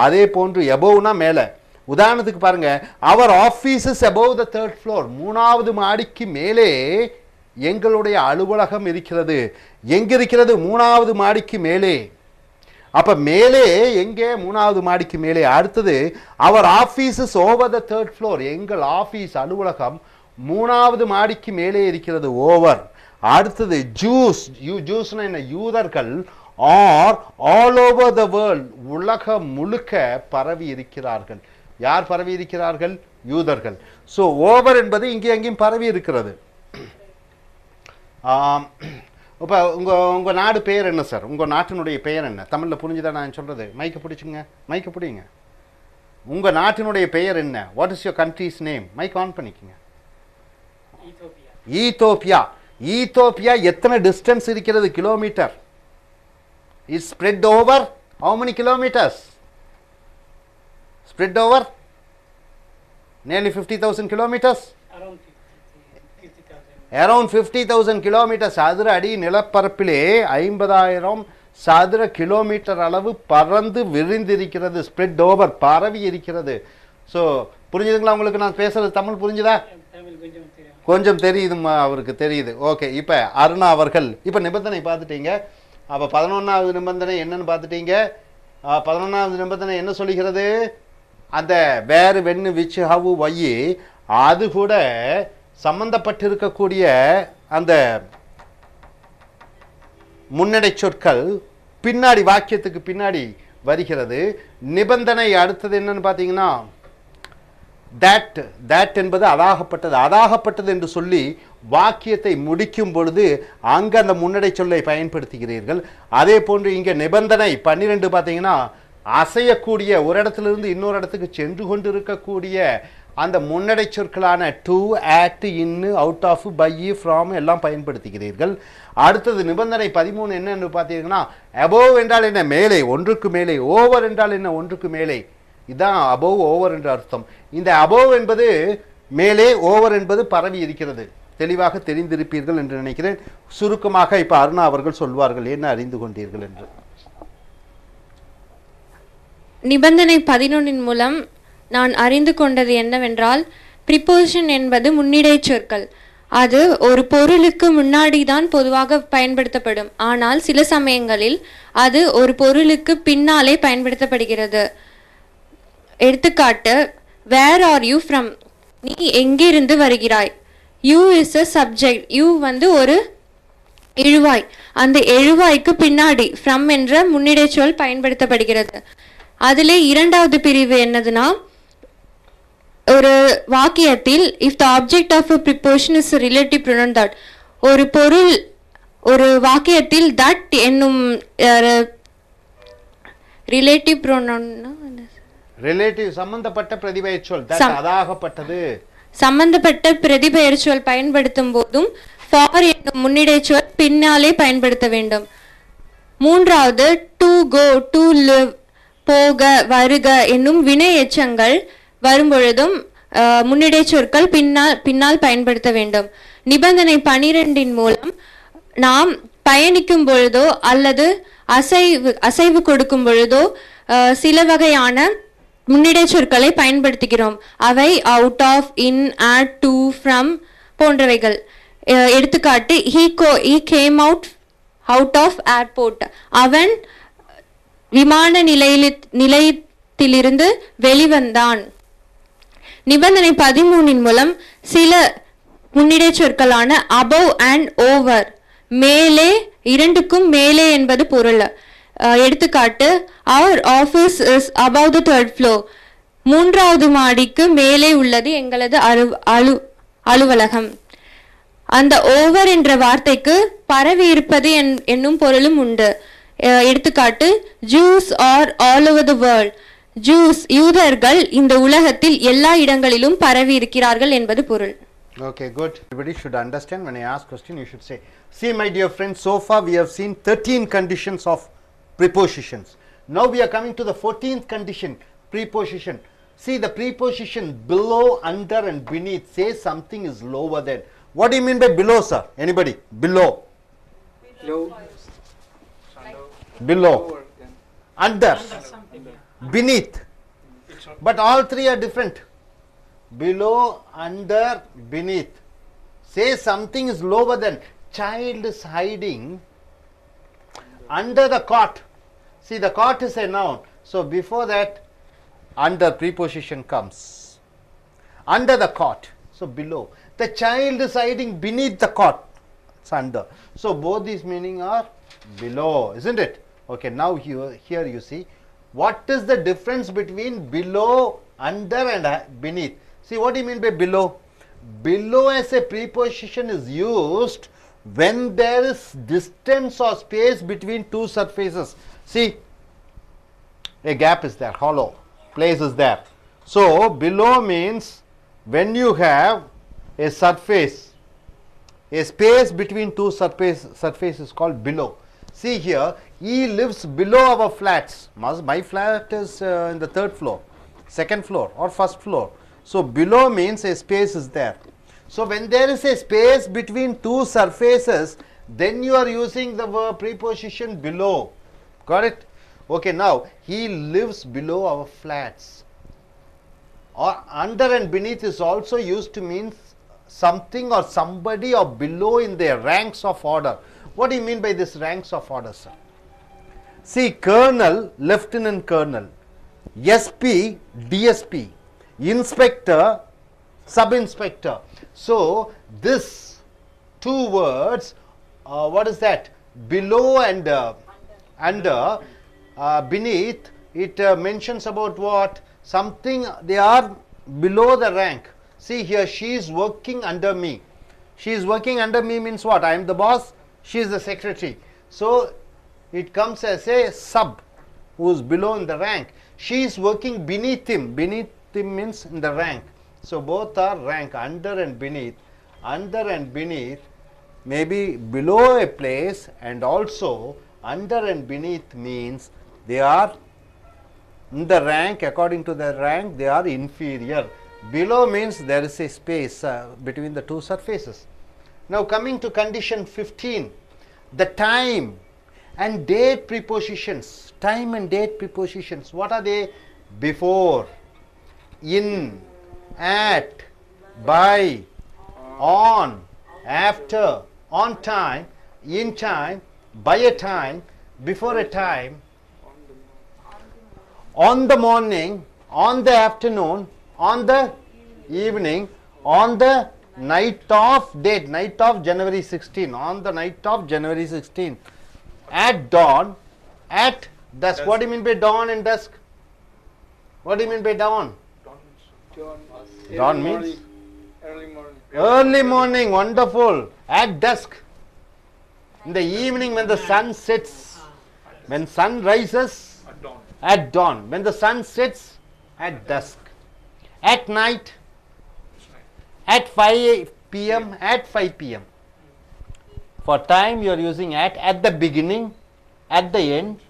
அதே போன்று எபோவ்னா மேலே. உதாரணத்துக்கு பாருங்க, அவர் office is above the 3rd floor, 3வது மாடிக்கு மேலே எங்களுடைய அலுவலகம் இருக்கிறது. எங்க இருக்கிறது? 3வது மாடிக்கு மேலே. அப்ப மேலே எங்கே? 3வது மாடிக்கு மேலே. அடுத்தது அவர் office is over the 3rd floor, எங்கள் ஆபீஸ் அலுவலகம் 3வது மாடிக்கு மேலே இருக்கிறது, ஓவர். அடுத்தது ஜூஸ், ஜூஸ்னா என்ன? யூதர்கள் are all over the world, உலகம் முழுக்க பரவி இருக்கிறார்கள். யார் பரவி இருக்கிறார்கள்? யூதர்கள். ஸோ ஓவர் என்பது இங்கே எங்கேயும் பரவி இருக்கிறது. இப்போ உங்கள் நாடு பெயர் என்ன சார்? உங்கள் நாட்டினுடைய பெயர் என்ன? தமிழில் புரிஞ்சுதான் நான் சொல்கிறது? மைக்க பிடிச்சுங்க, மைக்க பிடிங்க. உங்கள் நாட்டினுடைய பெயர் என்ன? What is your country's name? Mic on பண்ணிக்கங்க. ஈத்தோப்பியா. ஈத்தோப்பியா எத்தனை டிஸ்டன்ஸ் இருக்கிறது? Kilometre. Is spread over how many kilometres? Spread over nearly 50,000 kilometers. Around 50,000 kilometers. சதுர அடி நிலப்பரப்பிலே 50,000 சதுர கிலோமீட்டர் அளவு பறந்து விரிந்திருக்கிறது. ஸ்ப்ரெட் ஓவர், பரவி இருக்கிறது. ஸோ புரிஞ்சுதுங்களா உங்களுக்கு? நான் பேசுறது தமிழ் புரிஞ்சுதா? கொஞ்சம் தெரியுது, அவருக்கு தெரியுது. ஓகே, இப்போ அருணா அவர்கள் இப்போ நிபந்தனை பார்த்துட்டீங்க. அப்போ 11வது நிபந்தனை என்னன்னு பார்த்துட்டீங்க. 11வது நிபந்தனை என்ன சொல்லுகிறது? அந்த வேறு வென்னு விச் ஹவு ஒய், அது கூட சம்பந்தப்பட்டிருக்கக்கூடிய அந்த முன்னடை சொற்கள் பின்னாடி வாக்கியத்துக்கு பின்னாடி வருகிறது. நிபந்தனை அடுத்தது என்னன்னு பார்த்தீங்கன்னா that என்பது அதாகப்பட்டது. அதாகப்பட்டது என்று சொல்லி வாக்கியத்தை முடிக்கும் பொழுது அங்கே அந்த முன்னடை சொல்லை பயன்படுத்துகிறீர்கள். அதே போன்று இங்கே நிபந்தனை 12 பார்த்தீங்கன்னா அசையக்கூடிய, ஒரு இடத்திலிருந்து இன்னொரு இடத்துக்கு சென்று கொண்டு இருக்கக்கூடிய அந்த முன்னடை சொற்களான to, at, in, out of, by, from எல்லாம் பயன்படுத்துகிறீர்கள். அடுத்தது நிபந்தனை 13 என்னன்னு பார்த்தீங்கன்னா above என்றால் என்ன, மேலே, ஒன்றுக்கு மேலே. over என்றால் என்ன, ஒன்றுக்கு மேலே. இதான் above, over என்ற அர்த்தம். இந்த above என்பது மேலே, over என்பது பரவி இருக்கிறது. தெளிவாக தெரிந்திருப்பீர்கள் என்று நினைக்கிறேன். சுருக்கமாக இப்ப அருணா அவர்கள் சொல்வார்கள் என்ன அறிந்து கொண்டீர்கள் என்று. நிபந்தனை 11 மூலம் நான் அறிந்து கொண்டது என்னவென்றால், ப்ரிப்போசிஷன் என்பது முன்னிடை சொற்கள். அது ஒரு பொருளுக்கு முன்னாடி தான் பொதுவாக பயன்படுத்தப்படும். ஆனால் சில சமயங்களில் அது ஒரு பொருளுக்கு பின்னாலே பயன்படுத்தப்படுகிறது. எடுத்துக்காட்டு, வேர் ஆர் யூ ஃப்ரம், நீ எங்கிருந்து வருகிறாய். You is a subject, you வந்து ஒரு எழுவாய். அந்த எழுவாய்க்கு பின்னாடி ஃப்ரம் என்ற முன்னிடை சொல் பயன்படுத்தப்படுகிறது. அதிலே இரண்டாவது பிரிவு என்னதுன்னா, ஒரு வாக்கியத்தில் if the object of a preposition is a relative pronoun that, ஒரு பொருள் ஒரு வாக்கியத்தில் that என்னும் ரிலேட்டிவ் pronoun, ரிலேட்டிவ் சம்பந்தப்பட்ட பிரதிபெயர் சொல், அதாகப்பட்டது, சம்பந்தப்பட்ட பிரதிபெயர் சொல் பயன்படுத்தும் போதும் for என்னும் முன்னிடை சொல் பின்னாலே பயன்படுத்த வேண்டும். மூன்றாவது to go, to live, போக, வருக என்னும் வினை எச்சங்கள் வரும்பொழுதும் முன்னிடை சொற்கள் பின்னால் பயன்படுத்த வேண்டும். நிபந்தனை 12 மூலம் நாம் பயணிக்கும் பொழுதோ அல்லது அசைவு கொடுக்கும் பொழுதோ சில வகையான முன்னிடை சொற்களை பயன்படுத்துகிறோம். அவை out of, in, at, to, from போன்றவைகள். எடுத்துக்காட்டு, he came out of airport, அவன் விமான நிலையத்திலிருந்து வெளிவந்தான். நிபந்தனை 13 மூலம் சில முன்னிடை சொற்களான above and over, மேலே, இரண்டுக்கும் மேலே என்பது பொருள். எடுத்துக்காட்டு, our office is above the 3rd floor, மூன்றாவது மாடிக்கு மேலே உள்ளது எங்களது அலுவலகம். அந்த over என்ற வார்த்தைக்கு பரவி இருப்பது என்னும் பொருளும் உண்டு. எடுத்துக்காட்டு, Jews are all over the world, juice யூதர்கள் இந்த உலகத்தில் எல்லா இடங்களிலும் பரவி இருக்கிறார்கள் என்பது பொருள். Okay, good. Everybody should understand. When I ask question, you should say. See, my dear friends, so far we have seen 13 conditions of prepositions. Now we are coming to the 14th condition, preposition. See, the preposition below, under and beneath says something is lower than. What do you mean by below, sir? Anybody? Below. Below. Under. Beneath. But all three are different. Below, under, beneath. Say something is lower than. Child is hiding under the cot. See, the cot is a noun. So before that, under preposition comes. Under the cot. So below. The child is hiding beneath the cot. It's under. So both these meaning are below, isn't it? Okay, now here you see. What is the difference between below, under and beneath? See, what do you mean by below? Below as a preposition is used when there is distance or space between two surfaces. See, a gap is there, hollow place is there. So below means when you have a surface, a space between two surfaces is called below. See here, he lives below our flats. My flat is in the 3rd floor, 2nd floor or 1st floor. So below means a space is there. So when there is a space between two surfaces, then you are using the verb preposition below. Got it? Okay, now he lives below our flats. Or under and beneath is also used to mean something or somebody or below in their ranks of order. What do you mean by this ranks of order, sir? See, colonel, lieutenant colonel, SP, DSP, inspector, sub-inspector. So this two words, what is that? Below and under, beneath, it mentions about what? Something, they are below the rank. See here, she is working under me. She is working under me means what? I am the boss, she is the secretary. So it comes as a sub who is below in the rank. She is working beneath him. Beneath him means in the rank. So both are rank, under and beneath. Under and beneath may be below a place, and also under and beneath means they are in the rank, according to the rank they are inferior. Below means there is a space between the two surfaces. Now coming to condition 15, the time and date prepositions. Time and date prepositions, what are they? Before, in, at, by, on, after, on time, in time, by a time, before a time, on the morning, on the afternoon, on the evening, on the night of date, night of January 16, on the night of January 16, at dawn, at dusk. What do you mean by dawn and dusk? What do you mean by dawn? Dawn means early morning, wonderful. At dusk, in the evening when the sun sets, when sun rises, at dawn, when the sun sets, at dusk, at night, at 5 p.m., at 5 p.m. For time you are using at the beginning, at the end.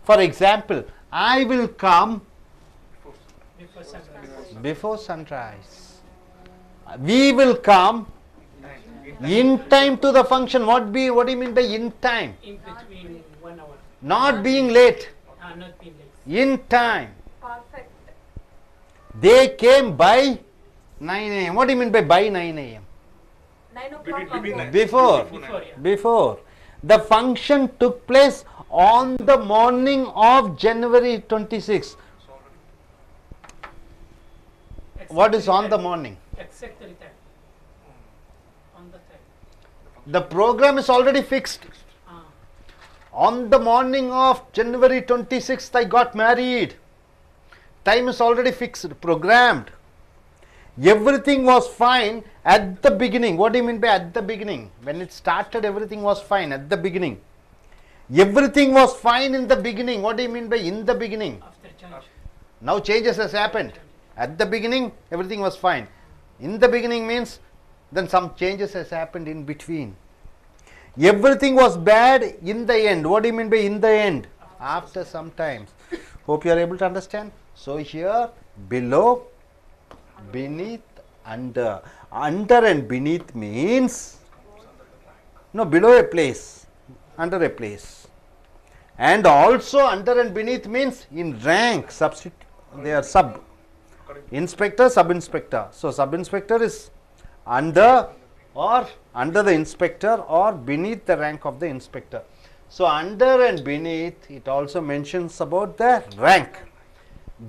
For example, I will come before sunrise. We will come in time to the function. What do you mean by in time? In between 1 hour. Not being late. Not being late. In time. Perfect. They came by 9 a.m. What do you mean by 9 a.m.? 9 o'clock. Before. The function took place on the morning of January 26. What is on the morning? Exactly that. On the time. The program is already fixed. On the morning of January 26th, I got married. Time is already fixed, programmed. Everything was fine at the beginning. What do you mean by at the beginning? When it started, everything was fine at the beginning. Everything was fine in the beginning. What do you mean by in the beginning? After change. Now changes has happened. At the beginning, everything was fine. In the beginning means then some changes has happened in between. Everything was bad in the end. What do you mean by in the end? After some time. Hope you are able to understand. So here below, beneath, under. Under and beneath means below a place, under a place. And also under and beneath means in rank, they are sub. Inspector, sub-inspector. So sub-inspector is under or under the inspector or beneath the rank of the inspector. So under and beneath, it also mentions about the rank.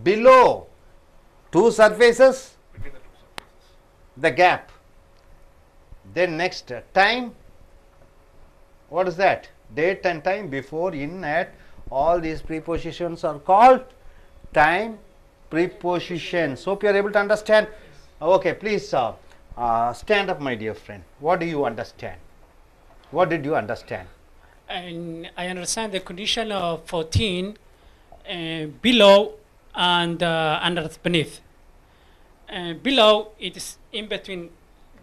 Below, two surfaces, the gap. Then next, time. What is that? Date and time, before, in, at. All these prepositions are called time prepositions. Hope you are able to understand. Okay, please stand up, my dear friend. What do you understand? What did you understand? And I understand the condition of 14 below and under beneath. Below, it is in between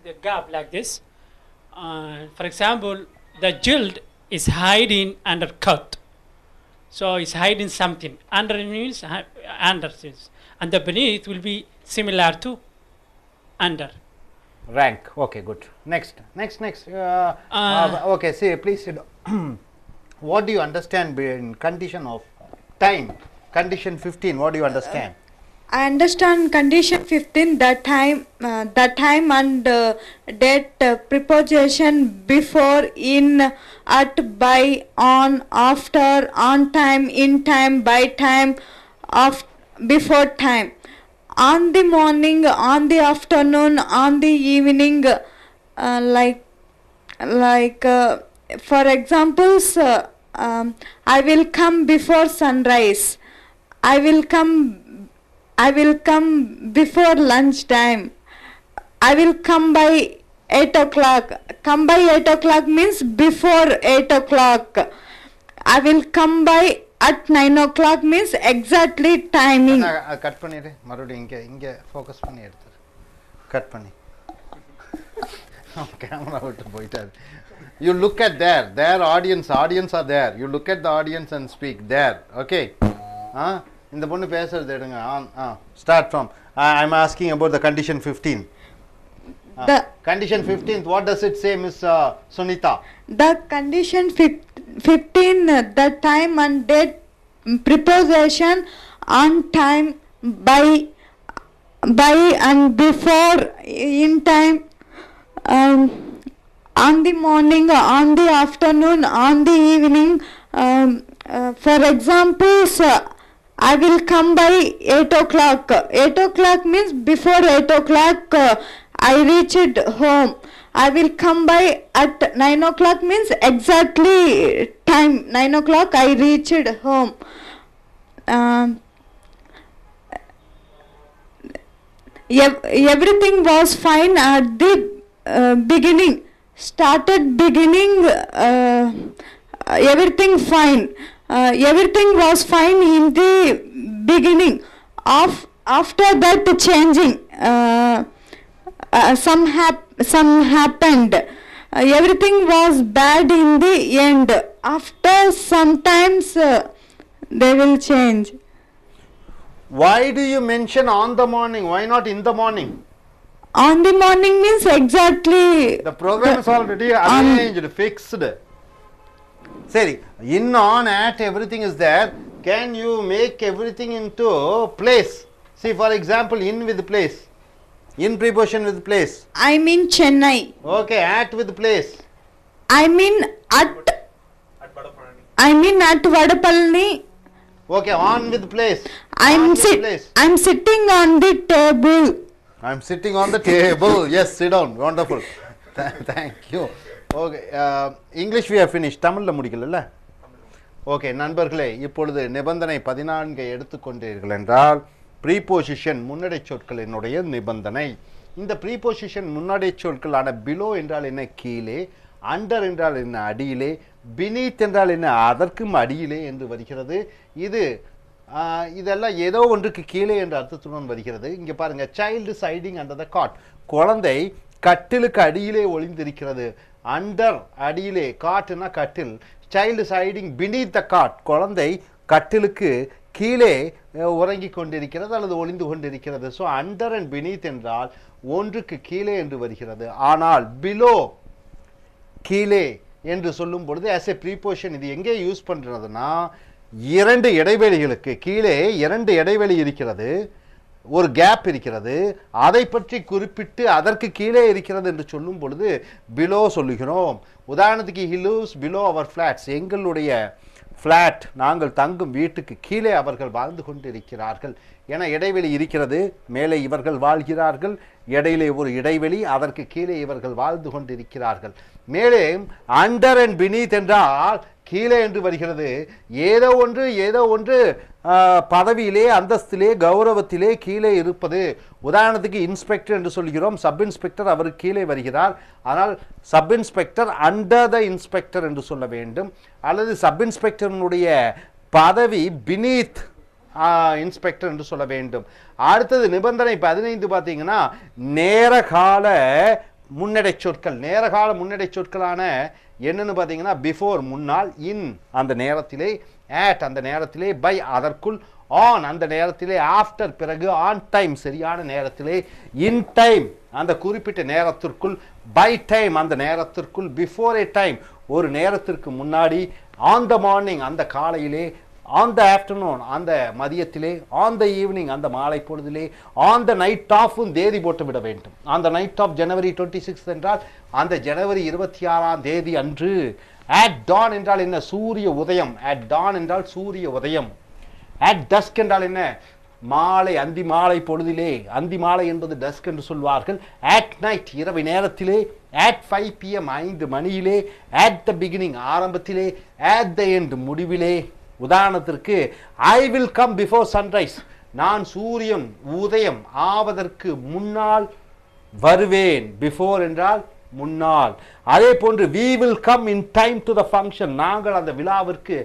the gap like this. For example, the jilt is hiding under cut. So it's hiding something. Under means under, and the beneath will be similar to under. Rank. Okay, good. Next. Okay, see, please sit down. What do you understand in condition of time? Condition 15, what do you understand? I understand condition 15, the time and date preposition before, in, at, by, on, after, on time, in time, by time, before time, on the morning, on the afternoon, on the evening, for examples, I will come before sunrise. I will come before lunchtime. I will come by 8 o'clock. Come by 8 o'clock means before 8 o'clock. I will come by at 9 o'clock means exactly timing. Cut பண்ணிரு மறுபடியும் இங்க focus பண்ணி எடுத்து cut பண்ணி camera விட்டு போயிட்டாரு. You look at their audience are there. You look at the audience and speak there. Okay. இந்த பொண்ணு பேசுறது எடுங்க. Start from I'm asking about the condition 15. The condition 15th, what does it say, Miss Sunita? The condition 15, the time and date preposition on time, by and before, in time, on the morning, on the afternoon, on the evening. For examples, I will come by 8 o'clock. 8 o'clock means before 8 o'clock I reached home. I will come by at 9 o'clock means exactly time 9 o'clock I reached home. Everything was fine at the beginning. Started beginning, everything fine. Everything was fine in the beginning. After that changing, some happened. Everything was bad in the end. After sometimes they will change. Why do you mention on the morning? Why not in the morning? On the morning means exactly. The program is already arranged, fixed. Seri, in, on, at, everything is there. Can you make everything into place? See, for example, in with place. In preposition with place. I mean Chennai. Okay, at with place. I mean at Vadapalani. Okay, on with place. I'm sitting on the table. I'm sitting on the table. Yes, sit down. Wonderful. Thank you. Okay, English we have finished. Tamil la முடிக்கலல்ல? Okay, நண்பர்களே, இப்பொழுது நிபந்தனை 14 எடுத்துக்கொண்டீர்கள் என்றால் preposition முன்னடை சொற்களினுடைய நிபந்தனை. இந்த preposition முன்னடை சொற்களான below என்றால் என்ன கீழே, under என்றால் என்ன அடியிலே, beneath என்றால் என்ன அதற்கும் அடியிலே என்று வருகிறது. இதெல்லாம் ஏதோ ஒன்றுக்கு கீழே என்ற அர்த்தத்துடன் வருகிறது. இங்க பாருங்க, child is hiding under the cot. குழந்தை கட்டிலுக்கு அடியிலே ஒளிந்திருக்கிறது. அண்டர் அடியிலே, காட்னா கட்டில். child is hiding beneath the cot. குழந்தை கட்டிலுக்கு கீழே உறங்கிக் கொண்டிருக்கிறது அல்லது ஒளிந்து கொண்டிருக்கிறது. ஸோ அண்டர் அண்ட் beneath என்றால் ஒன்றுக்கு கீழே என்று வருகிறது. ஆனால் below கீழே என்று சொல்லும் பொழுது as a preposition இது எங்கே யூஸ் பண்றதுன்னா, இரண்டு இடைவெளிகளுக்கு கீழே இரண்டு இடைவெளி இருக்கிறது, ஒரு கேப் இருக்கிறது, அதை பற்றி குறிப்பிட்டு அதற்கு கீழே இருக்கிறது என்று சொல்லும் பொழுது below சொல்லுகிறோம். உதாரணத்துக்கு he lives below our flats. எங்களுடைய ஃப்ளாட், நாங்கள் தங்கும் வீட்டுக்கு கீழே அவர்கள் வாழ்ந்து கொண்டிருக்கிறார்கள் என இடைவெளி இருக்கிறது. மேலே இவர்கள் வாழ்கிறார்கள், இடையிலே ஒரு இடைவெளி, அதற்கு கீழே இவர்கள் வாழ்ந்து கொண்டிருக்கிறார்கள். மேலே அண்டர் அண்ட் beneath என்றால் கீழே என்று வருகிறது. ஏதோ ஒன்று பதவியிலே, அந்தஸ்திலே, கௌரவத்திலே கீழே இருப்பது. உதாரணத்துக்கு இன்ஸ்பெக்டர் என்று சொல்கிறோம், சப் இன்ஸ்பெக்டர் அவருக்கு கீழே வருகிறார். ஆனால் sub inspector under the inspector என்று சொல்ல வேண்டும். அல்லது சப் இன்ஸ்பெக்டருடைய பதவி beneath இன்ஸ்பெக்டர் என்று சொல்ல வேண்டும். அடுத்தது நிபந்தனை 15 பார்த்தீங்கன்னா, நேரகால முன்னடை சொற்கள். நேரகால முன்னடை சொற்களான என்னன்னு பார்த்தீங்கன்னா, பிஃபோர் முன்னால், இன் அந்த நேரத்திலே, at அந்த நேரத்திலே, பை அதற்குள், ஆன் அந்த நேரத்திலே, ஆஃப்டர் பிறகு, ஆன் டைம் சரியான நேரத்திலே, இன் டைம் அந்த குறிப்பிட்ட நேரத்திற்குள், பை டைம் அந்த நேரத்திற்குள், பிஃபோர் ஏ டைம் ஒரு நேரத்திற்கு முன்னாடி, ஆன் த மார்னிங் அந்த காலையிலே, ஆன் த ஆஃப்டர்நூன் அந்த மதியத்திலே, ஆன் த ஈவினிங் அந்த மாலை பொழுதிலே, ஆன் த நைட் ஆஃபும் தேதி போட்டு விட வேண்டும். On the night of January 26 என்றால் அந்த ஜனவரி 26ஆம் தேதி அன்று. அட் டான் என்றால் என்ன? சூரிய உதயம். அட் டான் என்றால் சூரிய உதயம். அட் டஸ்க் என்றால் என்ன? மாலை, அந்தி மாலை பொழுதிலே. அந்தி மாலை என்பது டஸ்க் என்று சொல்வார்கள். அட் நைட் இரவு நேரத்திலே. அட் 5 PM 5 மணியிலே. அட் த பிகினிங் ஆரம்பத்திலே. அட் த எண்ட் முடிவிலே. உதாரணத்திற்கு I will come before sunrise, நான் சூரியன் உதயம் ஆவதற்கு முன்னால் வருவேன். பிஃபோர் என்றால் முன்னால். அதே போன்று we will come in time to the function, நாங்கள் அந்த விழாவிற்கு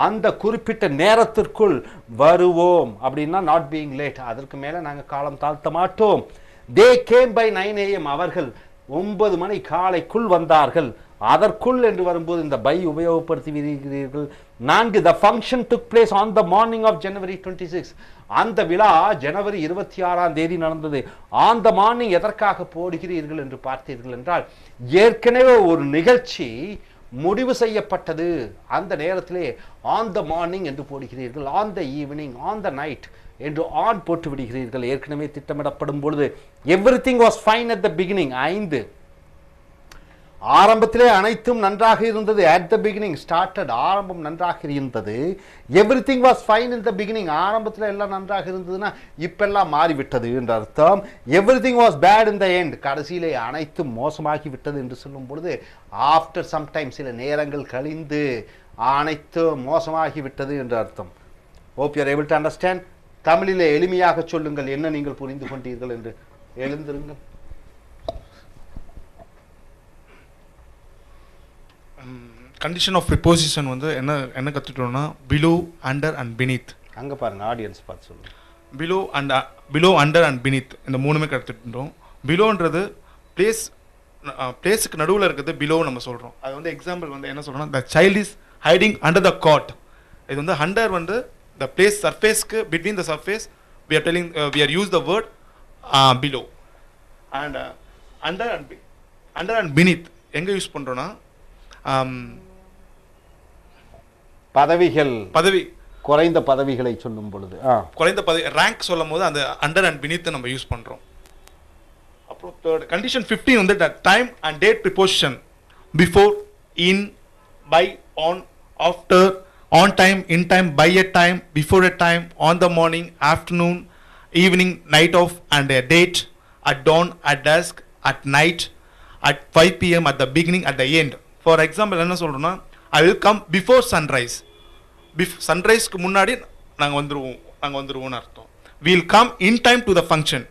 அந்த குறிப்பிட்ட நேரத்திற்குள் வருவோம். அப்படின்னா not being late, அதற்கு மேலே நாங்கள் காலம் தாழ்த்த மாட்டோம். they came by 9 a.m. அவர்கள் 9 மணி காலைக்குள் வந்தார்கள். அதற்குள் என்று வரும்போது இந்த by உபயோகப்படுத்துவீர்கள். 4 the function took place on the morning of January 26. அந்த விழா ஜனவரி 26ஆம் தேதி நடந்தது. on the morning எதற்காக போடுகிறீர்கள் என்று பார்த்தீர்கள் என்றால் ஏற்கனவே ஒரு நிகழ்ச்சி முடிவு செய்யப்பட்டது. அந்த நேரத்திலே on the morning என்று போடுகிறீர்கள். on the evening, on the night என்று ஆன் போட்டு விடுகிறீர்கள். ஏற்கனவே திட்டமிடப்படும் பொழுது everything was fine at the beginning. 5 ஆரம்பத்திலே அனைத்தும் நன்றாக இருந்தது. at the beginning started ஆரம்பம் நன்றாக இருந்தது. Everything was fine in the beginning ஆரம்பத்தில் எல்லாம் நன்றாக இருந்ததுன்னா இப்பெல்லாம் மாறிவிட்டது என்று அர்த்தம். Everything was bad in the end கடைசியிலே அனைத்தும் மோசமாகி விட்டது என்று சொல்லும் பொழுது ஆஃப்டர் சம்டைம் சில நேரங்கள் கழிந்து அனைத்தும் மோசமாகி விட்டது என்று அர்த்தம். hope you are able to understand. தமிழிலே எளிமையாக சொல்லுங்கள் என்ன நீங்கள் புரிந்து கொண்டீர்கள் என்று. எழுந்திருங்கள். கண்டிஷன் ஆஃப் ப்ரிப்போசிஷன் வந்து என்ன கற்றுட்டோம்னா பிலோ, அண்டர் அண்ட் பினீத். அங்கே பாருங்க ஆடியன்ஸ் பார்த்து சொல்லுங்கள். பிலோ அண்டர் அண்ட் பினீத் இந்த மூணுமே கற்றுட்டோம். பிலோன்றது பிளேஸுக்கு நடுவில் இருக்கிறது பிலோ நம்ம சொல்கிறோம். அது வந்து எக்ஸாம்பிள் வந்து என்ன சொல்கிறோம்னா the child is hiding under the cot. இது வந்து அண்டர் வந்து the place surface between the surface we are telling we are use the word below and under and beneath எங்க யூஸ் பண்றோம்னா பதவி குறைந்த பதவிகளை சொல்லும் பொழுது குறைந்த பதவி ரேங்க் சொல்லும்போது அந்த under and beneath நம்ம யூஸ் பண்றோம். அப்புறம் third condition 15 வந்து the time and date preposition before, in, by, on, after, on time, in time, by a time, before a time, on the morning, afternoon, evening, night of, and a date, at dawn, at dusk, at night, at 5 p.m., at the beginning, at the end. For example, என்ன சொல்றோம்னா I will come before sunrise. சன்ரைஸ்க்கு முன்னாடி நாங்கள் வந்துருவோம்னு அர்த்தம். we will come in time to the function.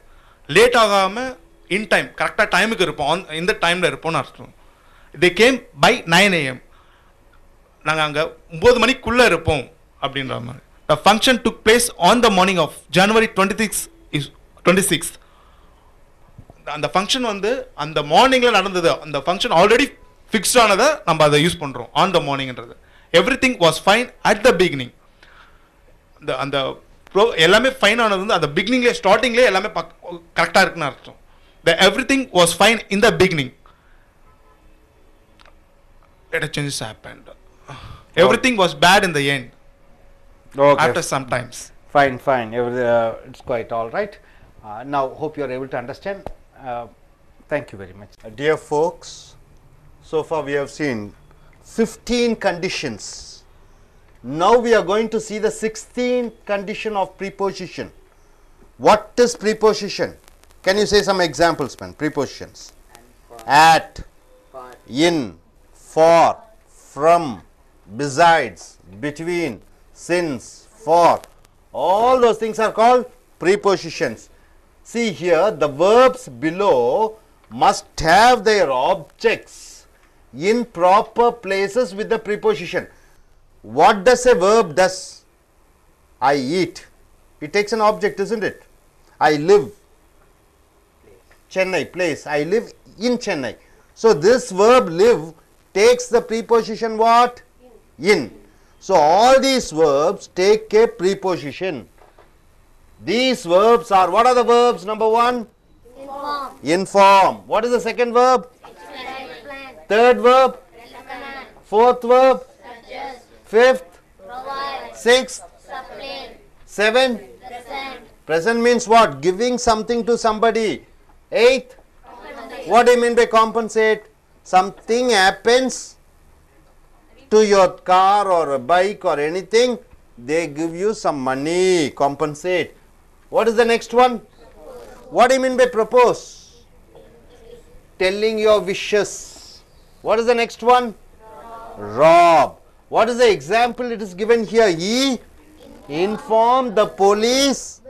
Late ஆகாமல் in time கரெக்டாக டைமுக்கு இருப்போம், இந்த டைமில் இருப்போம்னு அர்த்தம். they came by 9 a.m. நாங்கள் அங்கே 9 மணிக்குள்ளே இருப்போம் அப்படின்ற மாதிரி. The function took place on the morning of January 26th. அந்த ஃபங்க்ஷன் வந்து அந்த மார்னிங்கில் நடந்தது. அந்த ஃபங்க்ஷன் ஆல்ரெடி ஃபிக்ஸ்ட் ஆனதை நம்ம அதை யூஸ் பண்ணுறோம் ஆன் த மார்னிங்ன்றது. Everything was fine at the beginning. அந்த எல்லாமே ஃபைன் ஆனது வந்து அந்த பிகினிங்லேயே ஸ்டார்டிங்லேயே எல்லாமே கரெக்டாக இருக்குன்னு அர்த்தம். The everything was fine in the beginning. Later changes happened. Everything was bad in the end. Okay. After some times. Fine. It's quite all right. Now, hope you are able to understand. Thank you very much. Dear folks, so far we have seen 15 conditions. Now we are going to see the 16th condition of preposition. What is preposition? Can you say some examples, man? Prepositions. At, in, for, from, besides, between, since, for. All those things are called prepositions. See here, the verbs below must have their objects in proper places with the preposition. What does a verb does? I eat. It takes an object, isn't it? I live. Chennai, place. I live in Chennai. So this verb live takes the preposition what? In. So all these verbs take a preposition. These verbs are, what are the verbs? Number 1? Inform. Inform. What is the second verb? Explain. Third verb? Recommend. Fourth verb? Suggest. Fifth? Provide. Sixth? Explain. 7? Present. Present means what? Giving something to somebody. 8th? What do you mean by compensate? Something happens to your car or a bike or anything, they give you some money, compensate. What is the next one? What do you mean by propose? Telling your wishes. What is the next one? Rob. What is the example it is given here? He informed the police.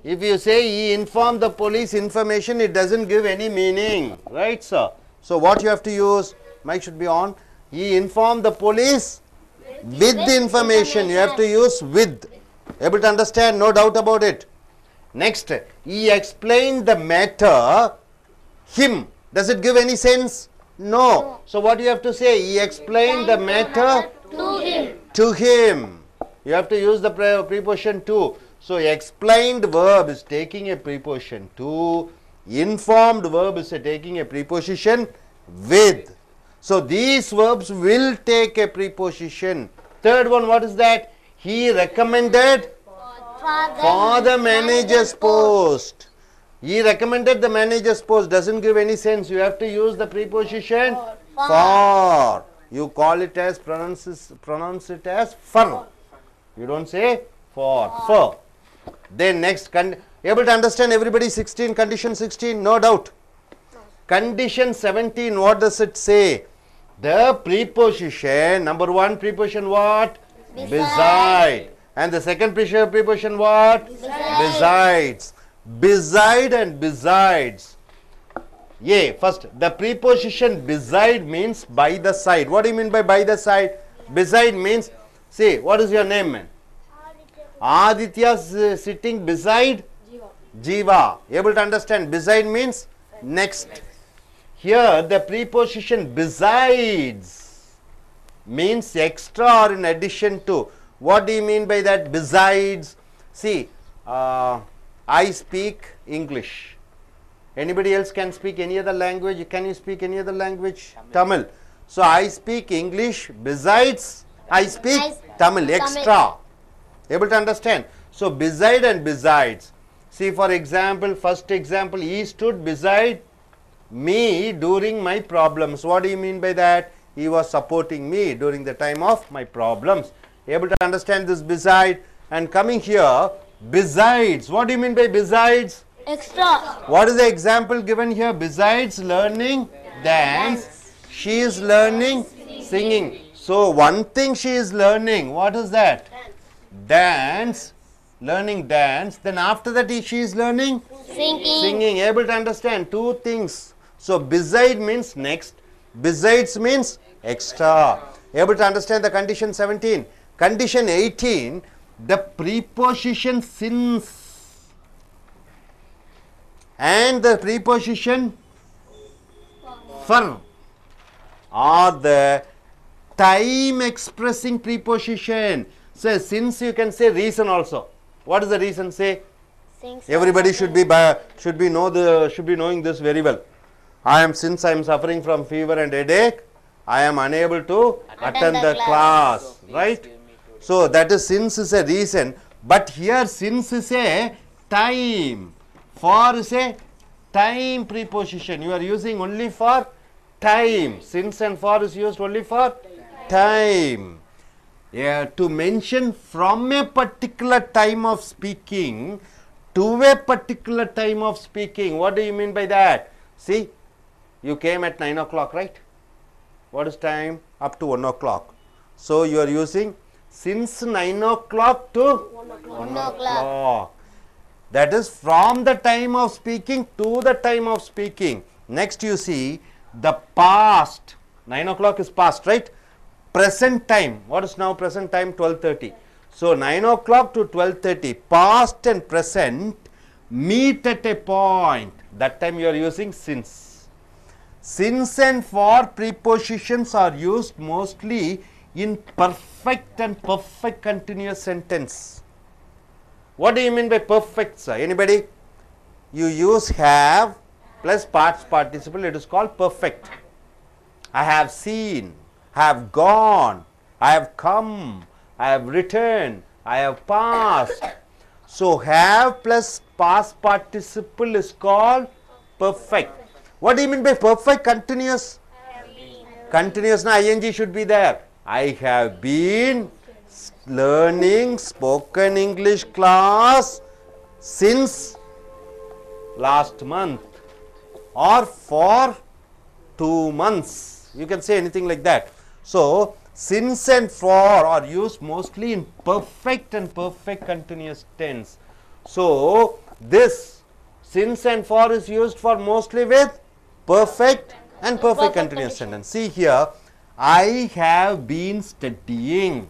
If you say he informed the police information, it doesn't give any meaning, right sir? So what you have to use, mic should be on. He informed the police with the information. You have to use with. Able to understand? No doubt about it. Next, he explained the matter, him. Does it give any sense? No. So what you have to say? He explained the matter To him. to him. You have to use the preposition to. So explained verb is taking a preposition to. Informed verb is taking a preposition with. So these verbs will take a preposition. Third one, what is that? He recommended for the manager's post. He recommended the manager's post. Doesn't give any sense. You have to use the preposition for. You call it as, pronounce it as for. You don't say for. Then next, able to understand everybody? 16, condition 16, no doubt. Condition 17, what does it say? The preposition, number one preposition what? Beside. And the second preposition what? Besides. Beside and besides. Yeah, first, the preposition beside means by the side. What do you mean by the side? Beside means, see, what is your name, man? Aditya is sitting beside Jiva. Able to understand? Beside means next. Here, the preposition besides means extra or in addition to. What do you mean by that? Besides. See, I speak English. Anybody else can speak any other language? Can you speak any other language? Tamil. So I speak English besides I speak Tamil. Extra. Able to understand? So beside and besides. See, for example, first example, he stood beside me during my problems. What do you mean by that? He was supporting me during the time of my problems. Able to understand this beside? And coming here, besides. What do you mean by besides? Extra. What is the example given here? Besides learning dance, she is learning singing. So one thing she is learning, what is that? Dance. Learning dance. Then after that she is learning singing. Able to understand? Two things. So beside means next. Besides means extra. Able to understand the condition 17. Condition 18. The preposition since and the preposition for are the time expressing preposition. So since you can say reason also. What is the reason? Say. Everybody should be knowing this very well. Since I am suffering from fever and headache, I am unable to attend the class. Right? So that is since is a reason. But here since is a time. For is a time preposition. You are using only for time. Since and for is used only for time. To mention from a particular time of speaking to a particular time of speaking. What do you mean by that? See, you came at 9 o'clock, right? What is time? Up to 1 o'clock. So you are using since 9 o'clock to 1 o'clock. That is from the time of speaking to the time of speaking. Next you see the past. 9 o'clock is past, right? Present time. What is now present time? 12:30. So 9 o'clock to 12:30. Past and present meet at a point. That time you are using since. Since and for prepositions are used mostly in perfect and perfect continuous sentence. What do you mean by perfect, sir? Anybody? You use have plus past participle. It is called perfect. I have seen, I have gone, I have come, I have returned, I have passed. So have plus past participle is called perfect. What do you mean by perfect continuous? Continuous, na ing should be there. I have been learning spoken English class since last month or for 2 months. You can say anything like that. So since and for are used mostly in perfect and perfect continuous tense. So this since and for is used for mostly with perfect and perfect continuous sentence. See here, I have been studying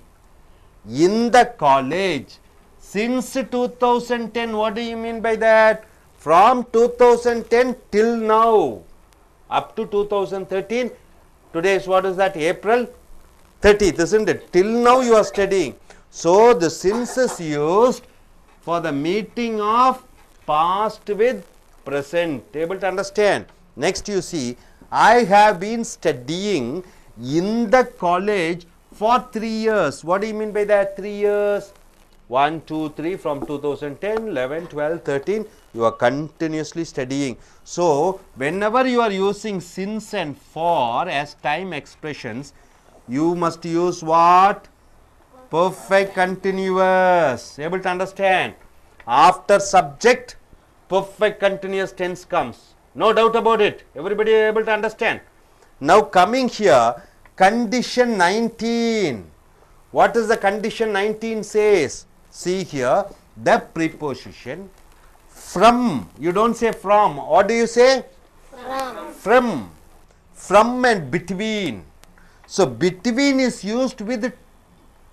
in the college Since 2010, what do you mean by that? From 2010 till now, up to 2013. Today is what is that? April 30th, isn't it? Till now you are studying. So the since is used for the meeting of past with present. Able to understand? Next you see, I have been studying in the college for 3 years. What do you mean by that? 3 years? 1, 2, 3, from 2010, 11, 12, 13, you are continuously studying. So whenever you are using since and for as time expressions, you must use what? Perfect continuous. Able to understand? After subject, perfect continuous tense comes. No doubt about it. Everybody able to understand? Now coming here, condition 19. What is the condition 19 says? See here, the preposition from. You don't say from. What do you say? From. From and between. So between is used with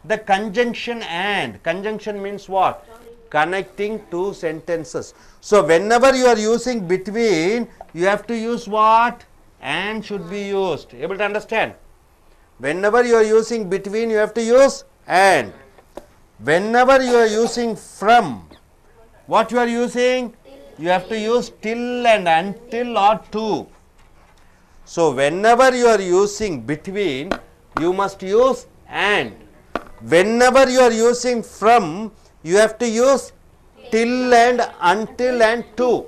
the conjunction and. Conjunction means what? Connecting two sentences. So whenever you are using between, you have to use what? And should be used. Able to understand? Whenever you are using between, you have to use and. Whenever you are using from, what you are using? You have to use till and until or to. So whenever you are using between, you must use and. Whenever you are using from, you have to use till and until and to.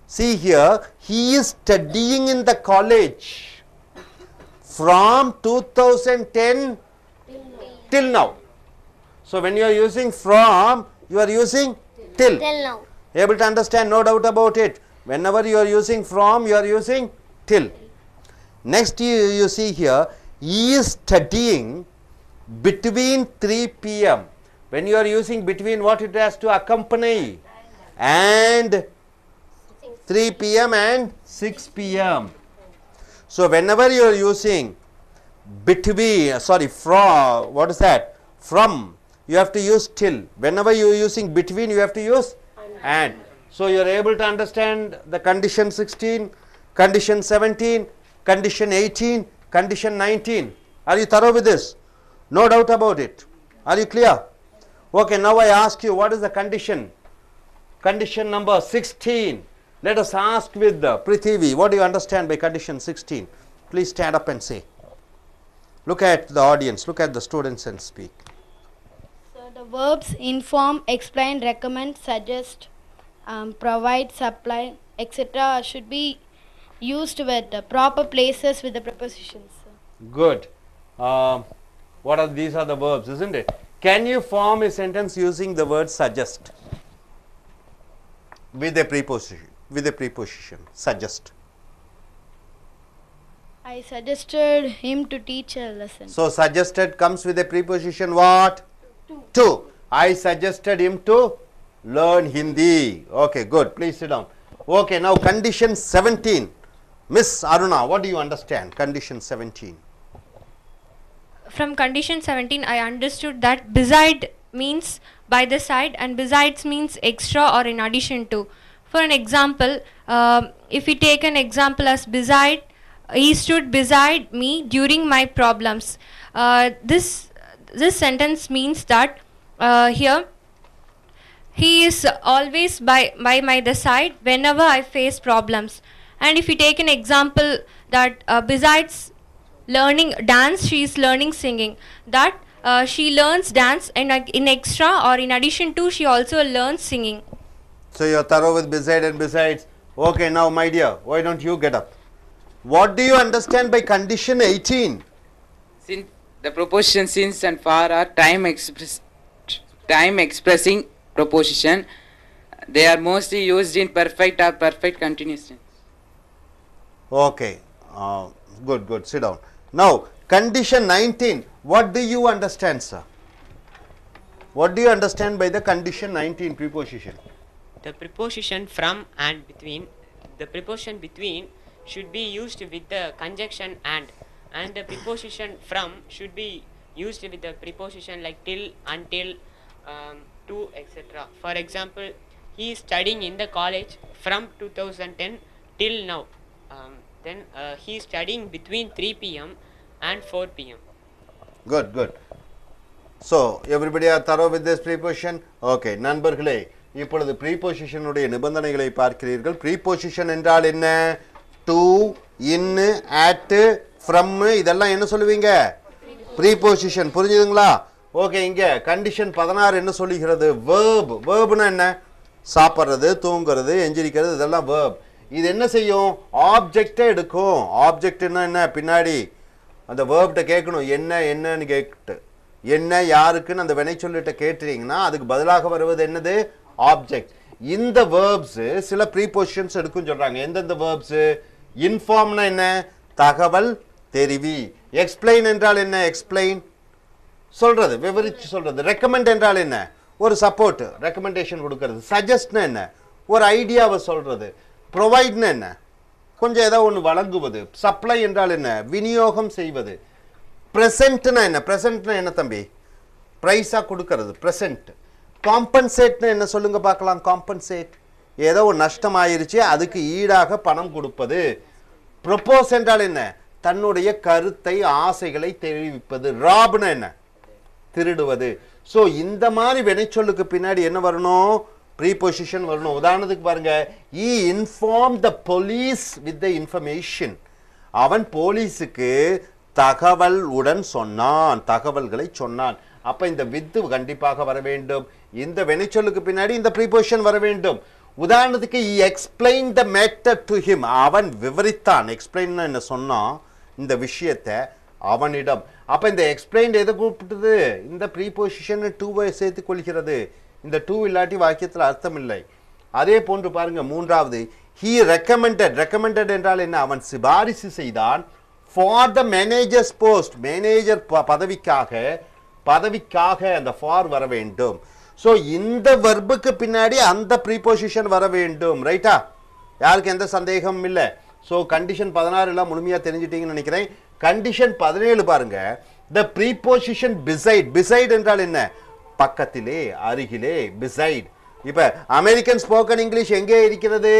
See here, he is studying in the college from 2010 till now. So when you are using from, you are using till. Till now. Able to understand? No doubt about it. Whenever you are using from, you are using till. Next you see here, he is studying between 3 p.m. When you are using between, what it has to accompany? And 3 p.m. and 6 p.m. So whenever you are using between, from, what is that? From, you have to use till. Whenever you are using between, you have to use and. So you are able to understand the condition 16, condition 17, condition 18, condition 19. Are you thorough with this? No doubt about it. Are you clear? Okay, now I ask you, what is the condition? Condition number 16. Let us ask with Prithivi, what do you understand by condition 16? Please stand up and say. Look at the audience, look at the students and speak. So the verbs inform, explain, recommend, suggest, provide, supply, etc. should be used with the proper places with the prepositions. Good. These are the verbs, isn't it? Can you form a sentence using the word suggest with a preposition? With a preposition, suggest. I suggested him to teach a lesson. So suggested comes with a preposition what? To. I suggested him to learn Hindi. Okay, good. Please sit down. Okay, now condition 17. Miss Aruna, what do you understand? Condition 17. From condition 17, I understood that beside means by the side and besides means extra or in addition to. For an example, if we take an example as beside, he stood beside me during my problems. This sentence means that here he is always by my the side whenever I face problems. And if you take an example that besides learning dance, she is learning singing. That she learns dance and in extra or in addition to, she also learns singing. So you are thorough with beside and besides. Okay, now my dear, why don't you get up? What do you understand by condition 18? Since the preposition since and for are time expressing preposition, they are mostly used in perfect or perfect continuous tense. Okay, good, sit down. Now, condition 19, what do you understand, sir? What do you understand by the condition 19 preposition? The preposition from and between, the preposition between should be used with the conjunction and the preposition from should be used with the preposition like till, until, to, etc. For example, he is studying in the college from 2010 till now. Then he is studying between 3 p.m. and 4 p.m. Good, good. So everybody are thorough with this preposition? Okay, நண்பர்களே இப்பொழுது preposition உடைய நிபந்தனைகளை பார்க்கிறீர்கள். preposition என்றால் என்ன? to, in, at, from இதெல்லாம் என்ன சொல்லுவீங்க? preposition. புரிஞ்சுதுங்களா? ஓகே, இங்க கண்டிஷன் 16 என்ன சொல்லுகிறது? verb. verbனா என்ன? சாப்பிடுறது, தூங்குறது, எந்திரிக்கிறது, இதெல்லாம் verb. இது என்ன செய்யும்? ஆப்ஜெக்டை எடுக்கும். ஆப்ஜெக்ட்னா என்ன? பின்னாடி அந்த வேர்ப்ட்ட கேட்கணும், என்ன என்னன்னு கேட்டு, என்ன யாருக்குன்னு அந்த வினை சொல்லிட்ட கேட்டுறீங்கன்னா அதுக்கு பதிலாக வருவது என்னது? ஆப்ஜெக்ட். இந்த வேர்ப்ஸ் சில ப்ரீபொசிஷன்ஸ் எடுக்கும் சொல்றாங்க. எந்தெந்த வேர்ப்ஸ்? இன்ஃபார்ம்னா என்ன? தகவல் தெரிவி. எக்ஸ்பிளைன் என்றால் என்ன? எக்ஸ்பிளைன் சொல்றது, விவரிச்சு சொல்றது. ரெக்கமெண்ட் என்றால் என்ன? ஒரு சப்போர்ட், ரெக்கமெண்டேஷன் கொடுக்கிறது. சஜஸ்ட்னா என்ன? ஒரு ஐடியாவை சொல்றது. ப்ரொவைட்னா என்ன? கொஞ்சம் ஏதோ ஒன்று வழங்குவது. சப்ளை என்றால் என்ன? விநியோகம் செய்வது. ப்ரெசென்ட்னா என்ன? ப்ரெசென்ட்னா என்ன தம்பி? ப்ரைஸாக கொடுக்கறது, ப்ரெசென்ட். காம்பன்சேட்னா என்ன சொல்லுங்க பார்க்கலாம்? காம்பன்சேட் ஏதோ ஒரு நஷ்டம் ஆயிருச்சு, அதுக்கு ஈடாக பணம் கொடுப்பது. ப்ரொபோஸ் என்றால் என்ன? தன்னுடைய கருத்தை, ஆசைகளை தெரிவிப்பது. ராப்னா என்ன? திருடுவது. ஸோ இந்த மாதிரி வினைச்சொல்லுக்கு பின்னாடி என்ன வரணும்? ப்ரீபொசிஷன் வரணும். உதாரணத்துக்கு பாருங்க, he informed the police with the information. அவன் போலீஸுக்கு தகவல் உடன் சொன்னான், தகவல்களை சொன்னான். அப்ப இந்த வித்து கண்டிப்பாக வர வேண்டும். இந்த வினைச்சொல்லுக்கு பின்னாடி இந்த ப்ரீபொசிஷன் வர வேண்டும். உதாரணத்துக்கு he explained the matter to him. அவன் விவரித்தான். எக்ஸ்பிளைன் என்ன சொன்னான்? இந்த விஷயத்தை அவனிடம். அப்ப இந்த எக்ஸ்பிளைன் எதை கூப்பிட்டது? இந்த ப்ரீபொசிஷன் டூவை சேர்த்து கொள்கிறது. இந்த டூ இல்லாட்டி வாக்கியத்தில் அர்த்தம் இல்லை. அதே போன்று பாருங்க, மூன்றாவது he recommended. recommended என்றால் என்ன? அவன் சிபாரிசு செய்தான். for the manager's post. Manager பதவிக்காக அந்த for வர வேண்டும். ஸோ இந்த வெர்புக்கு பின்னாடி அந்த ப்ரீபொசிஷன் வர வேண்டும். ரைட்டா? யாருக்கு எந்த சந்தேகமும் இல்லை. ஸோ கண்டிஷன் 16 எல்லாம் முழுமையாக தெரிஞ்சிட்டீங்கன்னு நினைக்கிறேன். கண்டிஷன் 17 பாருங்க, the preposition beside. beside என்றால் என்ன? பக்கத்திலே, அருகிலே. beside. இப்ப அமெரிக்கன் ஸ்போக்கன் இங்கிலீஷ் எங்கே இருக்கிறது?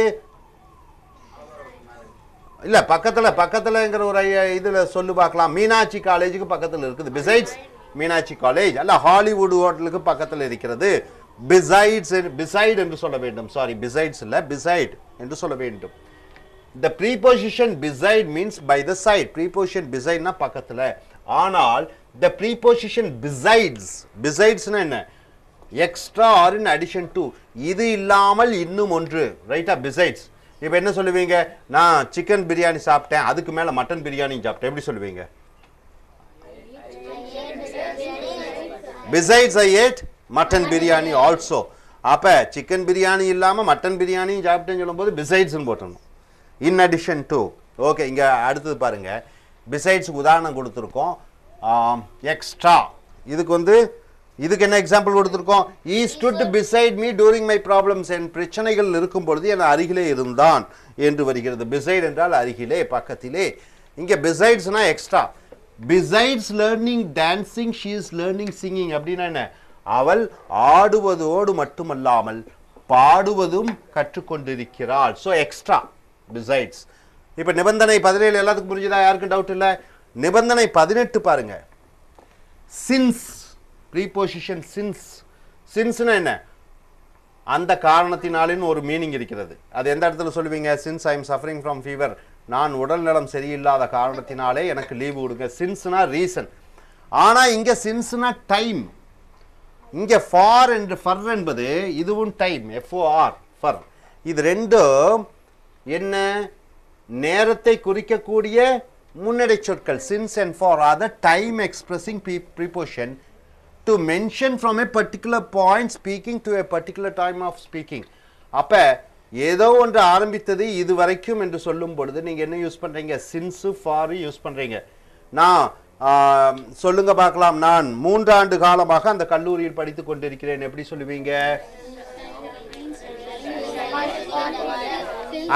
இல்ல, பக்கத்துலங்கிற ஒரு இதுல சொல்லு பார்க்கலாம். மீனாட்சி காலேஜுக்கு பக்கத்துல இருக்குது. Besides Meenakshi college. அல்ல ஹாலிவுட் ஹோட்டலுக்கு பக்கத்துல இருக்கிறது. பிசைட்ஸ், பிசைட் என்று சொல்ல வேண்டும். சாரி, பிசைட்ஸ் இல்ல, பிசைட் என்று சொல்ல வேண்டும். The preposition beside means by the side. preposition beside na பக்கத்துல. ஆனால் the preposition besides, besides na என்ன? extra or in addition to. இது இல்லாமல் இன்னும் ஒன்று. ரைட்டா? besides. இப்போ என்ன சொல்லுவீங்க? நான் சிக்கன் பிரியாணி சாப்பிட்டேன், அதுக்கு மேல மட்டன் பிரியாணி சாப்பிட்டேன். எப்படி சொல்லுவீங்க? besides I ate mutton biryani also. அப்ப சிக்கன் பிரியாணி இல்லாம மட்டன் பிரியாணி சாப்பிட்டேன்னு சொல்லும்போது besides ன்னு போட்டணும். in addition to. ஓகே, இங்க அடுத்தது பாருங்க, besides உதாரணம் கொடுத்துருக்கோம். எக்ஸ்ட்ரா. இதுக்கு என்ன எக்ஸாம்பிள் கொடுத்துருக்கோம்? he stood beside me during my problems. என் பிரச்சனைகள் இருக்கும் பொழுது என் அருகிலே இருந்தான் என்று வருகிறது. beside என்றால் அருகிலே, பக்கத்திலே. இங்க besides-னா extra. besides learning dancing she is learning singing. அப்படின்னா என்ன? அவள் ஆடுவதோடு மட்டுமல்லாமல் பாடுவதும் கற்றுக்கொண்டிருக்கிறாள். So extra, besides. இப்ப நிபந்தனை 17 எல்லாத்துக்கும் புரிஞ்சுதா? யாருக்கும் டவுட் இல்ல? நிபந்தனை 18 பாருங்க, since. preposition since. sinceனா என்ன? அந்த காரணத்தினாலின் ஒரு மீனிங் இருக்கிறது. அது எந்த இடத்துல சொல்லுவீங்க? since I am suffering from fever. நான் உடல் நலம் சரியில்லாத காரணத்தினாலே எனக்கு லீவு கொடுங்க. sinceனா ரீசன். ஆனா இங்க sinceனா டைம். இங்க for and for என்பது இதுவும் டைம். for, for. இது ரெண்டும் என்ன? நேரத்தை குறிக்கக்கூடிய முன்னடை சொற்கள். since and for are the time expressing preposition to mention from a particular point speaking to a particular time of speaking. அப்ப ஏதோ ஒன்று ஆரம்பித்தது இது வரைக்கும் என்று சொல்லும் பொழுது நீங்க என்ன யூஸ் பண்றீங்க? since, for யூஸ் பண்றீங்க. நான் சொல்லுங்க பார்க்கலாம், நான் 3 ஆண்டு காலமாக அந்த கல்லூரியில் படித்துக் கொண்டிருக்கிறேன். எப்படி சொல்லுவீங்க?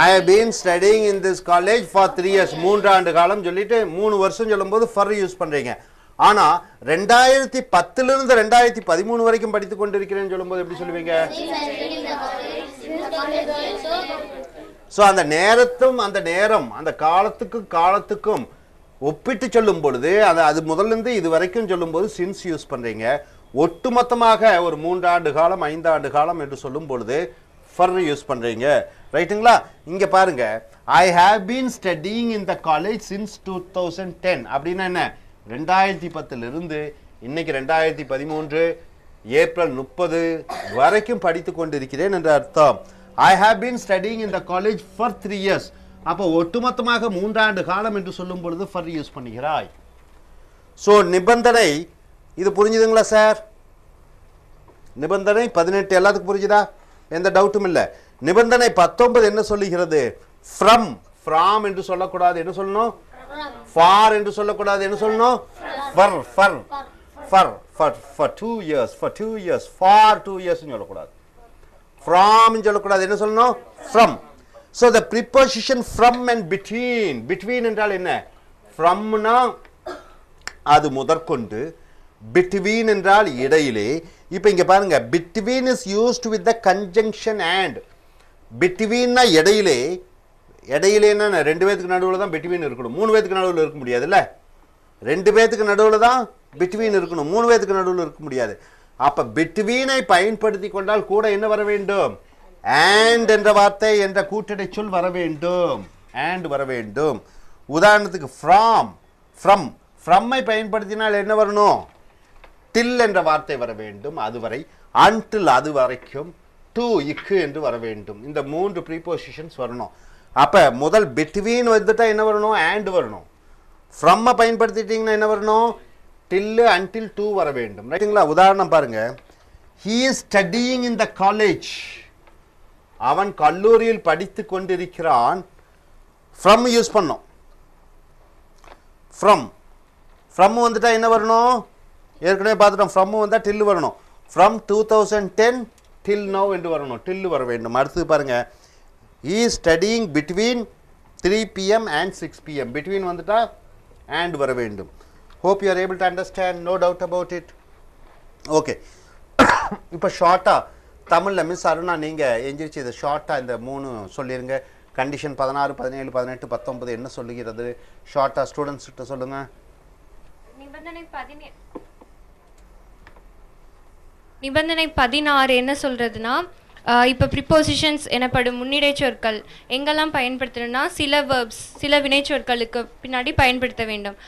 I have been studying in this college for 3 years. 3 ஆண்டு காலம் சொல்லிட்டு 3 வருஷம் சொல்லும்போது for யூஸ் பண்றீங்க. ஆனா 2010 இருந்து 2013 வரைக்கும் படித்துக் கொண்டிருக்கிறேன்னு சொல்லும்போது எப்படி சொல்லுவீங்க? சோ அந்த நேரத்தும் அந்த நேரம் அந்த காலத்துக்கும் ஒப்பிட்டு சொல்லும் பொழுது அது முதல்ல இருந்து இது வரைக்கும் சொல்லும்போது சின்ஸ் யூஸ் பண்றீங்க. ஒட்டுமொத்தமாக ஒரு 3 ஆண்டு காலம் 5 ஆண்டு காலம் என்று சொல்லும் பொழுது for யூஸ் பண்றீங்க. ரைட்டுங்களா? இங்க பாருங்க, I have been studying in the college since 2010 அப்படின்னா என்ன? 2010 இருந்து இன்னைக்கு 2013 ஏப்ரல் 30 வரைக்கும் படித்துக் கொண்டிருக்கிறேன் என்ற அர்த்தம். I have been studying in the college for 3 years. அப்போ ஒட்டுமொத்தமாக 3 ஆண்டு காலம் என்று சொல்லும் பொழுது for யூஸ் பண்ணுகிறாய். சோ நிபந்தனை இது புரிஞ்சுதுங்களா சார்? நிபந்தனை 18 எல்லாத்துக்கும் புரிஞ்சுதா? எந்த டவுட்டும் இல்ல. நிபந்தனை 19 என்ன சொல்லுகிறது? from என்று சொல்லக்கூடாது, என்ன சொல்லணும்? for என்று சொல்லக்கூடாது, என்ன சொல்லணும்? for 2 years for 2 years சொல்லக்கூடாது. from சொல்லக்கூடாது, என்ன சொல்லணும்? from. So the preposition from and between என்றால் என்ன? from னா அது முதற்கொண்டு, between என்றால் இடையிலே. இப்போ இங்க பாருங்க, between is used with the conjunction and. between னா இடையிலே. இடையிலேன்னா 2 பேருக்கு நடுவுல தான் between இருக்கணும். 3 பேருக்கு நடுவுல இருக்க முடியாதுல்ல. 2 பேருக்கு நடுவுல தான் between இருக்கணும். 3 பேருக்கு நடுவுல இருக்க முடியாது. அப்ப between ஐ பயன்படுத்தி கொண்டால் கூட என்ன வர வேண்டும்? and என்ற வார்த்தை என்ற கூட்டடை சொல் வர வேண்டும். and வர வேண்டும். உதாரணத்துக்கு from ஐ பயன்படுத்தினால் என்ன வரணும்? till என்ற வார்த்தை வர வேண்டும். அதுவரை until அது வரைக்கும் to இக்கு என்று வர வேண்டும். இந்த 3 prepositions வரணும். அப்ப முதல் between வந்துட்டா என்ன வரணும்? and வரணும். from பயன்படுத்திட்டீங்கன்னா என்ன வரணும்? till until to வர வேண்டும். ரைட்டுங்களா? உதாரணம் பாருங்க, he is studying in the college. அவன் கல்லூரியில் படித்துக் கொண்டிருக்கிறான். from யூஸ் பண்ணோம். from வந்துட்டா என்ன வரணும்? ஏற்கனவே பார்த்துட்டோம். from வந்தா till வரணும். from 2010 till now என்று வரணும். till வர வேண்டும். அடுத்து பாருங்க, he is studying between 3 pm and 6 pm. between வந்துட்டா and வர வேண்டும். hope you are able to understand, no doubt about it. okay. இப்போ ஷார்ட்டா தமிழ்ல மிஸ் அருணா நீங்க எஞ்சிருச்சு இதை ஷார்ட்டா இந்த 3 சொல்லிருங்க. கண்டிஷன் 16 17 18 19 என்ன சொல்லுகிறது? ஷார்ட்டா ஸ்டூடண்ட்ஸ் கிட்ட சொல்லுங்க. நிபந்தனை 16 என்ன சொல்றதுன்னா, இப்போ ப்ரிப்போசிஷன்ஸ் எனப்படும் முன்னிடை சொற்கள் எங்கெல்லாம் பயன்படுத்தணும்னா சில verbs சில வினைச்சொற்களுக்கு பின்னாடி பயன்படுத்த வேண்டும்.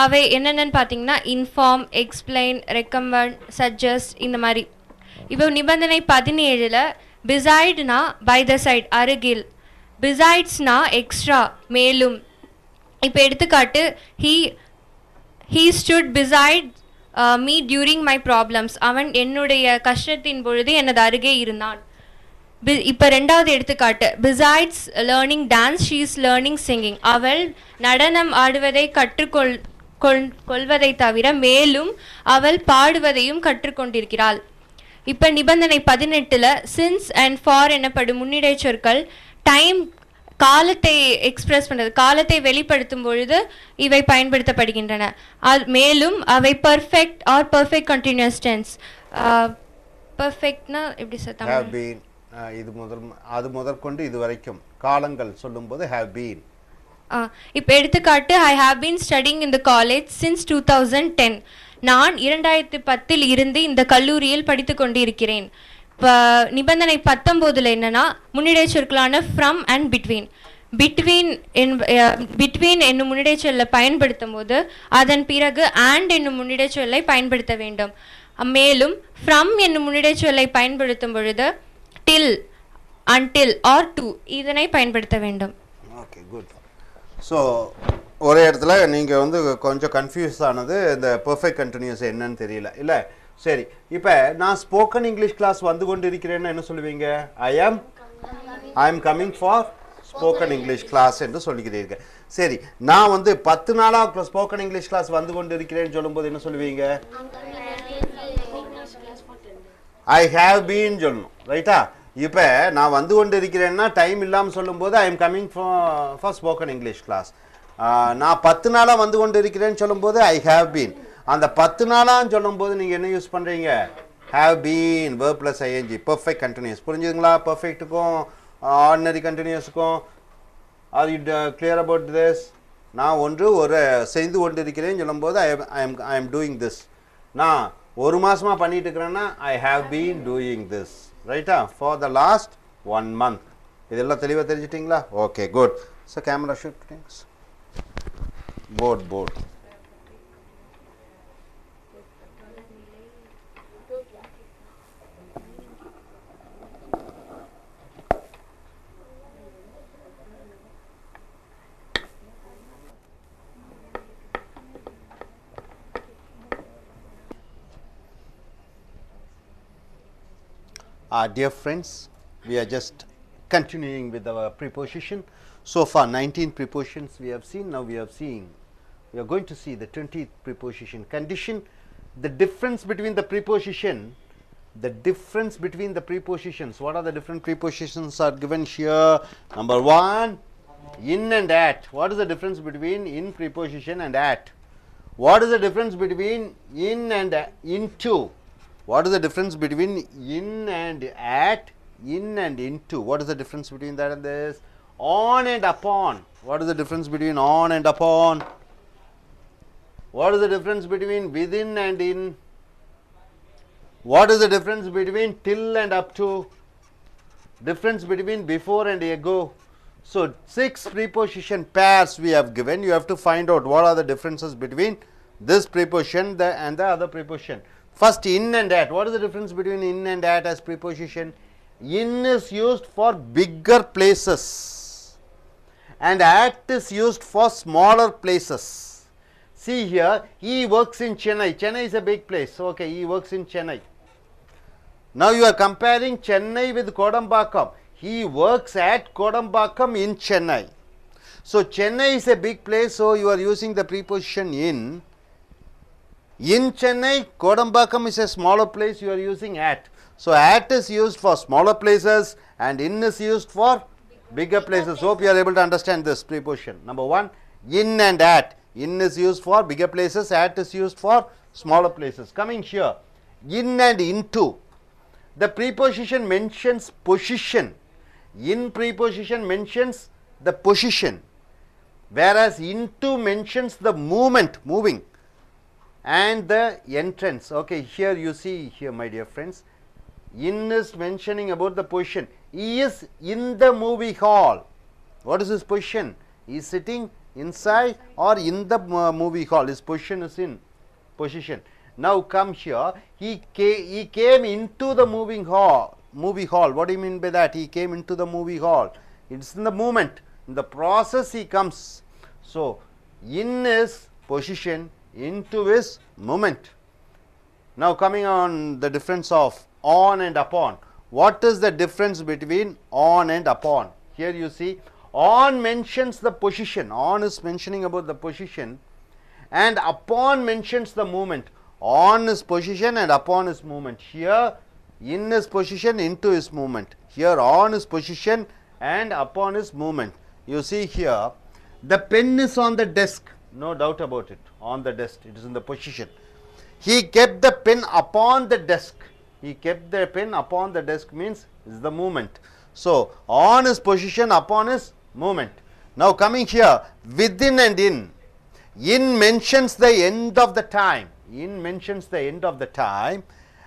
அவை என்னென்னு பார்த்தீங்கன்னா இன்ஃபார்ம், எக்ஸ்பிளைன், ரெக்கமெண்ட், சஜஸ்ட் இந்த மாதிரி. இப்போ நிபந்தனை 17ல் பிசைட்னா பை த சைட் அருகில், பிசைட்ஸ்னா எக்ஸ்ட்ரா மேலும். இப்போ எடுத்துக்காட்டு he stood beside me during my problems. அவன் என்னுடைய கஷ்டத்தின் பொழுது எனது அருகே இருந்தான். இப்போ ரெண்டாவது எடுத்துக்காட்டு, besides learning dance she is learning singing. அவள் நடனம் ஆடுவதை கற்றுக்கொள்வதை தவிர மேலும் அவள் பாடுவதையும் கற்றுக்கொண்டிருக்கிறாள். இப்போ நிபந்தனை 18ல் since and for எனப்படும் முன்னிடை சொற்கள் டைம் காலத்தை எக்ஸ்பிரஸ் பண்ணுறது, காலத்தை வெளிப்படுத்தும் பொழுது இவை பயன்படுத்தப்படுகின்றன. மேலும் அவை perfect or perfect continuous tense. பர்ஃபெக்ட்னா எப்படி சார் தமிழ்? இது முதற்கொண்டு இது வரைக்கும் காலங்கள் சொல்லும்போது have been. இப்போ எடுத்துக்காட்டு, I have been studying in the college since 2010. நான் 2010 இருந்து இந்த கல்லூரியில் படித்து கொண்டு இருக்கிறேன். இப்போ நிபந்தனை 19ல் என்னன்னா முன்னிடை சொற்களான ஃப்ரம் அண்ட் பிட்வீன். பிட்வீன் என்னும் முன்னிடை சொல்லை பயன்படுத்தும் போது அதன் பிறகு and என்னும் முன்னிடை சொல்லை பயன்படுத்த வேண்டும். மேலும் ஃப்ரம் என்னும் முன்னிடை சொல்லை பயன்படுத்தும் பொழுது till, until or to இதனை பயன்படுத்த வேண்டும். Okay, good. ஸோ ஒரே இடத்துல நீங்கள் வந்து கொஞ்சம் கன்ஃபியூஸ் ஆனது இந்த பர்ஃபெக்ட் கண்டினியூஸ் என்னன்னு தெரியல இல்லை? சரி, இப்போ நான் ஸ்போக்கன் இங்கிலீஷ் கிளாஸ் வந்து கொண்டு இருக்கிறேன்னு என்ன சொல்லுவீங்க? I am coming for spoken English class என்று சொல்லுகிறீர்கள். சரி, நான் வந்து 10 நாளாக ஸ்போக்கன் இங்கிலீஷ் கிளாஸ் வந்து கொண்டு இருக்கிறேன்னு சொல்லும்போது என்ன சொல்லுவீங்க? ஐ ஹாவ் பீன் சொல்லணும். ரைட்டா? இப்போ நான் வந்து கொண்டு இருக்கிறேன்னா டைம் இல்லாமல் சொல்லும்போது I am coming for spoken English class. நான் 10 நாளாக வந்து கொண்டு இருக்கிறேன்னு சொல்லும்போது ஐ ஹாவ் பீன். அந்த 10 நாளான்னு சொல்லும்போது நீங்கள் என்ன யூஸ் பண்ணுறீங்க? have been, verb plus ing, perfect continuous. புரிஞ்சுதுங்களா? perfectக்கும் ordinary continuousக்கும். Are you clear about this? நான் ஒரு செய்து கொண்டு இருக்கிறேன்னு சொல்லும்போது I am doing this. நான் ஒரு மாசமா பண்ணிட்டு இருக்கிறேன்னா I have been doing this. ரைட்டா? for the last 1 month. இதெல்லாம் தெளிவா தெரிஞ்சிட்டீங்களா? okay, good. So camera shoot things. board. Dear friends, we are just continuing with our preposition. So far 19 prepositions we have seen. Now we are going to see the 20th preposition. Condition, the difference between the prepositions. What are the different prepositions are given here? Number 1, in and at. What is the difference between in preposition and at? What is the difference between in and into? What is the difference between in and at, in and into? What is the difference between that and this? On and upon. What is the difference between on and upon? What is the difference between within and in? What is the difference between till and up to? Difference between before and ago. So 6 preposition pairs we have given. You have to find out what are the differences between this preposition and the other preposition. First, in and at. What is the difference between in and at as preposition? In is used for bigger places and at is used for smaller places. See here, he works in Chennai. Chennai is a big place. Okay, he works in Chennai. Now you are comparing Chennai with Kodambakkam. He works at Kodambakkam in Chennai. So Chennai is a big place, so you are using the preposition in. In Chennai, Kodambakkam is a smaller place, you are using at. So at is used for smaller places and in is used for bigger places. Hope you are able to understand this preposition. Number 1, in and at. In is used for bigger places, at is used for smaller places. Coming here, in and into. The preposition mentions position. In preposition mentions the position, whereas into mentions the movement, moving, and the entrance. Okay, here you see here, my dear friends, in is mentioning about the position. He is in the movie hall. What is his position? He is sitting inside or in the movie hall. His position is in position. Now come here, he came into the movie hall. What do you mean by that? He came into the movie hall. It's in the movement, in the process he comes. So in is position, into is movement. Now coming on the difference of on and upon. What is the difference between on and upon? Here you see, on mentions the position. On is mentioning about the position and upon mentions the movement. On is position and upon is movement. Here in is position, into is movement. Here on is position and upon is movement. You see here, the pen is on the desk. No doubt about it. On the desk, it is in the position. He kept the pen upon the desk. He kept the pen upon the desk means is the movement. So on is position, upon is movement. Now coming here, within and in. In mentions the end of the time. In mentions the end of the time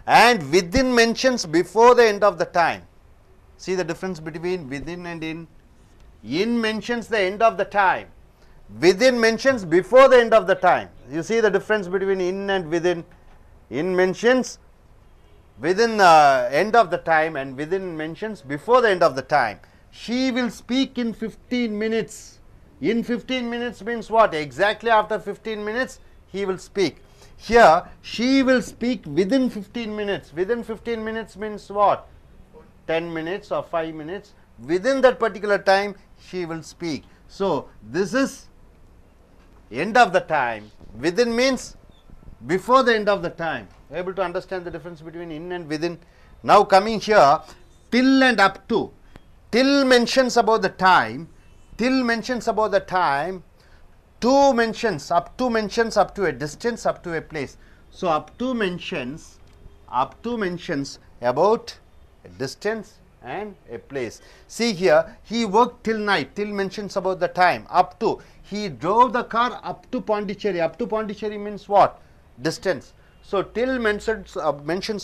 and within mentions before the end of the time. See the difference between within and in. In mentions the end of the time. Within mentions before the end of the time. You see the difference between in and within. In mentions within the end of the time and within mentions before the end of the time. She will speak in 15 minutes. In 15 minutes means what? Exactly after 15 minutes he will speak. Here she will speak within 15 minutes. Within 15 minutes means what? 10 minutes or 5 minutes. Within that particular time she will speak. So this is end of the time. Within means before the end of the time. Able to understand the difference between in and within. Now coming here, till and up to. Till mentions about the time. Till mentions about the time. to mentions, up to mentions up to a distance, up to a place. So up to mentions about a distance and a place. See here, he worked till night, till mentions about the time, up to, he drove the car up to Pondicherry. Up to Pondicherry means what? Distance. So till mentions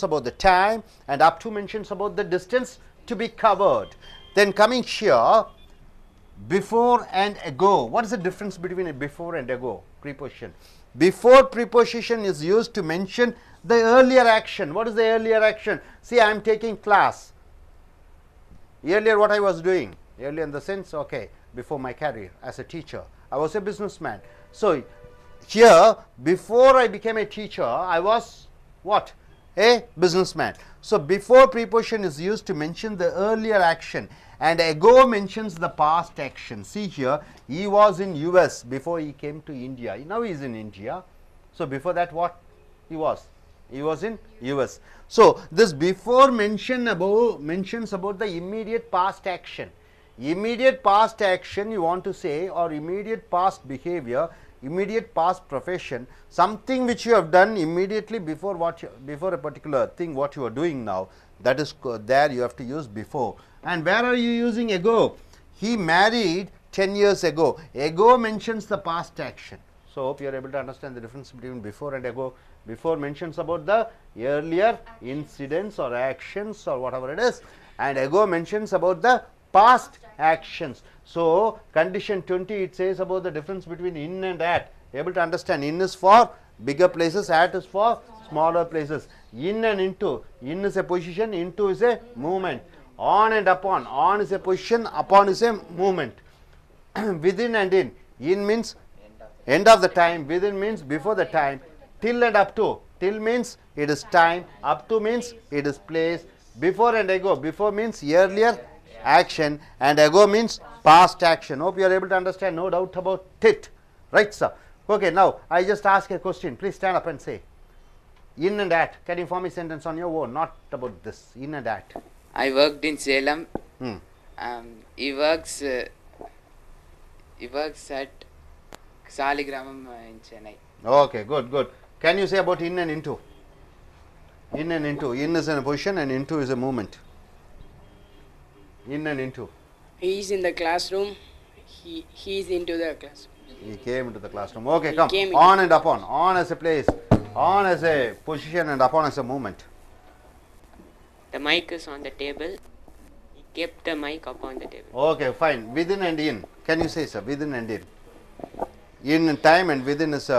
about the time, and up to mentions about the distance to be covered. Then coming here, before and ago. What is the difference between a before and ago preposition? Before preposition is used to mention the earlier action. What is the earlier action? See, I am taking class. Earlier what I was doing? Earlier in the sense, okay, before my career as a teacher, I was a businessman. So here, before I became a teacher, I was what? A businessman. So before preposition is used to mention the earlier action, and ago mentions the past action. See here, he was in US before he came to India. Now he is in India. So before that what he was? He was in US. So this before mentions about the immediate past action. Immediate past action you want to say, or immediate past behavior, immediate past profession, something which you have done immediately before before a particular thing what you are doing now, that is there you have to use before. And where are you using ago? He married 10 years ago. Ago mentions the past action. So hope you are able to understand the difference between before and ago. Before mentions about the earlier incidents or actions or whatever it is, and ago mentions about the past actions. So condition 20, it says about the difference between in and at. Able to understand, in is for bigger places, at is for smaller places. In and into, in is a position, into is a movement. On and upon, on is a position, upon is a movement. Within and in means end of the time, within means before the time, till and up to, till means it is time, up to means it is place, before and ago, before means earlier action and ago means past action. Hope you are able to understand, no doubt about it. Right, sir? Okay, now I just ask a question. Please stand up and say. In and at. Can you form a sentence on your own? Not about this. In and at. I worked in Salem. He works at Saligramam in Chennai. Okay, good, good. Can you say about in and into? In and into. In is a position and into is a movement. In and into. He is in the classroom. He is into the classroom. He came into the classroom. Okay, come. On and upon. On as a place. On as a position and upon as a movement. The mic is on the table. He kept the mic upon the table. Okay, fine. Within and in. Can you say, sir? Within and in. In time and within is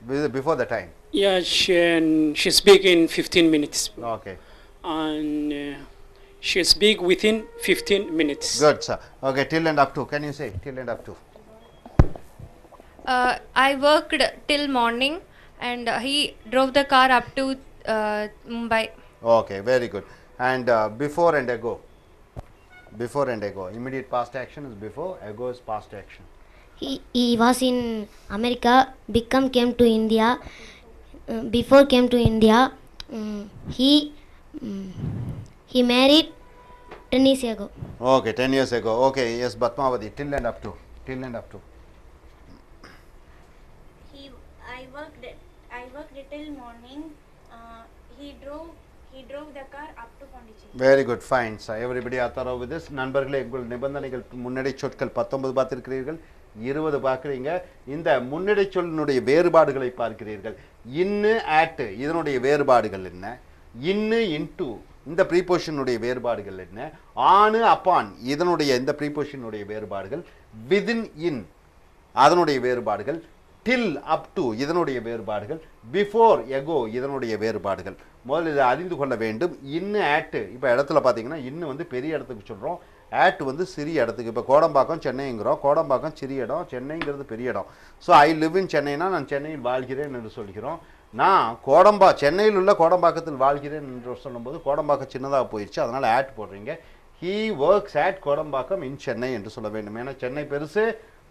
before the time. Yeah, she speak in 15 minutes. Okay. And she speak within 15 minutes. Good, sir. Okay, till and up to. Can you say till and up to? I worked till morning, and he drove the car up to Mumbai. Okay, very good. And before and ago. Before and ago. Immediate past action is before, ago is past action. He was in America, came to India. Before came to India, he married 10 years ago. Okay, 10 years ago. Okay, yes, Batmavati, till and up to. Till and up to. I worked till morning. He drove the car up to Pondicherry. Very good, fine, sir. Everybody are thorough with this. நண்பர்களே, உங்கள் நிபந்தனைகள் முன்னடை சொற்கள் 19 பார்த்திருக்கிறீர்கள், 20 பார்க்கிறீங்க. இந்த முன்னடை சொல்லினுடைய வேறுபாடுகளை பார்க்கிறீர்கள். இன்னு at இதனுடைய வேறுபாடுகள் என்ன? இன்னு into இந்த prepositionனுடைய வேறுபாடுகள் என்ன? on upon இதனுடைய இந்த prepositionனுடைய வேறுபாடுகள், within in அதனுடைய வேறுபாடுகள், till up to இதனுடைய வேறுபாடுகள், before ago இதனுடைய வேறுபாடுகள். முதல்ல இதை அறிந்து கொள்ள வேண்டும். இன்னு at இப்போ இடத்துல பார்த்தீங்கன்னா இன்னு வந்து பெரிய இடத்துக்கு சொல்கிறோம், at வந்து சிறிய இடத்துக்கு. இப்போ கோடம்பாக்கம் சென்னைங்கிறோம், கோடம்பாக்கம் சிறிய இடம், சென்னைங்கிறது பெரிய இடம். ஸோ ஐ லிவ் இன் சென்னைனா நான் சென்னையில் வாழ்கிறேன் என்று சொல்கிறோம். நான் சென்னையில் உள்ள கோடம்பாக்கத்தில் வாழ்கிறேன் என்று சொல்லும்போது கோடம்பாக்கம் சின்னதாக போயிடுச்சு, அதனால் at போடுறீங்க. he works at Kodambakkam in Chennai என்று சொல்ல வேண்டும். ஏன்னா சென்னை பெருசு,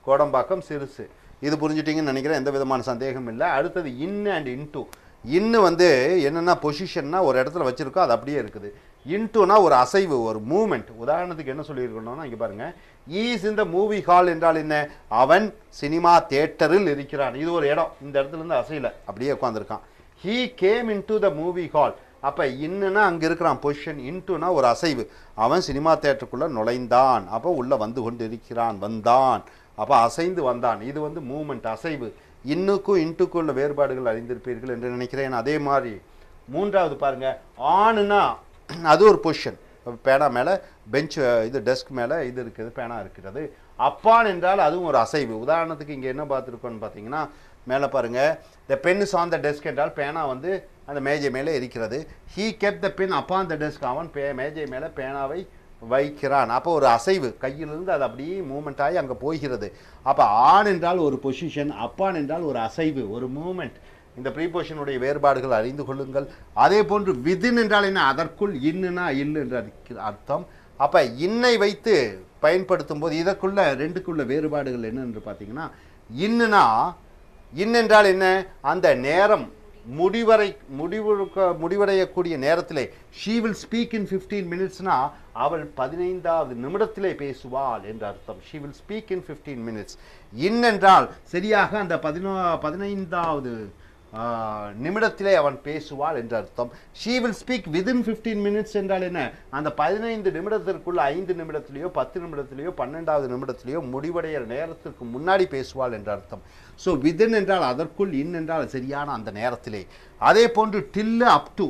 கோடம்பாக்கம் சிறுசு. இது புரிஞ்சுட்டிங்கன்னு நினைக்கிறேன், எந்த விதமான சந்தேகம் இல்லை. அடுத்தது இன் அண்ட் இன்டு. இன்னு வந்து என்னென்னா பொசிஷன்னா ஒரு இடத்துல வச்சுருக்கோம், அது அப்படியே இருக்குது. இன்டுனா ஒரு அசைவு, ஒரு மூமெண்ட். உதாரணத்துக்கு என்ன சொல்லியிருக்கணும்னா இங்கே பாருங்க, ஈஸ் இந்த மூவி ஹால் என்றால் என்ன? அவன் சினிமா தியேட்டரில் இருக்கிறான். இது ஒரு இடம், இந்த இடத்துல இருந்து அசையில அப்படியே உட்காந்துருக்கான். He came into the movie hall. அப்போ இன்னுனா அங்கே இருக்கிறான் பொசிஷன், இன்டுனா ஒரு அசைவு, அவன் சினிமா தியேட்டருக்குள்ளே நுழைந்தான், அப்போ உள்ளே வந்து கொண்டு இருக்கிறான், வந்தான், அப்போ அசைந்து வந்தான். இது வந்து மூமெண்ட், அசைவு. இன்னுக்கும் இன்ட்டுக்கும் உள்ள வேறுபாடுகள் அறிந்திருப்பீர்கள் என்று நினைக்கிறேன். அதே மாதிரி மூன்றாவது பாருங்க, ஆனுனா அது ஒரு பொசிஷன், பேனா மேலே பெஞ்ச், இது டெஸ்க் மேலே இது இருக்குது, பேனா இருக்கிறது. அப்பான் என்றால் அதுவும் ஒரு அசைவு. உதாரணத்துக்கு இங்கே என்ன பார்த்துருக்கோன்னு பார்த்தீங்கன்னா, மேலே பாருங்கள், the pen is on the desk என்றால் பேனா வந்து அந்த மேஜை மேலே இருக்கிறது. He kept the pen upon the desk, அவன் மேஜை மேலே பேனாவை வைக்கிறான். அப்போ ஒரு அசைவு, கையிலிருந்து அது அப்படியே மூமெண்ட் ஆகி அங்கே போகிறது. அப்போ ஆன் என்றால் ஒரு பொசிஷன், அப்பான் என்றால் ஒரு அசைவு, ஒரு மூமெண்ட். இந்த ப்ரீபொசிஷனுடைய வேறுபாடுகள் அறிந்து கொள்ளுங்கள். அதே போன்று விதின் என்றால் என்ன? அதற்குள், இன்னுனா இல்லு என்ற அர்த்தம். அப்போ இன்னை வைத்து பயன்படுத்தும் போது இதற்குள்ள ரெண்டுக்குள்ள வேறுபாடுகள் என்னென்று பார்த்தீங்கன்னா, இன்னுனா இன் என்றால் என்ன? அந்த நேரம் முடிவடையக்கூடிய நேரத்திலே, ஷீ வில் ஸ்பீக் இன் 15 மினிட்ஸ்னா அவள் 15வது நிமிடத்திலே பேசுவாள் என்ற அர்த்தம். She will speak in 15 minutes. In என்றால் சரியாக அந்த 15வது நிமிடத்திலே அவன் பேசுவாள் என்ற அர்த்தம். She will speak within 15 minutes என்றால் என்ன? அந்த 15 நிமிடத்திற்குள்ள 5 நிமிடத்திலேயோ 10 நிமிடத்திலேயோ 12வது நிமிடத்திலேயோ முடிவடைகிற நேரத்திற்கு முன்னாடி பேசுவாள் என்ற அர்த்தம். ஸோ விதின் என்றால் அதற்குள், இன் என்றால் சரியான அந்த நேரத்திலே. அதே போன்று டில்லு அப் டு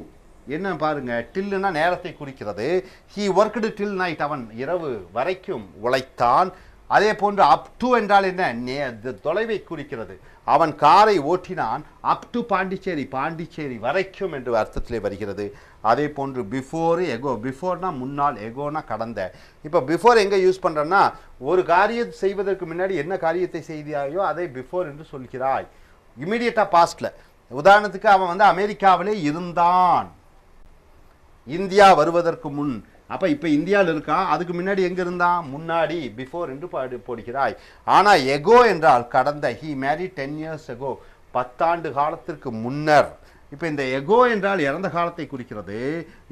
என்ன பாருங்க, டில்லுனா நேரத்தை குறிக்கிறது. ஹீ ஒர்க்டு டில் நைட், அவன் இரவு வரைக்கும் உழைத்தான். அதே போன்று அப் டு என்றால் என்ன? தொலைவை குறிக்கிறது. அவன் காரை ஓட்டினான் அப் டு பாண்டிச்சேரி, பாண்டிச்சேரி வரைக்கும் என்று அர்த்தத்திலே வருகிறது. அதே போன்று பிஃபோர், எகோ. பிஃபோர்னா முன்னால், எகோனா கடந்த. இப்போ பிஃபோர் எங்கே யூஸ் பண்ணுறோன்னா, ஒரு காரியத்தை செய்வதற்கு முன்னாடி என்ன காரியத்தை செய்தாயோ அதை பிஃபோர் என்று சொல்கிறாய், இமீடியட்டாக பாஸ்டில். உதாரணத்துக்கு அவன் வந்து அமெரிக்காவிலே இருந்தான் இந்தியா வருவதற்கு முன். அப்போ இப்போ இந்தியாவில் இருக்கான், அதுக்கு முன்னாடி எங்கே இருந்தான்? முன்னாடி, பிஃபோர் என்று போடுகிறாய். ஆனால் எகோ என்றால் கடந்த. ஹீ மேரிட் 10 years ago, 10 ஆண்டு காலத்திற்கு முன்னர். இப்போ இந்த எகோ என்றால் இறந்த காலத்தை குறிக்கிறது,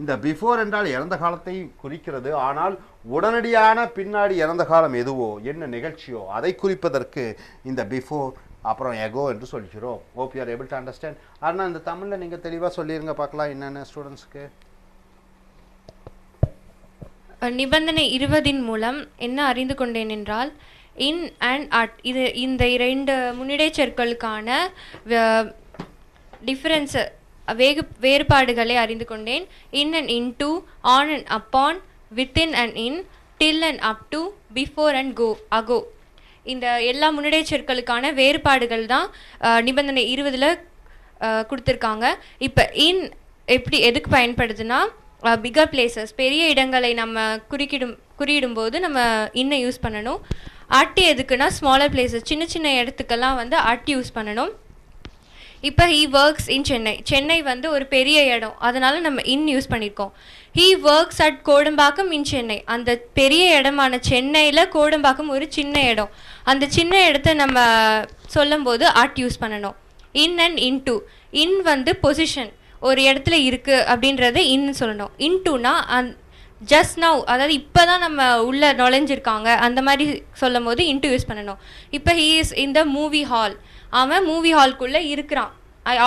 இந்த பிஃபோர் என்றால் இறந்த காலத்தை குறிக்கிறது. ஆனால் உடனடியான பின்னாடி இறந்த காலம் எதுவோ, என்ன நிகழ்ச்சியோ அதை குறிப்பதற்கு இந்த பிஃபோர் அப்புறம் எகோ என்று சொல்கிறோம். Hope you are able to understand. ஆனால் இந்த தமிழில் நீங்கள் தெளிவாக சொல்லிடுங்க பார்க்கலாம் என்னென்ன ஸ்டூடெண்ட்ஸ்க்கு. நிபந்தனை 20 மூலம் என்ன அறிந்து கொண்டேன் என்றால், இன் அண்ட் அட் இது இந்த 2 முன்னிடைச் சொற்களுக்கான டிஃபரன்ஸ் வேறுபாடுகளை அறிந்து கொண்டேன். In and into, on and upon, within and in, till and up to, before and go, ago. இந்த எல்லா முன்னிடைச் சொற்களுக்கான வேறுபாடுகள் தான் நிபந்தனை 20 கொடுத்துருக்காங்க. இப்போ இன் எதுக்கு பயன்படுதுன்னா, பிகர் பிளேசஸ், பெரிய இடங்களை நம்ம குறியிடும்போது நம்ம இன்னை யூஸ் பண்ணணும். அட் எதுக்குன்னா ஸ்மாலர் பிளேசஸ், சின்ன சின்ன இடத்துக்கெல்லாம் வந்து அட் யூஸ் பண்ணணும். இப்போ he works in Chennai, Chennai வந்து ஒரு பெரிய இடம், அதனால நம்ம இன் யூஸ் பண்ணியிருக்கோம். ஹீ ஒர்க்ஸ் அட் கோடம்பாக்கம் இன் சென்னை, அந்த பெரிய இடமான சென்னையில் கோடம்பாக்கம் ஒரு சின்ன இடம், அந்த சின்ன இடத்த நம்ம சொல்லும் போது அட் யூஸ் பண்ணணும். இன் அண்ட் இன் டு, இன் வந்து பொசிஷன், ஒரு இடத்துல இருக்குது அப்படின்றத இன்னு சொல்லணும். இன்டுனா ஜஸ்ட் நவ், அதாவது இப்போ தான் நம்ம உள்ளே நுழைஞ்சிருக்காங்க அந்த மாதிரி சொல்லும் போது இன்ட்டு யூஸ் பண்ணணும். இப்போ he is in the movie hall, அவன் மூவி ஹால்குள்ளே இருக்கிறான்,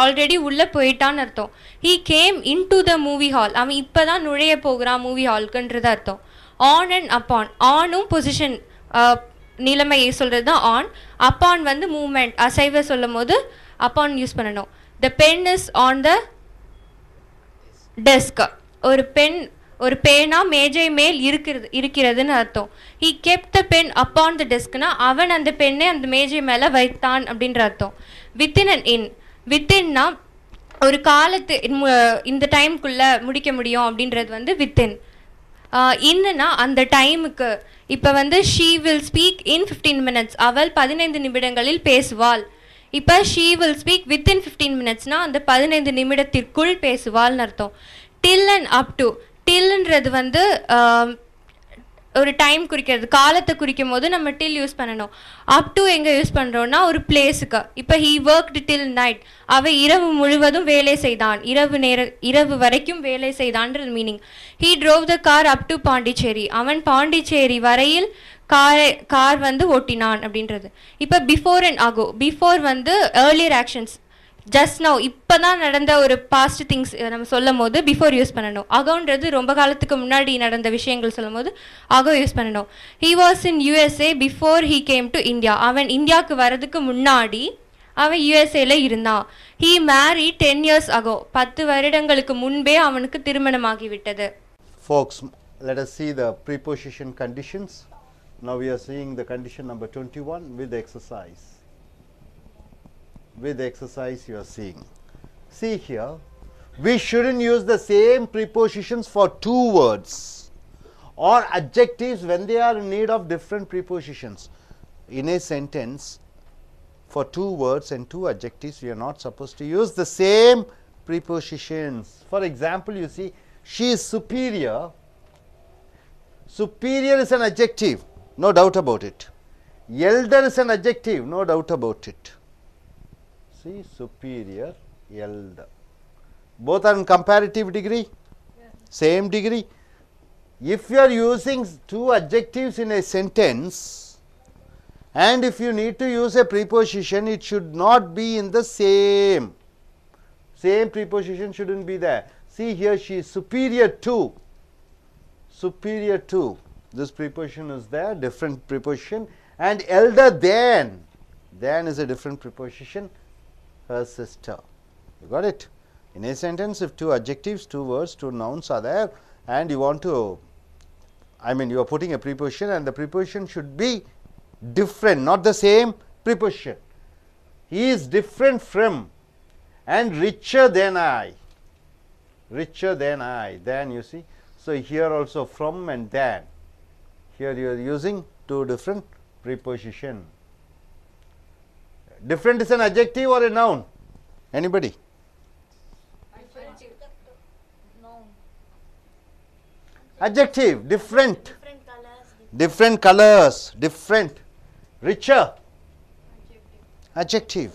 ஆல்ரெடி உள்ளே போயிட்டான்னு அர்த்தம். He came in to the movie hall, அவன் இப்போ தான் நுழைய போகிறான் மூவி ஹால்க்குன்றது அர்த்தம். ஆன் அண்ட் அப்பான், ஆனும் பொசிஷன் நிலைமையை சொல்கிறது தான் ஆன். அப்பான் வந்து மூமெண்ட், அசைவை சொல்லும் போது அப்பான் யூஸ் பண்ணணும். The pen is on the desk, ஒரு பேனா மேஜை மேல் இருக்கிறதுன்னு அர்த்தம். He kept the pen upon the டெஸ்க்னா அவன் அந்த பெண்ணை அந்த மேஜை மேலே வைத்தான் அப்படின்ற அர்த்தம். வித்தின் அண்ட் இன், வித்தின்னா ஒரு காலத்து இந்த டைமுக்குள்ளே முடிக்க முடியும் அப்படின்றது வந்து வித்தின். இன்னுனா அந்த டைமுக்கு, இப்போ வந்து she will speak in 15 minutes, அவள் 15 நிமிடங்களில் பேசுவாள். இப்போ ஷீ வில் ஸ்பீக் வித்தின் 15 minutesனா அந்த 15 நிமிடத்திற்குள் பேசுவாள்னு அர்த்தம். டில் அண்ட் அப் டு, டில்ன்றது வந்து ஒரு டைம் குறிக்கிறது, காலத்தை குறிக்கும் போது நம்ம டில் யூஸ் பண்ணணும். அப் டு எங்கே யூஸ் பண்ணுறோன்னா ஒரு பிளேஸுக்கு. இப்போ ஹீ ஒர்க்டு டில் நைட், அவன் இரவு முழுவதும் வேலை செய்தான், இரவு வரைக்கும் வேலை செய்தான்றது meaning. He drove the car up to Pondicherry, அவன் பாண்டிச்சேரி வரையில் கார் வந்து ஓட்டினான் அப்படின்றது. இப்போ பிஃபோர் அண்ட் அகோ, பிஃபோர் வந்து ஏர்லியர் ஆக்ஷன்ஸ், ஜஸ்ட் நவ் இப்போ தான் நடந்த ஒரு பாஸ்ட் திங்ஸ் நம்ம சொல்லும் போது பிஃபோர் யூஸ் பண்ணணும். அகோன்றது ரொம்ப காலத்துக்கு முன்னாடி நடந்த விஷயங்கள் சொல்லும் போது அகோ யூஸ் பண்ணணும். He was in USA before he came to India, அவன் இந்தியாவுக்கு வர்றதுக்கு முன்னாடி அவன் யூஎஸ்ஏல இருந்தான். ஹீ மேரி 10 years ago, 10 வருடங்களுக்கு முன்பே அவனுக்கு திருமணமாகிவிட்டது. Folks, let us see the preposition conditions. Now we are seeing the condition number 21 with the exercise. With the exercise you are seeing. See here, we shouldn't use the same prepositions for two words or adjectives when they are in need of different prepositions. In a sentence, for two words and two adjectives, we are not supposed to use the same prepositions. For example, you see, she is superior. Superior is an adjective, no doubt about it. Elder is an adjective, no doubt about it. See, superior, elder. Both are in comparative degree, same degree. If you are using two adjectives in a sentence and if you need to use a preposition, it should not be in the same preposition shouldn't be there. See here, she is superior to, superior to, this preposition is there, different preposition, and elder than is a different preposition, her sister. You got it? In a sentence, if two adjectives, two words, two nouns are there and you want to, you are putting a preposition and the preposition should be different, not the same preposition. He is different from and richer than I. Richer than I, than, you see. So here also from and than. Here you are using two different preposition. Different is an adjective or a noun? Anybody? Adjective, different. Different colors, different. Richer. Adjective.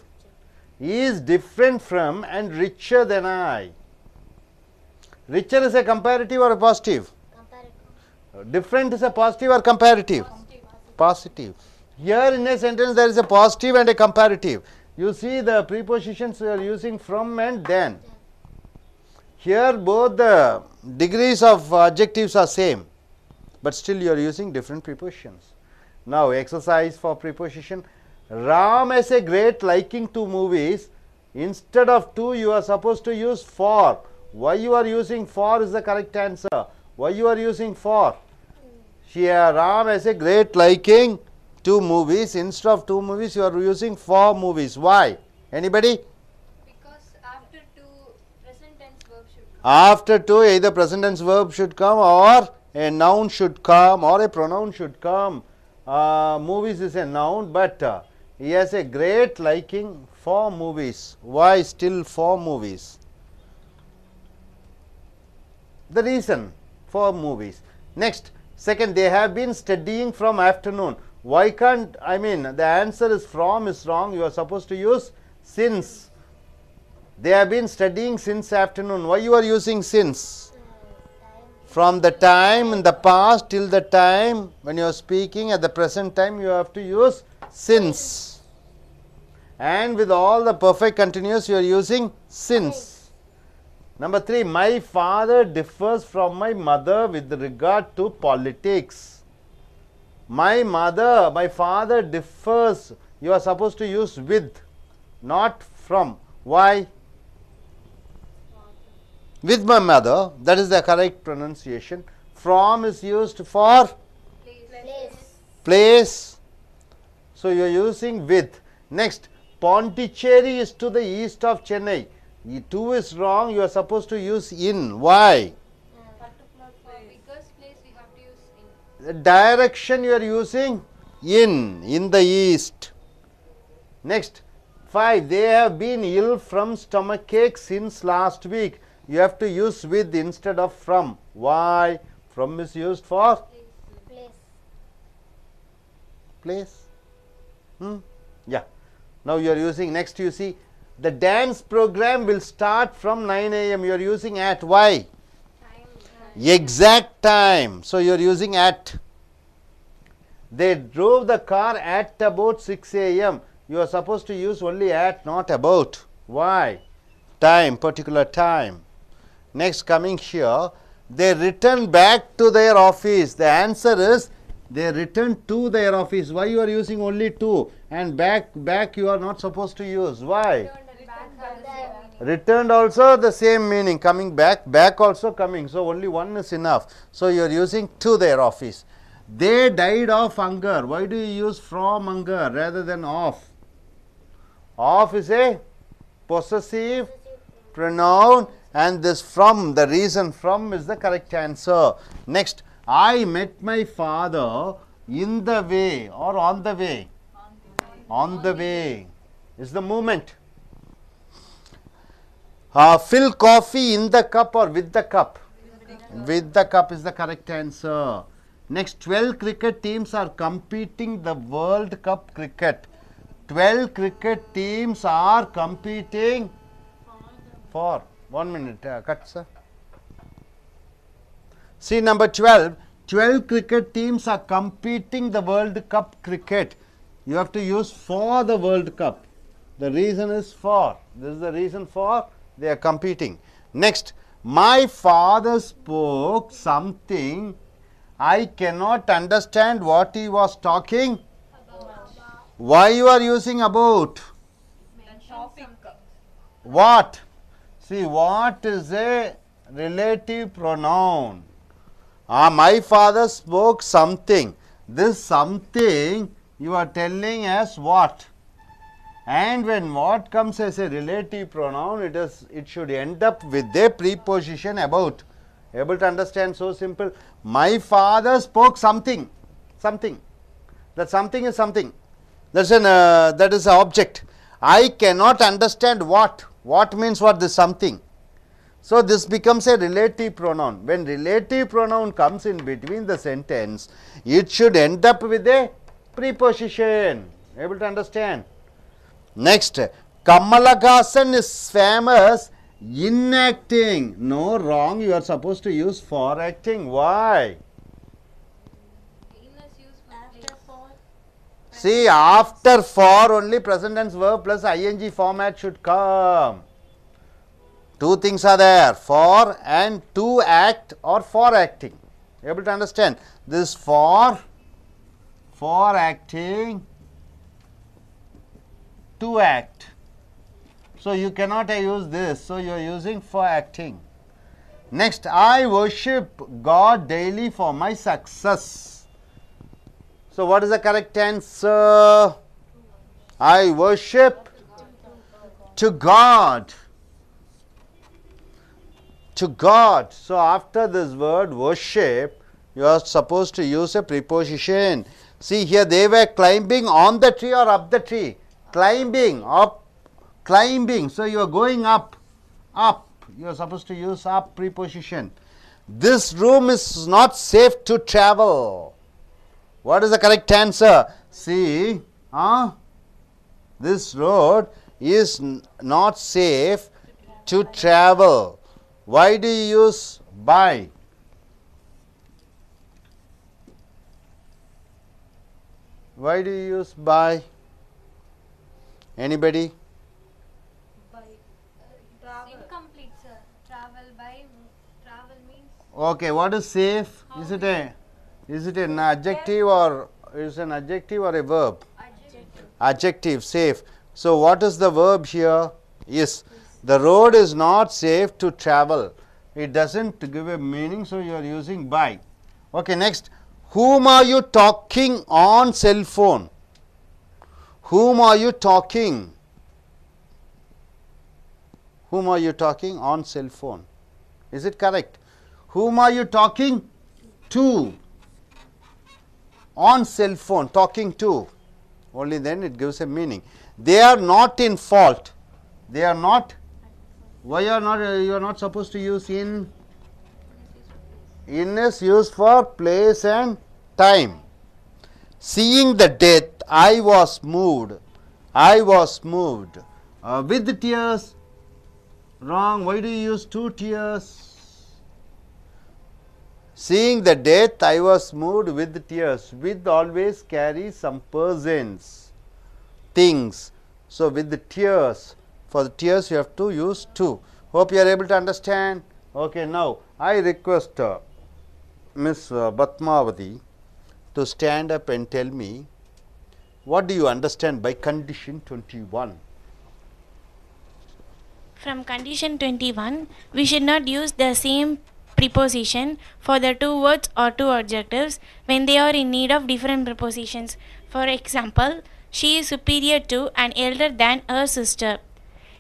He is different from and richer than I. Richer is a comparative or a positive? Comparative. Different is a positive or comparative? Positive. Here in a sentence there is a positive and a comparative. You see the prepositions we are using from and then. Here both the degrees of adjectives are same, but still you are using different prepositions. Now exercise for preposition. Ram has a great liking to movies. Instead of to, you are supposed to use for. Why you are using for is the correct answer. Why you are using for? Ram has a great liking to movies. Instead of two movies, you are using for movies. Why? Anybody? Because after to, present tense verb should come. After to, either present tense verb should come or a noun should come or a pronoun should come. Movies is a noun, but he has a great liking for movies. Why still for movies? The reason for movies. Next, second, they have been studying from afternoon. Why can't, the answer is from is wrong. You are supposed to use since. They have been studying since afternoon. Why you are using since? From the time in the past till the time when you are speaking at the present time, you have to use since. And with all the perfect continuous, you are using since. Number 3, my father differs from my mother with regard to politics. My father differs, you are supposed to use with, not from. Why? With my mother, that is the correct pronunciation. From is used for place. So you are using with. Next, Pondicherry is to the east of Chennai. To is wrong, you are supposed to use in. Why? Because place we have to use in. The direction you are using in the east. Next, 5, they have been ill from stomachache since last week. You have to use with instead of from. Why? From is used for place. Place. Yeah. Now you are using, next you see, the dance program will start from 9 a.m. You are using at. Why? Exact time. So you are using at. They drove the car at about 6 a.m. You are supposed to use only at, not about. Why? Time, particular time. Next, coming here, they returned back to their office. The answer is they returned to their office. Why you are using only to, and back you are not supposed to use. Why? Returned also the same meaning, coming back also coming. So only one is enough. So you are using to their office. They died of hunger. Why do you use from hunger rather than of? Of is a possessive pronoun, and this from, the reason from is the correct answer. Next, I met my father in the way or on the way. On the way is the movement. Fill coffee in the cup or with the cup? With the cup is the correct answer. Next, 12 cricket teams are competing the World Cup cricket. 12 cricket teams are competing for 1 minute. Cut, sir. See number 12. 12 cricket teams are competing the World Cup cricket. You have to use for the World Cup. The reason is for. This is the reason for they are competing. Next, my father spoke something. I cannot understand what he was talking. Why you are using about? What? See, what is a relative pronoun? My father spoke something. This something you are telling as what? And when what comes as a relative pronoun, it should end up with a preposition about. Able to understand? So simple. My father spoke something. Something. That something is something. That is an object. I cannot understand what. What means what? This something. So this becomes a relative pronoun. When relative pronoun comes in between the sentence, it should end up with a preposition. Able to understand? Next, Kamalakasan is famous in acting. No, wrong. You are supposed to use for acting. Why? See, after for only present tense verb plus ing format should come. Two things are there, for and to act or for acting. Able to understand? This for acting, to act. So you cannot use this. So you are using for acting. Next, I worship God daily for my success. So what is the correct answer? I worship to God. To God. So after this word worship, you are supposed to use a preposition. See here, they were climbing on the tree or up the tree? Climbing, up, climbing. So you are going up, up. You are supposed to use up preposition. This room is not safe to travel. What is the correct answer? See, this road is not safe to travel. Why do you use by? Why do you use by? Anybody? By incomplete, sir. Travel by, travel means. Okay, what is safe? Is it an adjective or a verb? Adjective, safe. So what is the verb here? Yes, the road is not safe to travel. It doesn't give a meaning, so you are using by. Okay, next, whom are you talking on cell phone? Whom are you talking? Whom are you talking on cell phone? Is it correct? Whom are you talking to? On cell phone, talking to. Only then it gives a meaning. They are not in fault. They are not. Why you are not supposed to use in? In is used for place and time. Seeing the death, I was moved. I was moved. With tears, wrong. Why do you use 2 tears? Seeing the death, I was moved with tears. With always carries some persons, things. So, with the tears, for the tears you have to use 2. Hope you are able to understand. Okay, now I request Miss Batmavati to stand up and tell me what do you understand by condition 21. From condition 21, we should not use the same preposition for the 2 words or 2 adjectives when they are in need of different prepositions. For example, she is superior to and elder than her sister.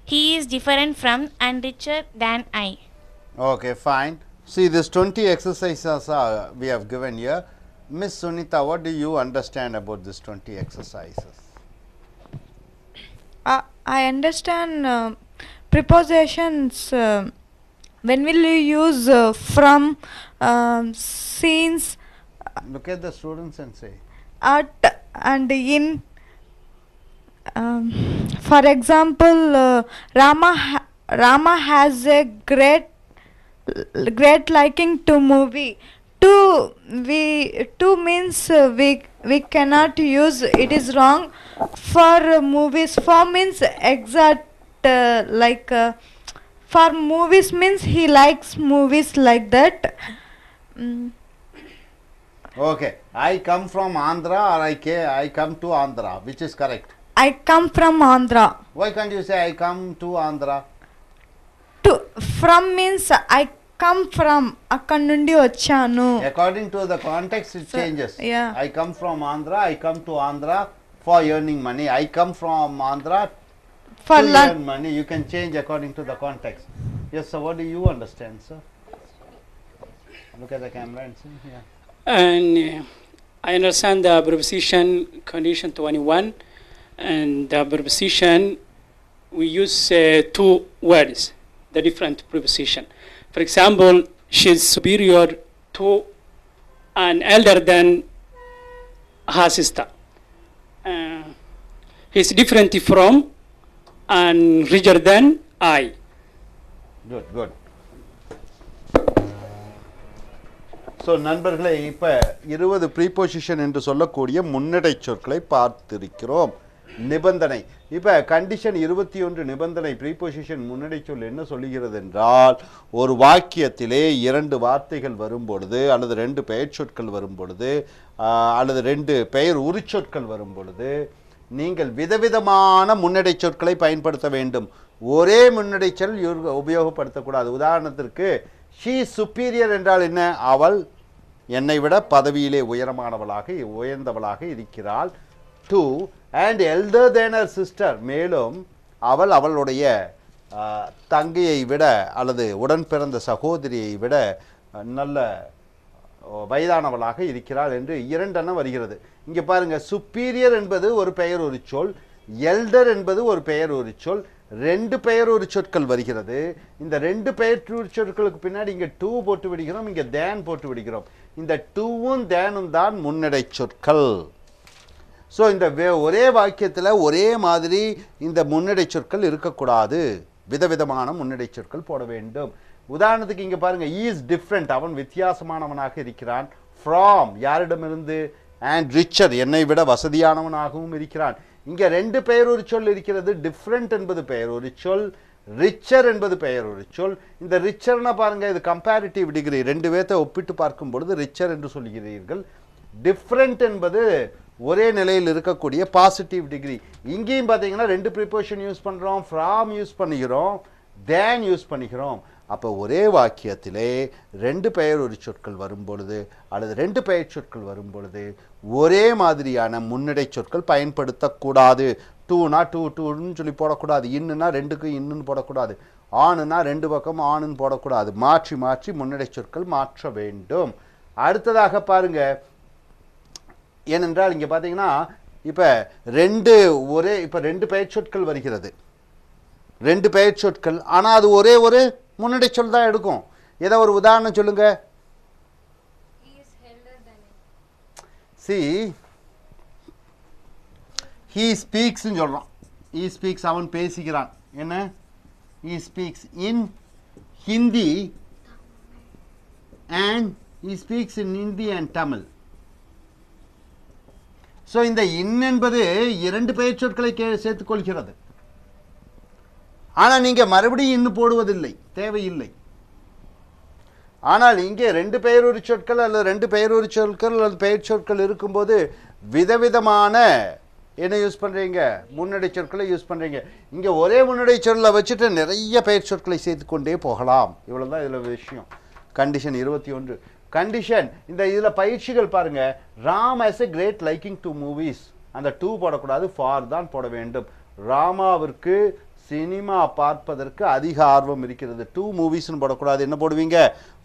He is different from and richer than I. Okay, fine. See, this 20 exercises we have given here. Miss Sunita, what do you understand about this 20 exercises? I understand prepositions. When will you use from, since? Look at the students and say. At and in. For example, Rama has a great liking to movie. To means we cannot use, it is wrong. For movies, for means exact, like for movies means he likes movies, like that. Okay, I come from Andhra, or I come to Andhra, which is correct? I come from Andhra. Why can't you say I come to Andhra? From means I come from, akkad nundi vachanu. According to the context, it changes. Yeah. I come from Andhra, I come to Andhra for earning money. I come from Andhra for to earn money. You can change according to the context. Yes, sir. What do you understand, sir? Look at the camera and see. Yeah. And I understand the preposition condition 21, and the preposition we use 2 words, the different preposition. For example, she is superior to and elder than her sister. He is different from and richer than I. Good, good. So, நண்பர்களே, இப்போ 20 preposition என்று சொல்லக்கூடிய முன்னடை சொற்களை பார்த்திருக்கிறோம். நிபந்தனை. இப்போ condition 21 நிபந்தனை preposition முன்னடை சொல் என்ன சொல்லுகிறது என்றால், ஒரு வாக்கியத்திலே 2 வார்த்தைகள் வரும் பொழுது, அல்லது 2 பெயர் சொற்கள் வரும் பொழுது, அல்லது 2 பெயர் உரிச்சொற்கள் வரும் பொழுது, நீங்கள் விதவிதமான முன்னடை சொற்களை பயன்படுத்த வேண்டும். ஒரே முன்னடை சொல் உபயோகப்படுத்தக்கூடாது. உதாரணத்திற்கு she superior என்றால் என்ன? அவள் என்னை விட பதவியிலே உயர்ந்தவளாக இருக்கிறாள். to and elder than her sister, மேலும் அவள் அவளுடைய தங்கையை விட அல்லது உடன் பிறந்த சகோதரியை விட நல்ல வயதானவளாக இருக்கிறாள் என்று 2 எண்ணம் வருகிறது. இங்கே பாருங்க, superior என்பது ஒரு பெயர் ஒரு சொல், elder என்பது ஒரு பெயர் ஒரு சொல், 2 பெயர் ஒரு சொற்கள் வருகிறது. இந்த 2 பெயர் சொற்களுக்கு பின்னாடி இங்கே 2 போட்டு விடுகிறோம், இங்கே than போட்டு விடுகிறோம். இந்த 2ம் thanம் தான் முன்னடை சொற்கள். ஸோ இந்த ஒரே வாக்கியத்தில் ஒரே மாதிரி இந்த முன்னடை சொற்கள் இருக்கக்கூடாது. விதவிதமான முன்னடை சொற்கள் போட வேண்டும். உதாரணத்துக்கு இங்கே பாருங்கள், இஸ் டிஃப்ரெண்ட், அவன் வித்தியாசமானவனாக இருக்கிறான். ஃப்ராம், யாரிடமிருந்து, அண்ட் ரிச்சர், என்னை விட வசதியானவனாகவும் இருக்கிறான். இங்கே 2 பெயர் ஒரு சொல் இருக்கிறது. டிஃப்ரெண்ட் என்பது பெயர் ஒரு சொல், ரிச்சர் என்பது பெயர் ஒரு சொல். இந்த ரிச்சர்னா பாருங்கள், இது கம்பேரிட்டிவ் டிகிரி, 2 பேர்த்தை ஒப்பிட்டு பார்க்கும் பொழுது ரிச்சர் என்று சொல்கிறீர்கள். டிஃப்ரெண்ட் என்பது ஒரே நிலையில் இருக்கக்கூடிய பாசிட்டிவ் டிகிரி. இங்கேயும் பார்த்தீங்கன்னா 2 ப்ரிப்போசிஷன் யூஸ் பண்ணுறோம், ஃப்ராம் யூஸ் பண்ணுகிறோம், தேன் யூஸ் பண்ணுகிறோம். அப்போ ஒரே வாக்கியத்திலே 2 பெயர் ஒரு சொற்கள் வரும் பொழுது அல்லது 2 பெயர் சொற்கள் வரும் பொழுது ஒரே மாதிரியான முன்னடை சொற்கள் பயன்படுத்தக்கூடாது. டூனா டூன்னு சொல்லி போடக்கூடாது, இன்னுனா 2க்கு இன்னுன்னு போடக்கூடாது, ஆணுனா 2 பக்கம் ஆணுன்னு போடக்கூடாது. மாற்றி மாற்றி முன்னடை சொற்கள் மாற்ற வேண்டும். அடுத்ததாக பாருங்க, ஏனென்றால் இங்கே பார்த்தீங்கன்னா இப்போ 2 பெயர் சொற்கள் வருகிறது, 2 பெயர் சொற்கள், ஆனால் அது ஒரே ஒரு முன்னடை சொல் தான் எடுக்கும். ஏதோ ஒரு உதாரணம் சொல்லுங்க. See, he speaks ன்னு சொல்றோம். he speaks அவன் பேசுகிறான். என்ன? he speaks in Hindi and he speaks in Hindi and Tamil. so இந்த in என்பது இரண்டு பெயர் சொற்களை சேர்த்துக் கொள்கிறது. ஆனால் நீங்க மறுபடியும் இன்னும் போடுவதில்லை, தேவையில்லை. ஆனால் இங்கே ரெண்டு பெயருரி சொற்கள் அல்லது ரெண்டு பெயருரி சொற்கள் அல்லது பெயர் சொற்கள் இருக்கும்போது விதவிதமான என்ன யூஸ் பண்ணுறீங்க, முன்னடை சொற்களை யூஸ் பண்ணுறீங்க. இங்கே ஒரே முன்னடை சொல்லை வச்சுட்டு நிறைய பெயர் சொற்களை சேர்த்து கொண்டே போகலாம். இவ்வளோ தான் இதில் விஷயம். கண்டிஷன் 21. கண்டிஷன் இந்த இதில் பயிற்சிகள் பாருங்க. Ram has a great liking to movies. அந்த டூ போடக்கூடாது, ஃபார் தான் போட வேண்டும். ராமாவிற்கு சினிமா பார்ப்பதற்கு அதிக ஆர்வம் இருக்கிறது. டூ மூவிஸ்னு போடக்கூடாது. என்ன போடுவீங்க?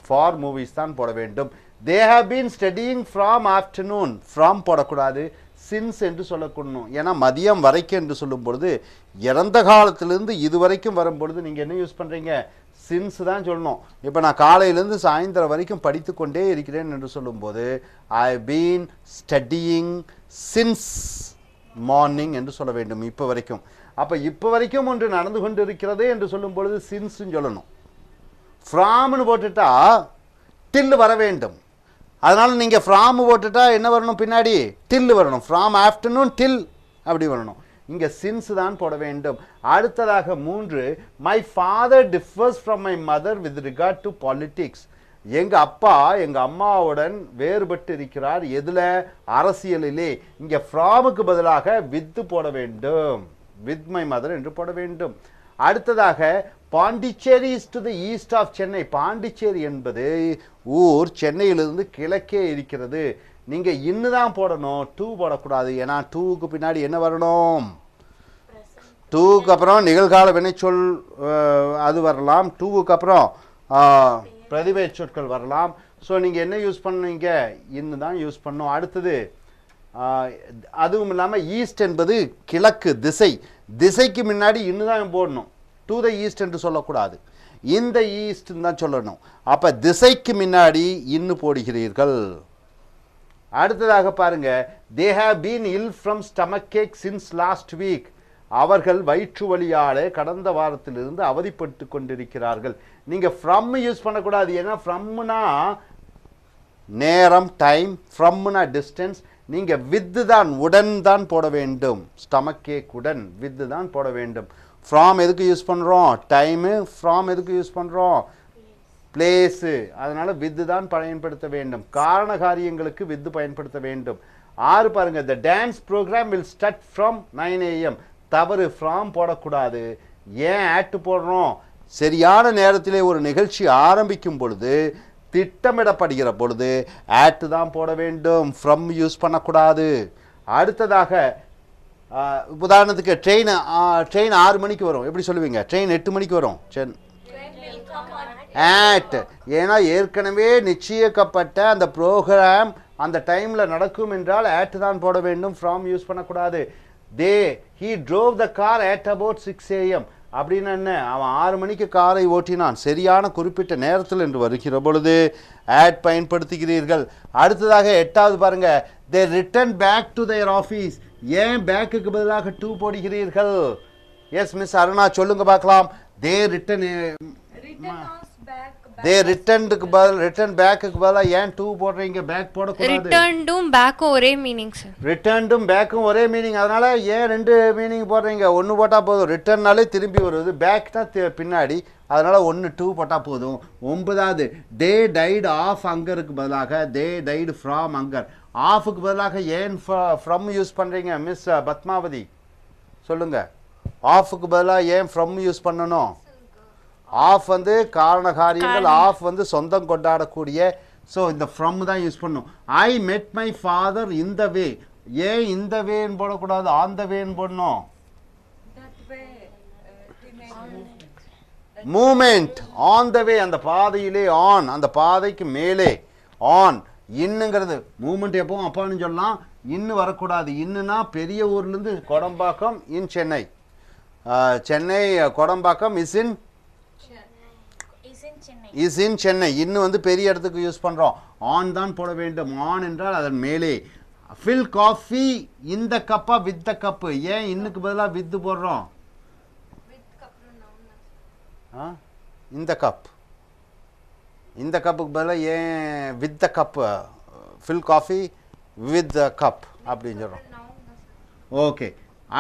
ஃபார் மூவிஸ் தான் போட வேண்டும். தே have been studying from afternoon. From போடக்கூடாது, சின்ஸ் என்று சொல்லக்கூடணும். ஏன்னா மதியம் வரைக்கும் என்று சொல்லும் பொழுது இறந்த காலத்திலிருந்து இது வரைக்கும் வரும்பொழுது நீங்கள் என்ன யூஸ் பண்ணுறீங்க? சின்ஸ் தான் சொல்லணும். இப்போ நான் காலையிலேருந்து சாயந்தரம் வரைக்கும் படித்து கொண்டே இருக்கிறேன் என்று சொல்லும்போது I been studying since morning என்று சொல்ல வேண்டும். இப்போ வரைக்கும். அப்போ இப்போ வரைக்கும் ஒன்று நடந்து கொண்டு இருக்கிறது என்று சொல்லும் பொழுது சின்ஸ்ன்னு சொல்லணும். ஃப்ராம்னு போட்டுட்டா டில் வர வேண்டும். அதனால் நீங்கள் ஃப்ராம் போட்டுட்டா என்ன வரணும்? பின்னாடி டில் வரணும். ஃப்ராம் ஆஃப்டர்நூன் டில் அப்படி வரணும். இங்கே சின்ஸ் தான் போட வேண்டும். அடுத்ததாக 3, my father differs from my mother with regard to politics. எங்கள் அப்பா எங்கள் அம்மாவுடன் வேறுபட்டு இருக்கிறார். எதில்? அரசியலிலே. இங்கே ஃப்ராமுக்கு பதிலாக வித்து போட வேண்டும். வித் மை மதர் என்று போட வேண்டும். அடுத்ததாக Pondicherry is to the east of Chennai. Pondicherry என்பது ஊர் சென்னையிலிருந்து கிழக்கே இருக்கிறது. நீங்கள் இன்னு தான் போடணும், டூ போடக்கூடாது. ஏன்னா டூவுக்கு பின்னாடி என்ன வரணும்? டூவுக்கு அப்புறம் நிகழ்கால வினைச்சொல் அது வரலாம். டூவுக்கு அப்புறம் பிரதிபெயர் சொற்கள் வரலாம். ஸோ நீங்கள் என்ன யூஸ் பண்ணுவீங்க? இன்னு தான் யூஸ் பண்ணணும். அடுத்தது அதுவும் இல்லாமல் ஈஸ்ட் என்பது கிழக்கு திசை. திசைக்கு முன்னாடி இன்னு தான் போடணும். டு த ஈஸ்ட் என்று சொல்லக்கூடாது, இந்த ஈஸ்ட் தான் சொல்லணும். அப்போ திசைக்கு முன்னாடி இன்னு போடுகிறீர்கள். அடுத்ததாக பாருங்க, they have been ill from stomach ache since last week. அவர்கள் வயிற்று வலியாலே கடந்த வாரத்திலிருந்து அவதிப்பட்டு கொண்டிருக்கிறார்கள். நீங்கள் ஃப்ரம் யூஸ் பண்ணக்கூடாது. ஏன்னா ஃப்ரம்னா நேரம், டைம். ஃப்ரம்னா டிஸ்டன்ஸ். நீங்கள் வித்து தான், உடன் தான் போட வேண்டும். ஸ்டமக் ஏக் உடன், வித்து தான் போட வேண்டும். ஃப்ராம் எதுக்கு யூஸ் பண்ணுறோம்? டைமு. ஃப்ராம் எதுக்கு யூஸ் பண்ணுறோம்? பிளேஸு. அதனால் வித்து தான் பயன்படுத்த வேண்டும். காரண காரியங்களுக்கு வித்து பயன்படுத்த வேண்டும். 6 பாருங்க, the dance programme will start from 9 AM. தவறு, ஃப்ராம் போடக்கூடாது. ஏன் ஆட்டு போடுறோம்? சரியான நேரத்திலே ஒரு நிகழ்ச்சி ஆரம்பிக்கும் பொழுது, திட்டமிடப்படுகிற பொழுது ஆட்டு தான் போட வேண்டும், ஃப்ரம் யூஸ் பண்ணக்கூடாது. அடுத்ததாக உதாரணத்துக்கு ட்ரெயின் 6 மணிக்கு வரும். எப்படி சொல்லுவீங்க? ட்ரெயின் 8 மணிக்கு வரும். ஆட். ஏன்னா ஏற்கனவே நிச்சயிக்கப்பட்ட அந்த ப்ரோக்ராம் அந்த டைமில் நடக்கும் என்றால் ஆட் தான் போட வேண்டும், ஃப்ரம் யூஸ் பண்ணக்கூடாது. he drove the car at about 6 AM. அப்படின்னு என்ன? அவன் 6 மணிக்கு காரை ஓட்டினான். சரியான குறிப்பிட்ட நேரத்தில் என்று வருகிற பொழுது ஆட் பயன்படுத்துகிறீர்கள். அடுத்ததாக 8வது பாருங்க, they returned back to their office. ஏன் பேக்குக்கு பதிலாக டூ போடுகிறீர்கள்? எஸ் மிஸ் அருணா சொல்லுங்க பார்க்கலாம். they returnக்கு பதில் ரிட்டர்ன் பேக்குக்கு பதிலாக ஏன் டூ போடுறீங்க? பேக் போடக்கூடாது. ரிட்டர்ன்டும் பேக்கும் ஒரே மீனிங் சார். ரிட்டர்ன்டும் பேக்கும் ஒரே மீனிங். அதனால ஏன் 2 மீனிங் போடுறீங்க? 1 போட்டால் போதும். ரிட்டர்னாலே திரும்பி வருவது, பேக்னா பின்னாடி. அதனால 1 2 போட்டால் போதும். 9வது, தே டைடு ஆஃப் அங்கருக்கு பதிலாக தே டைடு ஃப்ரம் அங்கர். ஆஃபுக்கு பதிலாக ஏன் ஃப்ரம் யூஸ் பண்ணுறீங்க மிஸ் பத்மாவதி? சொல்லுங்க. ஆஃபுக்கு பதிலாக ஏன் ஃப்ரம் யூஸ் பண்ணணும்? ஆஃப் வந்து காரண காரியங்கள், ஆஃப் வந்து சொந்தம் கொண்டாடக்கூடிய. ஸோ இந்த ஃப்ரம் தான் யூஸ் பண்ணும். ஐ மெட் மை ஃபாதர் இன் த வே. ஏன் இந்த வேன்னு போடக்கூடாது, ஆன் த வேன்னு போடணும்? மூமெண்ட், ஆன் த வே, அந்த பாதையிலே, ஆன் அந்த பாதைக்கு மேலே, ஆன். இன்னுங்கிறது மூமெண்ட் எப்பவும் அப்பான்னு சொல்லலாம், இன்னும் வரக்கூடாது. இன்னுனா பெரிய ஊர்லேருந்து Kodambakkam in Chennai. Chennai Kodambakkam is in Chennai. இன்னும் வந்து பெரிய இடத்துக்கு யூஸ் பண்ணுறோம். ஆன் தான் போட வேண்டும். ஆன் என்றால் அதன் மேலே. fill coffee in the cup with the cup. ஏன் இன்னுக்கு பதிலா with போடுறோம்? In the cup. In the cup க்கு பதிலா ஏன் with the cup? Fill coffee with the cup அப்படின்னு சொல்றோம். ஓகே.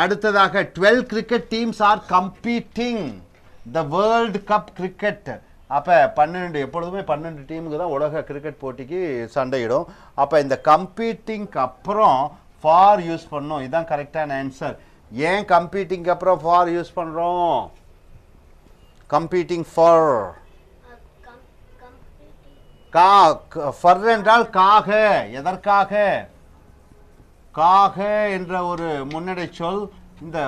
அடுத்ததாக 12 cricket teams are competing the World Cup cricket. அப்ப 12 எப்பொழுதுமே 12 டீமுக்கு தான் உலக கிரிக்கெட் போட்டிக்கு சண்டையிடும். அப்ப இந்த கம்பீட்டிங்க்கு அப்புறம் ஃபார் யூஸ் பண்ணோம். இதுதான் கரெக்டான ஆன்சர். ஏன் கம்பீட்டிங்க்கு அப்புறம் ஃபார் யூஸ் பண்றோம்? கம்பீட்டிங் ஃபார் ஃபார் என்றால் காக. எதற்காக? காக என்ற ஒரு முன்னடை சொல் இந்த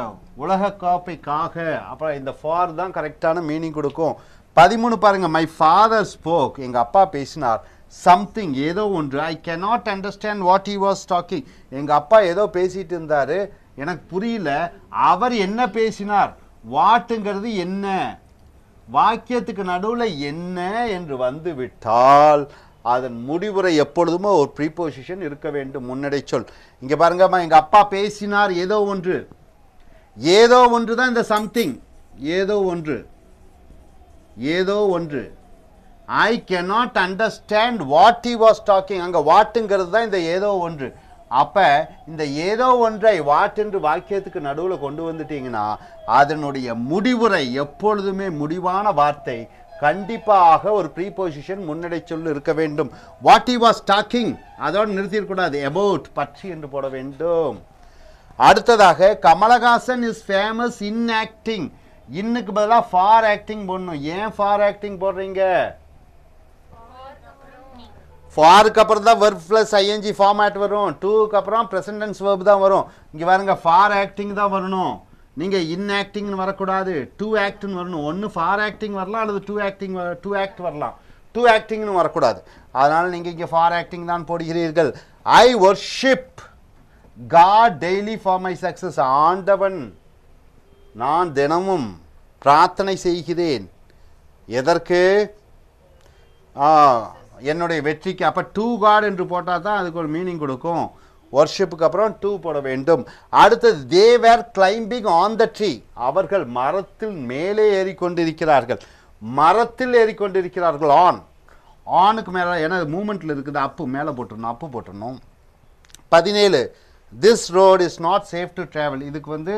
உலக கோப்பைக்காக. அப்புறம் இந்த ஃபார் தான் கரெக்டான மீனிங் கொடுக்கும். 13 பாருங்க. My father spoke. எங்க அப்பா பேசினார். சம்திங் ஏதோ ஒன்று. I cannot understand what he was talking. எங்க அப்பா ஏதோ பேசிட்டு இருந்தாரு, எனக்கு புரியல. அவர் என்ன பேசினார்? வாட்டுங்கிறது என்ன? வாக்கியத்துக்கு நடுவில் என்ன என்று வந்து விட்டால் அதன் முடிவுரை எப்பொழுதுமே ஒரு ப்ரீபோசிஷன் இருக்க வேண்டும், முன்னடை சொல். இங்க பாருங்கம்மா, எங்க அப்பா பேசினார் ஏதோ ஒன்று. ஏதோ ஒன்று தான் இந்த சம்திங். ஏதோ ஒன்று. ஏதோ ஒன்று. I cannot understand what he was talking. அங்க வாட்டுங்கிறது தான் இந்த ஏதோ ஒன்று. அப்ப இந்த ஏதோ ஒன்றை வாட் என்று வாக்கியத்துக்கு நடுவில் கொண்டு வந்துட்டீங்கன்னா அதனுடைய முடிவுரை எப்பொழுதுமே முடிவான வார்த்தை கண்டிப்பாக ஒரு ப்ரீபோசிஷன் முன்னடை சொல் இருக்க வேண்டும். வாட் ஹி வாஸ் டாக்கிங் அதோடு நிறுத்திடக்கூடாது. அபவுட் பற்றி என்று போட வேண்டும். அடுத்ததாக Kamal Haasan is famous in acting. இன்னுக்கு பதிலாக ஃபார் ஆக்டிங் போடணும். ஏன் ஃபார் ஆக்டிங் போடுறீங்க? ஃபாருக்கு அப்புறம் தான் வெர்ப் ப்ளஸ் ஐஎன்ஜி ஃபார்மேட் வரும். டூக்கு அப்புறம் ப்ரெசன்ட் டென்ஸ் வெர்ப் தான் வரும். இங்கே பாருங்க, ஃபார் ஆக்டிங் தான் வரணும். நீங்கள் இன் ஆக்டிங்னு வரக்கூடாது, டூ ஆக்ட்னு வரணும். ஒன்று ஃபார் ஆக்டிங் வரலாம் அல்லது டூ ஆக்ட் வரலாம். டூ ஆக்டிங்னு வரக்கூடாது. அதனால் நீங்கள் இங்கே ஃபார் ஆக்டிங் தான் போடுகிறீர்கள். I worship god daily for my success. ஆண்டவன் நான் தினமும் பிரார்த்தனை செய்கிறேன். எதற்கு? என்னுடைய வெற்றிக்கு. அப்போ டூ காட் என்று போட்டால் தான் அதுக்கு ஒரு மீனிங் கொடுக்கும். வர்ஷிப்புக்கு அப்புறம் டூ போட வேண்டும். அடுத்தது தே வேர் கிளைம்பிங் ஆன் த ட்ரீ. அவர்கள் மரத்தில் மேலே ஏறிக்கொண்டிருக்கிறார்கள். மரத்தில் ஏறிக்கொண்டிருக்கிறார்கள். ஆன். ஆனுக்கு மேலே ஏன்னா மூமெண்ட்டில் இருக்குது. அப்பு மேலே போட்டுருணும். அப்பு போட்டுருணும். 17 this road is not safe to travel. இதுக்கு வந்து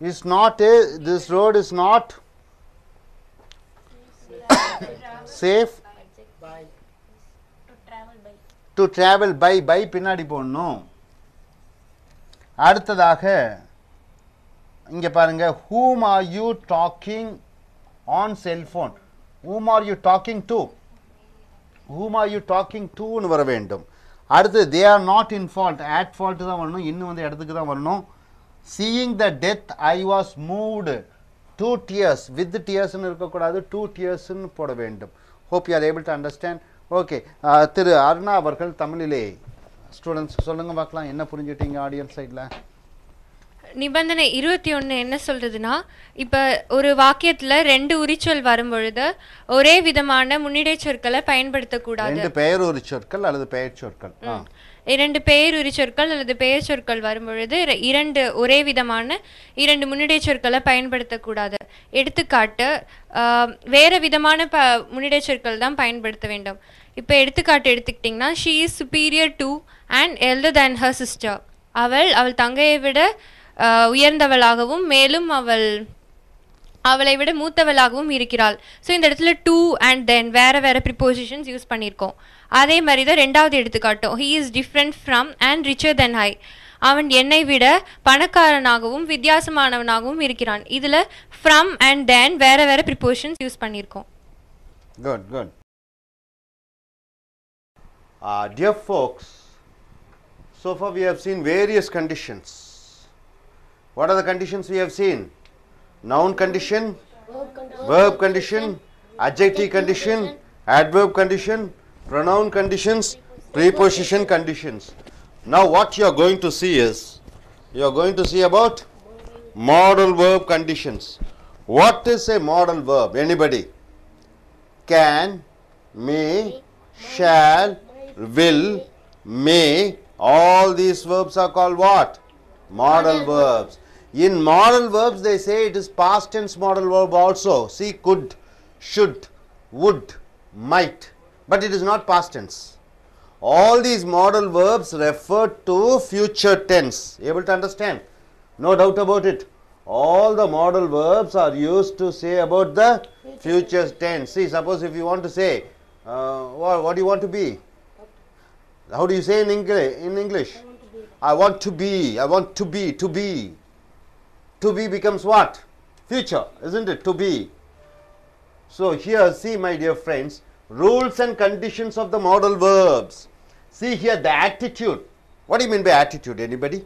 is not a this road is not safe to travel by பின்னாடி போடணும். அடுத்ததாக இங்க பாருங்க, whom are you talking on cell phone? whom are you talking to? whom are you talking to னு வர வேண்டும். அடுத்து they are not in fault. at fault தான் வரணும். இன்னும் வந்து இடத்துக்கு தான் வரணும். Seeing the death I was moved to tears. with tears னு இருக்கக்கூடாது, to tears னு போட வேண்டும். hope you are able to understand. Okay, திரு அருணா அவர்கள் தமிழிலே ஸ்டூடெண்ட்ஸ் சொல்லுங்க பார்க்கலாம், என்ன புரிஞ்சுட்டீங்க ஆடியன்ஸ் சைடில்? நிபந்தனை 21 என்ன சொல்றதுன்னா, இப்போ ஒரு வாக்கியத்தில் 2 உரிச்சொல் வரும்பொழுது ஒரே விதமான முன்னிடை சொற்களை பயன்படுத்தக்கூடாது. 2 பெயர் உரிச்சொற்கள் அல்லது பெயர் சொற்கள். 2 பெயர் உரிச்சொற்கள் அல்லது பெயர் சொற்கள் வரும்பொழுது 2 ஒரே விதமான 2 முன்னிடை சொற்களை பயன்படுத்தக்கூடாது. எடுத்துக்காட்டு வேறு விதமான முன்னிடை சொற்கள் தான் பயன்படுத்த வேண்டும். இப்போ எடுத்துக்காட்டு எடுத்துக்கிட்டிங்கன்னா, she is superior to and elder than her sister. அவள் தங்கையை விட உயர்ந்தவளாகவும் மேலும் அவளை விட மூத்தவளாகவும் இருக்கிறாள். ஸோ இந்த இடத்துல டூ அண்ட் தென் வேறு ப்ரிப்போசிஷன்ஸ் யூஸ் பண்ணியிருக்கோம். அதே மாதிரி தான் ரெண்டாவது எடுத்துக்காட்டும், he is different from and richer than I. அவன் என்னை விட பணக்காரனாகவும் வித்தியாசமானவனாகவும் இருக்கிறான். இதில் ஃப்ரம் அண்ட் தென் வேறு ப்ரிப்போசிஷன்ஸ் யூஸ் பண்ணியிருக்கோம். Good good. Dear folks, so far we have seen various conditions. What are the conditions we have seen? Noun condition, verb condition, adjective condition, adverb condition, pronoun conditions, preposition conditions. Now what you are going to see is, you are going to see about modal verb conditions. What is a modal verb? Anybody? Can, may, shall, will, may. All these verbs are called what? Modal verbs. In modal verbs, they say it is past tense modal verb also. See, could, should, would, might. But it is not past tense. All these modal verbs refer to future tense. Able to understand? No doubt about it. All the modal verbs are used to say about the future tense. See, suppose if you want to say, what do you want to be? How do you say in English? I want to be. I want to be. To be. To be becomes what? Future, isn't it? To be. So here, see my dear friends, rules and conditions of the modal verbs. See here the attitude. What do you mean by attitude? Anybody?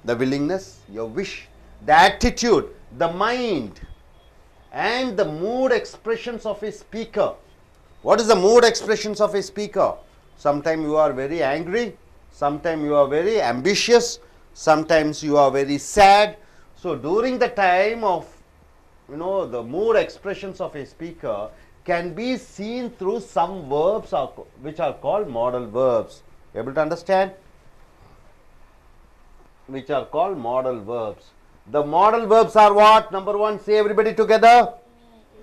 The willingness, your wish, the attitude, the mind, and the mood expressions of a speaker. What is the mood expressions of a speaker? Sometimes you are very angry, sometimes you are very ambitious, sometimes you are very sad. So during the time of, the mood expressions of a speaker can be seen through some verbs which are called modal verbs. Able to understand? Which are called modal verbs. The modal verbs are what? Number 1, say everybody together.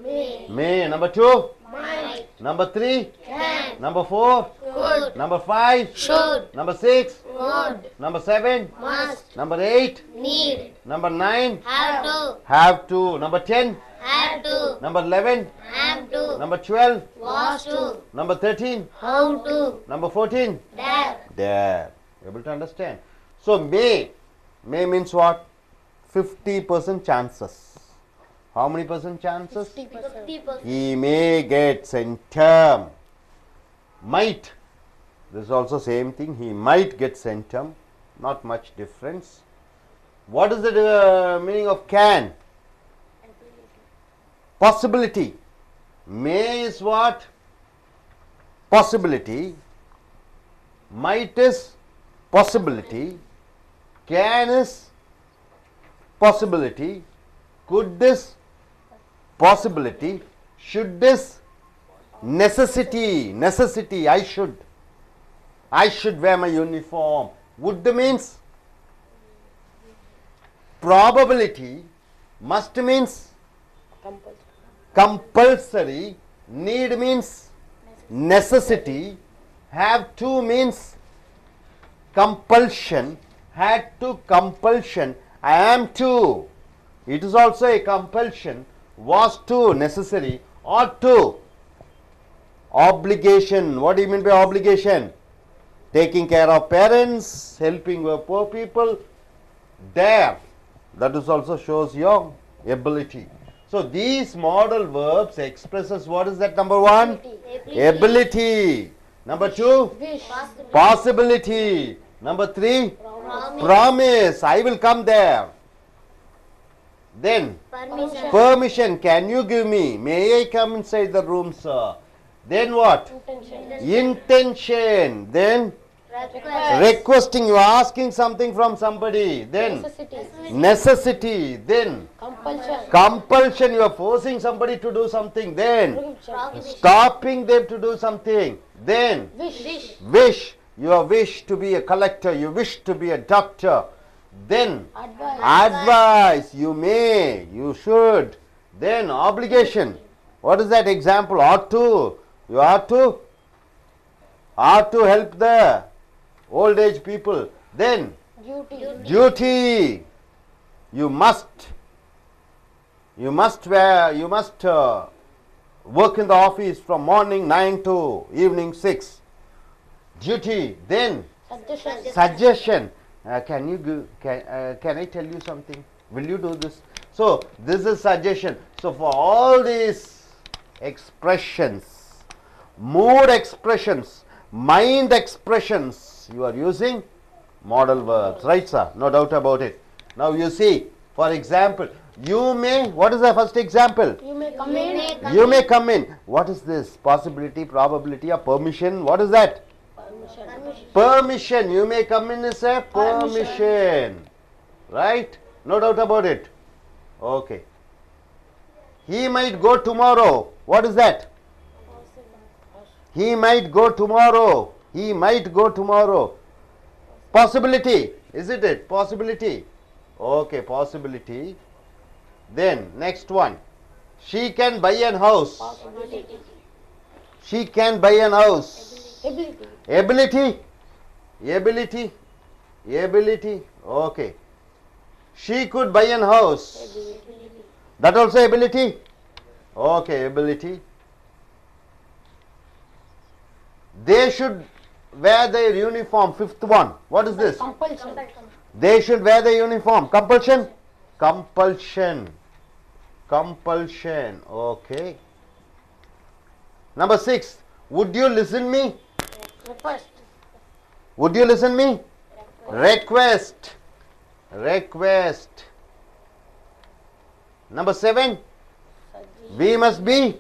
May. Number 2? Might. Number 3? Can. Number 4? Could. Number 5? Should. Number 6? Would. Number 7? Must. Number 8? Need. Number 9? Have to. Have to. Number 10? Have to. Number 11? Have to. Number 12? Was to. Number 13? How to. Number 14? Dare. Dare. Able to understand? So, may means what? 50% chances. How many percent chances? 50%. He may get sent term. Might. This is also same thing. He might get sent term. Not much difference. What is the meaning of can? Possibility. May is what? Possibility. Might is possibility. Can is possibility. Could is possibility. Should is necessity. Necessity. I should wear my uniform. Would means probability. Must means compulsory. Need means necessity. Have to means compulsion. Had to compulsion. I am to. It is also a compulsion. Was to necessary. Ought to obligation. What do you mean by obligation? Taking care of parents, helping poor people. Dare. That is also shows your ability. So these modal verbs expresses what is that? Number 1? Ability. Number 2? Wish. Possibility. Number 3? Promise. I will come there. Then permission. Can you give me? May I come inside the room, sir? Then what? Intention. Then requesting. You are asking something from somebody. Then necessity. Then compulsion. You are forcing somebody to do something. Then stopping them to do something. Then wish. You wish to be a collector. You wish to be a doctor. Then advice. You may. You should. Then obligation. What is that example? Ought to. You ought to help the old age people. Then duty. You must work in the office from morning 9 to evening 6. Duty. Then suggestion. Can I tell you something? Will you do this? So this is suggestion. So for all these expressions, mood expressions, mind expressions, you are using modal verbs, right sir? No doubt about it. Now you see, for example, you may, what is the first example? You may come in. You may come in. What is this? Possibility, probability, or permission? What is that? Permission. You may come in is a permission. Right? No doubt about it. Okay. He might go tomorrow. What is that? He might go tomorrow. He might go tomorrow. Possibility, isn't it? Possibility. Okay, possibility. Then next one. She can buy an house. She can buy an house. Ability. Ability. Ability. Okay. She could buy an house. That also ability. Okay, ability. They should wear their uniform. Fifth one. What is this? Compulsion. They should wear their uniform. Compulsion. Compulsion. Compulsion. Okay. Number 6. Would you listen me? Request. Would you listen me? Request. Request. Number 7. We must be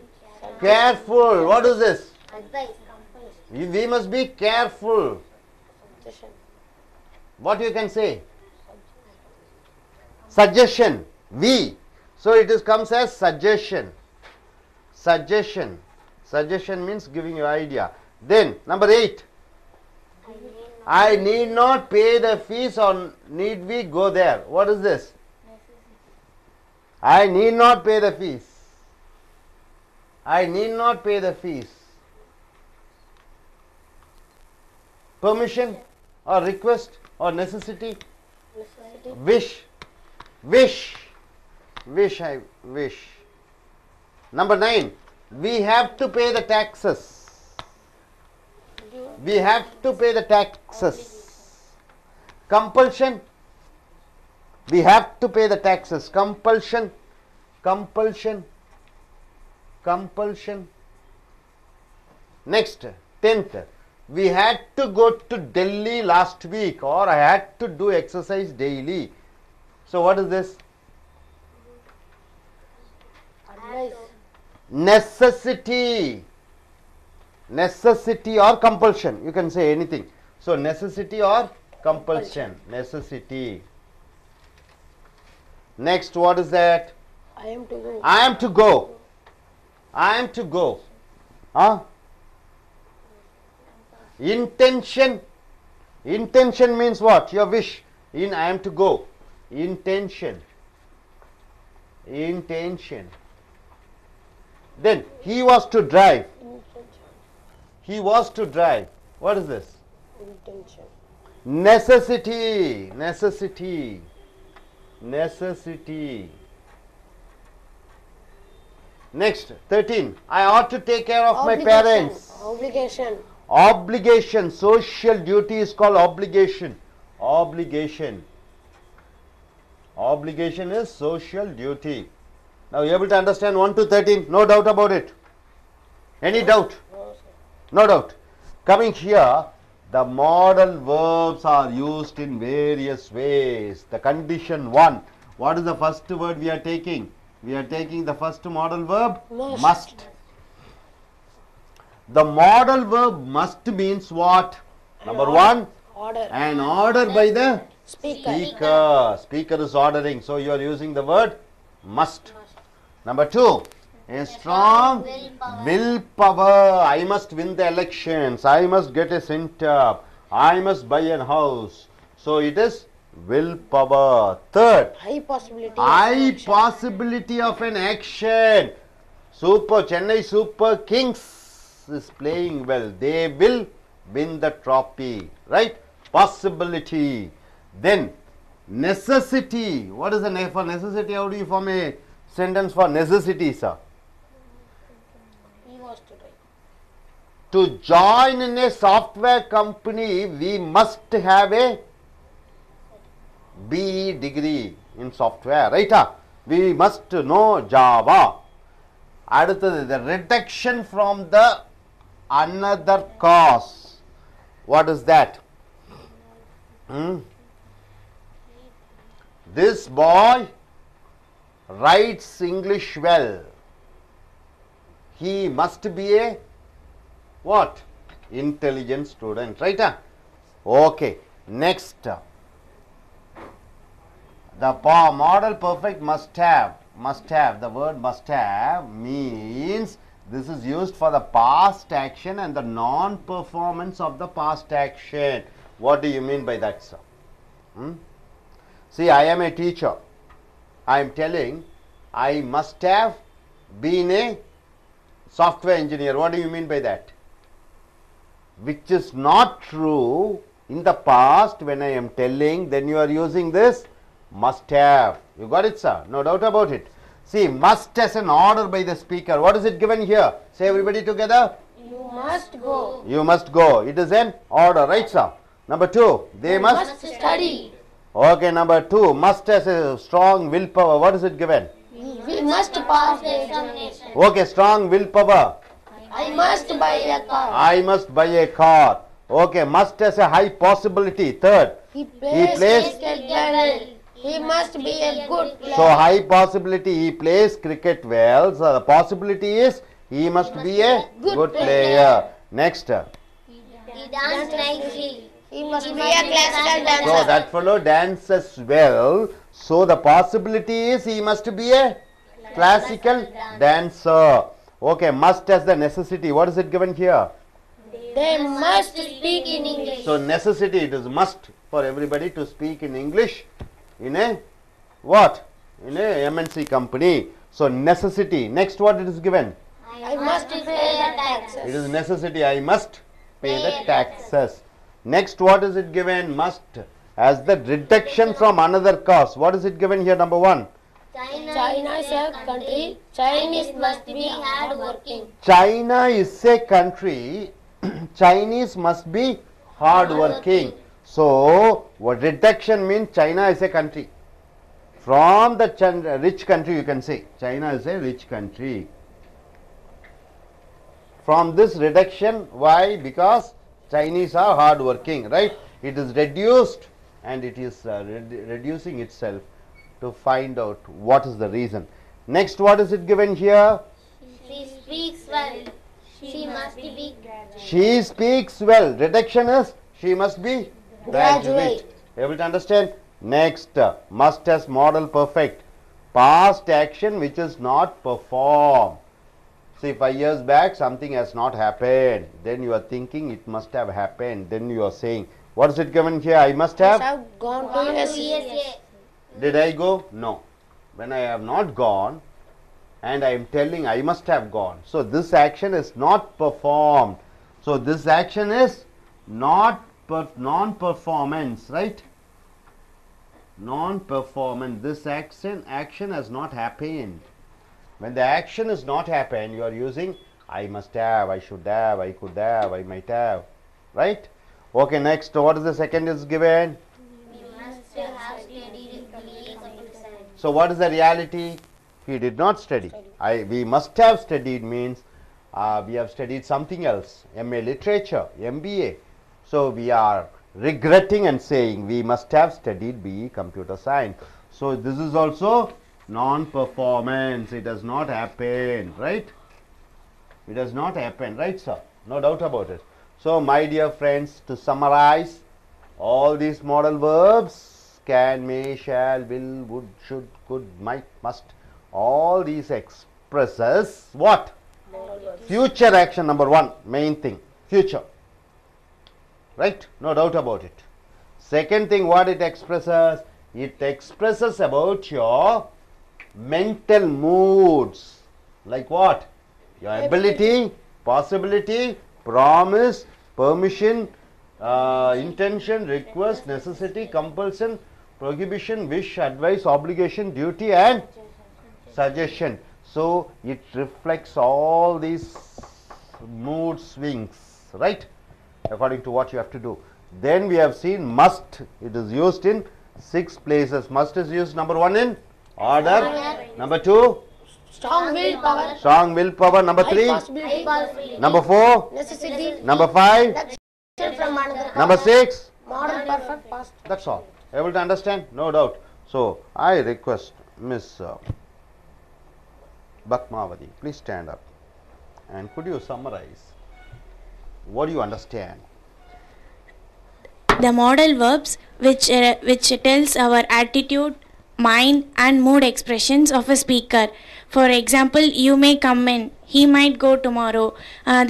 careful. What is this? We must be careful. What you can say? Suggestion. We. So it is comes as suggestion. Suggestion. Suggestion means giving you idea. Then number 8. I need not pay the fees, or need we go there? What is this? I need not pay the fees. I need not pay the fees. Permission or request or necessity? Wish. Wish. Wish, I wish. Number 9. We have to pay the taxes. We have to pay the taxes. Compulsion. We have to pay the taxes. Compulsion. Compulsion. Compulsion. Next, 10th. We had to go to Delhi last week, or I had to do exercise daily. So what is this? Necessity. Necessity or compulsion. You can say anything. So necessity or compulsion. Necessity. Next, what is that? I am to go. I am to go. I am to go. Huh? Intention. Intention means what? Your wish. In I am to go. Intention. Intention. Then he was to drive. He was to drive. What is this? Intention. Necessity. Necessity. Necessity. Next, 13. I ought to take care of my parents. Obligation. Obligation. Social duty is called obligation. Obligation. Obligation is social duty. Now you are able to understand 1 to 13. No doubt about it. Any doubt? No doubt. Coming here, the modal verbs are used in various ways. The condition 1. What is the first word we are taking? We are taking the first modal verb, must. The modal verb must means what? Number 1, Order. an order by the Speaker. Speaker is ordering. So you are using the word must. Number 2, a strong willpower. I must win the elections. I must get a center. I must buy a house. So it is willpower. Third, High possibility. high possibility of an action. Chennai Super Kings is playing well. They will win the trophy. Right? Possibility. Then necessity. What is the name for necessity? How do you form a sentence for necessity, sir? He was to drive. To join in a software company, we must have a BE degree in software, right? We must know Java. அடுத்தது, the reduction from the another cause. What is that? This boy writes English well. He must be a what? Intelligent student, right? Okay. Next, the modal perfect must have. The word must have means This is used for the past action and the non-performance of the past action. What do you mean by that, sir? See, I am a teacher. I am telling I must have been a software engineer. What do you mean by that? Which is not true in the past. When I am telling, then you are using this must have. You got it, sir? No doubt about it. See, must as an order by the speaker. What is it given here? Say everybody together. You must go. You must go. It is an order, right, sir? Number 2, they must study. Okay, number 2, must as a strong willpower. What is it given? We must pass the examination. Okay, strong willpower. I must buy a car. I must buy a car. Okay, must as a high possibility. Third, He plays cricket well. He must be a good player. So high possibility, he plays cricket well. So the possibility is he must be a good player. Next. He dances nicely. He must be a classical dancer. So that fellow dances well. So the possibility is he must be a classical dancer. Okay, must as the necessity. What is it given here? They must speak in English. So necessity, it is must for everybody to speak in English in a what? In a MNC company. So necessity. Next, what it is given? I must pay the taxes. It is necessity. I must pay the taxes. Next, what is it given? Must as the reduction from another cause. What is it given here? Number 1. China is a country. Chinese must be hard working. China is a country. Chinese must be hard working. So, what reduction means? China is a country. From the rich country, you can say China is a rich country. From this reduction, why? Because Chinese are hard working, right? It is reduced and it is reducing itself to find out what is the reason. Next, what is it given here? She speaks well. She must be graduate. She speaks well. Reduction is she must be graduate. Able to understand? Next, must as modal perfect. Past action which is not performed. See, 5 years back something has not happened. Then you are thinking it must have happened. Then you are saying, what is it given here? I must have gone to USA. Did I go? No. When I have not gone and I am telling I must have gone. So this action is not performed. So this action is not non-performance, right? Non-performance. This action has not happened. When the action is not happened, you are using I must have, I should have, I could have, I might have, right? Okay, next, what is the second is given? So what is the reality? He did not study. We must have studied means we have studied something else. MA Literature, MBA. So we are regretting and saying we must have studied BE Computer Science. So this is also non-performance. It does not happen, right? It does not happen, right, sir? No doubt about it. So my dear friends, to summarize, all these modal verbs, can, may, shall, will, would, should, could, might, must, all these expresses what? Future action. Number 1, main thing, future, right? No doubt about it. Second thing, what it expresses? It expresses about your mental moods, like what? Your ability, possibility, promise, permission, intention, request, necessity, compulsion, prohibition, wish, advice, obligation, duty and suggestion. So it reflects all these mood swings, right? According to what you have to do. Then we have seen must. It is used in 6 places. Must is used number 1 in order. Number 2, Strong willpower. strong willpower. Number 3, number 4, Necessity. number 5, From another number 6. model perfect past. That's all. Able to understand? No doubt. So I request Miss Bakmavati, please stand up and could you summarize what do you understand? The modal verbs which tells our attitude, mind and mood expressions of a speaker. For example, you may come in, he might go tomorrow.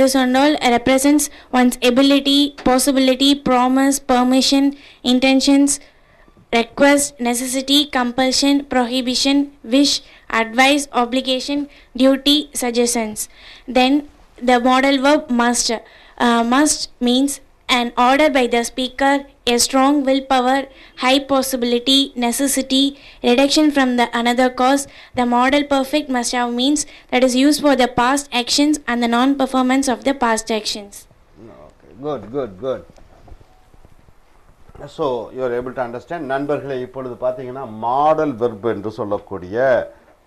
This and all represents one's ability, possibility, promise, permission, intentions, request, necessity, compulsion, prohibition, wish, advice, obligation, duty, suggestions. Then the modal verb must. Must means an order by the speaker, a strong willpower, high possibility, necessity, reduction from the another cause. The modal perfect must have means that is used for the past actions and the non-performance of the past actions. Okay, good. So you are able to understand. நண்பர்களே, இப்பொழுது பார்த்தீங்கன்னா model verb என்று சொல்லக்கூடிய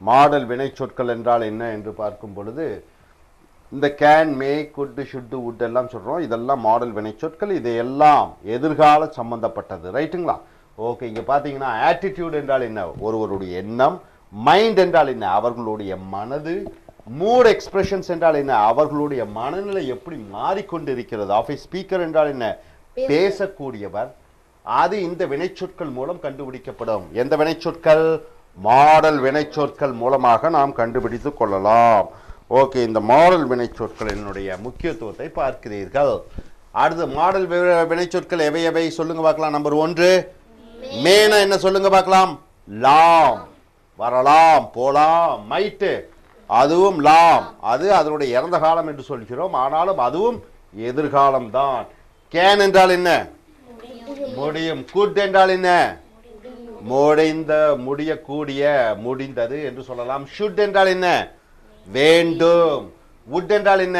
model வினைச்சொற்கள் என்றால் என்ன என்று பார்க்கும் பொழுது இந்த can, May, good, should, would எல்லாம் சொல்கிறோம். இதெல்லாம் மாடல் வினைச்சொற்கள். இதையெல்லாம் எதிர்கால சம்பந்தப்பட்டது. ரைட்டுங்களா? ஓகே, இங்கே பார்த்தீங்கன்னா ஆட்டிடியூட் என்றால் என்ன? ஒருவருடைய எண்ணம். மைண்ட் என்றால் என்ன? அவர்களுடைய மனது. மூட் எக்ஸ்பிரஷன்ஸ் என்றால் என்ன? அவர்களுடைய மனநிலை எப்படி மாறிக்கொண்டிருக்கிறது. ஆஃப் ஏ ஸ்பீக்கர் என்றால் என்ன? பேசக்கூடியவர். அது இந்த வினைச்சொற்கள் மூலம் கண்டுபிடிக்கப்படும். எந்த வினைச்சொற்கள்? மாடல் வினைச்சொற்கள் மூலமாக நாம் கண்டுபிடித்து கொள்ளலாம். ஓகே, இந்த மாடல் வினைச்சொற்களினுடைய முக்கியத்துவத்தை பார்க்கிறீர்கள். அடுத்து மாடல் வினைச்சொற்கள் எவை எவை சொல்லுங்க பார்க்கலாம். நம்பர் 1 மேனா என்ன சொல்லுங்க பார்க்கலாம். லாம், வரலாம், போலாம். மைட்டு, அதுவும் லாம், அது அதனுடைய இறந்த காலம் என்று சொல்கிறோம். ஆனாலும் அதுவும் எதிர்காலம் தான். கேன் என்றால் என்ன? முடியும். குட் என்றால் என்ன? முடிந்த, முடியக்கூடிய, முடிந்தது என்று சொல்லலாம். ஷுட் என்றால் என்ன? வேண்டும். வுட் என்றால் என்ன?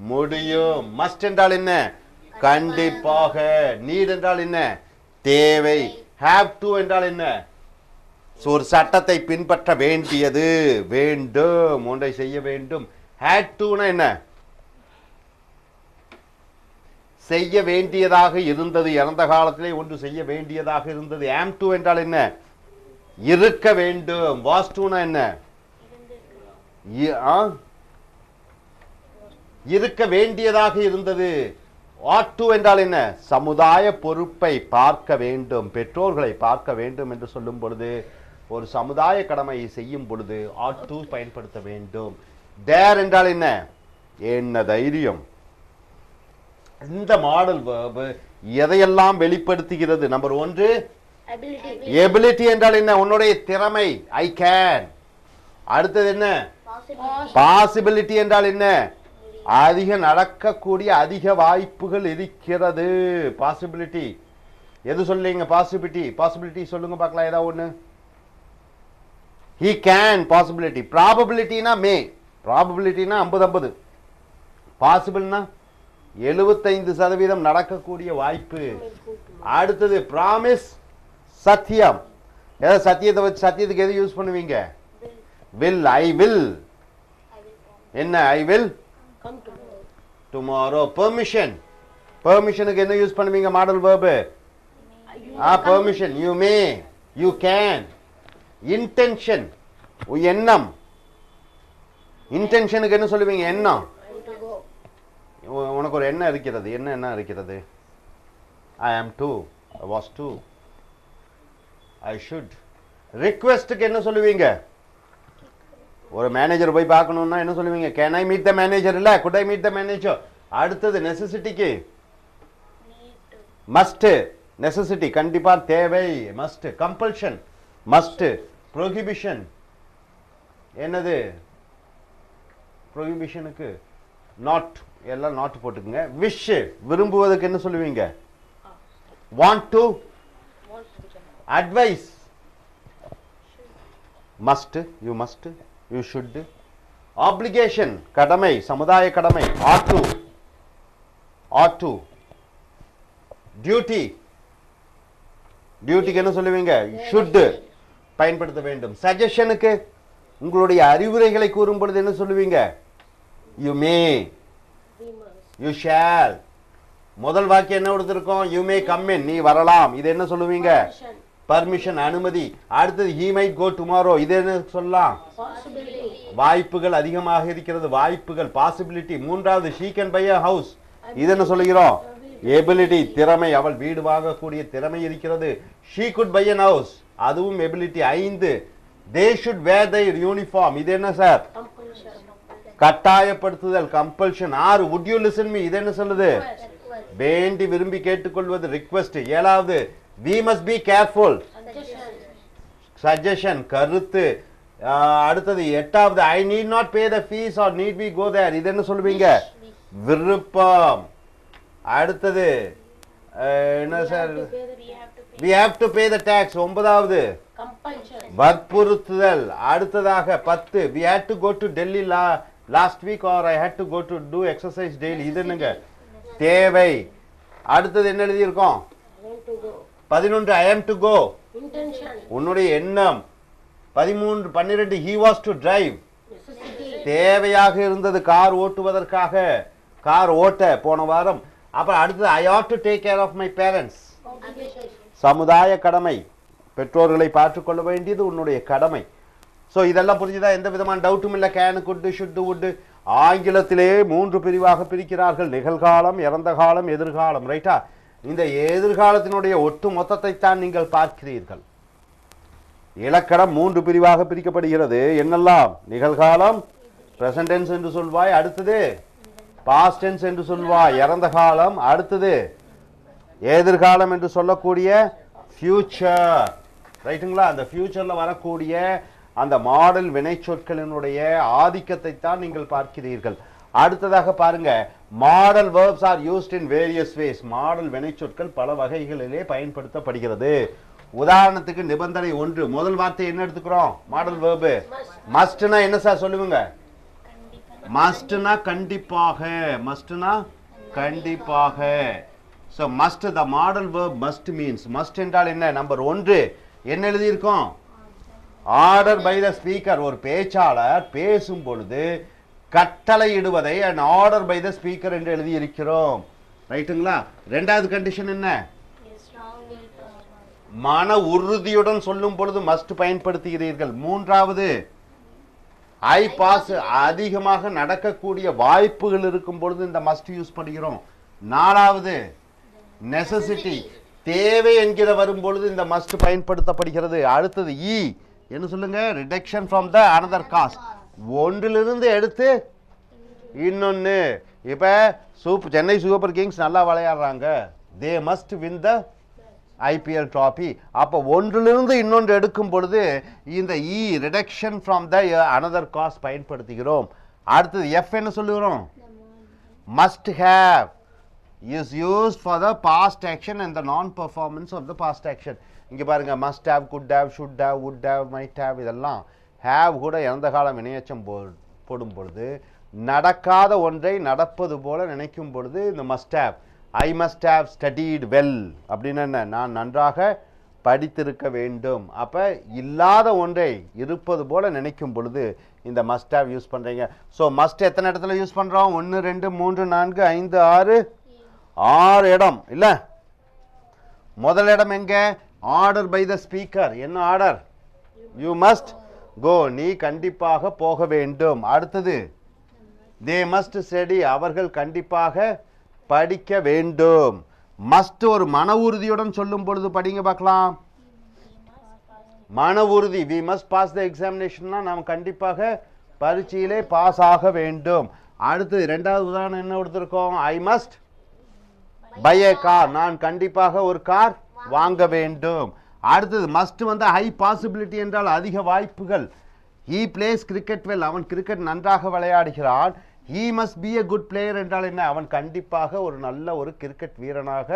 முடியும். மஸ்ட் என்றால் என்ன? கண்டிப்பாக. நீட் என்றால் என்ன? தேவை. ஹேவ் டு என்றால் என்ன? ஒரு சட்டத்தை பின்பற்ற வேண்டியது, வேண்டும், ஒன்றை செய்ய வேண்டும். ஹேட் டுனா என்ன? செய்ய வேண்டியதாக இருந்தது, இறந்த காலத்திலே ஒன்று செய்ய வேண்டியதாக இருந்தது. ஆம் டு என்றால் என்ன? இருக்க வேண்டும். வாஸ் டுனா என்ன? இருக்க வேண்டியதாக இருந்தது. ought to என்றால் என்ன? சமுதாய பொறுப்பை பார்க்க வேண்டும், பெற்றோர்களை பார்க்க வேண்டும் என்று சொல்லும் பொழுது, ஒரு சமுதாய கடமையை செய்யும் பொழுது ought to பயன்படுத்த வேண்டும். dare என்றால் என்ன? என்ன தைரியம். இந்த மாடல் verb எதையெல்லாம் வெளிப்படுத்துகிறது? நம்பர் 1 எபிலிட்டி என்றால் என்ன? உன்னுடைய திறமை, ஐ கேன். அடுத்தது என்ன? பாசிபிலிட்டி என்றால் என்ன? அதிக நடக்கக்கூடிய அதிக வாய்ப்புகள் இருக்கிறது. பாசிபிலிட்டி எது சொல்லுங்க? பாசிபிலிட்டி சொல்லுங்க பார்க்கலாம். ஏதாவது ஒண்ணு. he can, possibility. ப்ராபபிலிட்டினா மே, ப்ராபபிலிட்டினா 50-50. பாசிபிள்னா 75% நடக்கக்கூடிய வாய்ப்பு. அடுத்தது ப்ராமிஸ், சத்தியம். ஏதாவது சத்தியத்தை வச்சு சத்தியத்துக்கு எது யூஸ் பண்ணுவீங்க? will, I will. என்ன? I will tomorrow. பெர்மிஷனுக்கு என்ன யூஸ் பண்ணுவீங்க? Model verb. Permission. you may, you can. Intention, எண்ணம். இன்டென்ஷனுக்கு என்ன சொல்லுவீங்க? எண்ணம். உனக்கு ஒரு எண்ணம் இருக்கிறது. என்ன இருக்கிறது? I am to, I was to, I should. ரிக்வெஸ்ட்டுக்கு என்ன சொல்லுவீங்க? ஒரு மேனேஜர் போய் பார்க்கணும்னா என்ன சொல்லுவீங்க? Can I meet the manager? இல்ல, could I meet the manager. அடுத்தது நெசசிட்டிக்கு மஸ்ட். நெசசிட்டி கண்டிப்பா தேவை, மஸ்ட். Compulsion must. ப்ரோஹிபிஷன் என்னது? ப்ரோஹிபிஷனுக்கு நாட், எல்லாம் நாட் போட்டுக்குங்க. விஷ், விரும்புவதற்கு என்ன சொல்லுவீங்க? Want to. Advice must, you must, you should. obligation, கடமை, சமுதாய கடமை, ought to. duty, டியூட்டிக்கு என்ன சொல்லுவீங்க? should பயன்படுத்த வேண்டும். சஜஷனுக்கு உங்களுடைய அறிவுரைகளை கூறும் பொழுது என்ன சொல்லுவீங்க? you may, you shall. முதல் வாக்கியம் என்ன கொடுத்திருக்கோம்? you may come in, நீ வரலாம். இது என்ன சொல்லுவீங்க? பர்மிஷன், அனுமதி. அடுத்தது he might go tomorrow, இது என்ன சொல்லலாம்? வாய்ப்புகள் அதிகமாக இருக்கிறது, வாய்ப்புகள், பாசிபிலிட்டி. மூன்றாவது she can buy a house, இது என்ன சொல்லுகிறோம்? எபிலிட்டி, திறமை, அவள் வீடு வாங்கக்கூடிய திறமை இருக்கிறது. she could buy an house, அதுவும் ability. 5 they should wear their uniform. இது என்ன sir? கட்டாயப்படுத்துதல், compulsion. 6 would you listen me, இது என்ன சொல்லுது? வேண்டி விரும்பி கேட்டுக்கொள்வது, ரிக்வெஸ்ட். 7வது we must be careful, suggestion, கருத்து. அடுத்தது 8வது I need not pay the fees or need we go there, இது என்ன சொல்லுவீங்க? விருப்பம். அடுத்தது என்ன sir? we have to pay the tax. 9வது வற்புறுத்துதல். அடுத்ததாக 10 we had to go to Delhi last week or I had to go to do exercise daily, இது என்னங்க? தேவை. அடுத்தது என்ன எழுதி இருக்கோம்? 11 I am to go, உன்னுடைய எண்ணம். 13 12 he was to drive, தேவையாக இருந்தது கார் ஓட்டுவதற்காக, கார் ஓட்ட போன வாரம். அப்புறம் அடுத்தது I ought to take care of my parents, சமுதாய கடமை, பெற்றோர்களை பார்த்துக்கொள்ள வேண்டியது உன்னுடைய கடமை. ஸோ இதெல்லாம் புரிஞ்சுதா? எந்த விதமான டவுட்டும் இல்லை. Can, could, should, would. ஆங்கிலத்திலே 3 பிரிவாக பிரிக்கிறார்கள்: நிகழ்காலம், இறந்த காலம், எதிர்காலம். ரைட்டா? இந்த எதிர்காலத்தினுடைய ஒட்டு மொத்தத்தை தான் நீங்கள் பார்க்கிறீர்கள். இலக்கணம் 3 பிரிவாக பிரிக்கப்படுகிறது. என்னெல்லாம்? நிகழ்காலம், பிரசன்ட் டென்ஸ் என்று சொல்வாய். அடுத்தது பாஸ்ட் டென்ஸ் என்று சொல்வாய், இறந்த காலம். அடுத்தது எதிர்காலம் என்று சொல்லக்கூடிய ஃபியூச்சர். ரைட்டுங்களா? அந்த ஃபியூச்சர்ல வரக்கூடிய அந்த மாடல் வினைச்சொற்களினுடைய ஆதிக்கத்தை தான் நீங்கள் பார்க்கிறீர்கள். அடுத்ததாக பாருங்க, model verbs are used in various ways. Model வினைச்சொற்கள் பல வகைகளிலே பயன்படுத்தப்படுகிறது. உதாரணத்துக்கு நிபந்தனை 1, முதல் வார்த்தை என்ன எடுத்துக்கிறோம்? Model verb. மஸ்ட்னா என்ன சார் சொல்லுவீங்க? மஸ்ட்னா கண்டிப்பாக, மஸ்ட்னா கண்டிப்பாக. So must, the modal verb must means, must என்றால் என்ன? நம்பர் 1 என்ன எழுதி இருக்கோம்? Order by the speaker. ஒரு பேச்சாளர் பேசும் பொழுது கட்டளை இடுவதை an order by the speaker என்று எழுதி இருக்கிறோம். ரைட்டுங்களா? இரண்டாவது கண்டிஷன் என்ன? மன உறுதியுடன் சொல்லும் பொழுது மஸ்ட் பயன்படுத்துகிறீர்கள். மூன்றாவது ஐ பாஸ், அதிகமாக நடக்கக்கூடிய வாய்ப்புகள் இருக்கும் பொழுது இந்த மஸ்ட் யூஸ் பண்ணுகிறோம். நாலாவது நெசசிட்டி, தேவை என்கிற வரும்பொழுது இந்த மஸ்ட் பயன்படுத்தப்படுகிறது. அடுத்தது இ என்ன சொல்லுங்க? Reduction from the another cause, ஒன்றிலிருந்து எடுத்து இன்னொன்று. இப்போ சென்னை சூப்பர் கிங்ஸ் நல்லா விளையாடுறாங்க, they must win the IPL trophy. அப்போ ஒன்றிலிருந்து இன்னொன்று எடுக்கும் பொழுது இந்த E reduction from the another cause பயன்படுத்துகிறோம். அடுத்தது எஃப் என்ன சொல்லுகிறோம்? Must have is used for the past action and the non-performance of the past action. இங்கே பாருங்க, must have, could have, should have, would have, might have, இதெல்லாம் have கூட இறந்த காலம் வினையெச்சம் போடும் பொழுது, நடக்காத ஒன்றை நடப்பது போல நினைக்கும் பொழுது இந்த must have. I must have studied well அப்படின்னு என்ன? நான் நன்றாக படித்திருக்க வேண்டும். அப்போ இல்லாத ஒன்றை இருப்பது போல நினைக்கும் பொழுது இந்த must have யூஸ் பண்ணுறீங்க. ஸோ must எத்தனை இடத்துல யூஸ் பண்ணுறோம்? 1 2 3 4 5 6 6 இடம் இல்ல. முதல் இடம் எங்க? Order by the speaker. என்ன ஆர்டர்? யூ மஸ்ட் கோ, நீ கண்டிப்பாக போக வேண்டும். அடுத்தது தே மஸ்ட் ஸ்டடி, அவர்கள் கண்டிப்பாக படிக்க வேண்டும். மஸ்ட் ஒரு மன உறுதியுடன் சொல்லும் பொழுது படிங்க பார்க்கலாம். மன உறுதி, வி மஸ்ட் பாஸ் த எக்ஸாமினேஷன்னா நாம் கண்டிப்பாக பரீட்சையிலே பாஸ் ஆக வேண்டும். அடுத்தது இரண்டாவது உதாரணம் என்ன கொடுத்துருக்கோம்? I must by A car, நான் கண்டிப்பாக ஒரு கார் வாங்க வேண்டும். அடுத்தது மஸ்ட் வந்து ஹை பாசிபிலிட்டி என்றால் அதிக வாய்ப்புகள். ஹீ பிளேஸ் கிரிக்கெட் வெல், அவன் கிரிக்கெட் நன்றாக விளையாடுகிறான். He must be a good player என்றால் என்ன? அவன் கண்டிப்பாக ஒரு நல்ல ஒரு கிரிக்கெட் வீரனாக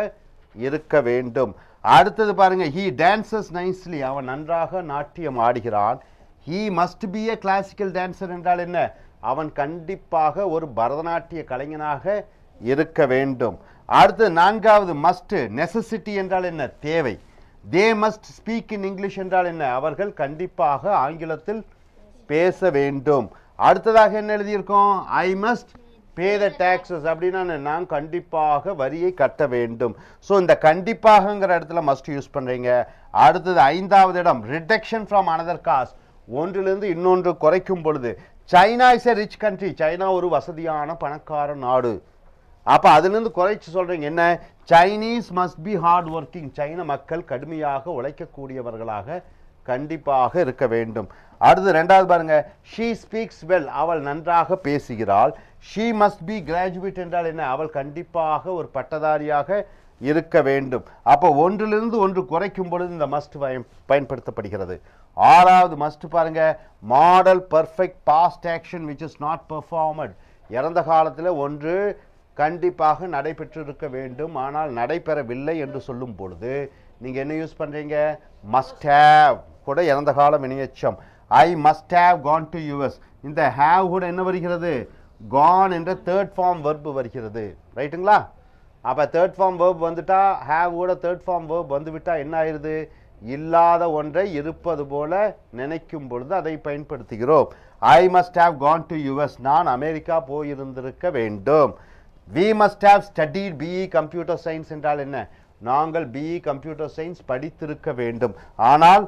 இருக்க வேண்டும். அடுத்தது பாருங்க, ஹீ டான்சஸ் நைஸ்லி, அவன் நன்றாக நாட்டியம் ஆடுகிறான். He must be a classical dancer என்றால் என்ன? அவன் கண்டிப்பாக ஒரு பரதநாட்டிய கலைஞனாக இருக்க வேண்டும். அடுத்து நான்காவது மஸ்ட் நெசசிட்டி என்றால் என்ன? தேவை. They must speak in English என்றால் என்ன? அவர்கள் கண்டிப்பாக ஆங்கிலத்தில் பேச வேண்டும். அடுத்ததாக என்ன எழுதியிருக்கோம்? I must be the taxes அப்படின்னா நான் கண்டிப்பாக வரியை கட்ட வேண்டும். ஸோ இந்த கண்டிப்பாகங்கிற இடத்துல மஸ்ட் யூஸ் பண்ணுறீங்க. அடுத்தது ஐந்தாவது இடம் ரிடக்ஷன் ஃப்ரம் அனதர் காஸ், ஒன்றிலிருந்து இன்னொன்று குறைக்கும் பொழுது. China is a rich country, China ஒரு வசதியான பணக்கார நாடு. அப்போ அதுலேருந்து குறைச்சி சொல்கிறீங்க என்ன? Chinese must be hard working, சைன மக்கள் கடுமையாக உழைக்கக்கூடியவர்களாக கண்டிப்பாக இருக்க வேண்டும். அடுத்து ரெண்டாவது பாருங்க, she speaks well, அவள் நன்றாக பேசுகிறாள். she must be graduate என்றால் என்ன? அவள் கண்டிப்பாக ஒரு பட்டதாரியாக இருக்க வேண்டும். அப்போ ஒன்றிலிருந்து ஒன்று குறைக்கும் பொழுது இந்த must பயன்படுத்தப்படுகிறது. ஆறாவது must பாருங்க, modal perfect past action which is not performed. இறந்த காலத்தில் ஒன்று கண்டிப்பாக நடைபெற்றிருக்க வேண்டும், ஆனால் நடைபெறவில்லை என்று சொல்லும் பொழுது நீங்கள் என்ன யூஸ் பண்ணுறீங்க? must have கூட இறந்த கால வினையெச்சம். I must have gone to US. இந்த have கூட என்ன வருகிறது? gone என்ற தேர்ட் ஃபார்ம் வெர்ப் வருகிறது. ரைட்டுங்களா? அப்போ தேர்ட் ஃபார்ம் வெர்ப் வந்துட்டா, have கூட தேர்ட் ஃபார்ம் வெர்ப் வந்துவிட்டா என்ன ஆயிடுது? இல்லாத ஒன்றை இருப்பது போல நினைக்கும் பொழுது அதை பயன்படுத்துகிறோம். I must have gone to US. நான் அமெரிக்கா போயிருந்திருக்க வேண்டும். We must have studied BE computer science என்றால் என்ன? நாங்கள் BE கம்ப்யூட்டர் சயின்ஸ் படித்திருக்க வேண்டும், ஆனால்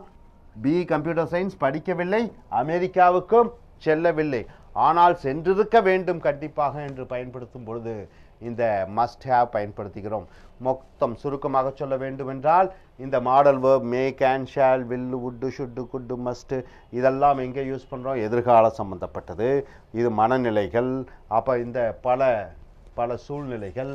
BE கம்ப்யூட்டர் சயின்ஸ் படிக்கவில்லை, அமெரிக்காவுக்கும் செல்லவில்லை, ஆனால் சென்றிருக்க வேண்டும் கண்டிப்பாக என்று பயன்படுத்தும் பொழுது இந்த must have பயன்படுத்துகிறோம். மொத்தம் சுருக்கமாக சொல்ல வேண்டும் என்றால் இந்த model verb may, can, shall, will, would, should, could, must இதெல்லாம் எங்கே யூஸ் பண்ணுறோம்? எதிர்கால சம்பந்தப்பட்டது. இது மனநிலைகள். அப்போ இந்த பல சூழ்நிலைகள்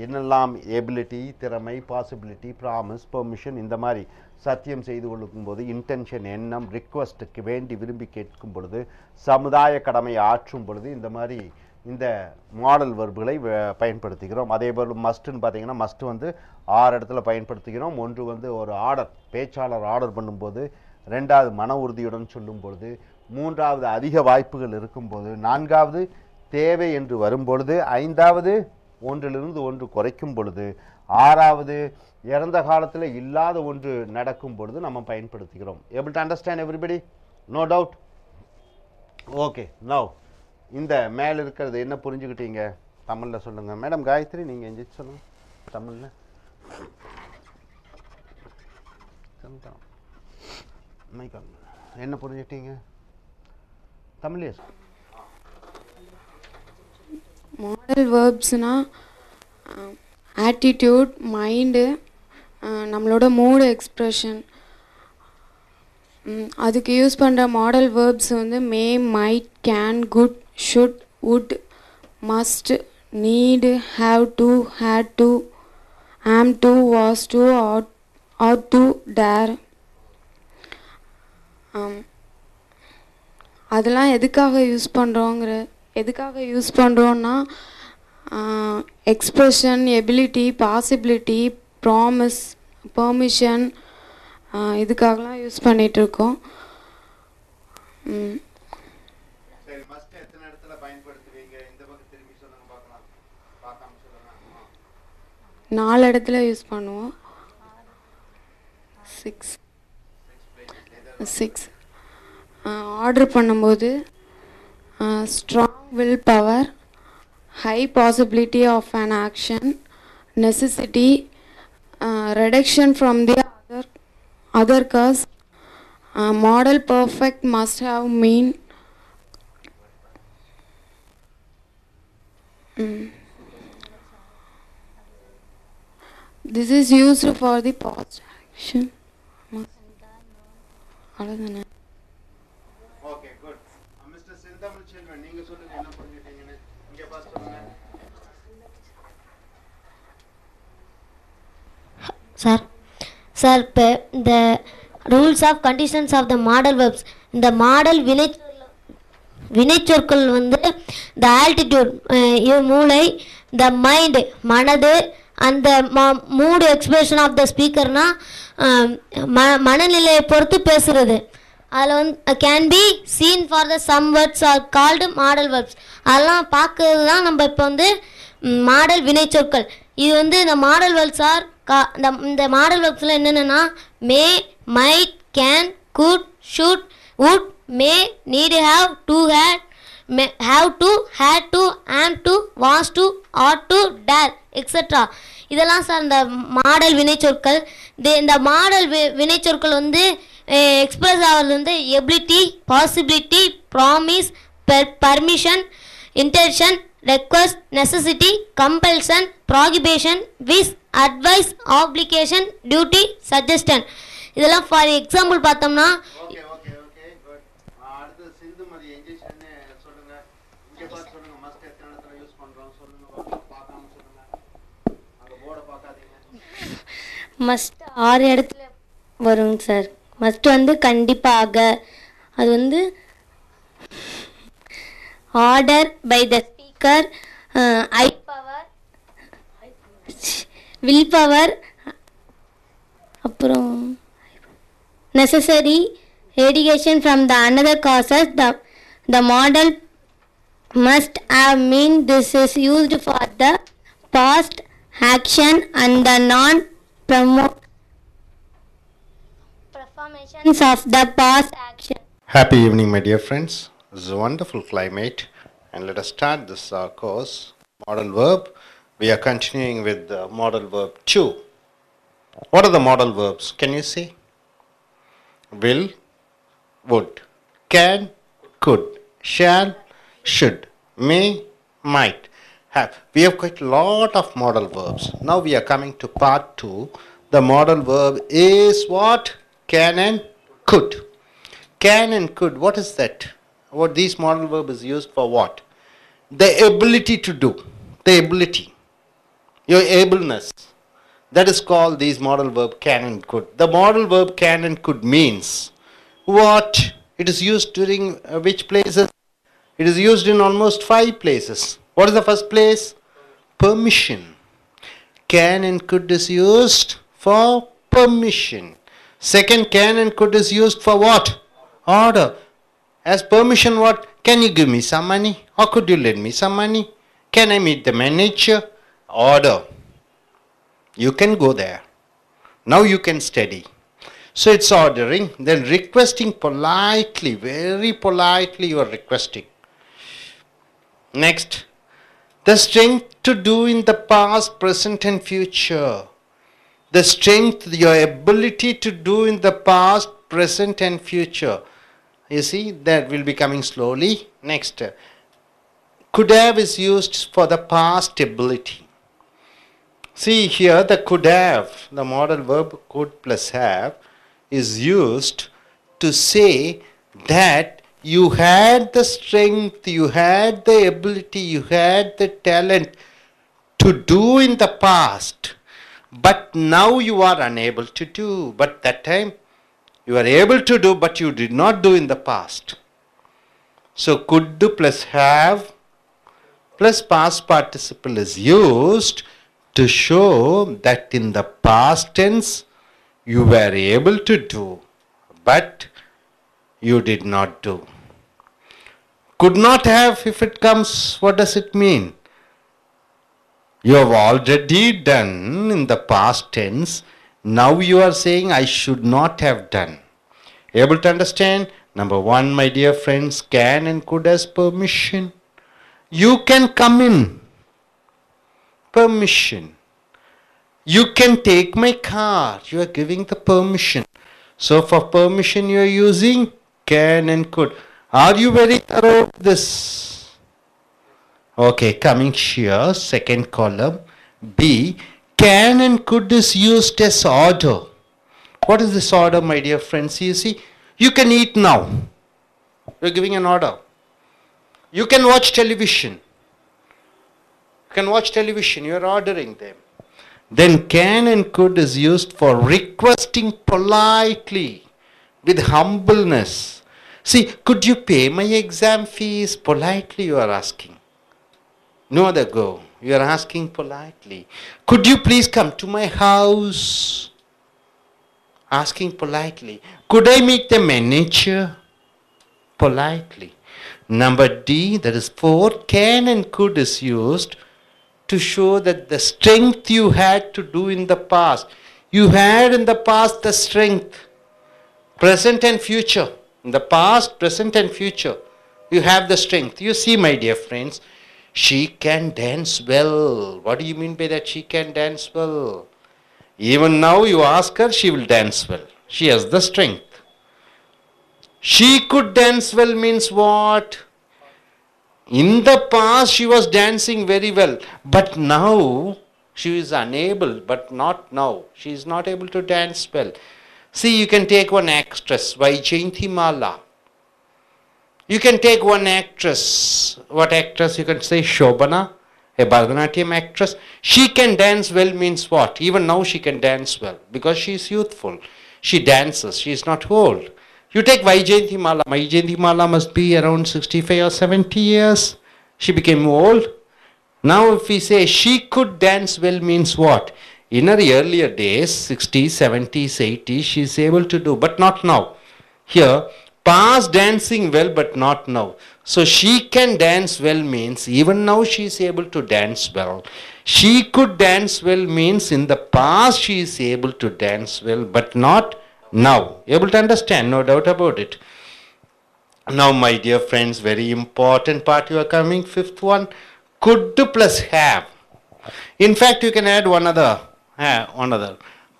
என்னெல்லாம் எபிலிட்டி, திறமை, பாசிபிலிட்டி, ப்ராமிஸ், பெர்மிஷன், இந்த மாதிரி சத்தியம் செய்து கொள்ளும் போது, இன்டென்ஷன், எண்ணம், ரிக்வஸ்ட்டுக்கு வேண்டி விரும்பி கேட்கும் பொழுது, சமுதாய கடமையை ஆற்றும் பொழுது இந்த மாதிரி இந்த மாடல் வெர்புகளை பயன்படுத்துகிறோம். அதே போல் மஸ்ட்டுன்னு பார்த்தீங்கன்னா மஸ்ட் வந்து 6 இடத்துல பயன்படுத்துகிறோம். ஒன்று வந்து ஒரு ஆர்டர், பேச்சாளர் ஆர்டர் பண்ணும்போது, ரெண்டாவது மன உறுதியுடன் சொல்லும் பொழுது, மூன்றாவது அதிக வாய்ப்புகள் இருக்கும்போது, நான்காவது தேவை என்று வரும்பொழுது, ஐந்தாவது ஒன்றிலிருந்து ஒன்று குறைக்கும் பொழுது, ஆறாவது இறந்த காலத்தில் இல்லாத ஒன்று நடக்கும் பொழுது நம்ம பயன்படுத்துகிறோம். Able to understand everybody? No doubt? Okay. Now இந்த மேலே இருக்கிறது என்ன புரிஞ்சுக்கிட்டீங்க? தமிழில் சொல்லுங்கள். மேடம் காயத்ரி, நீங்கள் எஞ்சி சொல்லுங்கள் தமிழில். என்ன புரிஞ்சுக்கிட்டீங்க தமிழ்லேயே? மாடல் வேர்ப்ஸ்னா ஆட்டிடியூட், மைண்டு, நம்மளோட மூடு, எக்ஸ்ப்ரெஷன், அதுக்கு யூஸ் பண்ணுற மாடல் வேர்ப்ஸ் வந்து may, might, can, could, should, would, must, need, have to, had to, am to, was to, ought to, dare. அதெல்லாம் எதுக்காக யூஸ் பண்ணுறோன்னா expression, ability, possibility, promise, permission, இதுக்காகலாம் use பண்ணிகிட்ருக்கோம். 4 இடத்துல use பண்ணுவோம். 6 ஆர்டர் பண்ணும்போது strong will power, high possibility of an action, necessity, reduction from the other cause, model perfect, must have, mean. This is used for the past action. அவ்வளோதானே? Okay, good. Mister செந்தமிழ் செல்வன், நீங்கள் சொல்லுங்கள் என்ன புரிஞ்சுட்டீங்கன்னு. இங்கே பார்த்து சொல்லுங்கள் சார். இப்போ இந்த rules of conditions of the modal verbs, இந்த மாடல் வினைச்சொற்கள் வந்து த ஆல்டிடியூட் மூளை, த மைண்டு மனது, அந்த மூடு எக்ஸ்பிரஷன் ஆஃப் த ஸ்பீக்கர்னா மனநிலையை பொறுத்து பேசுகிறது. அதில் வந்து can be seen for the some words are called model verbs. அதெல்லாம் பார்க்கறது தான் நம்ம இப்போ வந்து மாடல் வினைச்சொற்கள். இது வந்து இந்த மாடல் வெர்ப்ஸ் ஆர் இந்த மாடல் வெர்ப்ஸில் என்னென்னா may, might, can, could, should, would, may, need, have, to, had, have to, had to, am to, was to, ought to, dare, etc. இதெல்லாம் சார் இந்த மாடல் வினைச்சொற்கள். இந்த மாடல் வினைச்சொற்கள் வந்து எக்ஸ்பிரஸ் ஆகிறது வந்து ability, possibility, promise, permission, intention, request, necessity, compulsion, prohibition, wish, advice, obligation, duty, suggestion. இதெல்லாம் for example பார்த்தோம்னா ஓகே ஓகே ஓகே குட். அடுத்து சிந்துமதி இன்ஜெக்ஷன் சொல்லுங்க. இங்க பார்த்து சொல்லுங்க. மஸ்ட் எத்தனை இடத்துல யூஸ் பண்றோம் சொல்லுங்க. பார்க்காம சொல்லுங்க. அந்த போர்டை பார்க்காதீங்க. மஸ்ட் 6 இடத்துல வருங்க சார். மஸ்ட் வந்து கண்டிப்பாக, அது வந்து order by the speaker, I power, will power, அப்புறம் necessary, radiation from the another causes. The modal must have mean this is used for the past action and the performations of the past action. Happy evening, my dear friends. This is a wonderful climate, and let us start this course, modal verb. We are continuing with the modal verb 2. What are the modal verbs? Can you see? Will, would, can, could, shall, should, may, might, have. We have quite a lot of modal verbs. Now we are coming to part 2. The modal verb is what? Can and could. Can and could, what is that? What this modal verb is used for what? The ability to do. The ability. Your ableness. That is called this modal verb can and could. The modal verb can and could means what? It is used during which places? It is used in almost 5 places. What is the first place? Permission. Can and could is used for permission. Second, can and could is used for what? Order. As permission, what? Can you give me some money? Or could you lend me some money? Can I meet the manager? Order. You can go there. Now you can study. So it's ordering, then requesting politely, very politely you are requesting. Next, the strength to do in the past, present and future. The strength, your ability to do in the past, present and future. You see, that will be coming slowly. Next, could have is used for the past ability. See here, the could have, the modal verb could plus have is used to say that you had the strength, you had the ability, you had the talent to do in the past, but now you are unable to do. But that time you are able to do, but you did not do in the past. So could do plus have plus past participle is used to show that in the past tense you were able to do, but you did not do. Could not have, if it comes, what does it mean? You have already done in the past tense. Now you are saying I should not have done. Able to understand? Number 1, my dear friends, can and could as permission. You can come in. Permission. You can take my car. You are giving the permission. So for permission you are using can and could. Are you very thorough with this? Okay, coming here, second column, B, can and could is used as order. What is this order, my dear friends? You see, you can eat now. You are giving an order. You can watch television. You can watch television. You are ordering them. Then can and could is used for requesting politely, with humbleness. See, could you pay my exam fees? Politely you are asking. No other go. You are asking politely. Could you please come to my house? Asking politely. Could I meet the manager? Politely. Number D, that is 4, can and could is used to show that the strength you had to do in the past. You had in the past the strength. Present and future. In the past, present and future. You have the strength. You see, my dear friends, she can dance well. What do you mean by that? She can dance well. Even now you ask her, she will dance well. She has the strength. She could dance well means what? In the past she was dancing very well, but now she is unable, but not now. She is not able to dance well. See, you can take one actress, Vaijayanthimala. You can take one actress. What actress? You can say Shobana, a Bharatanatyam actress. She can dance well means what? Even now she can dance well because she is youthful. She dances. She is not old. You take Vaijayanthimala. Vaijayanthimala must be around 65 or 70 years. She became old. Now if we say she could dance well means what? In her earlier days, 60s, 70s, 80s, she is able to do, but not now. Here, past dancing well, but not now. So she can dance well means even now she is able to dance well. She could dance well means in the past she is able to dance well, but not now. Able to understand? No doubt about it. Now, my dear friends, very important part you are coming, fifth one. Could plus have. In fact, you can add one other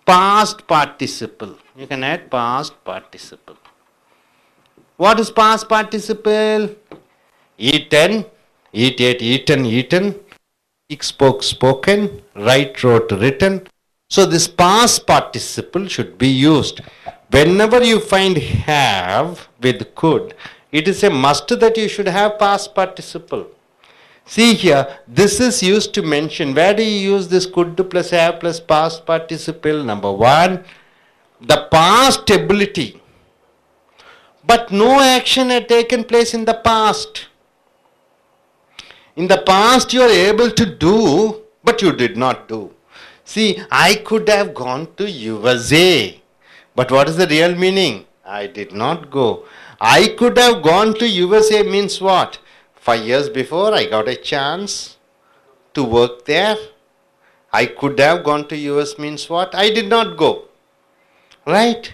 past participle. You can add past participle. What is past participle? Eaten, eat, ate, eaten, eaten. Speak, spoke, spoken. Write, wrote, written. So this past participle should be used. Whenever you find have with could, it is a must that you should have past participle. See here, this is used to mention, where do you use this could plus have plus past participle? Number one, the past ability. But no action had taken place in the past. In the past you are able to do, but you did not do. See, I could have gone to USA. But what is the real meaning? I did not go. I could have gone to USA means what? 5 years before I got a chance to work there. I could have gone to US means what? I did not go. Right?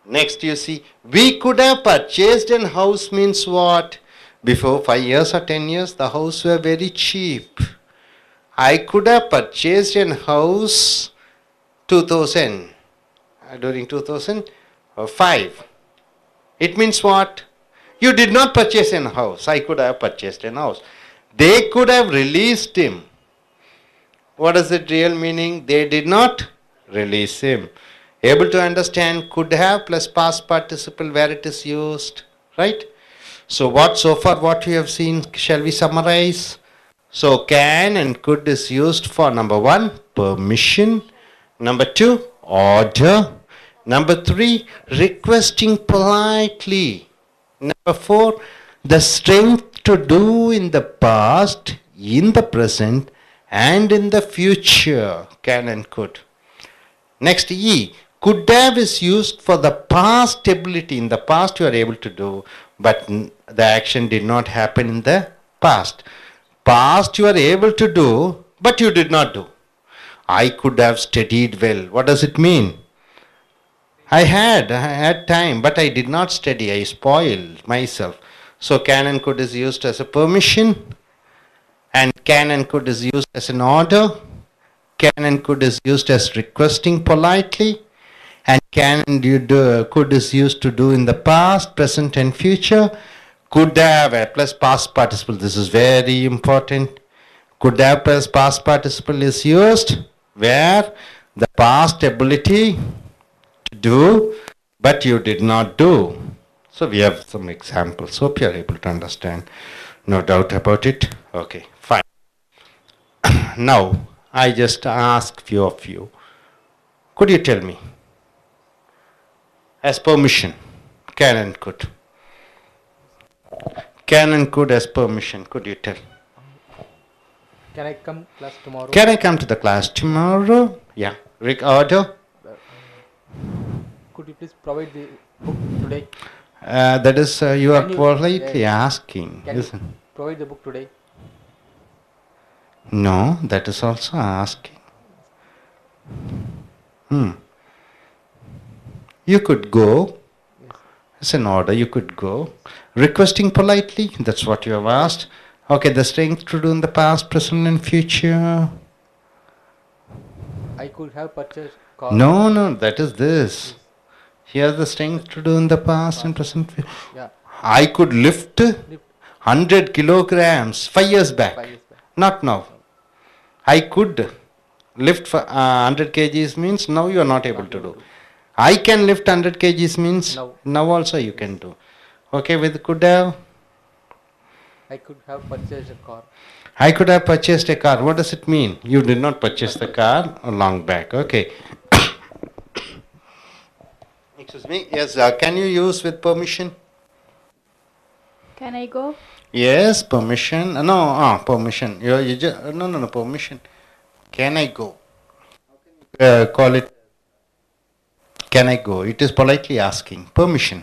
Next you see, we could have purchased a house means what? Before 5 years or 10 years, the house were very cheap. I could have purchased a house 2000, during 2005. It means what? You did not purchase a house. I could have purchased a house. They could have released him. What is the real meaning? They did not release him. Able to understand could have plus past participle where it is used. Right? So so far what we have seen, shall we summarize? So can and could is used for number one, permission. Number two, order. Number three, requesting politely. Number four, the strength to do in the past, in the present, and in the future. Can and could. Next, E. Could have is used for the past ability. In the past you are able to do, but the action did not happen in the past. Past you are able to do, but you did not do. I could have studied well. What does it mean? I had time, but I did not study. I spoiled myself. So can and could is used as a permission, and can and could is used as an order. Can and could is used as requesting politely, and can and could is used to do in the past, present, and future. Could have plus past participle. This is very important. Could have plus past participle is used where the past ability to do, but you did not do. So we have some examples. Hope you are able to understand. No doubt about it. Okay, fine. Now, I just ask few of you. Could you tell me? As permission, can and could. Can and could as permission. Could you tell? Can I come class tomorrow? Can I come to the class tomorrow? Yeah. Rick, order. Could you please provide the book today? That is, you are politely asking. Can you provide the book today? No, that is also asking. You could go. It's an order. You could go. Requesting politely. That's what you have asked. Okay, the strength to do in the past, present, and future. I could have purchased car. No, that is this. Here's the strength to do in the past and present. Yeah. I could lift 100 kilograms 5 years back. Not now. I could lift 100 kgs means now you are not able to do. I can lift 100 kgs means now also you can do. Okay, with could have. I could have purchased a car. I could have purchased a car. What does it mean? You did not purchase the car long back. Okay. Excuse me. Yes, can you use with permission? Can I go? Yes, permission. No, permission. You just, no, permission. Can I go? Call it. Can I go? It is politely asking. Permission.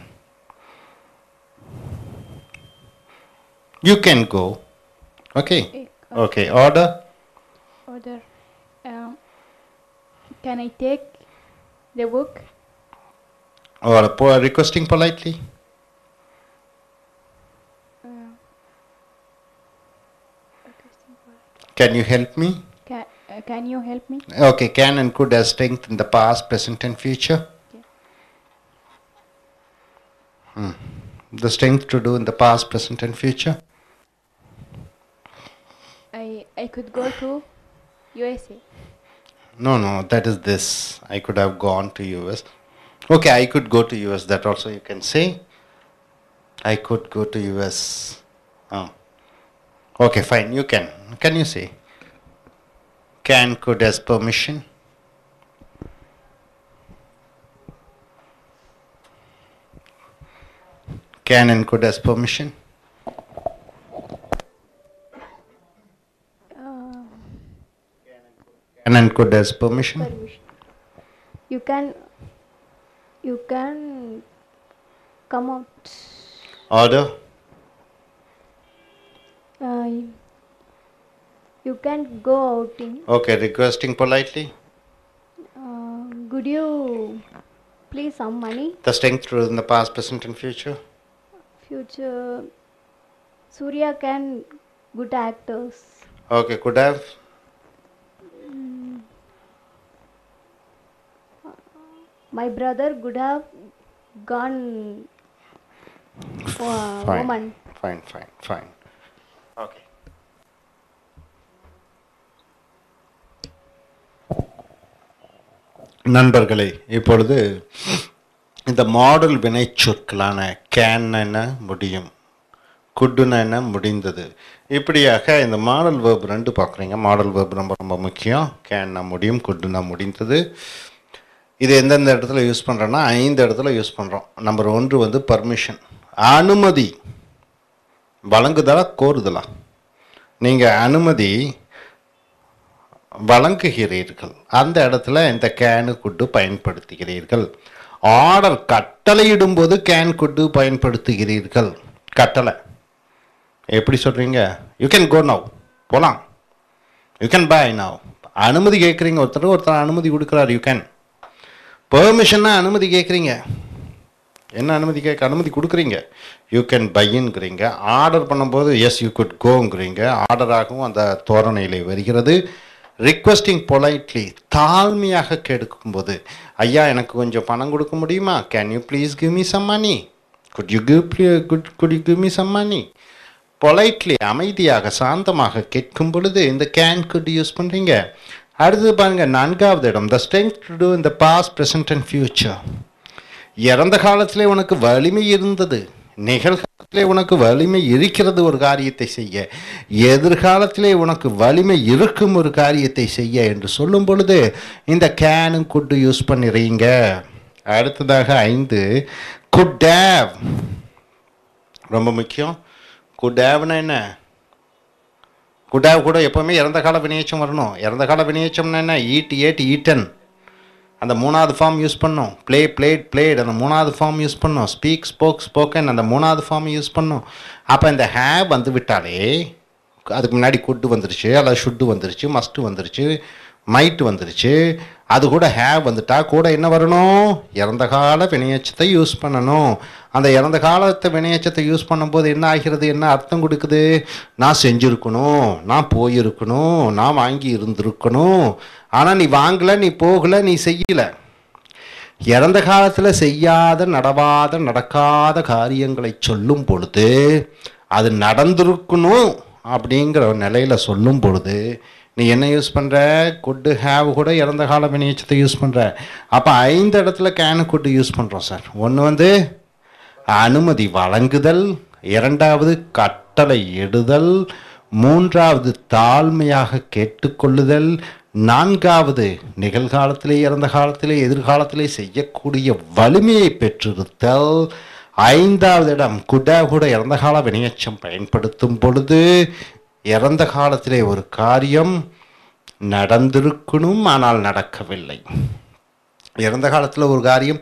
You can go. Okay. Okay. Order. Order. Can I take the book? Or requesting politely. Can you help me? Can you help me? Okay. Can and could have strength in the past, present, and future. The strength to do in the past, present, and future. I could go to USA. No, that is this. I could have gone to US. Okay, I could go to US. That also you can say. I could go to US. Okay, fine. You can. Can you say? Can, could has permission. Can and could has permission. Can and could has permission. You can come out. Order. You can go outing. Okay, requesting politely. Could you please some money? The strength to do in the past, present, and future. Future. Surya can good actors. Okay, could have. My brother could have gone woman. Fine. Okay. நண்பர்களே, இப்பொழுது இந்த model வினை சொற்களான can என்ன முடியும், குட்டுன என்ன முடிந்தது, இப்படியாக இந்த மாடல் வேர்ப் 2 பார்க்குறீங்க. மாடல் வேர்ப் ரொம்ப முக்கியம். கேன்னா முடியும், குட்டுனா முடிந்தது. இது எந்தெந்த இடத்துல யூஸ் பண்ணுறோன்னா 5 இடத்துல யூஸ் பண்ணுறோம். நம்பர் 1 வந்து பர்மிஷன், அனுமதி. வழங்குதலா கோருதலா? நீங்கள் அனுமதி வழங்குகிறீர்கள், அந்த இடத்துல இந்த கேனு குட்டு பயன்படுத்துகிறீர்கள். ஆர்டர் கட்டளையிடும் போது கேன் குட்டு பயன்படுத்துகிறீர்கள். கட்டளை எப்படி சொல்கிறீங்க? யூ கேன் கோ நவ், போகலாம். You can buy now. அனுமதி கேட்குறீங்க, ஒருத்தர் அனுமதி கொடுக்குறாரு, யூ கேன். பெர்மிஷன்னா அனுமதி கேட்குறீங்க, என்ன அனுமதி அனுமதி கொடுக்குறீங்க, யூ கேன் பைங்கிறீங்க. ஆர்டர் பண்ணும்போது எஸ் யூ குட் கோங்கிறீங்க. ஆர்டராகவும் அந்த தோரணையில் வருகிறது. ரிக்வெஸ்டிங் பொலைட்லி, தாழ்மையாக கேட்கும்போது, ஐயா எனக்கு கொஞ்சம் பணம் கொடுக்க முடியுமா, can you please give me some money, could you give me some money. Politely, அமைதியாக சாந்தமாக கேட்கும் பொழுது இந்த கேன் குட் யூஸ் பண்ணுறீங்க. அடுத்தது பாருங்க, 4வது இடம், the strength to do in the past, present and future. இறந்த காலத்திலே உனக்கு வலிமை இருந்தது, நிகழ்காலத்திலே உனக்கு வலிமை இருக்கிறது ஒரு காரியத்தை செய்ய, எதிர்காலத்திலே உனக்கு வலிமை இருக்கும் ஒரு காரியத்தை செய்ய என்று சொல்லும் பொழுது இந்த கேனும் குட் யூஸ் பண்ணுறீங்க. அடுத்ததாக 5, குட் ஹேவ். ரொம்ப முக்கியம். குட் ஹேவ்னா என்ன? குட் ஹேவ் கூட எப்போவுமே இறந்த கால வினையச்சம் வரணும். இறந்த கால வினையச்சம்னா என்ன? ஈட், ஏட், ஈட்டன், அந்த 3வது ஃபார்ம் யூஸ் பண்ணோம். ப்ளே, பிளேட், பிளேட், அந்த 3வது ஃபார்ம் யூஸ் பண்ணோம். ஸ்பீக், ஸ்போக், ஸ்போக்கன், அந்த 3வது ஃபார்ம் யூஸ் பண்ணோம். அப்போ இந்த ஹேவ் வந்து விட்டாலே அதுக்கு முன்னாடி குட்டு வந்துருச்சு, அல்லது ஷுட்டு வந்துருச்சு, மஸ்ட்டு வந்துருச்சு, மைட்டு வந்துருச்சு. அது கூட ஹேவ் வந்துட்டா கூட என்ன வரணும்? இறந்த கால வினையச்சத்தை யூஸ் பண்ணணும். அந்த இறந்த காலத்தை வினையச்சத்தை யூஸ் பண்ணும்போது என்ன ஆகிறது? என்ன அர்த்தம் கொடுக்குது? நான் செஞ்சுருக்கணும், நான் போயிருக்கணும், நான் வாங்கி இருந்திருக்கணும். ஆனால் நீ வாங்கலை, நீ போகலை, நீ செய்யலை. இறந்த காலத்தில் செய்யாத, நடக்காத காரியங்களை சொல்லும் பொழுது அது நடந்திருக்கணும் அப்படிங்கிற நிலையில் சொல்லும் பொழுது நீ என்ன யூஸ் பண்ணுற? குட் ஹேவ் கூட இறந்த கால வினையச்சத்தை யூஸ் பண்ணுற. அப்போ 5 இடத்துல கேனு குட் யூஸ் பண்ணுறோம் சார். ஒன்று வந்து அனுமதி வழங்குதல், இரண்டாவது கட்டளை இடுதல், மூன்றாவது தாழ்மையாக கேட்டுக்கொள்ளுதல், நான்காவது நிகழ்காலத்திலே இறந்த காலத்திலே எதிர்காலத்திலே செய்யக்கூடிய வலிமையை பெற்றிருத்தல், ஐந்தாவது இடம் குடா கூட இறந்த கால வினையச்சம் பயன்படுத்தும் பொழுது இறந்த காலத்திலே ஒரு காரியம் நடந்திருக்கணும் ஆனால் நடக்கவில்லை, இறந்த காலத்தில் ஒரு காரியம்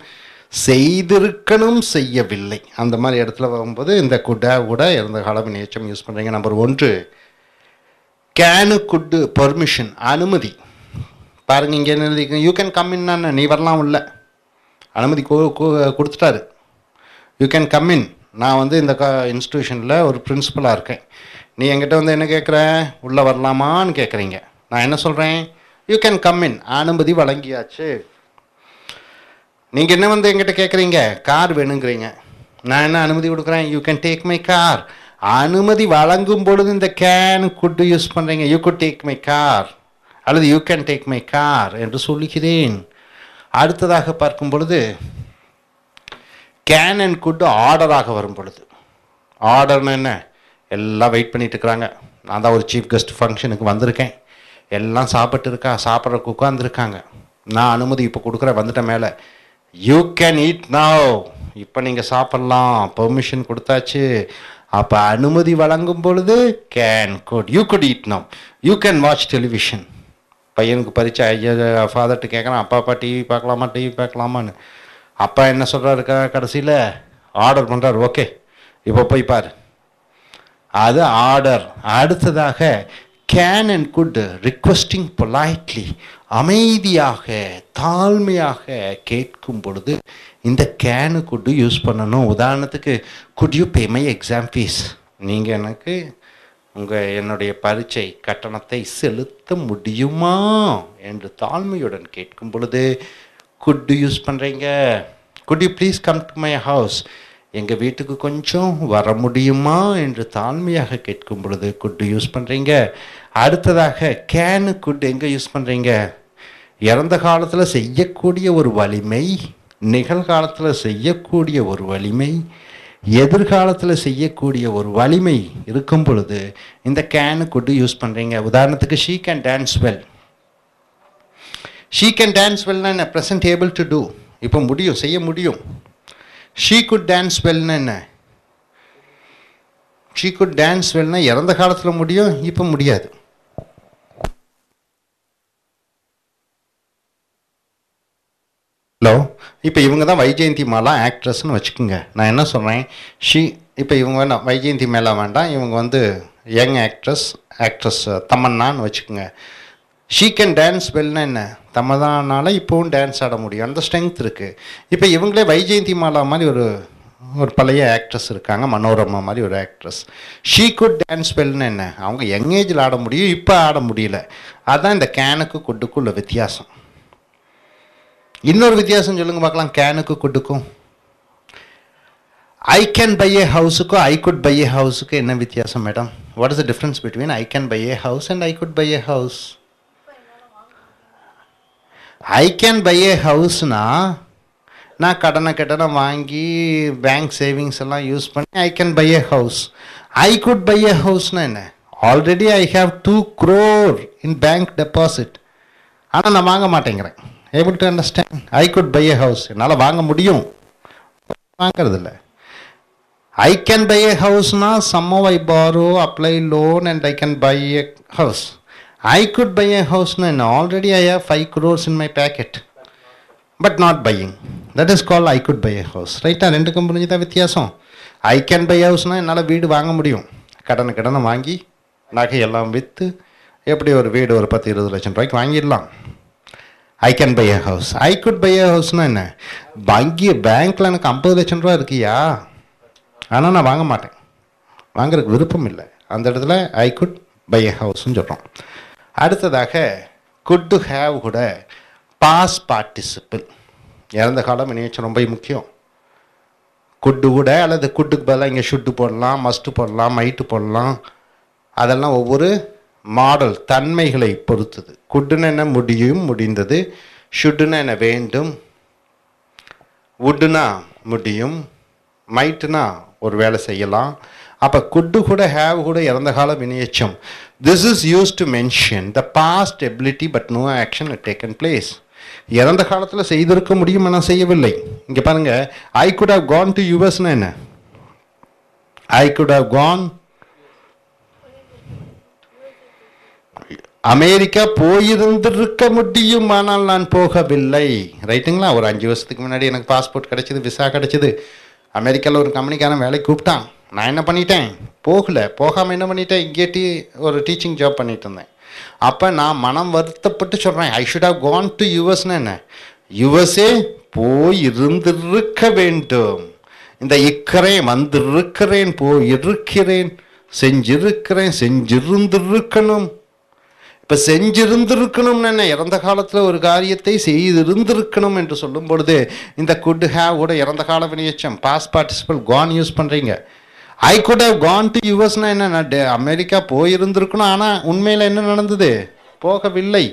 செய்திருக்கணும் செய்யவில்லை, அந்த மாதிரி இடத்துல வரும்போது இந்த குடா கூட இறந்த கால வினையச்சம் யூஸ் பண்ணுறீங்க. நம்பர் 1 கேனு குட்டு பர்மிஷன் அனுமதி. பாருங்க இங்கே என்ன எழுதிக்க, யூ கேன் கம் இன், நீ வரலாம் உள்ள, அனுமதி கொடுத்துட்டாரு. You can come in. நான் வந்து இந்த இன்ஸ்டியூஷனில் ஒரு பிரின்சிபலாக இருக்கேன். நீ என்கிட்ட வந்து என்ன கேட்குற, உள்ளே வரலாமான்னு கேட்குறீங்க. நான் என்ன சொல்கிறேன், யூ கேன் கம் இன், அனுமதி வழங்கியாச்சு. நீங்கள் என்ன வந்து என்கிட்ட கேட்குறீங்க, கார் வேணுங்கிறீங்க. நான் என்ன அனுமதி கொடுக்குறேன், you can take my car. அனுமதி வழங்கும் பொழுது இந்த கேன் குட் யூஸ் பண்ணுறீங்க. You could take my car அல்லது you can take my car என்று சொல்லுகிறேன். அடுத்ததாக பார்க்கும் பொழுது கேன் அண்ட் குட் ஆர்டராக வரும் பொழுது, ஆர்டர்னு என்ன, எல்லாம் வெயிட் பண்ணிட்டு இருக்கிறாங்க. நான் தான் ஒரு சீஃப் கெஸ்ட் ஃபங்க்ஷனுக்கு வந்திருக்கேன், எல்லாம் சாப்பிட்றதுக்கு உட்காந்துருக்காங்க. நான் அனுமதி இப்போ கொடுக்குறேன், வந்துட்டேன் மேலே. யூ கேன் ஈட் நவ், இப்போ நீங்கள் சாப்பிட்லாம், பெர்மிஷன் கொடுத்தாச்சு. அப்போ அனுமதி வழங்கும் பொழுது can good, you good eat now, you can watch television. பையனுக்கு பரிச்சை, ஐயா ஃபாதர்கிட்ட கேட்குறான், அப்பா டிவி பார்க்கலாமான்னு. அப்பா என்ன சொல்கிறாரு, கடைசியில் ஆர்டர் பண்ணுறாரு, ஓகே இப்போ போய் பாரு, அது ஆர்டர். அடுத்ததாக can and good requesting politely, அமைதியாக தாழ்மையாக கேட்கும் பொழுது இந்த கேனு குட்டு யூஸ் பண்ணணும். உதாரணத்துக்கு, good you pay my exam fees, நீங்கள் எனக்கு என்னுடைய பரீட்சை கட்டணத்தை செலுத்த முடியுமா என்று தாழ்மையுடன் கேட்கும் பொழுது குட் யூஸ் பண்ணுறீங்க. Good you please come to my house, எங்கள் வீட்டுக்கு கொஞ்சம் வர முடியுமா என்று தாழ்மையாக கேட்கும் பொழுது குட் யூஸ் பண்ணுறீங்க. அடுத்ததாக கேனு குட் எங்கே யூஸ் பண்ணுறீங்க, இறந்த காலத்தில் செய்யக்கூடிய ஒரு வலிமை, நிகழ்காலத்தில் செய்யக்கூடிய ஒரு வலிமை, எதிர்காலத்தில் செய்யக்கூடிய ஒரு வலிமை இருக்கும் பொழுது இந்த கேனு குட் யூஸ் பண்ணுறீங்க. உதாரணத்துக்கு, she can dance well. She can dance வெல்னா என்ன, ப்ரெசன்ட் ஏபிள் டு டூ, இப்போ முடியும், செய்ய முடியும். ஷீ குட் டான்ஸ் வெல்னா என்ன, ஷீ குட் டான்ஸ் வெல்னா இறந்த காலத்தில் முடியும், இப்போ முடியாது. ஹலோ, இப்போ இவங்க தான் வைஜெயந்தி மாலா ஆக்ட்ரஸ்ன்னு வச்சுக்கோங்க. நான் என்ன சொல்கிறேன், இப்போ இவங்க வேணாம், வைஜெயந்தி மேலா வேண்டாம், இவங்க வந்து யங் ஆக்ட்ரஸ் தமன்னான்னு வச்சுக்கோங்க. ஷீ கேன் டான்ஸ் வெல்னா என்ன, தமன்னால இப்போவும் டான்ஸ் ஆட முடியும், அந்த ஸ்ட்ரென்த் இருக்குது. இப்போ இவங்களே வைஜெயந்தி மாலா மாதிரி ஒரு பழைய ஆக்ட்ரஸ் இருக்காங்க, மனோரமா மாதிரி ஒரு ஆக்ட்ரஸ். ஷீ குட் டான்ஸ் வெல்னா என்ன, அவங்க யங் ஏஜில் ஆட முடியும், இப்போ ஆட முடியல. அதுதான் இந்த கேனுக்கு குட்டுக்குள்ள வித்தியாசம். இன்னொரு வித்தியாசம் சொல்லுங்க பார்க்கலாம், கேனுக்கு குட்டுக்கும். ஐ கேன் பை ஏ ஹவுஸுக்கும் ஐ குட் பை ஏ ஹவுஸுக்கும் என்ன வித்தியாசம் madam? What is the difference between I can buy a house and I could buy a house? I can buy a ஹவுஸ்னா நான் கடனை வாங்கி பேங்க் சேவிங்ஸ் எல்லாம் use பண்ணி I can buy a house. I could buy a ஹவுஸ்னா என்ன, already I have 2 crore in bank deposit, ஆனால் நான் வாங்க மாட்டேங்கிறேன். Able to understand? I could buy a house, என்னால் வாங்க முடியும், வாங்கிறது இல்லை. ஐ கேன் பை ஏ ஹவுஸ்னா somehow I borrow, apply loan and I can buy a house. I could buy a house na, already I have 5 crores in my pocket but not buying. That is called I could buy a house. Right? ரெண்டுக்கும் புரிஞ்சுதா வித்தியாசம்? I can buy a house na, என்னால் வீடு வாங்க முடியும், கடனை வாங்கி நகையெல்லாம் விற்று எப்படி ஒரு வீடு ஒரு 10-20 லட்சம் ரூபாய்க்கு வாங்கிடலாம். I can buy a house. I could buy a ஹவுஸ்னா என்ன, பேங்க்கில் எனக்கு 50 லட்சம் ரூபா இருக்கியா, ஆனால் நான் வாங்க மாட்டேன், வாங்குறதுக்கு விருப்பம் இல்லை, அந்த இடத்துல ஐ குட் பை ஏ ஹவுஸ்ன்னு சொல்கிறோம். அடுத்ததாக குட் டு ஹேவ் கூட பாஸ் பார்ட்டிசிபிள், இறந்த காலம் வினையச்சம் ரொம்ப முக்கியம். குட்டு கூட அல்லது குட்டுக்கு பதிலாக இங்கே ஷுட்டு போடலாம், மஸ்ட்டு போடலாம், மைட்டு போடலாம், அதெல்லாம் ஒவ்வொரு மாடல் தன்மைகளை பொறுத்தது. குட்னு என்ன முடியும் முடிந்தது, ஷுட்னு என்ன வேண்டும், வுட்னா முடியும், மைட்னா ஒரு வேலை செய்யலாம். அப்போ குட்டு கூட ஹேவ் கூட இறந்த கால வினையெச்சம். This is use to mention the past ability but no action had taken place. இறந்த காலத்தில் செய்திருக்க முடியும் ஆனால் செய்யவில்லை. இங்கே பாருங்க, I could have gone to யுஎஸ்னா என்ன, I could have gone, America போயிருந்திருக்க முடியும் ஆனால் நான் போகவில்லை. ரைட்டுங்களா? ஒரு 5 வருஷத்துக்கு முன்னாடி எனக்கு பாஸ்போர்ட் கிடைச்சிது, விசா கிடைச்சிது, அமெரிக்காவில் ஒரு கம்பெனிக்காரன் வேலைக்கு கூப்பிட்டான். நான் என்ன பண்ணிட்டேன், போகாமல் என்ன பண்ணிட்டேன், இங்கே ஒரு டீச்சிங் ஜாப் பண்ணிட்டு இருந்தேன். அப்போ நான் மனம் வருத்தப்பட்டு சொல்கிறேன், I should have gone to யுஎஸ்னா என்ன, யுஎஸ்ஏ போய் இருந்திருக்க வேண்டும். இந்த இக்கிறேன் வந்திருக்கிறேன், போயிருக்கிறேன், செஞ்சிருக்கிறேன், செஞ்சிருந்திருக்கணும். இப்போ செஞ்சிருந்திருக்கணும்னு என்ன, இறந்த காலத்தில் ஒரு காரியத்தை செய்திருந்திருக்கணும் என்று சொல்லும் பொழுது இந்த குட் ஹேவ் கூட இறந்த கால வினையெச்சம் பாஸ்ட் பார்ட்டிசிபிள் கான் யூஸ் பண்ணுறீங்க. I could have gone to யுஎஸ்னா என்ன, நான் அமெரிக்கா போயிருந்திருக்கணும் ஆனால் உண்மையில் என்ன நடந்தது, போகவில்லை.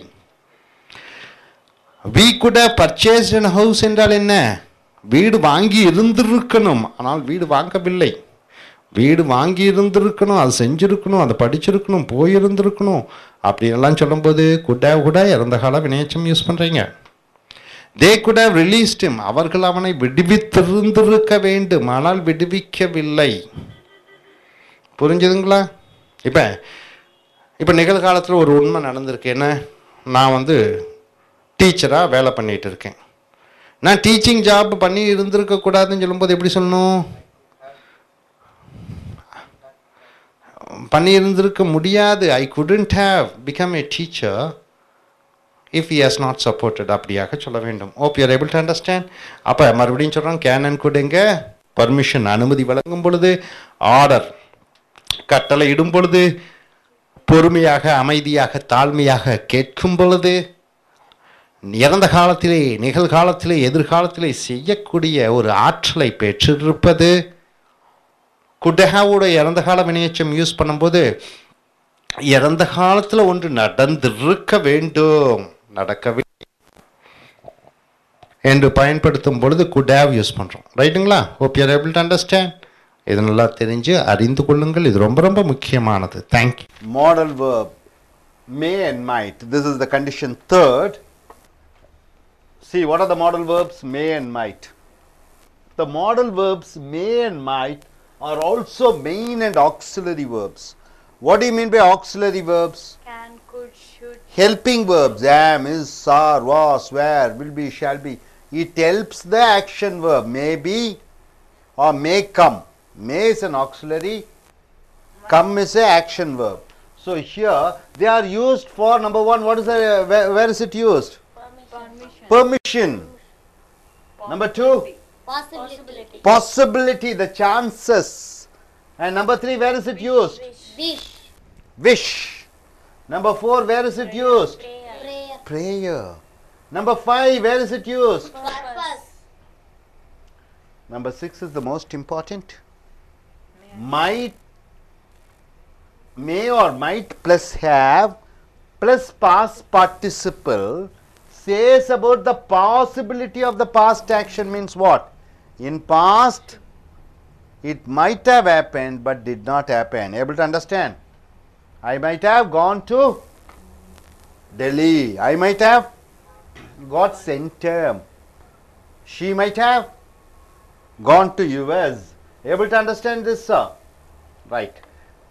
We could have purchased an house என்றால் என்ன, வீடு வாங்கி இருந்திருக்கணும் ஆனால் வீடு வாங்கவில்லை. வீடு வாங்கி இருந்திருக்கணும், அது செஞ்சுருக்கணும், அதை படிச்சிருக்கணும், போயிருந்திருக்கணும் அப்படின்லாம் சொல்லும்போது குட் ஹேவ் கூட இறந்த கால வினையெச்சம் யூஸ் பண்ணுறீங்க. They could have released him, அவர்கள் அவனை விடுவித்திருந்திருக்க வேண்டும் ஆனால் விடுவிக்கவில்லை. புரிஞ்சுதுங்களா? இப்போ நிகழ்காலத்தில் ஒரு உண்மை நடந்திருக்கு. என்ன, நான் டீச்சராக வேலை பண்ணிகிட்டு இருக்கேன். நான் டீச்சிங் ஜாப் பண்ணி இருந்திருக்கக்கூடாதுன்னு சொல்லும்போது எப்படி சொல்லணும், பண்ணி இருந்திருக்க முடியாது. ஐ couldn't have become a teacher if he has not supported. அப்படியாக சொல்ல வேண்டும். hope you are able to understand. அப்போ மறுபடியும் சொல்கிறோம், கேன் அண்ட் குட் எங்க, பர்மிஷன் அனுமதி வழங்கும் பொழுது, ஆர்டர் கட்டளை இடும் பொழுது, பொறுமையாக அமைதியாக தாழ்மையாக கேட்கும் பொழுது, இறந்த காலத்திலே நிகழ்காலத்திலே எதிர்காலத்திலே செய்யக்கூடிய ஒரு ஆற்றலை பெற்றிருப்பது. குடஹாவோட இறந்த கால வினையெச்சம் யூஸ் பண்ணும்போது இறந்த காலத்தில் ஒன்று நடந்திருக்க வேண்டும், நடக்கவில்லை என்று பயன்படுத்தும் பொழுது குட் ஹேவ் யூஸ் பண்ணுறோம். ரைட்டுங்களா? Hope you are able to understand. இது நல்லா தெரிஞ்சு அறிந்து கொள்ளுங்கள், இது ரொம்ப ரொம்ப முக்கியமானது. Thank you. Model verb may and might. This is the condition third. See, what are the modal verbs? May and might. The modal verbs may and might are also main and auxiliary verbs. What do you mean by auxiliary verbs? Can, could, should. Helping verbs. Am, is, are, was, were, will be, shall be. It helps the action verb. May be or may come. May is an auxiliary. Come is an action verb. So here they are used for number one. What is the, where is it used? Permission. Number two? Possibility. Possibility, the chances. And number three, where is it used? Wish. Wish. Number four, where is it used? Prayer. Prayer. Number five, where is it used? Purpose. Number six is the most important. Might, may or might plus have plus past participle says about the possibility of the past action. Means what? In past it might have happened but did not happen. Able to understand? I might have gone to Delhi. I might have got sent term. She might have gone to US. Able to understand this, sir? Right.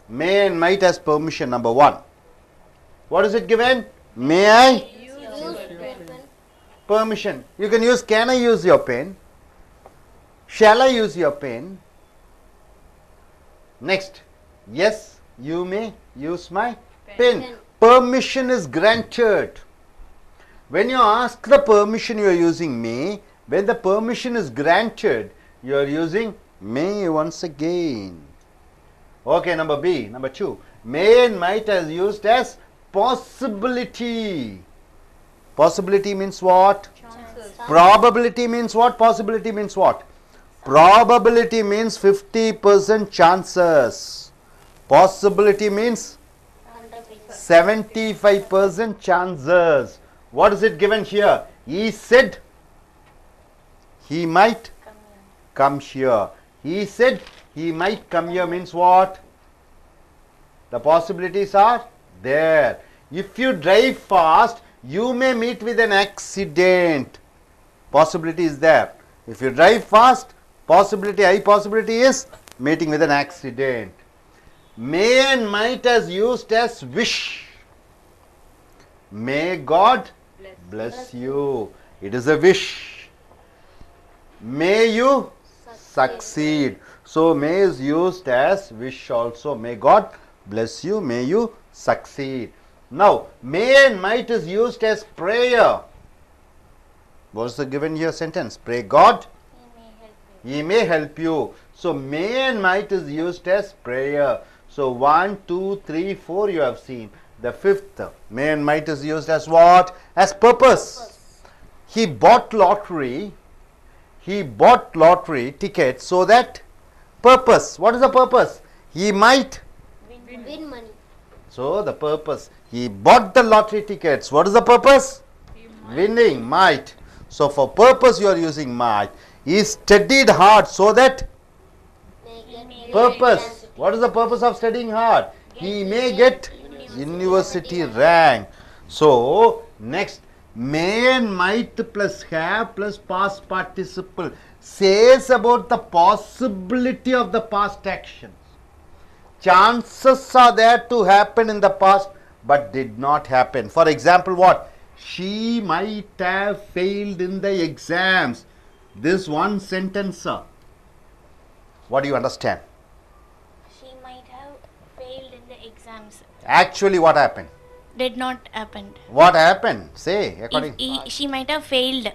May and might as permission, number one. What is it given? May I? Permission. You can use, can I use your pen? Shall I use your pen? Next. Yes, you may use my pen. Permission is granted. When you ask the permission, you are using may. When the permission is granted, you are using may once again. Okay, number B. Number two. May and might is used as possibility. Possibility means what? Chances. Probability means what? Possibility means what? Probability means 50% chances. Possibility means 75% chances. What is it given here? He said he might come here. He said he might come here means what? The possibilities are there. If you drive fast, you may meet with an accident. Possibility is there. If you drive fast, high possibility is meeting with an accident. May and might as used as wish. May God bless you. It is a wish. May you succeed. So may is used as wish also. May God bless you. May you succeed. Now may and might is used as prayer. What is the given here sentence? Pray God, He may help you. So may and might is used as prayer. So 1, 2, 3, 4 you have seen. The fifth, may and might is used as what? As purpose. He bought lottery. He bought lottery tickets so that purpose. What is the purpose? He might Win money. So the purpose. He bought the lottery tickets. What is the purpose? Winning. Might. So for purpose you are using might. He studied hard so that purpose. What is the purpose of studying hard? He may get university rank. So next, may and might plus have plus past participle says about the possibility of the past actions. Chances are there to happen in the past but did not happen. For example, what? She might have failed in the exams. This one sentence, what do you understand? She might have failed in the exams. Actually, what happened? Did not happen. What happened? Say, according. She might have failed.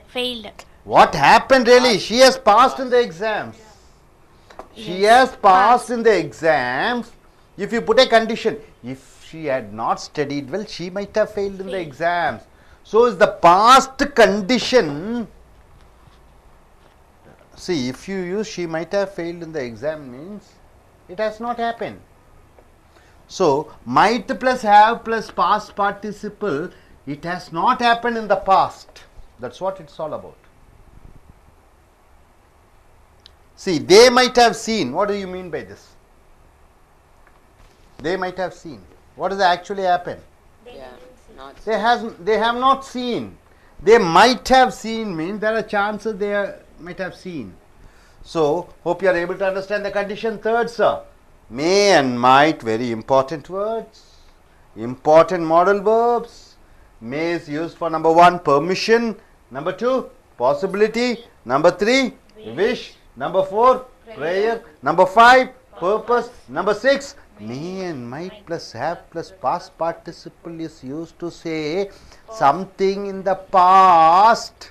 What happened really? She has passed in the exams. She has passed in the exams. If you put a condition, if she had not studied well, she might have failed in the exams. So is the past condition. See, if you use she might have failed in the exam means it has not happened. So might plus have plus past participle, it has not happened in the past. That's what it's all about. See, they might have seen. What do you mean by this? They might have seen. What does actually happen? They have not seen. They might have seen means there are chances they might have seen. So, hope you are able to understand the condition. Third, sir. May and might, very important words. Important modal verbs. May is used for number 1, permission. Number 2, possibility. Number 3, wish. Number 4, prayer. Number 5, purpose. Number 6, may and might plus have plus past participle is used to say something in the past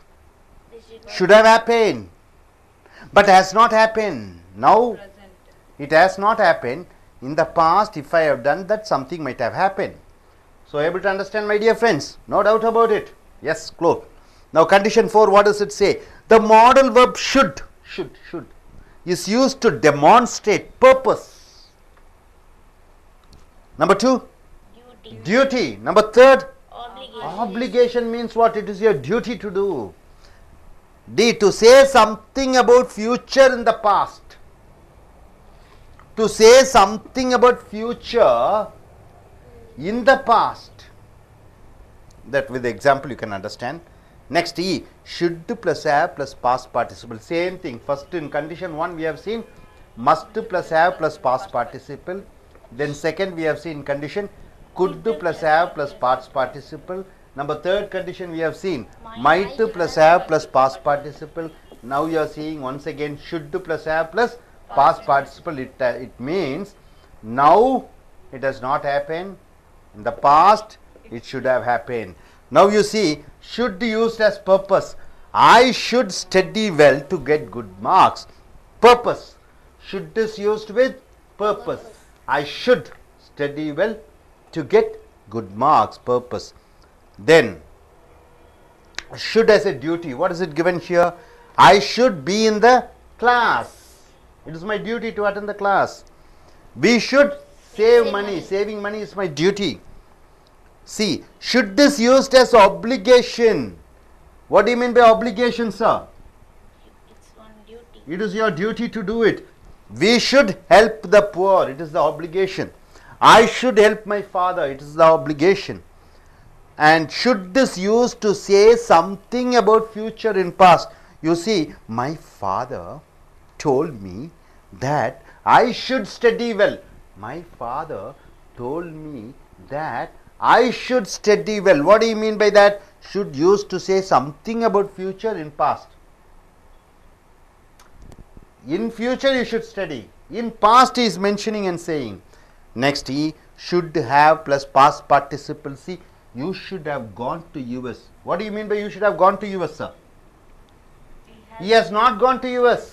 should have happened but has not happened. Now it has not happened. In the past, if I have done that, something might have happened. So able to understand, my dear friends? No doubt about it. Yes, close. Now condition 4, what does it say? The modal verb should is used to demonstrate purpose. Number 2, duty. Number 3, obligation means what? It is your duty to do. D, to say something about future in the past. To say something about future in the past. That with the example you can understand. Next, E, should plus have plus past participle. Same thing. First in condition 1 we have seen must plus have plus past participle. Then second we have seen condition could plus have plus past participle. Number 3rd condition we have seen might plus have plus past participle. Now you are seeing once again should plus have plus past participle. It means now it has not happened. In the past it should have happened. Now you see should used as purpose. I should study well to get good marks. Purpose. Should is used with purpose. I should study well to get good marks. Purpose. Then should as a duty. What is it given here? I should be in the class. It is my duty to attend the class. We should save money. Saving money is my duty. See, should is used as obligation. What do you mean by obligation, sir? It's on duty. It is your duty to do it. We should help the poor. It is the obligation. I should help my father. It is the obligation. And should is used to say something about future in past. You see, my father told me that I should study well. My father told me that I should study well. What do you mean by that? Should used to say something about future in past. In future you should study. In past he is mentioning and saying. Next, he should have plus past participle. See, you should have gone to US. What do you mean by you should have gone to US, sir? He has not gone to US.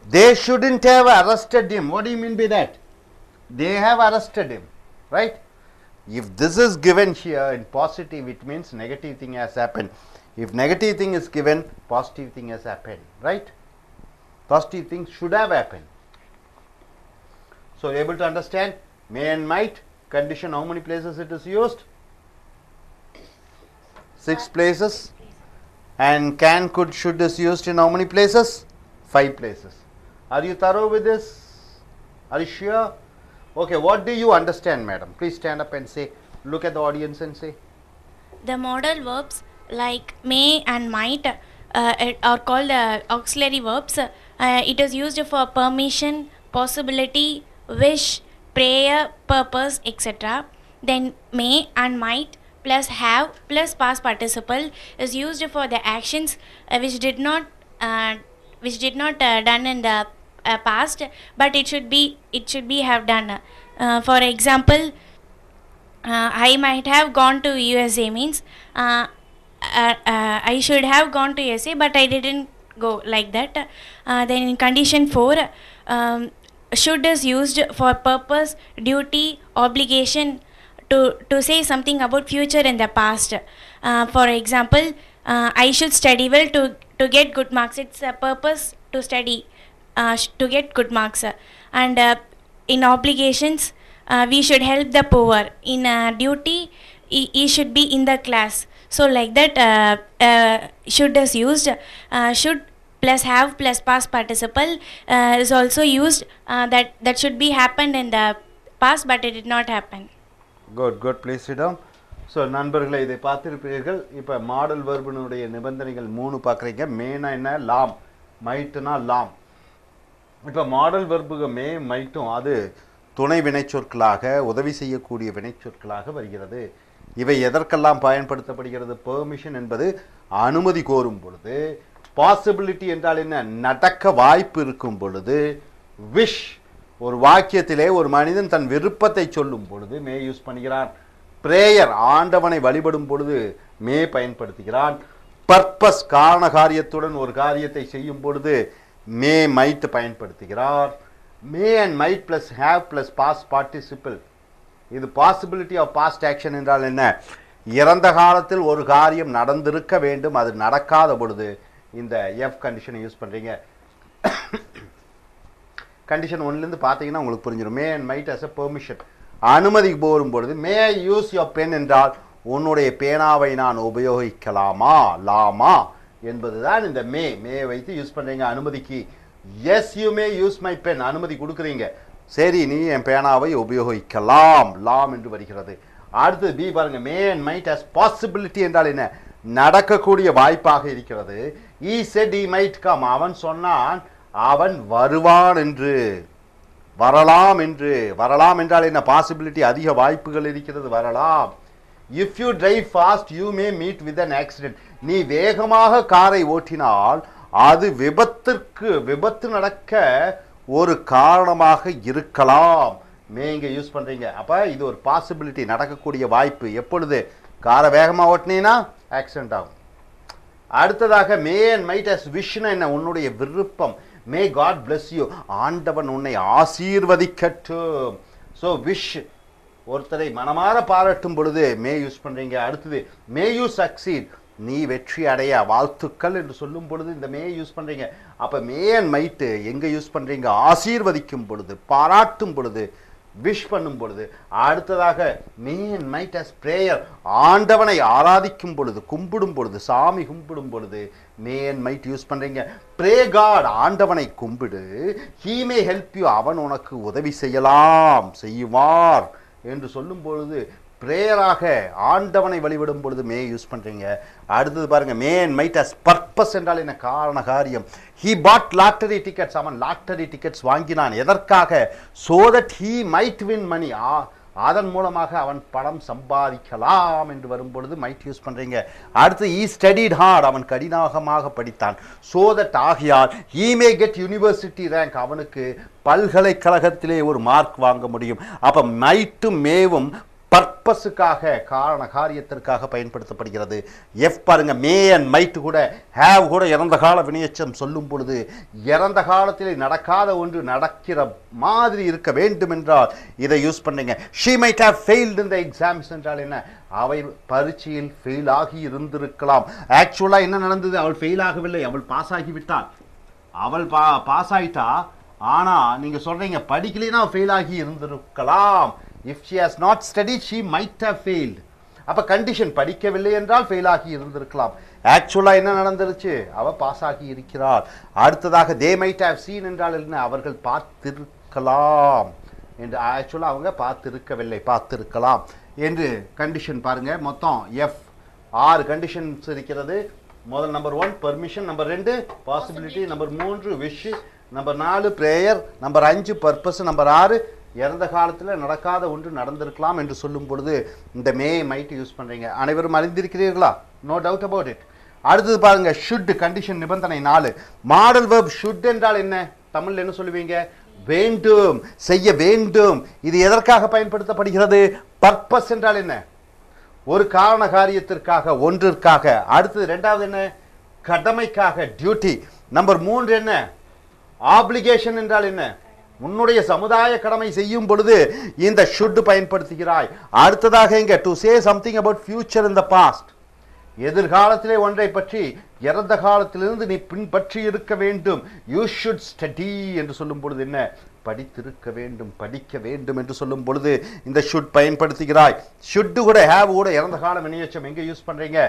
They shouldn't have arrested him. What do you mean by that? They have arrested him, right? If this is given here in positive, it means negative thing has happened. If negative thing is given, positive thing has happened, right? Positive things should have happened. So, able to understand may and might condition, how many places it is used? 6 places. And can, could, should is used in how many places? 5 places. Are you thorough with this? Are you sure? Okay, what do you understand, madam? Please stand up and say, look at the audience and say. The modal verbs like may and might are called auxiliary verbs. It is used for permission, possibility, wish, prayer, purpose, etc. Then may and might plus have plus past participle is used for the actions which did not done in the past, but it should be have done. For example, I might have gone to USA means I should have gone to USA, but I didn't go, like that. Then in condition 4, should is used for purpose, duty, obligation to say something about future in the past. For example, I should study well to get good marks. It's a purpose to study to get good marks. And in obligations, we should help the poor. In duty, he should be in the class. So like that, should is used. Should plus have plus past participle is also used. That should be happened in the past, but it did not happen. Good, good. Please sit down. So, நண்பர்களே இதை பார்த்திருப்பீர்கள். இப்போ model வெர்பினுடைய நிபந்தனைகள் 3 பார்க்குறீங்க. மேனா என்ன? லாம். மைட்னா லாம். இப்போ மாடல் வெர்புக்கு மே மைட்டும் அது துணை வினைச்சொற்களாக உதவி செய்யக்கூடிய வினைச்சொற்களாக வருகிறது. இவை எதற்கெல்லாம் பயன்படுத்தப்படுகிறது? பெர்மிஷன் என்பது அனுமதி கோரும் பொழுது, பாசிபிலிட்டி என்றால் என்ன? நடக்க வாய்ப்பு இருக்கும் பொழுது, விஷ் ஒரு வாக்கியத்திலே ஒரு மனிதன் தன் விருப்பத்தை சொல்லும் பொழுது மே யூஸ் பண்ணுகிறான். பிரேயர் ஆண்டவனை வழிபடும் பொழுது மே பயன்படுத்துகிறான். பர்பஸ் காரண காரியத்துடன் ஒரு காரியத்தை செய்யும் பொழுது மே மைட் பயன்படுத்துகிறார். May and might plus have plus past participle. இது பாசிபிலிட்டி ஆஃப் பாஸ்ட் ஆக்ஷன் என்றால் என்ன? இறந்த காலத்தில் ஒரு காரியம் நடந்திருக்க வேண்டும், அது நடக்காத பொழுது இந்த எஃப் கண்டிஷனை யூஸ் பண்ணுறீங்க. கண்டிஷன் 1லேருந்து பார்த்தீங்கன்னா உங்களுக்கு புரிஞ்சிடும். May and might as a permission. அனுமதிக்கு போகும் பொழுது may I use your pen என்றால் உன்னுடைய பேனாவை நான் உபயோகிக்கலாமா, லாமா என்பதுதான் இந்த மே வைத்து யூஸ் பண்ணுறீங்க அனுமதிக்கு. Yes you may use my pen, அனுமதி கொடுக்குறீங்க. சரி, நீ என் பேனாவை உபயோகிக்கலாம், லாம் என்று வருகிறது. அடுத்தது பி பாருங்க. May and might as possibility என்றால் என்ன? நடக்கக்கூடிய வாய்ப்பாக இருக்கிறது. He said he might come, அவன் சொன்னான் அவன் வருவான் என்று, வரலாம் என்று. வரலாம் என்றால் என்ன? பாசிபிலிட்டி, அதிக வாய்ப்புகள் இருக்கிறது, வரலாம். If you drive fast you may meet with an accident. நீ வேகமாக காரை ஓட்டினால் அது விபத்து நடக்க ஒரு காரணமாக இருக்கலாம். மே இங்கே யூஸ் பண்ணுறீங்க. அப்போ இது ஒரு பாசிபிலிட்டி, நடக்கக்கூடிய வாய்ப்பு. எப்பொழுது? காரை வேகமாக ஓட்டினீங்கன்னா ஆக்சிடென்ட் ஆகும். அடுத்ததாக மே அண்ட் மைட் அஸ் விஷனா என்ன? உன்னுடைய விருப்பம். மே காட் பிளஸ் யூ, ஆண்டவன் உன்னை ஆசீர்வதிக்கட்டும். ஸோ விஷ், ஒருத்தரை மனமாற பாராட்டும் பொழுது மே யூஸ் பண்ணுறீங்க. அடுத்தது மே யூ சக்சீட், நீ வெற்றி அடைய வாழ்த்துக்கள் என்று சொல்லும் பொழுது இந்த மே யூஸ் பண்ணுறீங்க. அப்போ மே அண்ட் மைட்டு எங்கே யூஸ் பண்ணுறீங்க? ஆசீர்வதிக்கும் பொழுது, பாராட்டும் பொழுது விஷ் பண்ணும் பொழுது. அடுத்ததாக may and might as prayer, ஆண்டவனை ஆராதிக்கும் பொழுது, கும்பிடும் பொழுது, சாமி கும்பிடும் பொழுது மே அண்ட் மைட் யூஸ் பண்றீங்க. ப்ரே காட், ஆண்டவனை கும்பிடு, ஹீ மே ஹெல்ப் யூ, அவன் உனக்கு உதவி செய்யலாம், செய்வார் என்று சொல்லும் பொழுது பிரேயராக ஆண்டவனை வழிபடும் பொழுது மே யூஸ் பண்றீங்க. அடுத்தது பாருங்க, may and might as purpose என்றால் என்ன? காரண காரியம். he bought lottery tickets, அவன் லாட்டரி டிக்கெட்ஸ் வாங்கினான். எதற்காக? so that he might win money, அதன் மூலமாக அவன் பணம் சம்பாதிக்கலாம் என்று வரும் பொழுது மைட் யூஸ் பண்றீங்க. அடுத்து he studied hard, அவன் கடினமாக படித்தான். so that ஆகியால் he may get university rank, அவனுக்கு பல்கலைக்கழகத்திலே ஒரு மார்க் வாங்க முடியும். அப்ப மைட்டும் மேவும் பர்பஸுக்காக, காரண காரியத்திற்காக பயன்படுத்தப்படுகிறது. எஃப் பாருங்க, மே அண்ட் மைட் கூட ஹேவ் கூட இறந்த கால வினையெச்சம் சொல்லும் பொழுது இறந்த காலத்திலே நடக்காத ஒன்று நடக்கிற மாதிரி இருக்க வேண்டும் என்றால் இதை யூஸ் பண்ணீங்க. she might have failed in the exams என்றால் என்ன? அவை பரீட்சையில் ஃபெயில் ஆகி இருந்திருக்கலாம். ஆக்சுவலா என்ன நடந்தது? அவள் ஃபெயில் ஆகவில்லை, அவள் பாஸ் ஆகிவிட்டாள். அவள் பாஸ் ஆயிட்டா, ஆனா நீங்க சொல்றீங்க படிக்கலைன்னா ஃபெயில் ஆகி இருந்திருக்கலாம். if she has not studied she might have failed. அப்ப கண்டிஷன் படிக்கவில்லை என்றால் ஃபெயில் ஆகி இருந்திருக்கலாம். ஆக்சுவலா என்ன நடந்துருச்சு? அவ பாஸ் ஆகி இருக்கிறாள். அடுத்ததாக they might have seen என்றால் என்ன? அவர்கள் பார்த்திருக்கலாம் என்று. ஆக்சுவலா அவங்க பார்த்திருக்கவில்லை, பார்த்திருக்கலாம் என்று கண்டிஷன் பாருங்க. மொத்தம் எஃப் 6 கண்டிஷன்ஸ் இருக்கிறது. முதல் number 1 permission, number 2 possibility, number 3 wish, number 4 prayer, number 5 purpose, number 6 இறந்த காலத்தில் நடக்காத ஒன்று நடந்திருக்கலாம் என்று சொல்லும் பொழுது இந்த மே மைட் யூஸ் பண்றீங்க. அனைவரும் அறிந்திருக்கிறீர்களா? No doubt about it. அடுத்தது பாருங்க, ஷுட் கண்டிஷன் நிபந்தனை 4. மாடல் வெர்ப் ஷுட் என்றால் என்ன? தமிழ்ல என்ன சொல்லுவீங்க? வேண்டும், செய்ய வேண்டும். இது எதற்காக பயன்படுத்தப்படுகிறது? பர்பஸ் என்றால் என்ன? ஒரு காரண காரியத்திற்காக, ஒன்றிற்காக. அடுத்தது இரண்டாவது என்ன? கடமைக்காக, டியூட்டி. நம்பர் 3 என்ன? ஆப்ளிகேஷன் என்றால் என்ன? உன்னுடைய சமுதாய கடமை செய்யும் பொழுது இந்த should பயன்படுத்துகிறாய். அடுத்ததாக இங்க to say something about future in the past, எதிர்காலத்திலே ஒன்றை பற்றி இறந்த காலத்திலிருந்து நீ பின்பற்றி இருக்க வேண்டும். you should study என்று சொல்லும் பொழுது என்ன? படித்திருக்க வேண்டும், படிக்க வேண்டும் என்று சொல்லும் பொழுது இந்த should பயன்படுத்துகிறாய். should கூட have கூட இறந்த கால வினையெச்சம் எங்க யூஸ் பண்றீங்க?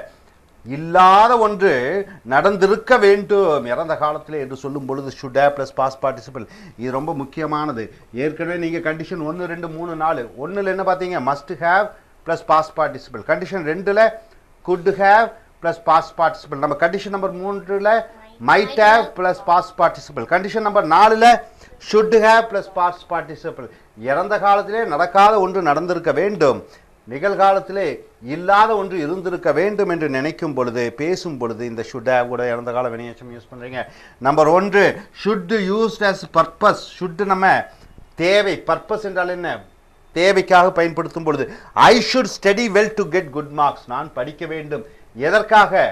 இல்லாத ஒன்று நடந்திருக்க வேண்டும் இறந்த காலத்திலே என்று சொல்லும் பொழுது should have plus past participle. இது ரொம்ப முக்கியமானது. ஏற்கனவே நீங்க கண்டிஷன் 1 2 3 4 1ல என்ன பாத்தீங்க? must have plus past participle. Condition 2ல could have plus past participle. நம்ம கண்டிஷன் நம்பர் 3ல might have plus past participle. Condition number 4ல should have plus past participle. இறந்த காலத்திலே நடக்காத ஒன்று நடந்திருக்க வேண்டும், நிகழ்காலத்திலே இல்லாத ஒன்று இருந்திருக்க வேண்டும் என்று நினைக்கும் பொழுது, பேசும் பொழுது இந்த should have கூட இறந்த கால வினையெச்சம் யூஸ் பண்றீங்க. Number 1 should used as purpose. should நம்ம தேவை, பர்பஸ் என்றால் என்ன? தேவைக்காக பயன்படுத்தும் பொழுது I should study well to get good marks. நான் படிக்க வேண்டும். எதற்காக?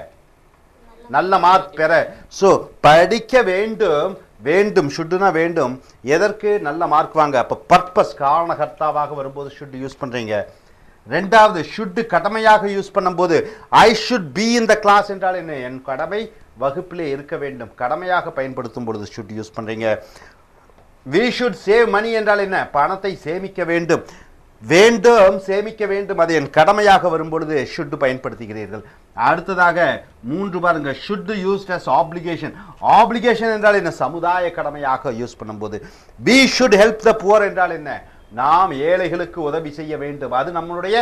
நல்ல மார்க் பெற. சோ படிக்க வேண்டும், வேண்டும் ஷுட்னா வேண்டும். எதற்கு? நல்ல மார்க் வாங்க. அப்ப பர்பஸ் காரணகர்த்தாவாக வரும்போது should யூஸ் பண்றீங்க. ரெண்டாவது should கடமையாக யூஸ் பண்ணும்போது I should be in the class என்றால் என்ன? என் கடமை வகுப்பிலே இருக்க வேண்டும். கடமையாக பயன்படுத்தும் பொழுது should யூஸ் பண்றீங்க. we should save money என்றால் என்ன? பணத்தை சேமிக்க வேண்டும். வேண்டும், சேமிக்க வேண்டும், அது என் கடமையாக வரும் பொழுது should பயன்படுத்துகிறீர்கள். அடுத்ததாக 3 பாருங்க, should used as obligation. obligation என்றால் என்ன? சமுதாய கடமையாக யூஸ் பண்ணும்போது. we should help the poor என்றால் என்ன? நாம் ஏழைகளுக்கு உதவி செய்ய வேண்டும், அது நம்மளுடைய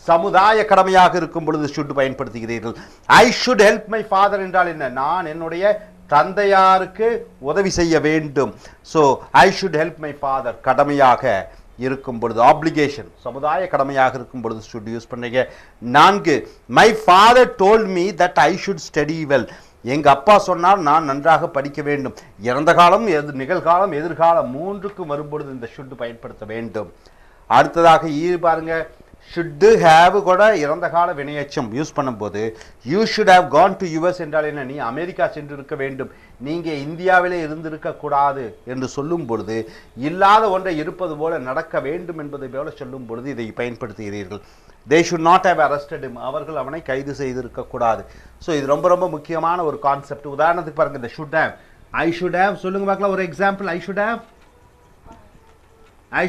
சமுதாய கடமையாக இருக்கும் பொழுது should பயன்படுத்துகிறீர்கள். I should help my father என்றால் என்ன? நான் என்னுடைய தந்தையாருக்கு உதவி செய்ய வேண்டும். so I should help my father கடமையாக இருக்கும் பொழுது, obligation சமுதாய கடமையாக இருக்கும் பொழுது should யூஸ் பண்றீங்க. 4 my father told me that I should study well. எங்க அப்பா சொன்னார் நான் நன்றாக படிக்க வேண்டும். இறந்த காலம், நிகழ்காலம், எதிர்காலம் மூன்றுக்கும் வரும்பொழுது இந்த should பயன்படுத்த வேண்டும். அடுத்ததாக பாருங்க, should have கூட இறந்த கால வினையெச்சம் யூஸ் பண்ணும்போது you should have gone to US என்றால் என்ன? நீ அமெரிக்கா சென்று இருக்க வேண்டும், நீங்க இந்தியாவிலே இருந்திருக்க கூடாது என்று சொல்லும் பொழுது இல்லாத ஒன்றை இருப்பது போல நடக்க வேண்டும் என்பதை போல சொல்லும் பொழுது இதை பயன்படுத்துகிறீர்கள். they should not have arrested him. அவர்கள் அவனை கைது செய்திருக்க கூடாது. ஸோ இது ரொம்ப ரொம்ப முக்கியமான ஒரு கான்செப்ட். உதாரணத்துக்கு பாருங்க, இந்த should have, I should have சொல்லுங்க பார்க்கலாம் ஒரு எக்ஸாம்பிள். I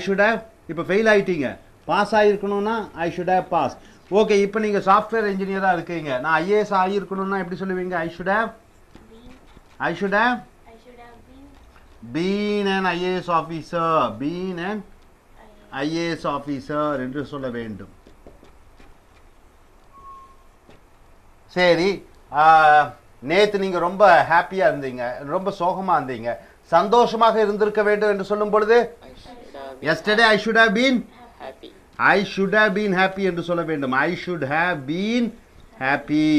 should have இப்போ ஃபெயில் ஆயிட்டீங்க, பாஸ் ஆகிருக்கணும்னா I should have pass. Okay, இப்போ நீங்கள் சாஃப்ட்வேர் இன்ஜினியராக இருக்கீங்க, நான் ஐஏஎஸ் ஆகியிருக்கணும்னா எப்படி சொல்லுவீங்க? ஐ should have been an IAS officer, been an IAS officer என்று சொல்ல வேண்டும். சரி, நேற்று நீங்கள் ரொம்ப ஹாப்பியாக இருந்தீங்க, ரொம்ப சோகமாக இருந்தீங்க, சந்தோஷமாக இருந்திருக்க வேண்டும் என்று சொல்லும் பொழுது yesterday I should have been happy. I should have been happy என்று சொல்ல வேண்டும். I should have been happy.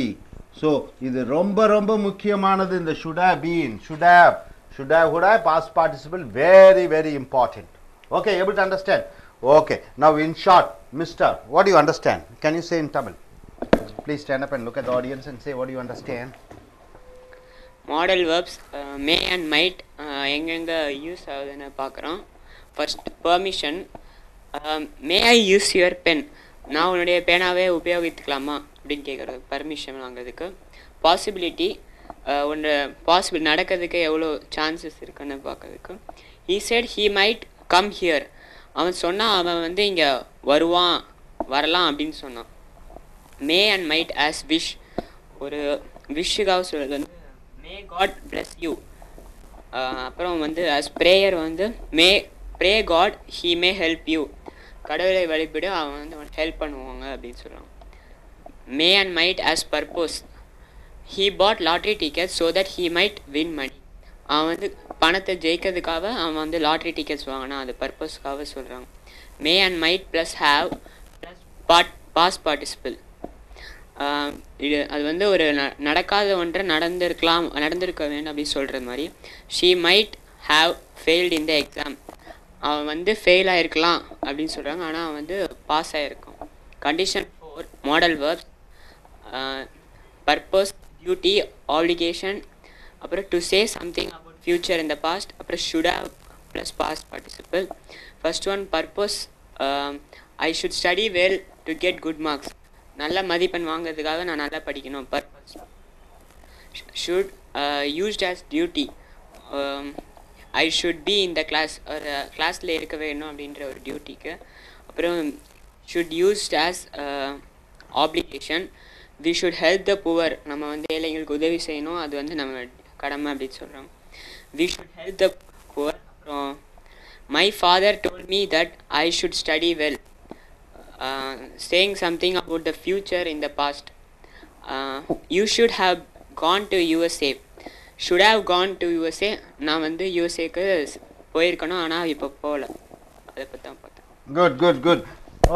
So இது ரொம்ப ரொம்ப முக்கியமானது. இந்த should have been, should have, would have, past participle, very very important. Okay, able to understand? Okay, now in short, Mr. what do you understand? Can you say in Tamil? Please stand up and look at the audience and say what do you understand? Modal verbs may and might எங்கெங்க use ஆகுதுன்னு பார்க்குறோம். First permission, may I use your pen, நான் உன்னுடைய பேனாவே உபயோகித்துக்கலாமா அப்படின்னு கேட்குறது, permission வாங்குறதுக்கு. Possibility, ஒன்று possible நடக்கிறதுக்கு எவ்வளோ சான்சஸ் இருக்குன்னு பார்க்கறதுக்கு. He set he might come here, அவன் சொன்னான் அவன் வந்து இங்கே வருவான் வரலாம் அப்படின்னு சொன்னான். மே அண்ட் மைட் ஆஸ் விஷ், ஒரு விஷுக்காக சொல்கிறது வந்து மே காட் பிளஸ் யூ. அப்புறம் வந்து ஆஸ் ப்ரேயர் வந்து may pray God he may help you, கடவுளை வழிபடு அவன் வந்து அவன் ஹெல்ப் பண்ணுவாங்க அப்படின்னு சொல்கிறான். May and might as purpose, he bought lottery tickets so that he might win money, அவன் வந்து பணத்தை ஜெயிக்கிறதுக்காக அவன் வந்து லாட்ரி டிக்கெட்ஸ் வாங்கினா, அது பர்பஸ்க்காக சொல்கிறாங்க. May and might plus have plus past participle, இது அது வந்து ஒரு நடக்காத ஒன்றை நடந்திருக்க வேண்டும் அப்படின்னு சொல்கிறது மாதிரி. She might have failed in the exam, அவன் வந்து ஃபெயில் ஆகிருக்கலாம் அப்படின்னு சொல்கிறாங்க, ஆனால் அவன் வந்து பாஸ் ஆகிருக்கான். Condition 4 modal verbs, purpose, duty, obligation, அப்புறம் to say something about future in the past, அப்புறம் should have plus past participle. First one purpose, I should study well to get good marks, நல்ல மதிப்பெண் வாங்கிறதுக்காக நான் நல்லா படிக்கணும், purpose. Should used as duty, I should be in the class, ஒரு கிளாஸில் இருக்க வேணும் அப்படின்ற ஒரு டியூட்டிக்கு. அப்புறம் should used as application, we should help the poor, நம்ம வந்து ஏழைங்களுக்கு உதவி செய்யணும், அது வந்து நம்ம கடமை அப்படின்னு சொல்கிறோம். We should help the poor. அப்புறம் my father told me that I should study well, saying something about the future in the past. You should have gone to USA, should have gone to USA, நான் வந்து யூஎஸ்ஏக்கு போயிருக்கணும் ஆனால் இப்போ போகல, அதை பற்றி தான் பார்த்தேன். குட்.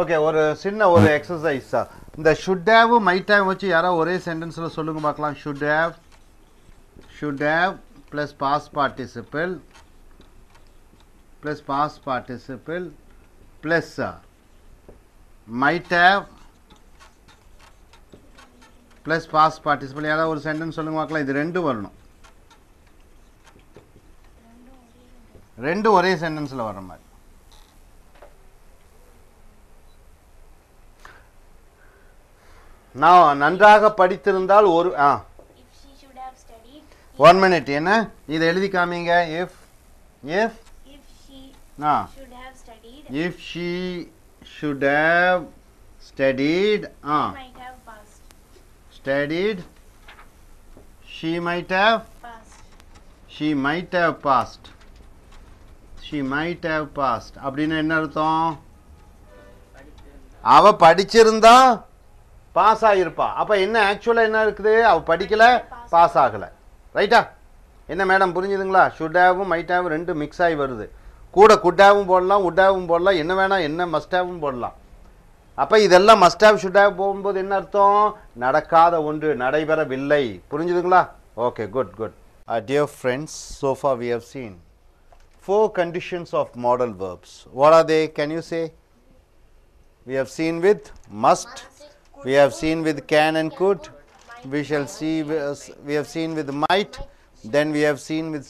ஓகே, ஒரு சின்ன ஒரு எக்ஸசைஸ் தான். இந்த ஷுட் ஹேவ் மைட் ஹேவ் வச்சு யாராவது ஒரே சென்டென்ஸில் சொல்லுங்க பார்க்கலாம். Should have plus past participle plus might have plus past participle, யாராவது ஒரு சென்டென்ஸ் சொல்லுங்க பார்க்கலாம். இது ரெண்டு வரணும், ரெண்டு ஒரே சென்டென்ஸில் வர மாதிரி. நான் நன்றாக படித்திருந்தால் ஒரு ஒன் மினிட், என்ன இதை எழுதி காமிங்க. if she should have studied, she might have passed. அப்படின்னா என்ன அர்த்தம்? அவ படிச்சிருந்தா பாஸ் ஆகிருப்பா. அப்ப என்ன ஆக்சுவலா என்ன இருக்குது? அவ படிக்கல, பாஸ் ஆகல. ரைட்டா? என்ன மேடம் புரிஞ்சுதுங்களா? ஷுட் ஹேவும் மைட் ஹேவும் ரெண்டு மிக்ஸ் ஆகி வருது. கூட குட் ஹேவும் போடலாம், வுட் ஹேவும் போடலாம், என்ன வேணா என்ன மஸ்ட் ஹேவும் போடலாம். அப்போ இதெல்லாம் மஸ்ட் ஹேவ் ஷுட் ஹேவ் போகும்போது என்ன அர்த்தம்? நடக்காத ஒன்று, நடைபெறவில்லை. புரிஞ்சுதுங்களா? Okay, good. Dear friends, so far we have seen 4 conditions of modal verbs. What are they? Can you say? We have seen with must, we have seen with can and could, we have seen with might, then we have seen with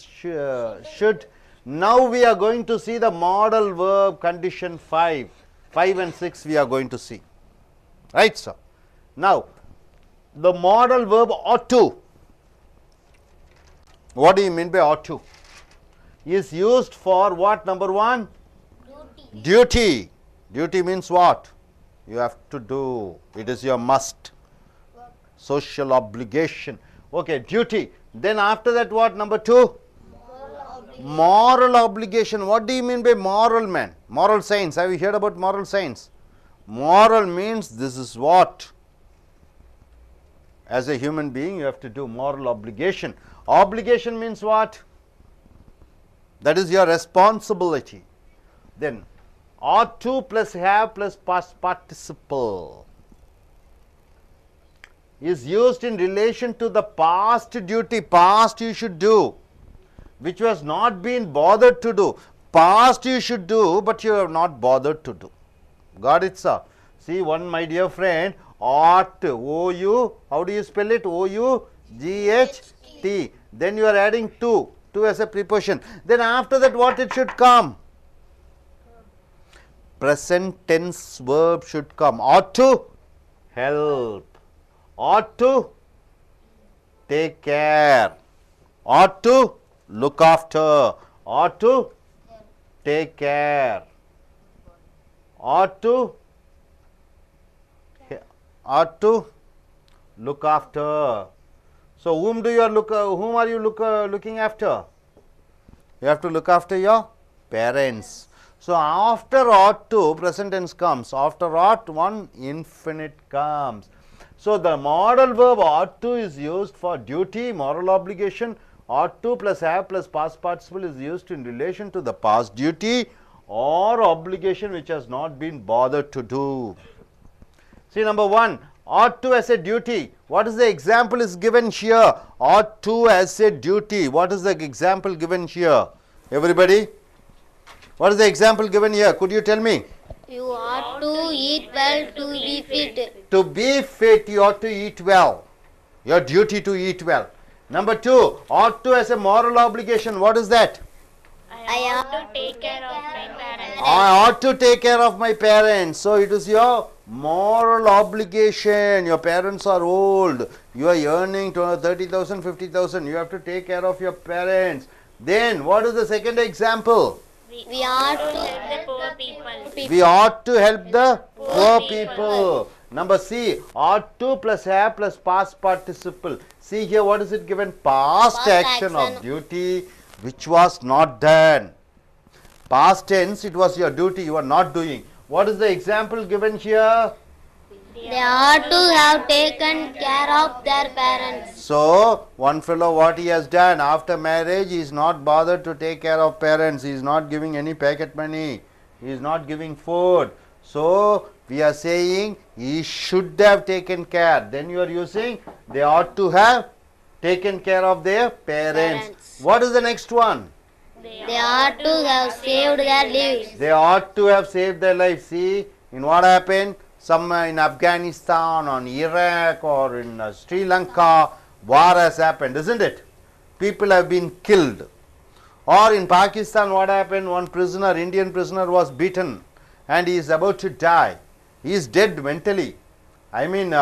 should. Now we are going to see the modal verb condition 5 and 6 we are going to see. Right, sir? Now, the modal verb ought to. What do you mean by ought to? Is used for what? Number 1? Duty. Duty means what? You have to do. It is your must. Social obligation. Okay, duty. Then after that what? Number 2? Moral obligation. What do you mean by moral, man? Moral science. Have you heard about moral science? Moral means this is what? As a human being you have to do. Moral obligation. Obligation means what? That is your responsibility. Then ought to plus have plus past participle is used in relation to the past duty. Past you should do, which was not been bothered to do. Past you should do, but you have not bothered to do. Got it, sir? See, one, my dear friend, ought, O-U, how do you spell it? O-U-G-H-T. Then you are adding to as a preposition. Then after that what it should come? Present tense verb should come. Ought to help. Ought to take care. Ought to look after. Ought to take care. Ought to look after. So whom are you looking after? You have to look after your parents. So after ought to, present tense comes. After ought, one infinite comes. So the modal verb ought to is used for duty, moral obligation. Ought to plus have plus past participle is used in relation to the past duty or obligation which has not been bothered to do. See, number 1, ought to as a duty. What is the example is given here? Ought to as a duty. What is the example given here? Everybody? What is the example given here? Could you tell me? You ought to eat well to be fit. To be fit, you ought to eat well. Your duty to eat well. Number 2, ought to as a moral obligation. What is that? I ought to take care of my parents. I ought to take care of my parents. So it is your moral obligation. Your parents are old. You are earning 30,000, 50,000. You have to take care of your parents. Then what is the second example? We ought to help the poor people. We ought to help the poor people. Number C, ought to plus have plus past participle. See here, what is it given? Past action of duty which was not done. Past tense, it was your duty, you are not doing. What is the example given here? They ought to have taken care of their parents. So, one fellow, what he has done after marriage, he is not bothered to take care of parents. He is not giving any pocket money. He is not giving food. So, we are saying he should have taken care. Then you are using they ought to have taken care of their parents. What is the next one? They ought to have saved their lives. They ought to have saved their lives. See, in what happened? Some in Afghanistan or in Iraq or in Sri Lanka, war has happened, isn't it? People have been killed. Or in Pakistan, what happened? One prisoner, Indian prisoner, was beaten and he is about to die. He is dead mentally. I mean,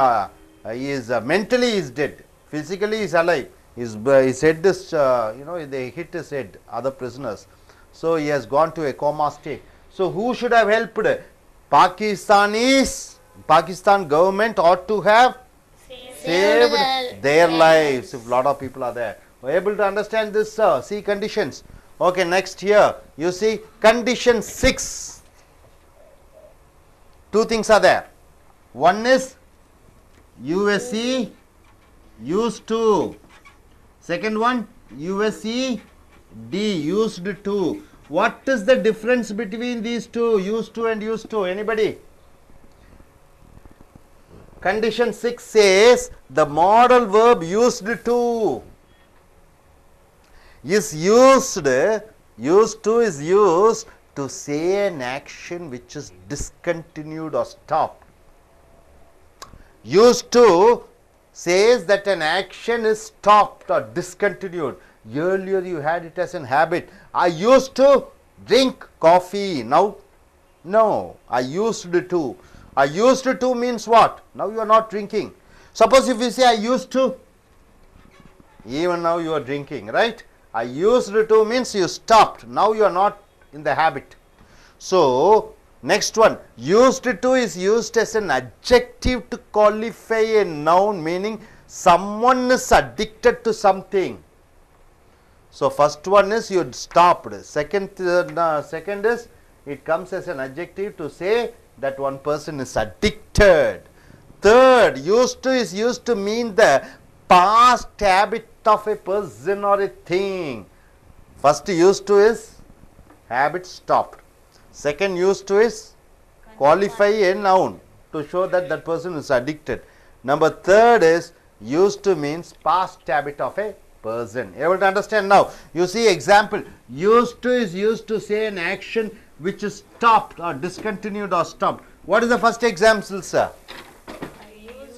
he is mentally he is dead. Physically he is alive. His head is, they hit his head, other prisoners. So he has gone to a coma state. So who should have helped? Pakistan government ought to have saved their lives if a lot of people are there. We're able to understand this, see conditions. Okay, next here, you see condition 6. Two things are there. One is USE used to. Second one USE D used to. What is the difference between these two, used to and used to? Anybody? Condition 6 says the modal verb used to is used to is used to say an action which is discontinued or stopped. Used to says that an action is stopped or discontinued. Earlier you had it as an habit. I used to drink coffee. Now, no. I used to. I used to means what? Now you are not drinking. Suppose if you say I used to, even now you are drinking, right? I used to means you stopped. Now you are not in the habit. So, next one, used to is used as an adjective to qualify a noun, meaning someone is addicted to something. So, first one is you stopped. Second is it comes as an adjective to say that one person is addicted. Third, used to is used to mean the past habit of a person or a thing. First used to is habit stopped. Second used to is qualify a noun to show that that person is addicted. Number third is used to means past habit of a person. Able to understand now? You see example, used to is used to say an action which is stopped or discontinued or stopped. What is the first example, sir?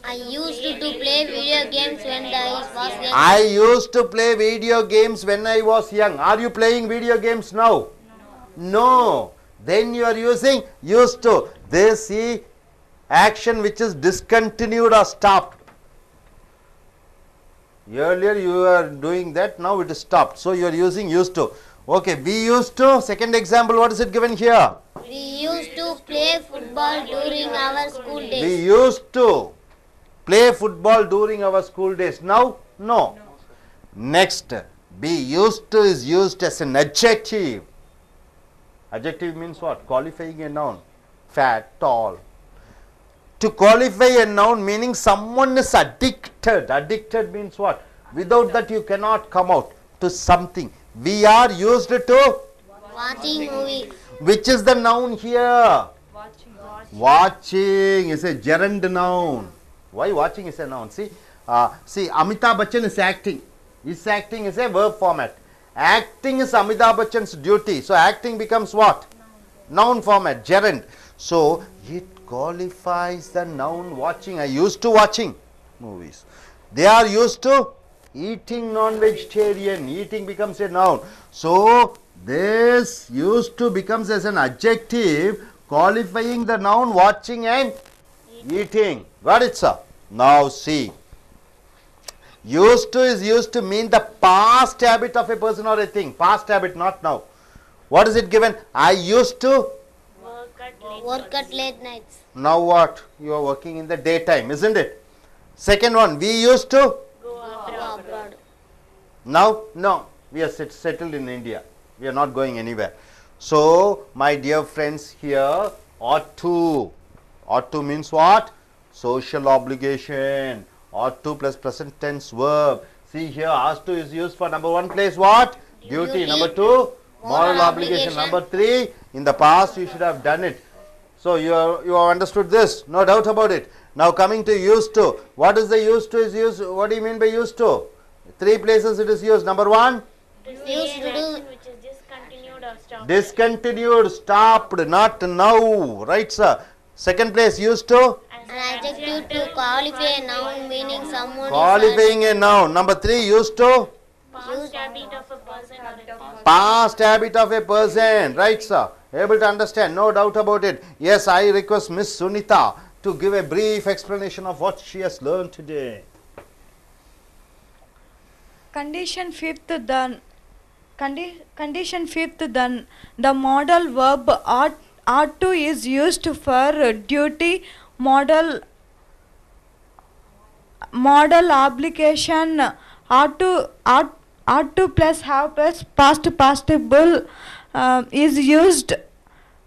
I used to play video games when I was young. I used to play video games when I was young. Are you playing video games now? No. Then you are using used to. This is action which is discontinued or stopped. Earlier you were doing that, now it is stopped. So you are using used to. Okay, we used to. Second example, what is it given here? We used to play football during our school days. We used to play football during our school days. Now, no. Next, be used to is used as an adjective. Adjective means what? Qualifying a noun. Fat, tall. To qualify a noun meaning someone is addicted. Addicted means what? Without that you cannot come out to something. We are used to watching movies. Which is the noun here? Watching is a gerund noun. Why watching is a noun? See, Amitabh Bachchan is acting. Is acting is a verb format. Acting is Amitabh Bachchan's duty. So acting becomes what? Noun format, gerund. So it qualifies the noun watching. I used to watching movies. They are used to eating non-vegetarian. Eating becomes a noun. So this used to becomes as an adjective qualifying the noun watching and eating. Got it, sir? Now see. Used to is used to mean the past habit of a person or a thing. Past habit, not now. What is it given? I used to work at late nights. Now what? You are working in the daytime, isn't it? Second one, we used to Go abroad. Now, no. We are settled in India. We are not going anywhere. So, my dear friends, here ought to. Ought to means what? Social obligation. Ought to plus present tense verb. See here, ought to is used for number one place what? Duty. Number two, moral obligation. Number three, in the past you should have done it. So you have understood this, no doubt about it. Now coming to used to. What is the used to is used? What do you mean by used to? Three places it is used. Number one, Used to do which is discontinued or stopped. discontinued, stopped, not now. Right, sir? Second place, used to an adjective to qualify a noun meaning someone qualifying a noun. Number three, used to Past habit of a person or a thing. past habit of a person. Right, sir? Able to understand? No doubt about it. Yes, I request Miss Sunita to give a brief explanation of what she has learned today. Condition fifth, the modal verb ought to is used for duty, modal obligation, ought to plus have plus past participle is used.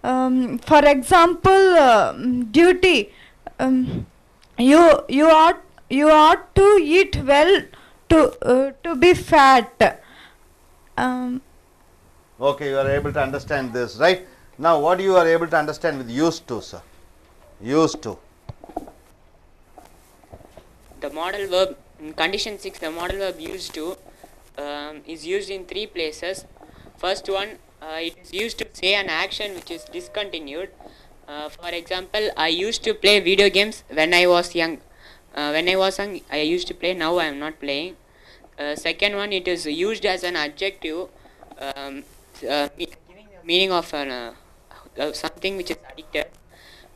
For example, duty. You ought to eat well to be fat. Okay, you are able to understand this, right? Now, what you are able to understand with used to, sir? Used to. The modal verb in condition 6, the modal verb used to is used in three places. First one, it is used to say an action which is discontinued. For example, I used to play video games when I was young. When I was young, I used to play. Now I am not playing. Second one, it is used as an adjective, giving the meaning of something which is addicted.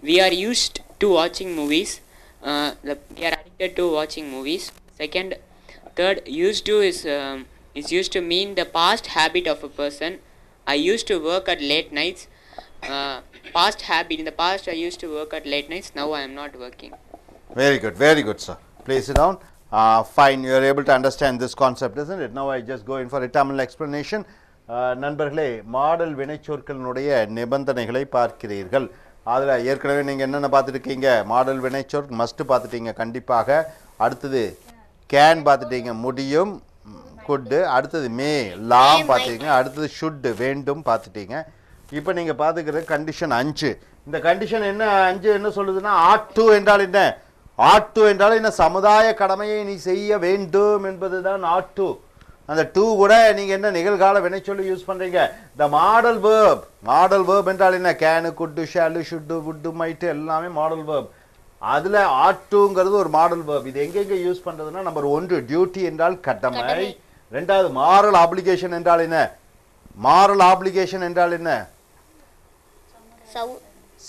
We are used to watching movies. We are addicted to watching movies. Third, used to is used to mean the past habit of a person. I used to work at late nights. past habit. In the past, I used to work at late nights. Now I am not working. Very good, sir. Please sit down. Fine, you are able to understand this concept, isn't it? Now I just go in for a Tamil explanation. நண்பர்களே, model வினைச்சொற்களினுடைய நிபந்தனைகளை பார்க்கிறீர்கள். அதில் ஏற்கனவே நீங்கள் என்னென்ன பார்த்துருக்கீங்க? Model வினைச்சொற் must பார்த்துட்டீங்க கண்டிப்பாக. அடுத்தது கேன் பார்த்துட்டீங்க, முடியும், குட். அடுத்தது மே, லாம் பார்த்துட்டீங்க. அடுத்தது ஷுட், வேண்டும் பார்த்துட்டீங்க. இப்போ நீங்கள் பார்த்துக்கிற கண்டிஷன் 5. இந்த கண்டிஷன் என்ன 5 என்ன சொல்லுதுன்னா, ஆட் டு என்றால் என்ன? ஆட் டு என்றால் என்ன? சமுதாய கடமையை நீ செய்ய வேண்டும் என்பது தான் ஆட் டு. அந்த டூ கூட நீங்கள் என்ன நிகழ்கால வினைச்சொல்லி யூஸ் பண்ணுறீங்க? The modal verb. Modal verb என்றால் என்ன? Can, could, shall, should, would, might எல்லாமே மாடல் வேர்ப். அதில் ஆட் டுங்கிறது ஒரு மாடல் வேர்ப். இது எங்கெங்கே யூஸ் பண்ணுறதுன்னா, நம்பர் 1 டியூட்டி என்றால் கடமை. ரெண்டாவது மாரல் ஆப்ளிகேஷன் என்றால் என்ன? மாரல் ஆப்ளிகேஷன் என்றால் என்ன?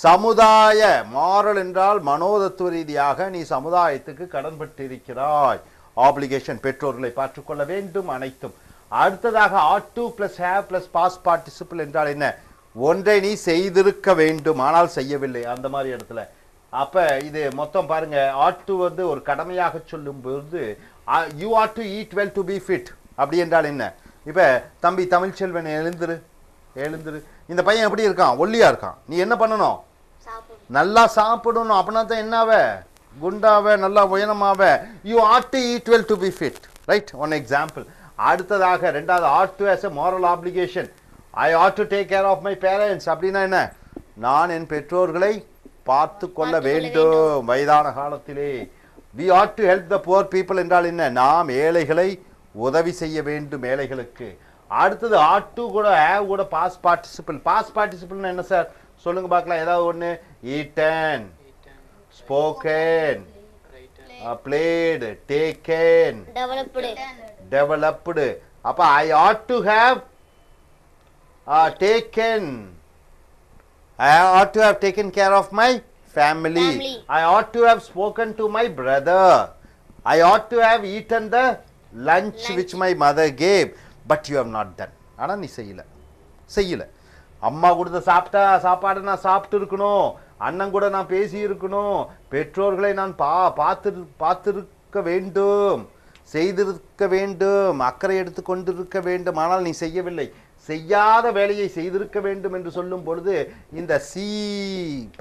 சமுதாய. மாரல் என்றால் மனோதத்துவ ரீதியாக நீ சமுதாயத்துக்கு கடன்பட்டிருக்கிறாய். ஆப்ளிகேஷன், பெற்றோர்களை பார்த்துக்கொள்ள வேண்டும், அனைத்தும். அடுத்ததாக ought to plus have plus past participle என்றால் என்ன? ஒன்றை நீ செய்திருக்க வேண்டும் ஆனால் செய்யவில்லை, அந்த மாதிரி இடத்துல. அப்போ இது மொத்தம் பாருங்க, ஆட் டு வந்து ஒரு கடமையாக சொல்லும் பொழுது you ought to eat well to be fit அப்படி என்றால் என்ன? இப்போ தம்பி தமிழ்ச்செல்வன் எழுந்துரு, எழுந்துரு. இந்த பையன் எப்படி இருக்கான்? ஒல்லியா இருக்கான். நீ என்ன பண்ணணும்? நல்லா சாப்பிடணும். அப்படின்னா தான் என்னாவ? குண்டாவ, நல்லா உயரமாவ. You ought to eat well to be fit, right? One example. அடுத்ததாக ரெண்டாவது ought to as a moral obligation. I ought to take care of my parents. அப்படின்னா என்ன? நான் என் பெற்றோர்களை பார்த்து கொள்ள வேண்டும் வயதான காலத்திலே. We ought to help the poor people என்றால் என்ன? நாம் ஏழைகளை உதவி செய்ய வேண்டும், ஏழைகளுக்கு. அடுத்தது ஆட் டு கூட ஹேவ் கூட பாஸ்ட் பார்ட்டிசிபிள். பாஸ்ட் பார்ட்டிசிபிள்னா என்ன சார்? சொல்லுங்க பார்க்கலாம். ஏதாவது ஒன்று. Eaten, spoken, played, taken, developed. அப்ப I ought to have taken. I ought to have taken care of my family. I ought to have spoken to my brother. I ought to have eaten the lunch which my mother gave. But you have not done. ஆனா நீ செய்யல. அம்மா கொடுத்த சாப்பாடு நான் சாப்பிட்டு இருக்கணும். அண்ணன் கூட நான் பேசி இருக்கணும். பெற்றோர்களை நான் பார்த்திருக்க வேண்டும், செய்திருக்க வேண்டும், அக்கறை எடுத்து கொண்டிருக்க வேண்டும். ஆனால் நீ செய்யவில்லை. செய்யாத வேலையை செய்திருக்க வேண்டும் என்று சொல்லும் பொழுது இந்த சி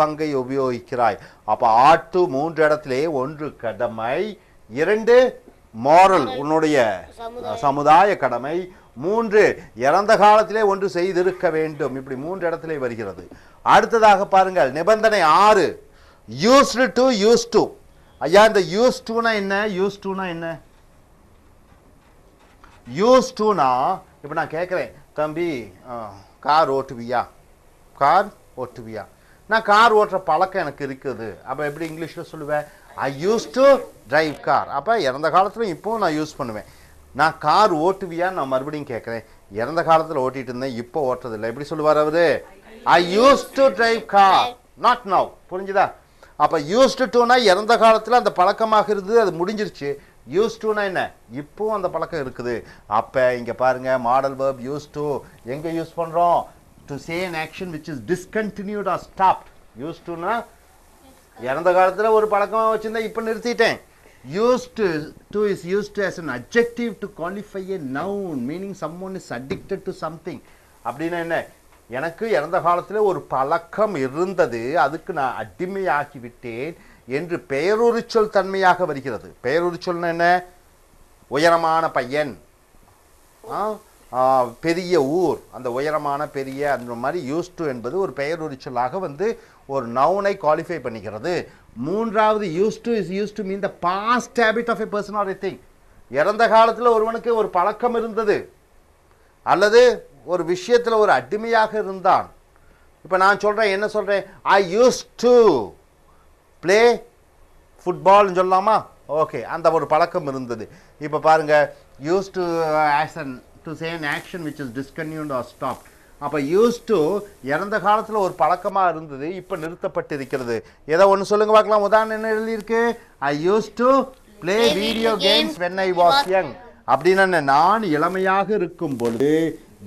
பங்கை உபயோகிக்கிறாய். அப்ப ஆட்டு 3 இடத்திலே 1 கடமை, 2 மாரல் உன்னுடைய சமுதாய கடமை, 3 இறந்த காலத்திலே 1 செய்திருக்க வேண்டும். இப்படி 3 இடத்திலே வருகிறது. அடுத்ததாக பாருங்கள் நிபந்தனை 6. Used to use to. ஐயா இந்த யூஸ் டுனா என்ன? யூஸ் டுனா என்ன? யூஸ் டுனா இப்போ நான் கேட்குறேன், தம்பி கார் ஓட்டுவியா? கார் ஓட்டுவியா? நான் கார் ஓட்டுற பழக்கம் எனக்கு இருக்குது. அப்போ எப்படி இங்கிலீஷில் சொல்லுவேன்? ஐ யூஸ் டு டிரைவ் கார். அப்போ இறந்த காலத்தில் இப்போவும் நான் யூஸ் பண்ணுவேன். நான் கார் ஓட்டுவியான்னு நான் மறுபடியும் கேட்குறேன். இறந்த காலத்தில் ஓட்டிகிட்டு இருந்தேன், இப்போ ஓட்டுறதில்லை. எப்படி சொல்லுவார் அவரு? I use to drive car, not now. புரிஞ்சுதா? அப்போ யூஸ்டு டுனா இறந்த காலத்தில் அந்த பழக்கமாக இருந்தது, அது முடிஞ்சிருச்சு. யூஸ் டுனா என்ன? இப்போவும் அந்த பழக்கம் இருக்குது. அப்போ இங்கே பாருங்க, மாடல் வேர்ப் யூஸ் டு எங்கே யூஸ் பண்ணுறோம்? To say an action which is discontinued or stopped. Use டுனா இறந்த காலத்தில் ஒரு பழக்கமாக வச்சுருந்தேன், இப்போ நிறுத்திட்டேன். Used to is used as an adjective to qualify a noun, meaning someone is addicted to something. அப்படின்னா என்ன? எனக்கு இறந்த காலத்தில் ஒரு பழக்கம் இருந்தது, அதுக்கு நான் அடிமையாகி விட்டேன் என்று பெயருரிச்சொல் தன்மையாக வருகிறது. பெயருரிச்சொல்னா என்ன? உயரமான பையன், பெரிய ஊர், அந்த உயரமான பெரிய அந்த மாதிரி யூஸ் டு என்பது ஒரு பெயருரிச்சொல்லாக வந்து ஒரு நவுனை குவாலிஃபை பண்ணிக்கிறது. மூன்றாவது use to is use to mean the past habit of a person or a thing. இறந்த காலத்தில் ஒருவனுக்கு ஒரு பழக்கம் இருந்தது அல்லது ஒரு விஷயத்தில் ஒரு அடிமையாக இருந்தான். இப்போ நான் சொல்கிறேன், என்ன சொல்கிறேன்? ஐ யூஸ் டு ப்ளே ஃபுட்பால்னு சொல்லலாமா? ஓகே, அந்த ஒரு பழக்கம் இருந்தது. இப்போ பாருங்கள், use to as an to say an action which is discontinued or stopped. அப்போ யூஸ் டு இறந்த காலத்தில் ஒரு பழக்கமாக இருந்தது, இப்போ நிறுத்தப்பட்டிருக்கிறது. ஏதோ ஒன்று சொல்லுங்க பார்க்கலாம். உதாரணம் என்ன எழுதியிருக்கு? I use to play video games when I was young. அப்படின்னா நான் இளமையாக இருக்கும் பொழுது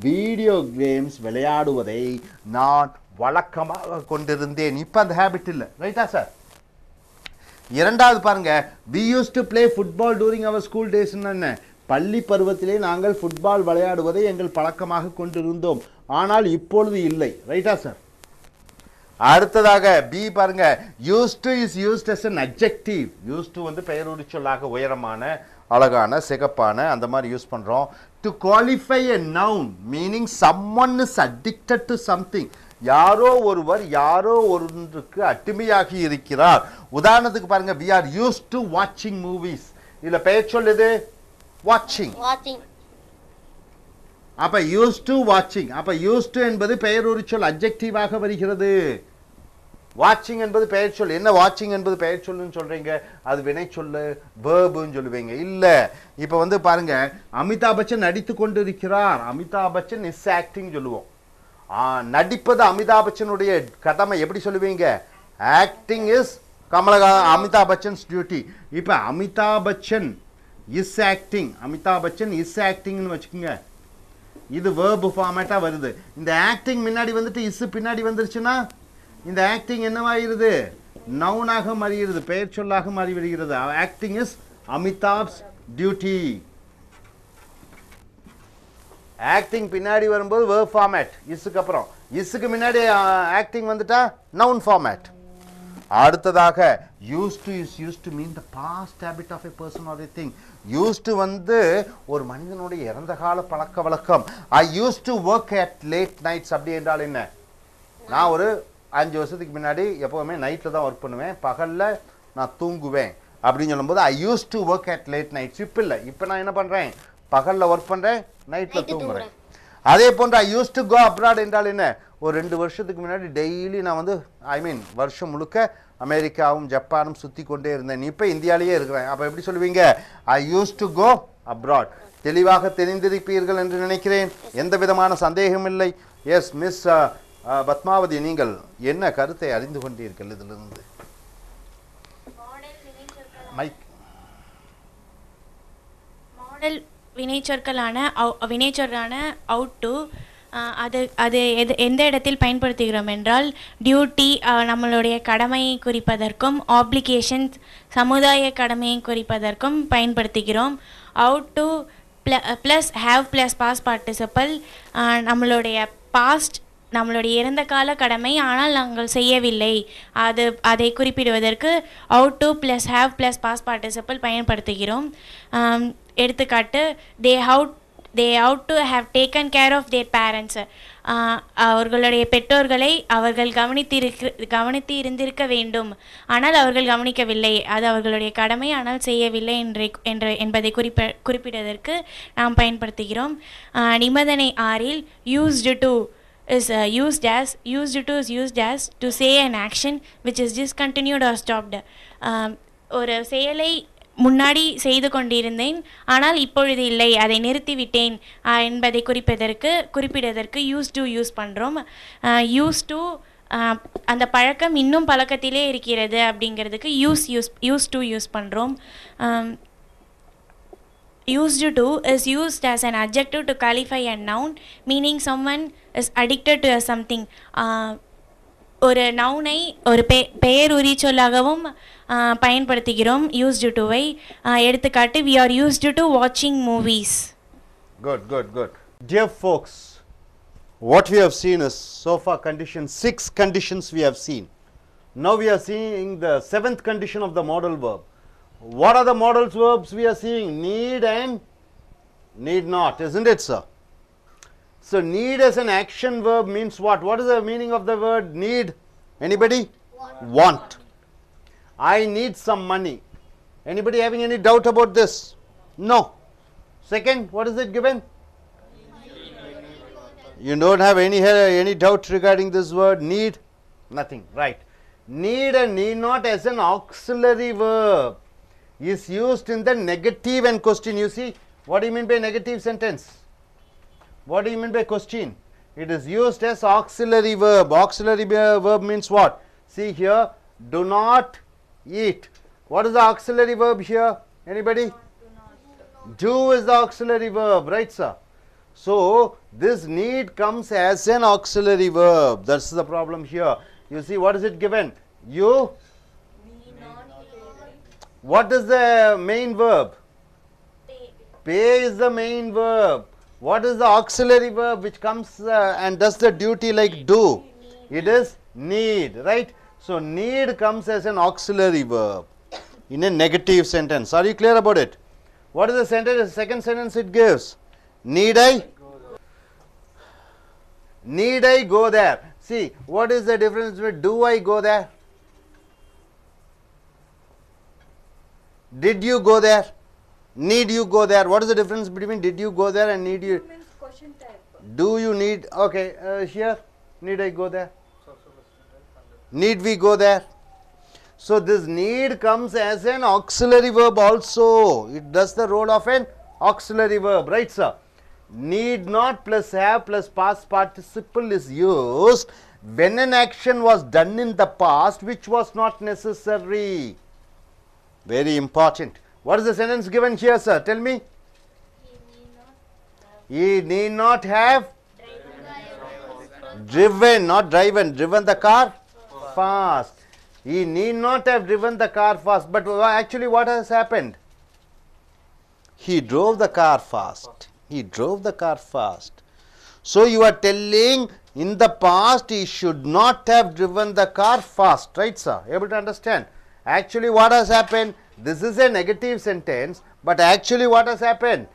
வீடியோ கேம்ஸ் விளையாடுவதை நான் வழக்கமாக கொண்டிருந்தேன். இப்போ அந்த ஹேபிட் இல்லை. ரைட்டா சார்? இரண்டாவது பாருங்க, we used to play football during our school days. என்ன, பள்ளி பருவத்திலே நாங்கள் ஃபுட்பால் விளையாடுவதை எங்கள் பழக்கமாக கொண்டிருந்தோம், ஆனால் இப்பொழுது இல்லை. ரைட்டா சார்? அடுத்ததாக பி பாருங்க, used to is used as an adjective. used to வந்து பெயருரி சொல்லாக உயரமான, அழகான, சிகப்பான அந்த மாதிரி யூஸ் பண்றோம். to qualify a noun meaning someone is addicted to something. யாரோ ஒருவர் யாரோ ஒன்றுக்கு அடிமையாகி இருக்கிறார். உதாரணத்துக்கு பாருங்க, we are used to watching movies. இதுல பெயர் சொல்லுது watching. அப்ப used to watching. அப்ப used to என்பது பெயருரி சொல், அட்ஜெக்டிவாக வருகிறது. வாட்சிங் என்பது பெயர் சொல். என்ன வாட்சிங் என்பது பெயர் சொல்லுன்னு சொல்றீங்க? அது வினை சொல்லு, வேர்புன்னு சொல்லுவீங்க. இல்ல, இப்ப வந்து பாருங்க, அமிதாப் பச்சன் நடித்து கொண்டிருக்கிறார். அமிதாப் பச்சன் இஸ் ஆக்டிங் சொல்லுவோம். நடிப்பது அமிதாப் பச்சனுடைய கடமை. எப்படி சொல்லுவீங்க? Acting is Amitabh Bachchan's duty. இப்ப Amitabh Bachchan is acting, Amitabh Bachchan is ஆக்டிங்னு வச்சுக்கோங்க. இது வேர்பு ஃபார்மேட்டா வருது. இந்த ஆக்டிங் முன்னாடி வந்துட்டு இஸ் பின்னாடி வந்துருச்சுன்னா இந்த ஆக்டிங் என்னவாயிருது? நவுனாக மாறுகிறது, பெயர் சொல்லாக மாறி வருகிறது. Acting is Amitabh's duty. Acting பின்னாடி வரும்போது வேர்ப் ஃபார்மேட், இஸ்ஸுக்கு அப்புறம். இஸ்ஸுக்கு முன்னாடி ஆக்டிங் வந்துட்டா நவுன் ஃபார்மேட். அடுத்ததாக used to is used to mean the past habit of a person or a thing. used to வந்து ஒரு மனிதனுடைய இறந்த கால பழக்க வழக்கம். I used to work at late nights. அப்படி என்றால் என்ன? நான் ஒரு 5 வருஷத்துக்கு முன்னாடி எப்பவுமே நைட்ல தான் ஒர்க் பண்ணுவேன், பகல்ல நான் தூங்குவேன் அப்படின்னு சொல்லும்போது I used to work at late nights. இப்போ இல்லை, இப்போ நான் என்ன பண்றேன்? பகல்ல ஒர்க் பண்றேன், நைட்ல தூங்குறேன். அதே போன்று I used to go abroad என்றால் என்ன? ஒரு 2 வருஷத்துக்கு முன்னாடி டெய்லி நான் வந்து வருஷம் முழுக்க அமெரிக்காவும் ஜப்பானும் சுத்தி கொண்டே இருந்தேன். இப்போ இந்தியாவிலேயே இருக்கிறேன். அப்ப எப்படி சொல்லுவீங்க? I used to go abroad. தெளிவாக தெரிந்திருப்பீர்கள் என்று நினைக்கிறேன். எந்த விதமான சந்தேகம் இல்லை. எஸ் மிஸ் பத்மாவதி, நீங்கள் என்ன கருத்தை அறிந்து கொண்டீர்கள் இதிலிருந்து? மாடல் வினைச்சொற்களான அவுட் டு அது எந்த இடத்தில் பயன்படுத்துகிறோம் என்றால், டியூட்டி நம்மளுடைய கடமையை குறிப்பதற்கும், ஆப்ளிகேஷன்ஸ் சமுதாய கடமையை குறிப்பதற்கும் பயன்படுத்துகிறோம். Ought to plus have plus past participle நம்மளுடைய பாஸ்ட், நம்மளுடைய இறந்த கால கடமை ஆனால் நாங்கள் செய்யவில்லை, அதை குறிப்பிடுவதற்கு ought to plus have plus past participle பயன்படுத்துகிறோம். எடுத்துக்காட்டு, they ought to have taken care of their parents. அவர்களுடைய பெற்றோர்களை அவர்கள் கவனித்து இருந்திருக்க வேண்டும், ஆனால் அவர்கள் கவனிக்கவில்லை, அது அவர்களுடைய கடமை ஆனால் செய்யவில்லை என்பதை குறிப்பிடுவதற்கு நாம் பயன்படுத்துகிறோம். நிபந்தனை 6 used to is used as to say an action which is discontinued or stopped. ஒரு செயலை முன்னாடி செய்து கொண்டிருந்தேன் ஆனால் இப்பொழுது இல்லை, அதை நிறுத்திவிட்டேன் என்பதை குறிப்பிடுவதற்கு யூஸ் டு யூஸ் பண்ணுறோம். யூஸ் டு அந்த பழக்கம் இன்னும் பழக்கத்திலே இருக்கிறது அப்படிங்கிறதுக்கு யூஸ் டு யூஸ் பண்ணுறோம். Used to is used as an adjective to qualify a noun meaning someone is addicted to something. ஒரு நவுனை ஒரு பெயர் உரி சொல்லாகவும் பயன்படுத்துகிறோம் used to வை. எடுத்துக்காட்டு, we are used to watching movies. Good. Dear folks, what we have seen is so far 6 conditions we have seen. Now we are seeing the 7th condition of the modal verb. What are the modal verbs we are seeing? Need and need not, isn't it, sir? So need as an action verb means what? What is the meaning of the word need? Anybody? Want. I need some money. Anybody having any doubt about this? No. Second, what is it given? You don't have any doubt regarding this word need? Nothing, right? Need and need not as an auxiliary verb is used in the negative and question. You see, what do you mean by negative sentence? What do you mean by question? It is used as auxiliary verb. Auxiliary verb means what? See here, do not eat. What is the auxiliary verb here? Anybody? Do is the auxiliary verb, right, sir? So this need comes as an auxiliary verb. That's the problem here. You see, what is it given? You. What is the main verb? Pay is the main verb. What is the auxiliary verb which comes and does the duty like do? It is need, right? So need comes as an auxiliary verb in a negative sentence. Are you clear about it? What is the sentence? The second sentence it gives. Need I? Need I go there? See, what is the difference between do I go there? Did you go there? Need you go there? What is the difference between did you go there and need you? Do you need? Okay, here, need I go there? Need we go there? So this need comes as an auxiliary verb also. It does the role of an auxiliary verb, right sir? Need not plus have plus past participle is used when an action was done in the past which was not necessary. Very important. What is the sentence given here, sir? Tell me. He need not have driven, not driven, driven the car fast. He need not have driven the car fast. But actually what has happened? He drove the car fast. He drove the car fast. So you are telling in the past he should not have driven the car fast. Right sir? Able to understand? Actually what has happened? This is a negative sentence, but actually what has happened?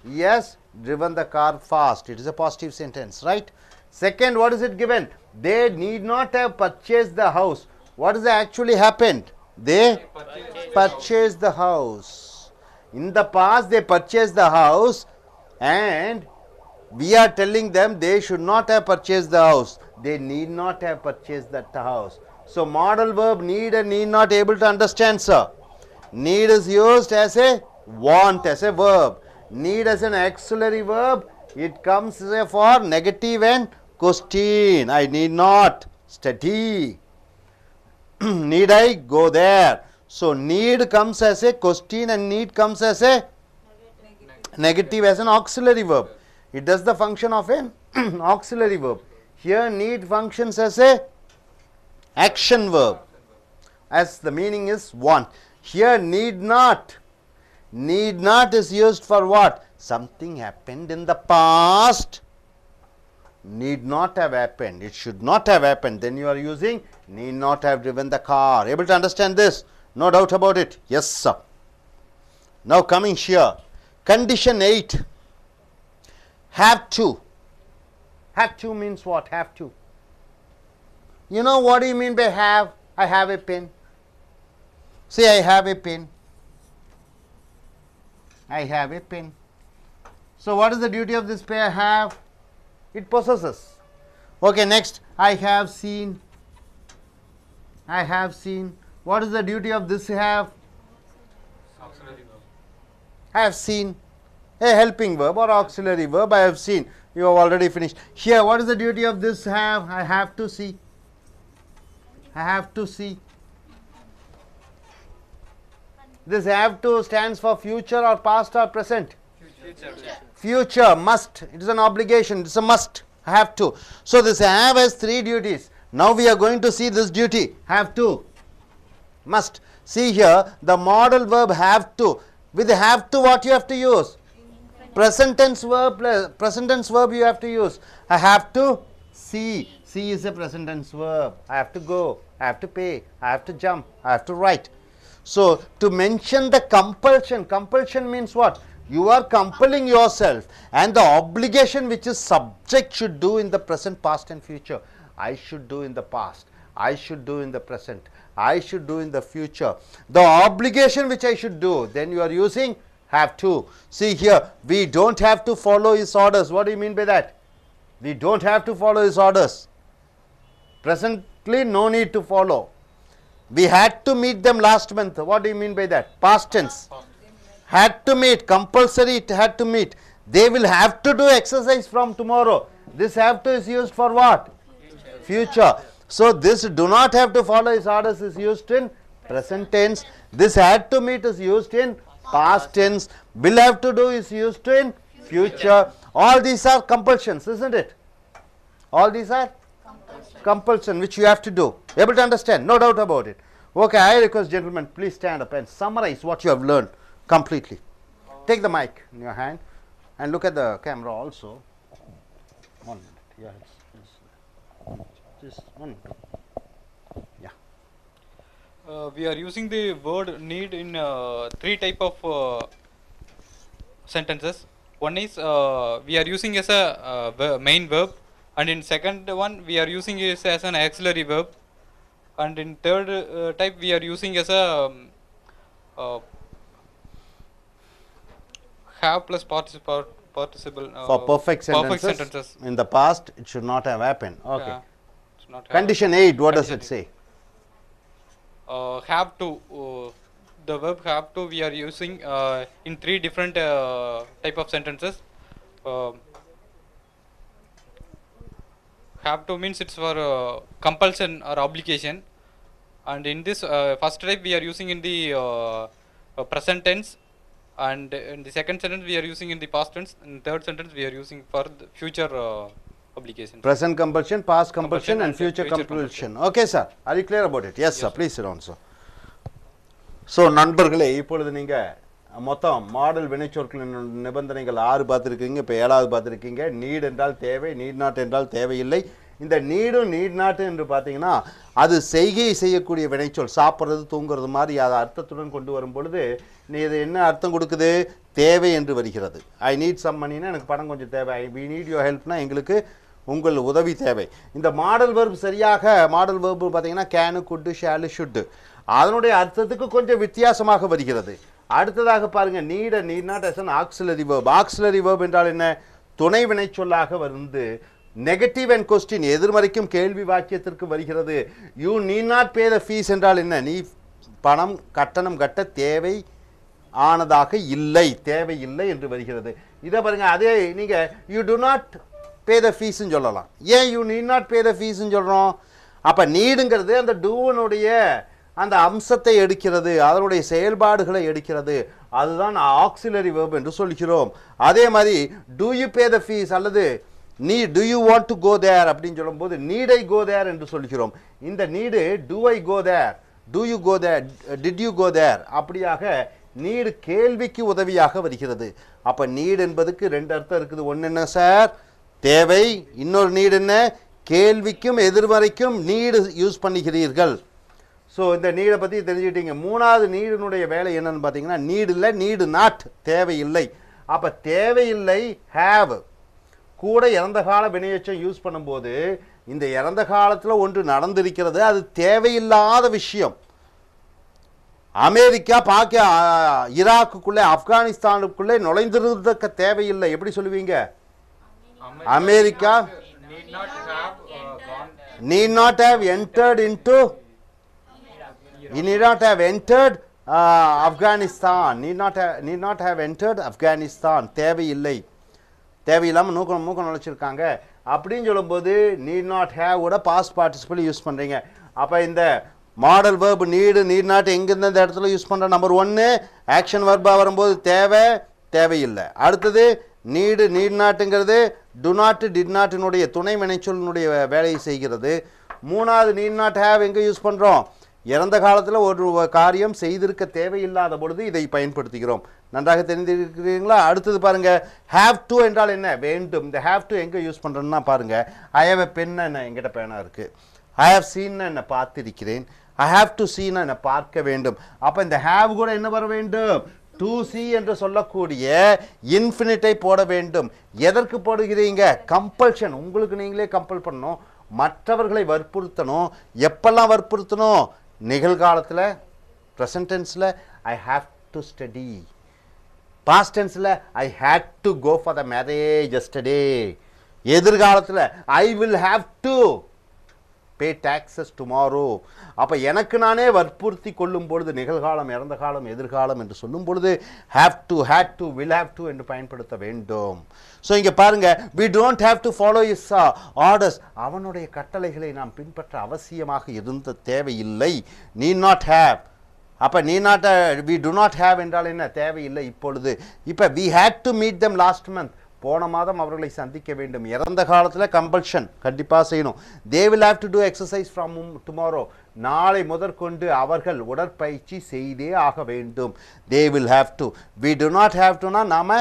Yes, driven the car fast. It is a positive sentence, right? Second, what is it given? They need not have purchased the house. What has actually happened? They purchased the house. In the past, they purchased the house and we are telling them they should not have purchased the house. They need not have purchased that house. So, modal verb need and need not able to understand, sir. Need is used as a want, as a verb. Need as an auxiliary verb. It comes for negative and question. I need not study. Need I go there? So need comes as a question and need comes as a negative as an auxiliary verb. It does the function of an auxiliary verb. Here need functions as a action verb, as the meaning is want. Here need not is used for what? Something happened in the past, need not have happened, it should not have happened, then you are using need not have driven the car. Able to understand this? No doubt about it. Yes sir. Now coming here, condition 8, have to. Have to means what? Have to. You know what do you mean by have? I have a pen. Say I have a pen. I have a pen. So what is the duty of this pen? I have? It possesses. Okay, next, I have seen. I have seen. What is the duty of this have? I have seen. A helping verb or auxiliary verb. I have seen. You have already finished. Here, what is the duty of this have? I have to see. I have to see. This have to stands for future or past or present? Future, must. It is an obligation. It is a must. I have to. So this have has 3 duties. Now we are going to see this duty. Have to. Must. See here, the modal verb have to. With have to, what you have to use? Present tense verb. Present tense verb you have to use. I have to see. See is a present tense verb. I have to go. I have to pay. I have to jump. I have to write. So, to mention the compulsion, compulsion means what? You are compelling yourself and the obligation which is subject should do in the present, past and future. I should do in the past, I should do in the present, I should do in the future. The obligation which I should do, then you are using have to. See here, we don't have to follow his orders. What do you mean by that? We don't have to follow his orders. Presently, no need to follow. We had to meet them last month. What do you mean by that? Past tense. Had to meet, compulsory it had to meet. They will have to do exercise from tomorrow. This have to is used for what? Future. So this do not have to follow his orders is used in present tense. This had to meet is used in past tense. Will have to do is used in future. All these are compulsions, isn't it? All these are compulsion which you have to do. Able to understand? No doubt about it. Okay, I request gentlemen, please stand up and summarize what you have learned completely. Take the mic in your hand and look at the camera also. 1 minute. Yeah, just 1 minute. Yeah. We are using the word need in 3 type of sentences. One is we are using as a main verb, and in second one we are using it as an auxiliary verb, and in third type we are using as a have plus participle for perfect sentences. In the past it should not have happened. Okay. Yeah, Condition 8, what does it say? Have to, the verb have to we are using in 3 different type of sentences. Have to means it's for compulsion or obligation, and in this first type we are using in the present tense, and in the second sentence we are using in the past tense, and third sentence we are using for the future obligation. Present compulsion, past compulsion and future compulsion. Okay sir, are you clear about it? Yes sir, please sit down sir. So நண்பர்களே, இப்பொழுது நீங்க மொத்தம் model வினைச்சொற்களின் நிபந்தனைகள் 6 பார்த்திருக்கீங்க. இப்போ 7வது பார்த்திருக்கீங்க. NEET என்றால் தேவை, need not என்றால் தேவையில்லை. இந்த நீடும் நீட் நாட் என்று பார்த்தீங்கன்னா அது செய்கை செய்யக்கூடிய வினைச்சொல். சாப்பிட்றது தூங்குறது மாதிரி அதை அர்த்தத்துடன் கொண்டு வரும் பொழுது நீ இது என்ன அர்த்தம் கொடுக்குது? தேவை என்று வருகிறது. ஐ நீட் சம் மணினா எனக்கு பணம் கொஞ்சம் தேவை. வி நீட் யுவர் ஹெல்ப்னா எங்களுக்கு உங்கள் உதவி தேவை. இந்த மாடல் வெர்ப் சரியாக மாடல் வெர்ப் பார்த்தீங்கன்னா கேனு, குட்டு, ஷாலு, ஷுட்டு அதனுடைய அர்த்தத்துக்கு கொஞ்சம் வித்தியாசமாக வருகிறது. அடுத்ததாக பாருங்க, need and need not as an auxiliary verb. auxiliary verb என்றால் என்ன? துணை வினைச்சொல்லாக வந்து நெகட்டிவ் அண்ட் கொஸ்டின் எதிர்மறைக்கும் கேள்வி வாக்கியத்திற்கு வருகிறது. You need not pay the fees என்றால் என்ன? நீ பணம் கட்டணம் கட்ட தேவை ஆனதாக இல்லை, தேவை இல்லை என்று வருகிறது. இதை பாருங்க, அதே நீங்க யூ டு நாட் பே த ஃபீஸ்ன்னு சொல்லலாம். ஏன் யூ நீட் நாட் பே த ஃபீஸ்ன்னு சொல்றோம்? அப்ப நீடுங்கிறது அந்த டூவனுடைய அந்த அம்சத்தை எடுக்கிறது, அதனுடைய செயல்பாடுகளை எடுக்கிறது. அதுதான் ஆக்சிலரி வெர்ப் என்று சொல்கிறோம். அதே மாதிரி do you pay the fees அல்லது நீ do you want to go there அப்படின்னு சொல்லும்போது நீட் ஐ கோ தேர் என்று சொல்கிறோம். இந்த need do I go there, do you go there, did you go there அப்படியாக நீடு கேள்விக்கு உதவியாக வருகிறது. அப்ப நீடு என்பதுக்கு 2 அர்த்தம் இருக்குது. ஒன்று என்ன சார்? தேவை. இன்னொரு நீடு என்ன? கேள்விக்கும் எதிர்மறைக்கும் நீடு யூஸ் பண்ணுகிறீர்கள். ஸோ இந்த நீடை பற்றி தெரிஞ்சுக்கிட்டீங்க. 3வது நீடினுடைய வேலை என்னன்னு பார்த்தீங்கன்னா நீடு இல்லை, நீடு நாட், தேவையில்லை. அப்போ தேவையில்லை ஹேவ் கூட இறந்த கால வினையெச்சம் யூஸ் பண்ணும்போது இந்த இறந்த காலத்தில் ஒன்று நடந்திருக்கிறது, அது தேவையில்லாத விஷயம். அமெரிக்கா ஈராக்குக்குள்ளே ஆப்கானிஸ்தானுக்குள்ளே நுழைந்திருக்க தேவையில்லை. எப்படி சொல்லுவீங்க? America need not have entered into, he need not have entered Afghanistan, need not have entered Afghanistan. தேவையில்லை, தேவையில்லாமல் மூக்கம் நுழைச்சிருக்காங்க அப்படின்னு சொல்லும்போது need not have ஓட பாஸ்ட் பார்ட்டிசிபிள் யூஸ் பண்ணுறீங்க. அப்போ இந்த model verb need need not எங்கேருந்து இந்த இடத்துல யூஸ் பண்ணுற? நம்பர் 1 ஆக்ஷன் வேர்பாக வரும்போது தேவை, தேவையில்லை. அடுத்தது நீடு நீட் நாட்டுங்கிறது டு நாட் டிட் நாட்டினுடைய துணை வினைச்சொல்லினுடைய வேலையை செய்கிறது. 3வது நீட் நாட் ஹேவ் எங்கே யூஸ் பண்ணுறோம்? இறந்த காலத்தில் ஒரு காரியம் செய்திருக்க தேவையில்லாத பொழுது இதை பயன்படுத்துகிறோம். நன்றாக தெரிந்திருக்கிறீங்களா? அடுத்தது பாருங்க, ஹேவ் டு என்றால் என்ன? வேண்டும். இந்த ஹேவ் டு எங்கே யூஸ் பண்ணுறோன்னா பாருங்க, ஐ ஹேவ் எ பென், என்ன எங்கிட்ட பேனா இருக்கு. ஐ ஹேவ் சீன், என்ன பார்த்திருக்கிறேன். ஐ ஹேவ் டு சீன், என்ன பார்க்க வேண்டும். அப்போ இந்த ஹேவ் கூட என்ன வர வேண்டும்? டு சி என்று சொல்லக்கூடிய இன்ஃபினிட்டை போட வேண்டும். எதற்கு போடுகிறீங்க? கம்பல்ஷன். உங்களுக்கு நீங்களே கம்பல் பண்ணணும், மற்றவர்களை வற்புறுத்தணும். எப்பெல்லாம் வற்புறுத்தணும்? நிகழ்காலத்தில் ப்ரெசன்ட் டென்ஸில் I have to study, past டென்ஸில் I had to go for the marriage yesterday, எதிர்காலத்தில் I will have to pay taxes tomorrow. அப்போ எனக்கு நானே வற்புறுத்தி கொள்ளும் பொழுது நிகழ்காலம், இறந்த காலம், எதிர்காலம் என்று சொல்லும் பொழுது have to, had to, will have to என்று பயன்படுத்த வேண்டும். ஸோ இங்கே பாருங்க, we don't have to follow his orders, அவனுடைய கட்டளைகளை நாம் பின்பற்ற அவசியமாக இருந்த தேவையில்லை. need not have. அப்போ need not we do not have என்றால் என்ன? தேவையில்லை இப்பொழுது. இப்போ we had to meet them last month, போன மாதம் அவர்களை சந்திக்க வேண்டும். இறந்த காலத்தில் கம்பல்ஷன் கண்டிப்பாக செய்யணும். they will have to do exercise from tomorrow. நாளை முதற்கொண்டு அவர்கள் உடற்பயிற்சி செய்தே ஆக வேண்டும். they will have to. we do not have to னா நாம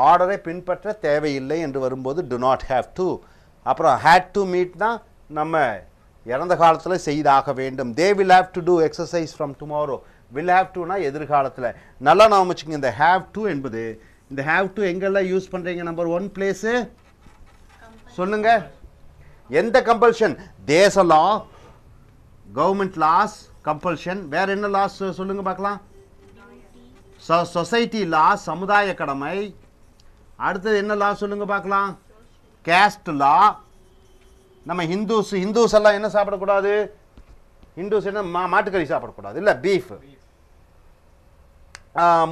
ஆர்டரை பின்பற்ற தேவையில்லை என்று வரும்போது do not have to. அப்புறம் had to meet னா நம்ம இறந்த காலத்தில் செய்தாக வேண்டும். they will have to do exercise from tomorrow. will have to னா எதிர்காலத்தில். நல்லா நாம வச்சுக்கோங்க. இந்த have to என்பது இந்த have to எங்கெல்லாம் யூஸ் பண்ணுறீங்க? நம்பர் 1 பிளேஸு சொல்லுங்க. எந்த கம்பல்ஷன்? தேச லா, கவர்மெண்ட் லாஸ் கம்பல்ஷன். வேற என்ன லாஸ் சொல்லுங்க பார்க்கலாம்? சொசைட்டி லா, சமுதாய கடமை. அடுத்தது என்ன லா சொல்லுங்க பார்க்கலாம்? கேஸ்ட் லா. நம்ம ஹிந்துஸ் எல்லாம் என்ன சாப்பிடக்கூடாது? ஹிந்துஸ் என்ன மாட்டுக்கறி சாப்பிடக்கூடாது, இல்லை பீஃப்.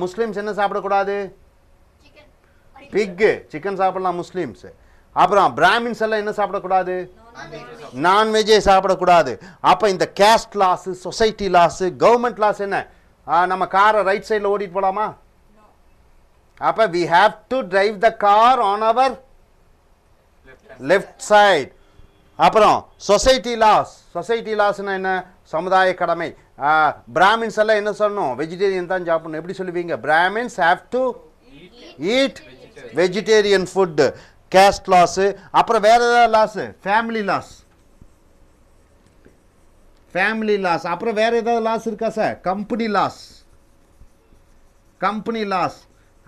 முஸ்லீம்ஸ் என்ன சாப்பிடக்கூடாது? பிக்கு, சிக்கன் சாப்பிடலாம் முஸ்லீம்ஸ். அப்புறம் பிராமின்ஸ் எல்லாம் என்ன சாப்பிடக்கூடாது? நான்வெஜ்ஜே சாப்பிடக்கூடாது. அப்போ இந்த caste laws, society laws, government laws என்ன? நம்ம காரை ரைட் சைடில் ஓடிட்டு போகலாமா? அப்போ we have to drive the car on our left side. அப்புறம் சொசைட்டி லாஸ்னா என்ன? சமுதாய கடமை. பிராமின்ஸ் எல்லாம் என்ன சொல்லணும்? வெஜிடேரியன் தான் சாப்பிடணும். எப்படி சொல்லுவீங்க? Brahmins have to eat vegetarian food. caste laws. அப்புறம் வேற ஏதாவது லாஸ்? Family loss. அப்புறம் வேற ஏதாவது லாஸ் இருக்கா சார்? Company laws.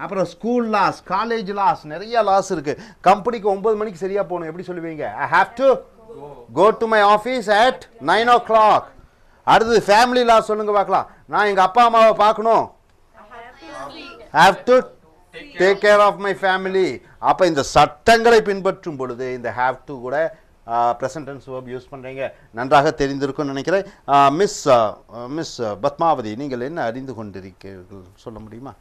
அப்புறம் ஸ்கூல் லாஸ், காலேஜ் லாஸ், நிறைய லாஸ் இருக்கு. கம்பெனிக்கு 9 மணிக்கு சரியா போகணும். எப்படி சொல்லுவீங்க? I have to go to my office at 9 o'clock. அடுத்தது ஃபேமிலி லாஸ் சொல்லுங்க பார்க்கலாம். நான் எங்க அப்பா அம்மாவை பார்க்கணும். have to take care of my family. அப்ப இந்த சட்டங்களை பின்பற்றும் பொழுது இந்த have to கூட present tense verb யூஸ் பண்றீங்க. நன்றாக தெரிந்திருக்கும் நினைக்கிறேன். மிஸ் பத்மாவதி, நீங்கள் என்ன அறிந்து கொண்டிருக்கிறீர்கள் சொல்ல முடியுமா?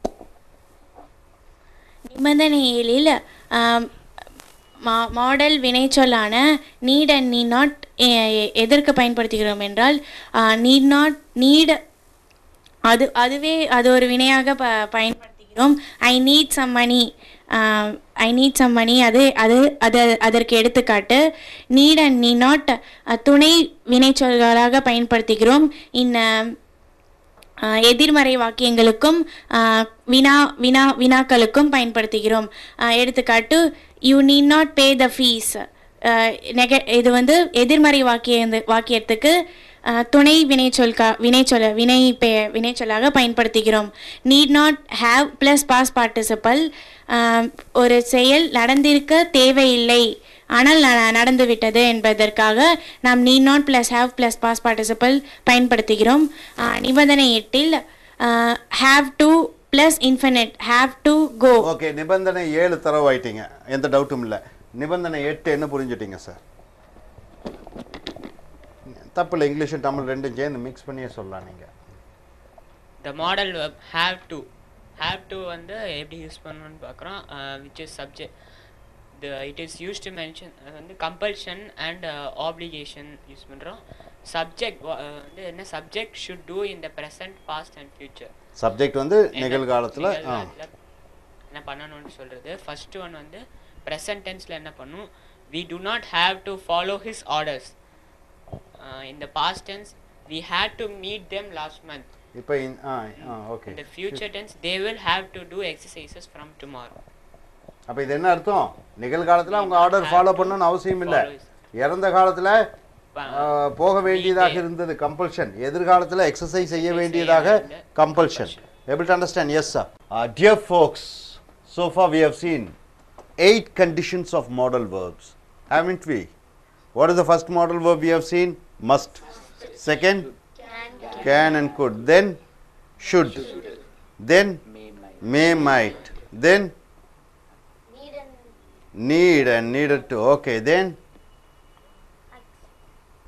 நிபந்தனையில் மாடல் வினைச்சொல்லான நீட் அண்ட் நீட் நாட் எதற்கு பயன்படுத்துகிறோம் என்றால் நீட் அதுவே அது ஒரு வினையாக பயன்படுத்துகிறோம். ஐ நீட் சம் மணி அது அதற்கு எடுத்துக்காட்டு. நீட் அண்ட் நீட் நாட் துணை வினைச்சொல்களாக பயன்படுத்துகிறோம். எதிர்மறை வாக்கியங்களுக்கும் வினாக்களுக்கும் பயன்படுத்துகிறோம். எடுத்துக்காட்டு you need not pay the fees. இது எதிர்மறை வாக்கியத்துக்கு துணை வினைச்சொல்லாக பயன்படுத்துகிறோம். Need not have plus past participle. ஒரு செயல் நடந்திருக்க தேவையில்லை ஆனால் நடந்துவிட்டது என்பதற்காக நாம் need not plus have plus past participle பயன்படுத்துகிறோம். நிபந்தனை 8 have to plus infinite have to go. Okay, நிபந்தனை 7 தரவாயிட்டீங்க, எந்த டவுட்டும் இல்லை. நிபந்தனை 8 என்ன புரிஞ்சுட்டீங்க சார்? தப்பில்லை, இங்கிலீஷ் தமிழ் ரெண்டும் சேர்ந்து மிக்ஸ் பண்ணியே சொல்லலாம் நீங்கள். The modal verb have to எப்படி யூஸ் பண்ணணும்னு பார்க்குறோம். which is subject. It is used to mention compulsion and obligation use பண்ணுறோம். சப்ஜெக்ட் என்ன? Subject should do in the present, past and future. Subject நிகழ்காலத்தில் என்ன பண்ணணும்னு சொல்கிறது. ஃபர்ஸ்ட் ஒன் present tenseல என்ன பண்ணும்? we do not have to follow his orders. In the past tense we had to meet them last month. இப்போ okay. In the future tense they will have to do exercises from tomorrow. அப்ப இது என்ன அர்த்தம்? நிகழ்காலத்துல அவங்க order follow பண்ணணும்னு அவசியம் இல்லை. இறந்த காலத்துல போக வேண்டியதாக இருந்தது கம்பல்ஷன், எதிர்காலத்துல எக்ஸசைஸ் செய்ய வேண்டியதாக compulsion. Able to understand? Yes sir. Dear folks, so far we have seen 8 conditions of modal verbs, haven't we? What is the first modal verb we have seen? Must. Second, can and could. Then should. Then may, might. Then need and needed to. Okay, then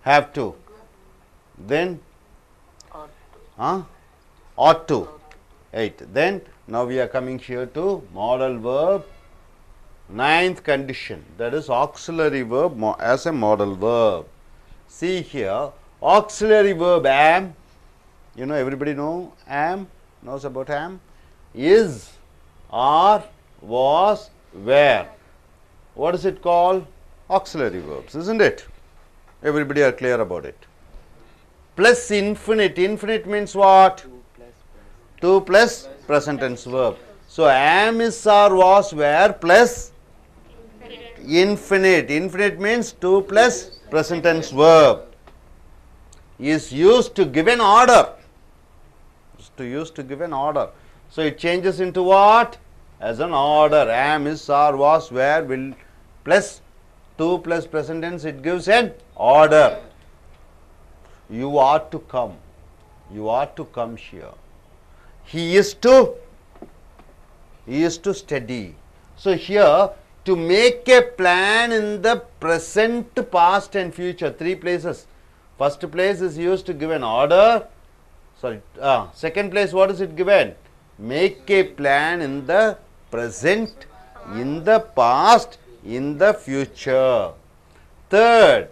have to. Then ought to. 8. Then now we are coming here to modal verb. 9th condition, that is auxiliary verb as a modal verb. See here, auxiliary verb am, you know, everybody knows about am, is, are, was, were. what is it called? Auxiliary verbs, isn't it? Everybody are clear about it. Plus infinite. Infinite means what? 2 plus present tense verb. So am, is, are, was, were plus infinite. Infinite means 2 plus present tense verb is used to give an order. Used to give an order. So it changes into what? As an order. Am, is, are, was, were, will plus 2 plus present tense, it gives an order. You are to come. You are to come here. He is to study. So here, to make a plan in the present, past and future, 3 places. First place is used to give an order. Sorry, second place, what is it given? Make a plan in the present, in the past, in the future. Third,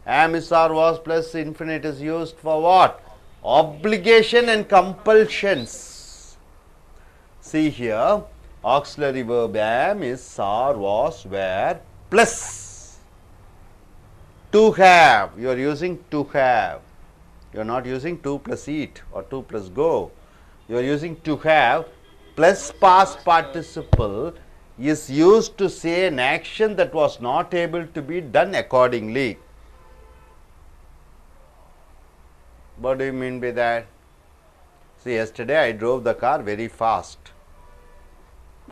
am, is, are, was plus infinite is used for what? Obligation and compulsions. See here, auxiliary verb am, is, are, was, were plus to have. You are using to have. You are not using to plus eat or to plus go. You are using to have plus past participle is used to say an action that was not able to be done accordingly. What do you mean by that? See, yesterday I drove the car very fast.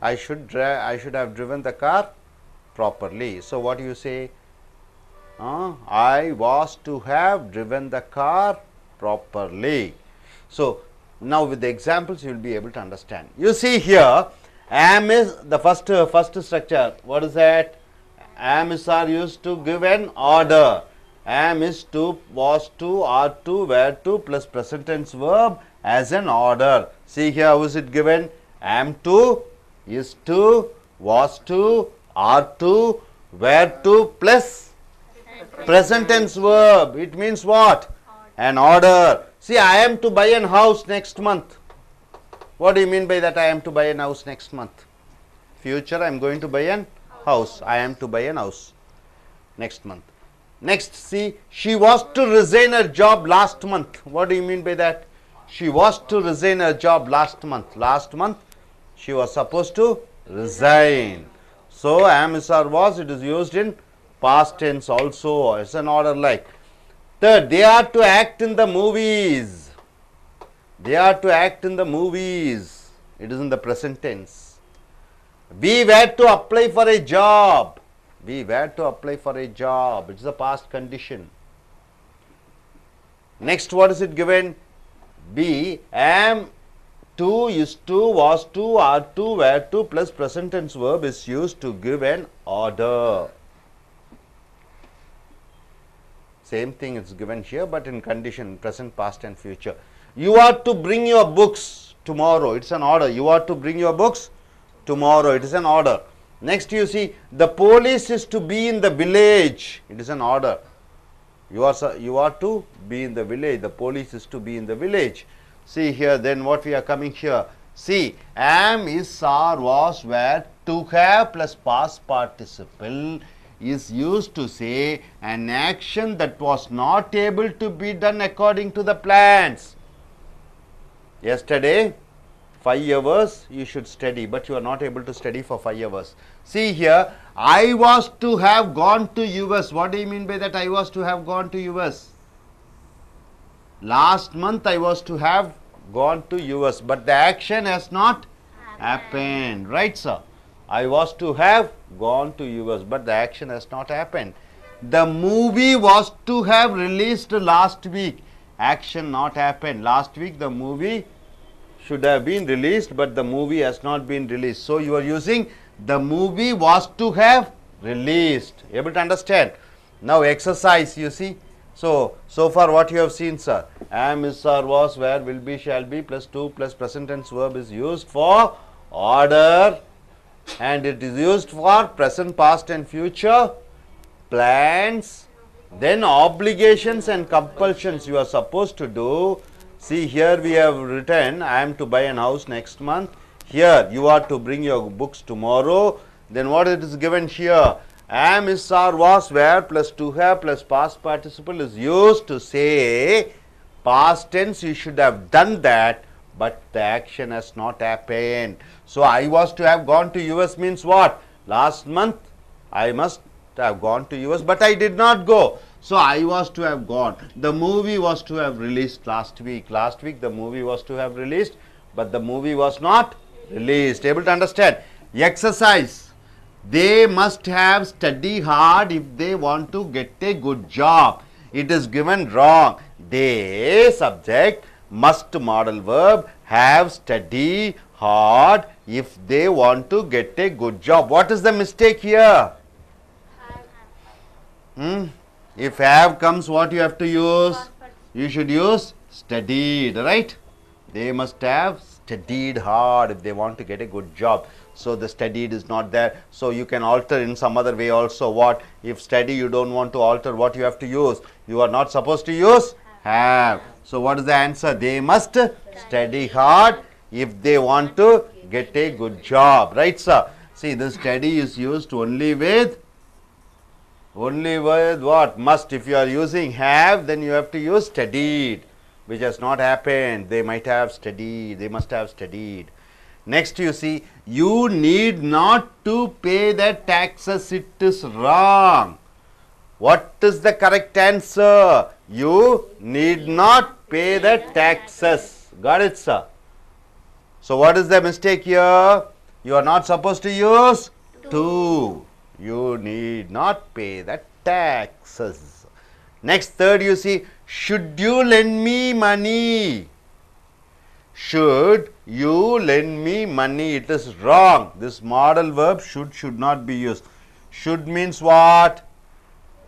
I should have driven the car properly. So what do you say? I was to have driven the car properly. So now with the examples you will be able to understand. You see here, am is the first structure. What is that? Am, is, are used to give an order. Am, is to, was to, are to, were to plus present tense verb as an order. See here, how is it given? Am to, is to, was to, are to, were to plus present tense verb. It means what? An order. See, I am to buy an house next month. What do you mean by that? I am to buy an house next month. Future, I am going to buy an house. I am to buy an house next month. Next, see, she was to resign her job last month. What do you mean by that? She was to resign her job last month. Last month, she was supposed to resign. So, am, is, or was, it is used in past tense also. It's an order like. Third, they are to act in the movies. They are to act in the movies. It is in the present tense. We were to apply for a job. We were to apply for a job. It is a past condition. Next, what is it given? Be, am, to, is to, was to, are to, were to plus present tense verb is used to give an order. Same thing is given here, but in condition present, past and future. You are to bring your books tomorrow. It's an order. You are to bring your books tomorrow. It is an order. Next, you see, the police is to be in the village. It is an order. You are to be in the village. The police is to be in the village. See here, then what we are coming here. See, am, is, are, was, were, to have plus past participle is used to say an action that was not able to be done according to the plans. Yesterday, 5 hours you should study, but you are not able to study for 5 hours. See here, I was to have gone to US. What do you mean by that? I was to have gone to US. Last month I was to have gone to US, but the action has not happened. Right, sir? I was to have gone to US, but the action has not happened. The movie was to have released last week. Action not happened. Last week the movie should have been released, but the movie has not been released. So you are using the movie was to have released. Able to understand? Now exercise, you see. So far what you have seen, sir. Am, is, are, was, were, will be, shall be plus 2 plus present tense verb is used for order, and it is used for present, past and future, plans, then obligations and compulsions you are supposed to do. See here we have written, I am to buy an house next month. Here you are to bring your books tomorrow. Then what it is given here? Am, is, or, was, were plus to have plus past participle is used to say past tense. You should have done that, but the action has not happened. So I was to have gone to US means what? Last month I must have gone to US, but I did not go. So I was to have gone. The movie was to have released last week. Last week the movie was to have released, but the movie was not released. Able to understand? Exercise. They must have study hard if they want to get a good job. It is given wrong. They, subject, must, modal verb, have study hard if they want to get a good job. What is the mistake here? If have comes, what you have to use? You should use studied, right? They must have studied hard if they want to get a good job. So the studied is not there. So you can alter in some other way also. What? If study you don't want to alter, what you have to use? You are not supposed to use have. So what is the answer? They must study hard if they want to get a good job. Right, sir? See, the study is used only with what? Must. If you are using have, then you have to use studied, which has not happened. They might have studied. They must have studied. Next, you see, you need not to pay the taxes. It is wrong. What is the correct answer? You need not pay the taxes. Got it, sir? So what is the mistake here? You are not supposed to use to. You need not pay the taxes. Next, third, you see, should you lend me money? Should you lend me money? It is wrong. This modal verb should not be used. Should means what?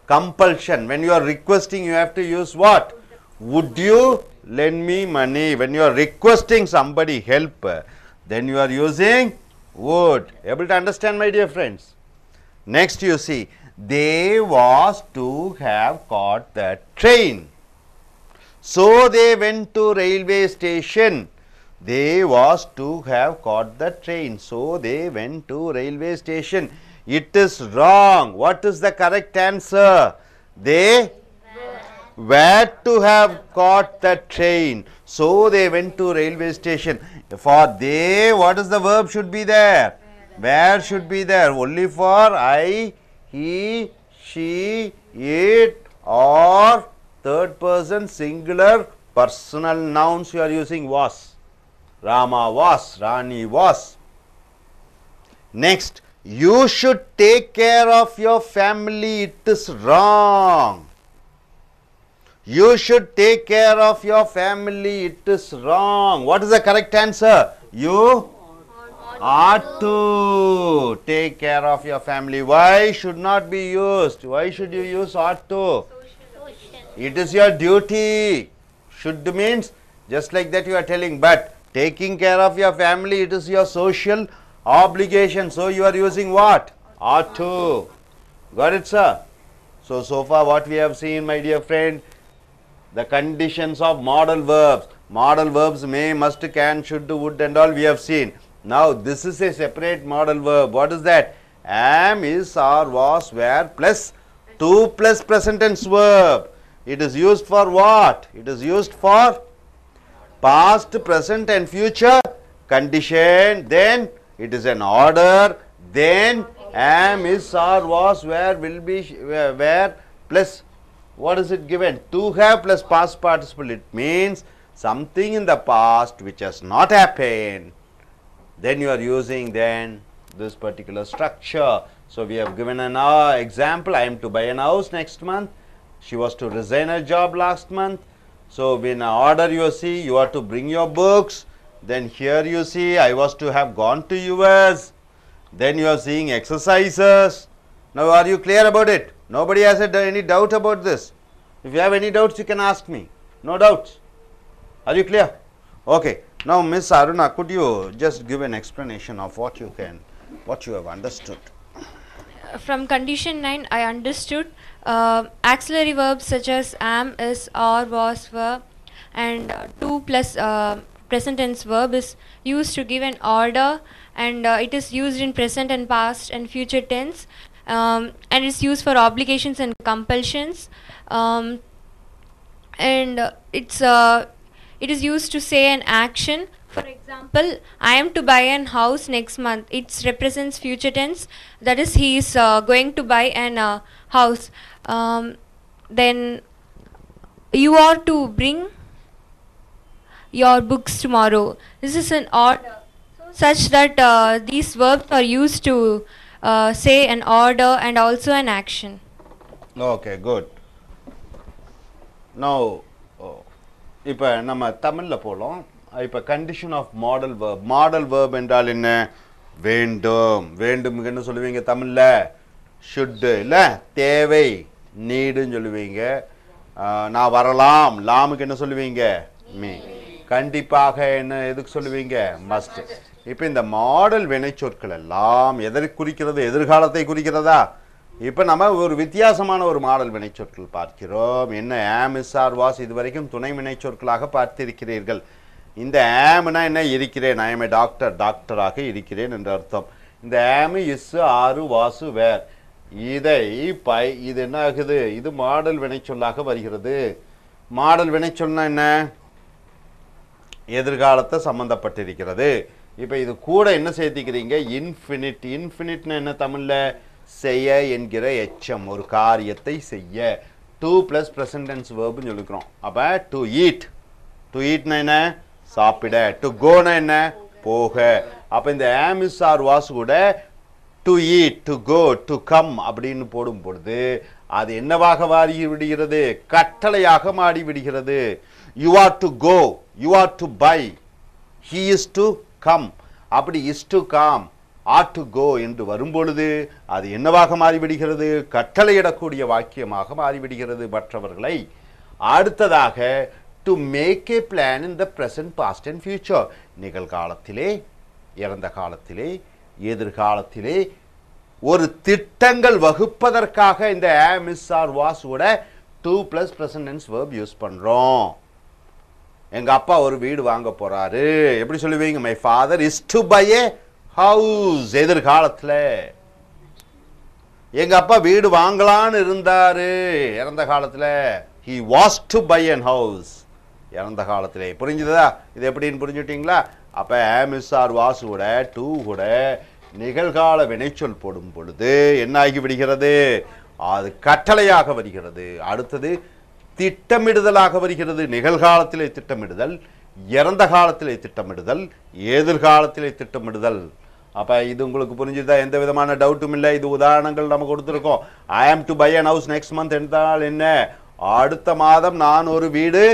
Compulsion. When you are requesting, you have to use what? Would you lend me money? When you are requesting somebody help, then you are using would. Able to understand, my dear friends? Next, you see, they was to have caught the train. So they went to railway station. They was to have caught the train. So they went to railway station. It is wrong. What is the correct answer? They were to have caught the train. So they went to railway station. For they, what is the verb should be there? Where should be there? Only for I, he, she, it, or third person singular personal nouns you are using was. Rama was, Rani was. Next, you should take care of your family. It is wrong. You should take care of your family. It is wrong. What is the correct answer? You ought to take care of your family. Why should not be used? Why should you use ought to? It is your duty. Should means just like that you are telling, but taking care of your family, it is your social obligation. So you are using what? Ought to. Got it, sir? So far what we have seen, my dear friend, the conditions of modal verbs. Modal verbs may, must, can, should, would and all we have seen. Now this is a separate modal verb. What is that? Am, is, or, was, were plus to plus present tense verb. It is used for what? It is used for past, present and future condition. Then it is an order. Then am, is, or, was, were, will be, where plus what is it given? To have plus past participle. It means something in the past which has not happened. Then you are using then this particular structure. So we have given an example. I am to buy an house next month. She was to resign her job last month. So in an order you see, you are to bring your books. Then here you see, I was to have gone to US. Then you are seeing exercises. Now are you clear about it? Nobody has any doubt about this. If you have any doubts, you can ask me. No doubts. Are you clear? Okay. Now, Miss Aruna, could you just give an explanation of what you have understood? From condition 9, I understood auxiliary verbs such as am, is, or, was, were, and to plus present tense verb is used to give an order, and it is used in present and past and future tense. and it's used for obligations and compulsions, and it is used to say an action. For example, I am to buy an house next month. It represents future tense. That is, he is going to buy an house. Then you are to bring your books tomorrow. This is an order, such that these verbs are used to say an order and also an action. Okay, good. Now, இப்போ நம்ம தமிழில் போகலாம். இப்போ condition of modal verb. Modal verb என்றால் என்ன? வேண்டும். வேண்டும்க்கு என்ன சொல்லுவீங்க தமிழில்? ஷுட்டு இல்லை, தேவை, நீடுன்னு சொல்லுவீங்க. நான் வரலாம், லாமுக்கு என்ன சொல்லுவீங்க? மீ. கண்டிப்பாக என்ன எதுக்கு சொல்லுவீங்க? மஸ்ட். இப்போ இந்த மாடல் வினைச்சொற்கள் எல்லாம் எதை குறிக்கிறது? எதிர்காலத்தை குறிக்கிறதா? இப்போ நம்ம ஒரு வித்தியாசமான ஒரு மாடல் வினைச்சொற்கள் பார்க்கிறோம். என்ன? ஆம், இஸ், ஆர், வாஸ் இதுவரைக்கும் துணை வினைச்சொற்களாக பார்த்திருக்கிறீர்கள். இந்த ஆம்னா என்ன? இருக்கிறேன். ஐ எம் ஏ டாக்டர், டாக்டராக இருக்கிறேன் என்று அர்த்தம். இந்த ஆமு, இஸ், ஆறு, வாசு, வேர் இதை இது என்ன ஆகுது? இது மாடல் வினைச்சொல்லாக வருகிறது. மாடல் வினைச்சொல்னா என்ன? எதிர்காலத்தை சம்பந்தப்பட்டிருக்கிறது. இப்போ இது கூட என்ன சேர்த்திக்கிறீங்க? இன்ஃபினிட். இன்ஃபினிட்னா என்ன தமிழில்? செய்ய என்கிற எச்சம், ஒரு காரியத்தை செய்ய. டூ ப்ளஸ் ப்ரெசன்ட் டென்ஸ் வேர்ப்னு சொல்லிக்கிறோம். அப்போ டு ஈட். டு ஈட்னா என்ன? சாப்பிட. டு கோனா என்ன? போக. அப்போ இந்த ஆம், இஸ், ஆர், வாஸ் கூட to eat, to go, to come அப்படின்னு போடும் பொழுது அது என்னவாக மாறி விடுகிறது? கட்டளையாக மாறி விடுகிறது. You are to go, you are to buy, he is to come. அப்படி is to come, ought to go என்று வரும்பொழுது அது என்னவாக மாறிவிடுகிறது? கட்டளையிடக்கூடிய வாக்கியமாக மாறிவிடுகிறது மற்றவர்களை. அடுத்ததாக to make a plan in the present, past and future. நிகழ்காலத்திலே, இறந்த காலத்திலே, எதிர்காலத்திலே ஒரு திட்டங்கள் வகுப்பதற்காக இந்த ஆம், இஸ், ஆர், வாஸ் கூட to plus present tense verb use பண்ணுறோம். எங்கள் அப்பா ஒரு வீடு வாங்க போகிறாரு. எப்படி சொல்லுவீங்க? My father is to buy a house. எதிர்காலத்தில். எங்கள் அப்பா வீடு வாங்கலான்னு இருந்தாரு இறந்த காலத்தில். He was to buy an house. இறந்த காலத்திலே. புரிஞ்சுதா? இது எப்படின்னு புரிஞ்சுட்டீங்களா? அப்போ ஆம், இஸ், ஆர், வாஸ் கூட டூ கூட நிகழ்கால வினைச்சொல் போடும் பொழுது என்ன ஆகி விடுகிறது? அது கட்டளையாக வருகிறது. அடுத்தது திட்டமிடுதலாக வருகிறது. நிகழ்காலத்திலே திட்டமிடுதல், இறந்த காலத்திலே திட்டமிடுதல், எதிர்காலத்திலே திட்டமிடுதல். அப்போ இது உங்களுக்கு புரிஞ்சுதா? எந்த விதமான டவுட்டும் இல்லை. இது உதாரணங்கள் நம்ம கொடுத்துருக்கோம். I am to buy an house next month என்றால் என்ன? அடுத்த மாதம் நான் ஒரு வீடு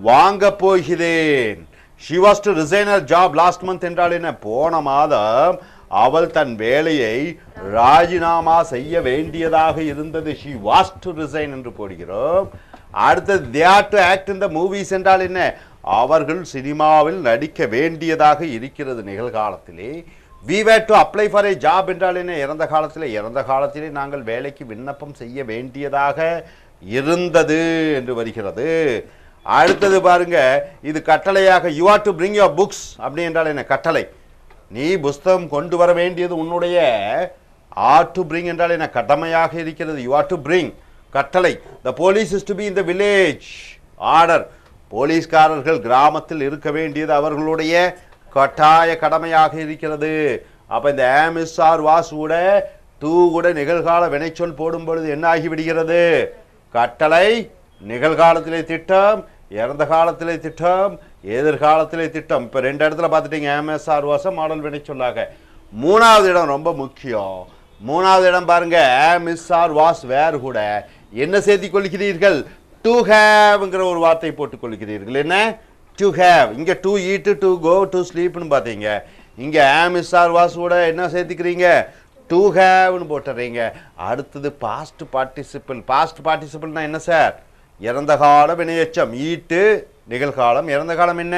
வாங்க போகிறேன். She was to resign her job last month என்றால் என்ன? போன மாதம் அவள் தன் வேலையை ராஜினாமா செய்ய வேண்டியதாக இருந்தது. ஷி வாஸ் டு ரிசைன் என்று போடுகிறோம். அடுத்தது they are to act in the movies என்றால் என்ன? அவர்கள் சினிமாவில் நடிக்க வேண்டியதாக இருக்கிறது நிகழ்காலத்திலே. we were to apply for a job என்றால் என்ன? இறந்த காலத்திலே. இறந்த காலத்திலே நாங்கள் வேலைக்கு விண்ணப்பம் செய்ய வேண்டியதாக இருந்தது என்று வருகிறது. அடுத்தது பாருங்க, இது கட்டளையாக you are to bring your books அப்படி என்றால் என்ன? கட்டளை. நீ புஸ்தகம் கொண்டு வர வேண்டியது உன்னுடைய. are to bring என்றால் என்ன? கடமையாக இருக்கிறது. you are to bring, கட்டளை. the police is to be in the village, order. போலீஸ்காரர்கள் கிராமத்தில் இருக்க வேண்டியது அவர்களுடைய கட்டாய கடமையாக இருக்கிறது. அப்ப இந்த am, is, are, was கூட to கூட நிகழ்கால வினைச்சொல் போடும் பொழுது என்ன ஆகி விடுகிறது? கட்டளை, நிகழ்காலத்திலே திட்டம், இறந்த காலத்திலே திட்டம், எதிர்காலத்திலே திட்டம். இப்ப ரெண்டு இடத்துல பார்த்துட்டீங்க. am, is, are, was modal வினைச்சொல்லாக. மூணாவது இடம் ரொம்ப முக்கியம். மூணாவது இடம் பாருங்க. am, is, are, was, were கூட என்ன சேர்த்திக் கொள்கிறீர்கள்? to haveங்கிற ஒரு வார்த்தை போட்டுக் கொள்கிறீர்கள். என்ன? to have. இங்க to eat, to go, to sleep னு பாத்தீங்க. இங்க am, is, are, was கூட என்ன சேர்த்திக்கிறீங்க? to have னு போட்டுறீங்க. அடுத்தது past participle. past participle னா என்ன சார்? இறந்த கால வினையெச்சம். eat நிகழ்காலம், இறந்த காலம் என்ன?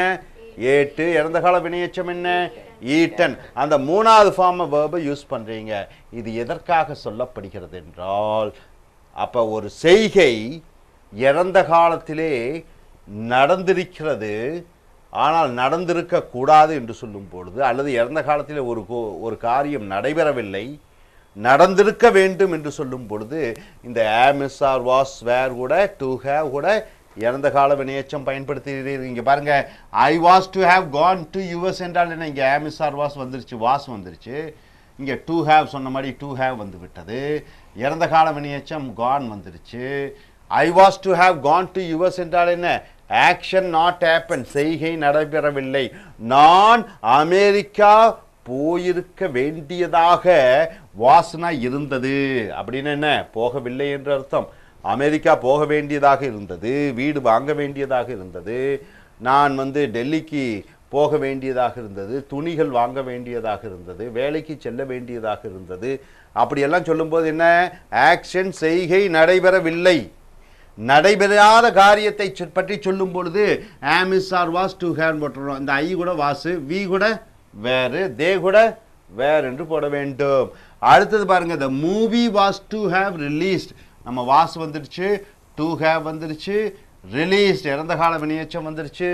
ate, இறந்த கால வினையெச்சம் என்ன? eaten. அந்த மூணாவது ஃபார்ம் verb யூஸ் பண்றீங்க. இது எதற்காக சொல்லப்படுகிறது என்றால், அப்ப ஒரு செய்கை இறந்த காலத்திலே நடந்திருக்கிறது, ஆனால் நடந்திருக்க கூடாது என்று சொல்லும் பொழுது, அல்லது இறந்த காலத்திலே ஒரு காரியம் நடைபெறவில்லை, நடந்திருக்க வேண்டும் என்று சொல்லும் பொழுது இந்த am is or was were கூட to have கூட இறந்த கால வினையெச்சம் பயன்படுத்துகிறீர்கள். இங்க பாருங்க I was to have gone to US என்றால் என்ன, இங்க am is or was வந்துருச்சு, was வந்துருச்சு. இங்க to have சொன்ன மாதிரி to have வந்து விட்டது. இறந்த கால வினையெச்சம் gone வந்துருச்சு. I was to have gone to US என்றால் என்ன, action not happened, செய்கை நடைபெறவில்லை. நான் அமெரிக்கா போயிருக்க வேண்டியதாக வாசனா இருந்தது அப்படின்னு என்ன, போகவில்லை என்று அர்த்தம். அமெரிக்கா போக வேண்டியதாக இருந்தது, வீடு வாங்க வேண்டியதாக இருந்தது, நான் வந்து டெல்லிக்கு போக வேண்டியதாக இருந்தது, துணிகள் வாங்க வேண்டியதாக இருந்தது, வேலைக்கு செல்ல வேண்டியதாக இருந்தது. அப்படியெல்லாம் சொல்லும்போது என்ன, ஆக்ஷன் செய்கை நடைபெறவில்லை. நடைபெறாத காரியத்தை பற்றி சொல்லும் பொழுது am is or was to have போட்டுறோம். இந்த I கூட was, we கூட வேறு, they கூட வேறு என்று போட வேண்டும். அடுத்தது பாருங்க, the movie was to have released. நம்ம was வந்துருச்சு, to have வந்துருச்சு, released இறந்த கால வினையெச்சம் வந்துருச்சு.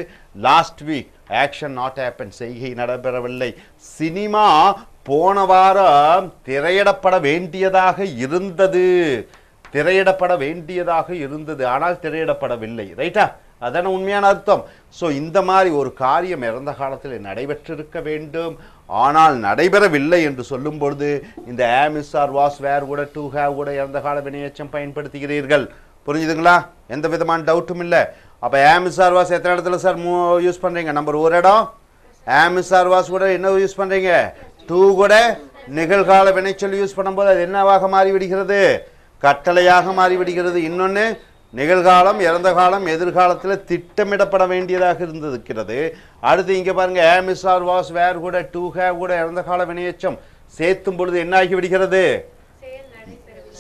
Last week action not happen, செய்கை நடைபெறவில்லை. சினிமா போன வாரம் திரையிடப்பட வேண்டியதாக இருந்தது, திரையிடப்பட வேண்டியதாக இருந்தது, ஆனால் திரையிடப்படவில்லை. ரைட்டா, அதான உண்மையான அர்த்தம். ஸோ இந்த மாதிரி ஒரு காரியம் இறந்த காலத்தில் நடைபெற்றிருக்க வேண்டும், ஆனால் நடைபெறவில்லை என்று சொல்லும் பொழுது இந்த am is or was were கூட to have கூட இறந்த கால வினையெச்சம் பயன்படுத்துகிறீர்கள். புரிஞ்சுதுங்களா? எந்த விதமான டவுட்டும் இல்லை. அப்போ am is or was எத்தனை இடத்துல சார் யூஸ் பண்ணுறீங்க? நம்பர் ஒரு இடம் am is or was கூட என்ன யூஸ் பண்ணுறீங்க, to கூட நிகழ்கால வினைச்சொல் யூஸ் பண்ணும்போது அது என்னவாக மாறிவிடுகிறது, கட்டளையாக மாறிவிடுகிறது. இன்னொன்று நிகழ்காலம், இறந்த காலம், எதிர்காலத்தில் திட்டமிடப்பட வேண்டியதாக இருந்திருக்கிறது. அடுத்து இங்கே பாருங்க, am is or was were கூட to have கூட இறந்த கால வினையெச்சம் சேர்த்தும் பொழுது என்ன ஆகி விடுகிறது,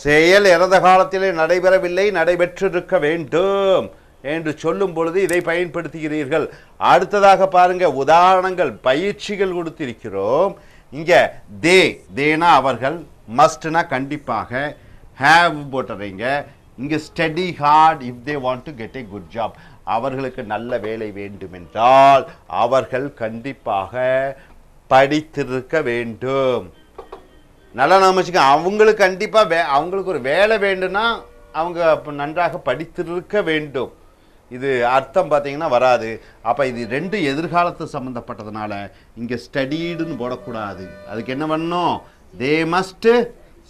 செயல் இறந்த காலத்திலே நடைபெறவில்லை, நடைபெற்றிருக்க வேண்டும் என்று சொல்லும் பொழுது இதை பயன்படுத்துகிறீர்கள். அடுத்ததாக பாருங்க, உதாரணங்கள் பயிற்சிகள் கொடுத்திருக்கிறோம். இங்க தேனா அவர்கள், மஸ்ட்னா கண்டிப்பாக, have போட்டுறீங்க. இங்க study hard if they want to get a good job, அவர்களுக்கு நல்ல வேலை வேண்டுமென்றால் அவர்கள் கண்டிப்பாக படித்திருக்க வேண்டும். நல்லா நாம வச்சுக்க, அவங்களுக்கு கண்டிப்பாக அவங்களுக்கு ஒரு வேலை வேண்டும்னா அவங்க நன்றாக படித்திருக்க வேண்டும். இது அர்த்தம் பார்த்தீங்கன்னா வராது. அப்போ இது ரெண்டு எதிர்காலத்து சம்மந்தப்பட்டதுனால இங்கே ஸ்டடீடுன்னு போடக்கூடாது. அதுக்கு என்ன பண்ணணும், they must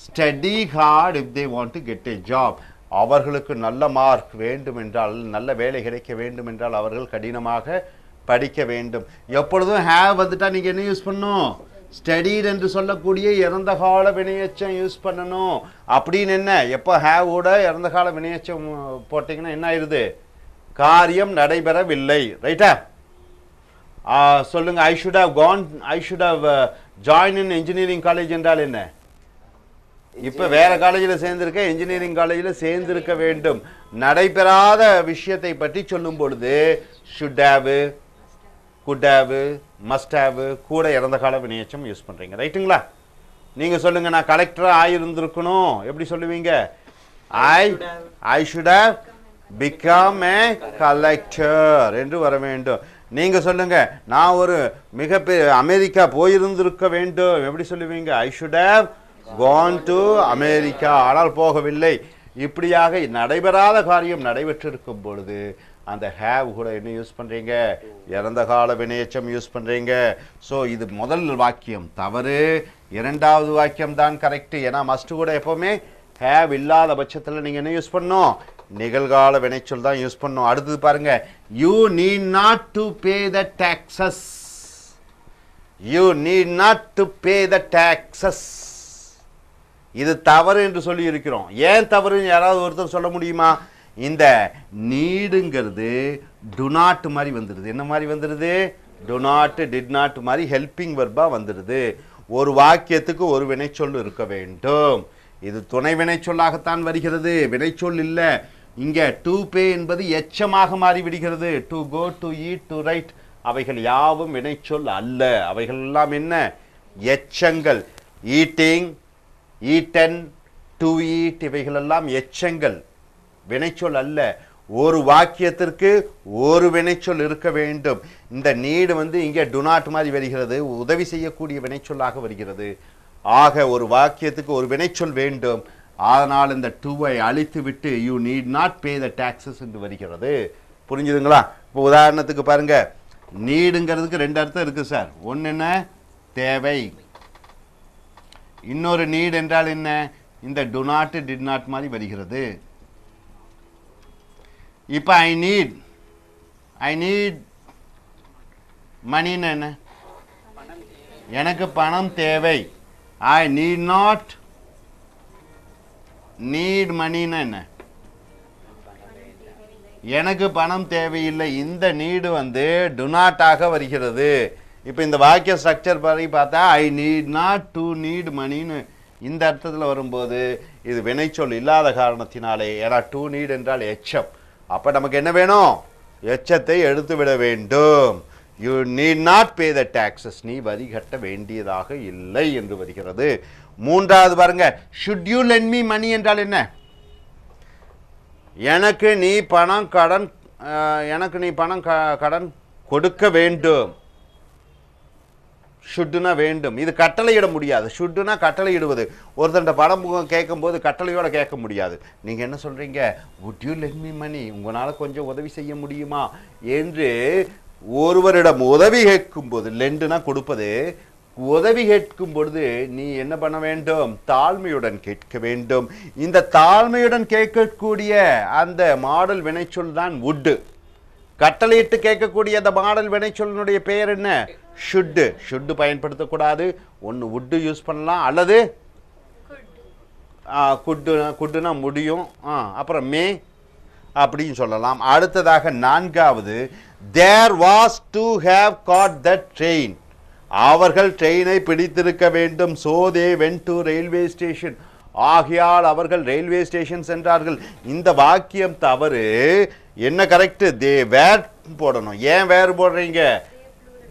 study hard if they want to get a job, அவர்களுக்கு நல்ல மார்க் வேண்டும் என்றால், நல்ல வேலை கிடைக்க வேண்டும் என்றால் அவர்கள் கடினமாக படிக்க வேண்டும். எப்பொழுதும் ஹேவ் வந்துட்டா நீங்கள் என்ன யூஸ் பண்ணணும், ஸ்டடீட் என்று சொல்லக்கூடிய இறந்த கால வினையெச்சம் யூஸ் பண்ணணும். அப்படின்னு என்ன, எப்போ ஹேவோட இறந்த கால வினையெச்சம் போட்டிங்கன்னா என்ன ஆயிடுது, காரியம் நடைபெறவில்லை. ரைட்டா? சொல்லுங்க, I should have gone, I should have join in engineering college என்றால் என்ன, இப்போ வேற காலேஜில் சேர்ந்திருக்க, இன்ஜினியரிங் காலேஜில் சேர்ந்திருக்க வேண்டும். நடைபெறாத விஷயத்தை பற்றி சொல்லும் பொழுது should have, good have, must have கூட இறந்த கால வினையெச்சம் யூஸ் பண்ணுறீங்க. ரைட்டுங்களா? நீங்கள் சொல்லுங்கள், நான் கலெக்டராக ஆகியிருந்திருக்கணும், எப்படி சொல்லுவீங்க, ஐ should have become a collector என்று வர வேண்டும். நீங்கள் சொல்லுங்கள், நான் ஒரு மிகப்பெரிய அமெரிக்கா போயிருந்திருக்க வேண்டும், எப்படி சொல்லுவீங்க, ஐ should have gone to America, ஆனால் போகவில்லை. இப்படியாக நடைபெறாத காரியம் நடைபெற்றிருக்கும் பொழுது அந்த ஹேவ் கூட என்ன யூஸ் பண்ணுறீங்க, இறந்த கால வினையெச்சம் யூஸ் பண்ணுறீங்க. ஸோ இது முதல் வாக்கியம் தவறு, இரண்டாவது வாக்கியம் தான் கரெக்டு. ஏன்னா மஸ்ட் கூட எப்போவுமே ஹேவ் இல்லாத பட்சத்தில் நீங்கள் என்ன யூஸ் பண்ணணும், நிகழ்கால வினைச்சொல் தான் யூஸ் பண்ணணும். அடுத்தது பாருங்க, you need not to pay the taxes, you need not to pay the taxes. இது தவறு என்று சொல்லி இருக்கிறோம். ஏன் தவறுன்னு யாராவது ஒருத்தர் சொல்ல முடியுமா? இந்த நீடுங்கிறது டு நாட் மாதிரி வந்துடுது. என்ன மாதிரி வந்துடுது, டு நாட், டிட் நாட் மாதிரி ஹெல்பிங் வெர்பா வந்துடுது. ஒரு வாக்கியத்துக்கு ஒரு வினைச்சொல் இருக்க வேண்டும். இது துணை வினைச்சொல்லாகத்தான் வருகிறது, வினைச்சொல் இல்லை. இங்கே டு பே என்பது எச்சமாக மாறி விடுகிறது. To go, to eat, to write அவைகள் யாவும் வினைச்சொல் அல்ல. அவைகள் எல்லாம் என்ன, எச்சங்கள். ஈட்டிங், ஈட்டன், டு ஈட் இவைகளெல்லாம் எச்சங்கள், வினைச்சொல் அல்ல. ஒரு வாக்கியத்திற்கு ஒரு வினைச்சொல் இருக்க வேண்டும். இந்த நீடு வந்து இங்கே டு நாட் மாதிரி வருகிறது, உதவி செய்யக்கூடிய வினைச்சொல்லாக வருகிறது. ஆக ஒரு வாக்கியத்துக்கு ஒரு வினைச்சொல் வேண்டும், அதனால் இந்த டுவை அழித்து விட்டு you need not pay the taxes என்று வருகிறது. புரிஞ்சுதுங்களா? இப்போ உதாரணத்துக்கு பாருங்க, நீடுங்கிறதுக்கு ரெண்டு அர்த்தம் இருக்கு சார். ஒன்று என்ன, தேவை. இன்னொரு நீட் என்றால் என்ன, இந்த டு நாட் டிட் நாட் மாதிரி வருகிறது. இப்போ ஐ நீட் மணின்னு என்ன, எனக்கு பணம் தேவை. ஐ நீட் நாட் நீட் மணின்னு என்ன, எனக்கு பணம் தேவையில்லை. இந்த நீடு வந்து டு நாட்டாக வருகிறது. இப்போ இந்த வாக்கிய ஸ்ட்ரக்சர் படி பார்த்தா I need not to need மணின்னு இந்த அர்த்தத்தில் வரும்போது இது வினைச்சொல் இல்லாத காரணத்தினாலே, ஏன்னா டு நீட் என்றால் எச்சம். அப்போ நமக்கு என்ன வேணும், எச்சத்தை எடுத்து விட வேண்டும். You need not pay the taxes, நீ வரி கட்ட வேண்டியதாக இல்லை என்று வருகிறது. மூன்றாவது பாருங்க, should you lend me money என்றால் என்ன, எனக்கு நீ பணம் கடன் கொடுக்க வேண்டும். ஷுட்டுனா வேண்டும், இது கட்டளையிட முடியாது. ஷுட்டுனா கட்டளையிடுவது. ஒருத்தண்ட பணம் கேட்கும் போது கட்டளையோட கேட்க முடியாது. நீங்க என்ன சொல்றீங்க, would you lend me money, உங்களால கொஞ்சம் உதவி செய்ய முடியுமா என்று ஒருவரிடம் உதவி கேட்கும் போது, லெண்டுனா கொடுப்பது, உதவி கேட்கும் பொழுது நீ என்ன பண்ண வேண்டும், தாழ்மையுடன் கேட்க வேண்டும். இந்த தாழ்மையுடன் கேட்கக்கூடிய அந்த மாடல் வினைச்சொல் தான் would. கட்டளையிட்டு கேட்கக்கூடிய அந்த மாடல் வினைச்சொல்லினுடைய பெயர் என்ன, ஷுட்டு. ஷுட்டு பயன்படுத்தக்கூடாது. ஒன்று would யூஸ் பண்ணலாம், அல்லது குட்டுனா முடியும், அப்புறம் மே அப்படின்னு சொல்லலாம். அடுத்ததாக நான்காவது, there was to have caught that train, அவர்கள் ட்ரெயினை பிடித்திருக்க வேண்டும். so they went to railway station, ஆகையால் அவர்கள் ரயில்வே ஸ்டேஷன் சென்றார்கள். இந்த வாக்கியம் தவறு. என்ன கரெக்ட், தே வேர் போடணும். ஏன் வேறு போடுறீங்க,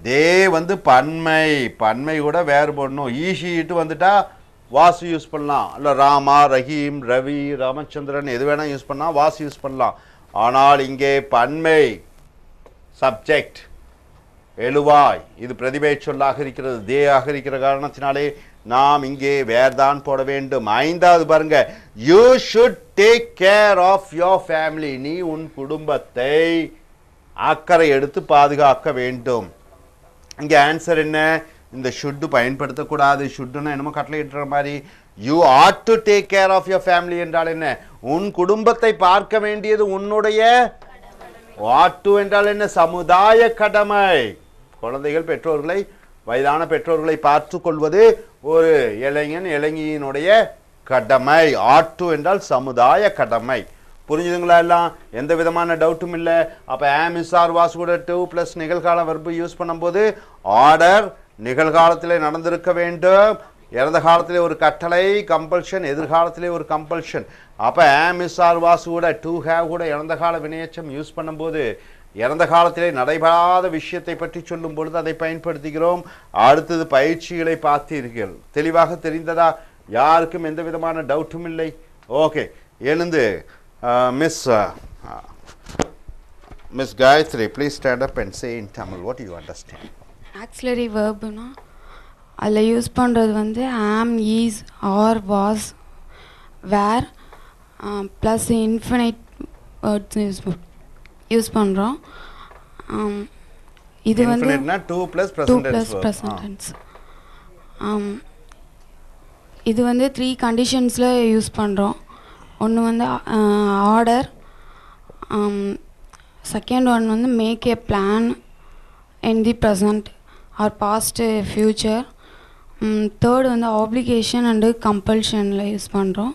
தே வந்து பன்மை கூட வேறு போடணும். ஈஷிட்டு வந்துட்டா வாசு யூஸ் பண்ணலாம், இல்லை ராமா, ரஹீம், ரவி, ராமச்சந்திரன் எது வேணால் யூஸ் பண்ணலாம், வாசு யூஸ் பண்ணலாம். ஆனால் இங்கே பன்மை சப்ஜெக்ட் எழுவாய், இது பிரதிபை சொல்லாக இருக்கிறது, தே ஆக இருக்கிற காரணத்தினாலே நாம் இங்கே வேர் தான் போட வேண்டும். ஐந்தாவது பாருங்க, you should take care of your family, நீ உன் குடும்பத்தை அக்கறை எடுத்து பாதுகாக்க வேண்டும். இங்கே ஆன்சர் என்ன, இந்த ஷுட்டு பயன்படுத்தக்கூடாது. ஷுட்டுன்னா என்னமோ கட்டளை இட்டுற மாதிரி. You ought to take care of your family என்றால் என்ன, உன் குடும்பத்தை பார்க்க வேண்டியது உன்னுடைய. ஆட் டு என்றால் என்ன, சமுதாய கடமை. குழந்தைகள் பெற்றோர்களை, வயதான பெற்றோர்களை பார்த்து கொள்வது ஒரு இளைஞனுடைய கடமை. ஆட் டு என்றால் சமுதாய கடமை. புரிஞ்சுதுங்களா எல்லாம்? எந்த விதமான டவுட்டும் இல்லை. அப்போ ஆம் இஸ் ஆர் வாஸ் கூட டு பிளஸ் நிகழ்கால வெர்பு யூஸ் பண்ணும்போது ஆர்டர் நிகழ்காலத்திலே நடந்திருக்க வேண்டும், இறந்த காலத்திலே ஒரு கட்டளை கம்பல்ஷன், எதிர்காலத்திலே ஒரு கம்பல்ஷன். அப்போ ஆம் இஸ் ஆர் வாஸ் கூட டு ஹேவ் கூட இறந்த கால வினையச்சம் யூஸ் பண்ணும்போது இறந்த காலத்திலே நடைபெறாத விஷயத்தை பற்றி சொல்லும் பொழுது அதை பயன்படுத்துகிறோம். அடுத்தது பயிற்சிகளை பார்த்தீர்கள், தெளிவாக தெரிந்ததா? யாருக்கும் எந்த விதமான டவுட்டும் இல்லை? ஓகே, எழுந்து Miss Gayatri, please stand up and say in Tamil what you understand. Auxiliary வேர்ப்னா அதில் யூஸ் பண்ணுறது வந்து am, is, are, was, were plus infinitive words use பண்ணுறோம். இது வந்து 2 + present tense. இது வந்து 3 கண்டிஷன்ஸில் யூஸ் பண்ணுறோம். ஒன்று வந்து ஆர்டர், செகண்ட் ஒன் வந்து make a plan in the present or past future, third வந்து ஆப்ளிகேஷன் அண்டு கம்பல்ஷனில் யூஸ் பண்ணுறோம்.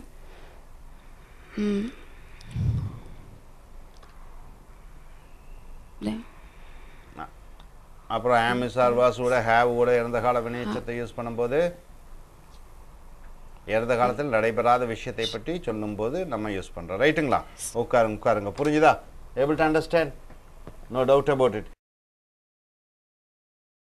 அப்புறம் ஆம் இஸ் ஆர் வாஸ் கூட ஹேவ் கூட இறந்த கால வினையச்சத்தை யூஸ் பண்ணும்போது இறந்த காலத்தில் நடைபெறாத விஷயத்தை பற்றி சொல்லும்போது நம்ம யூஸ் பண்ணுறோம். ரைட்டுங்களா? உட்காருங்க. புரிஞ்சுதா? Able to understand? No doubt about it.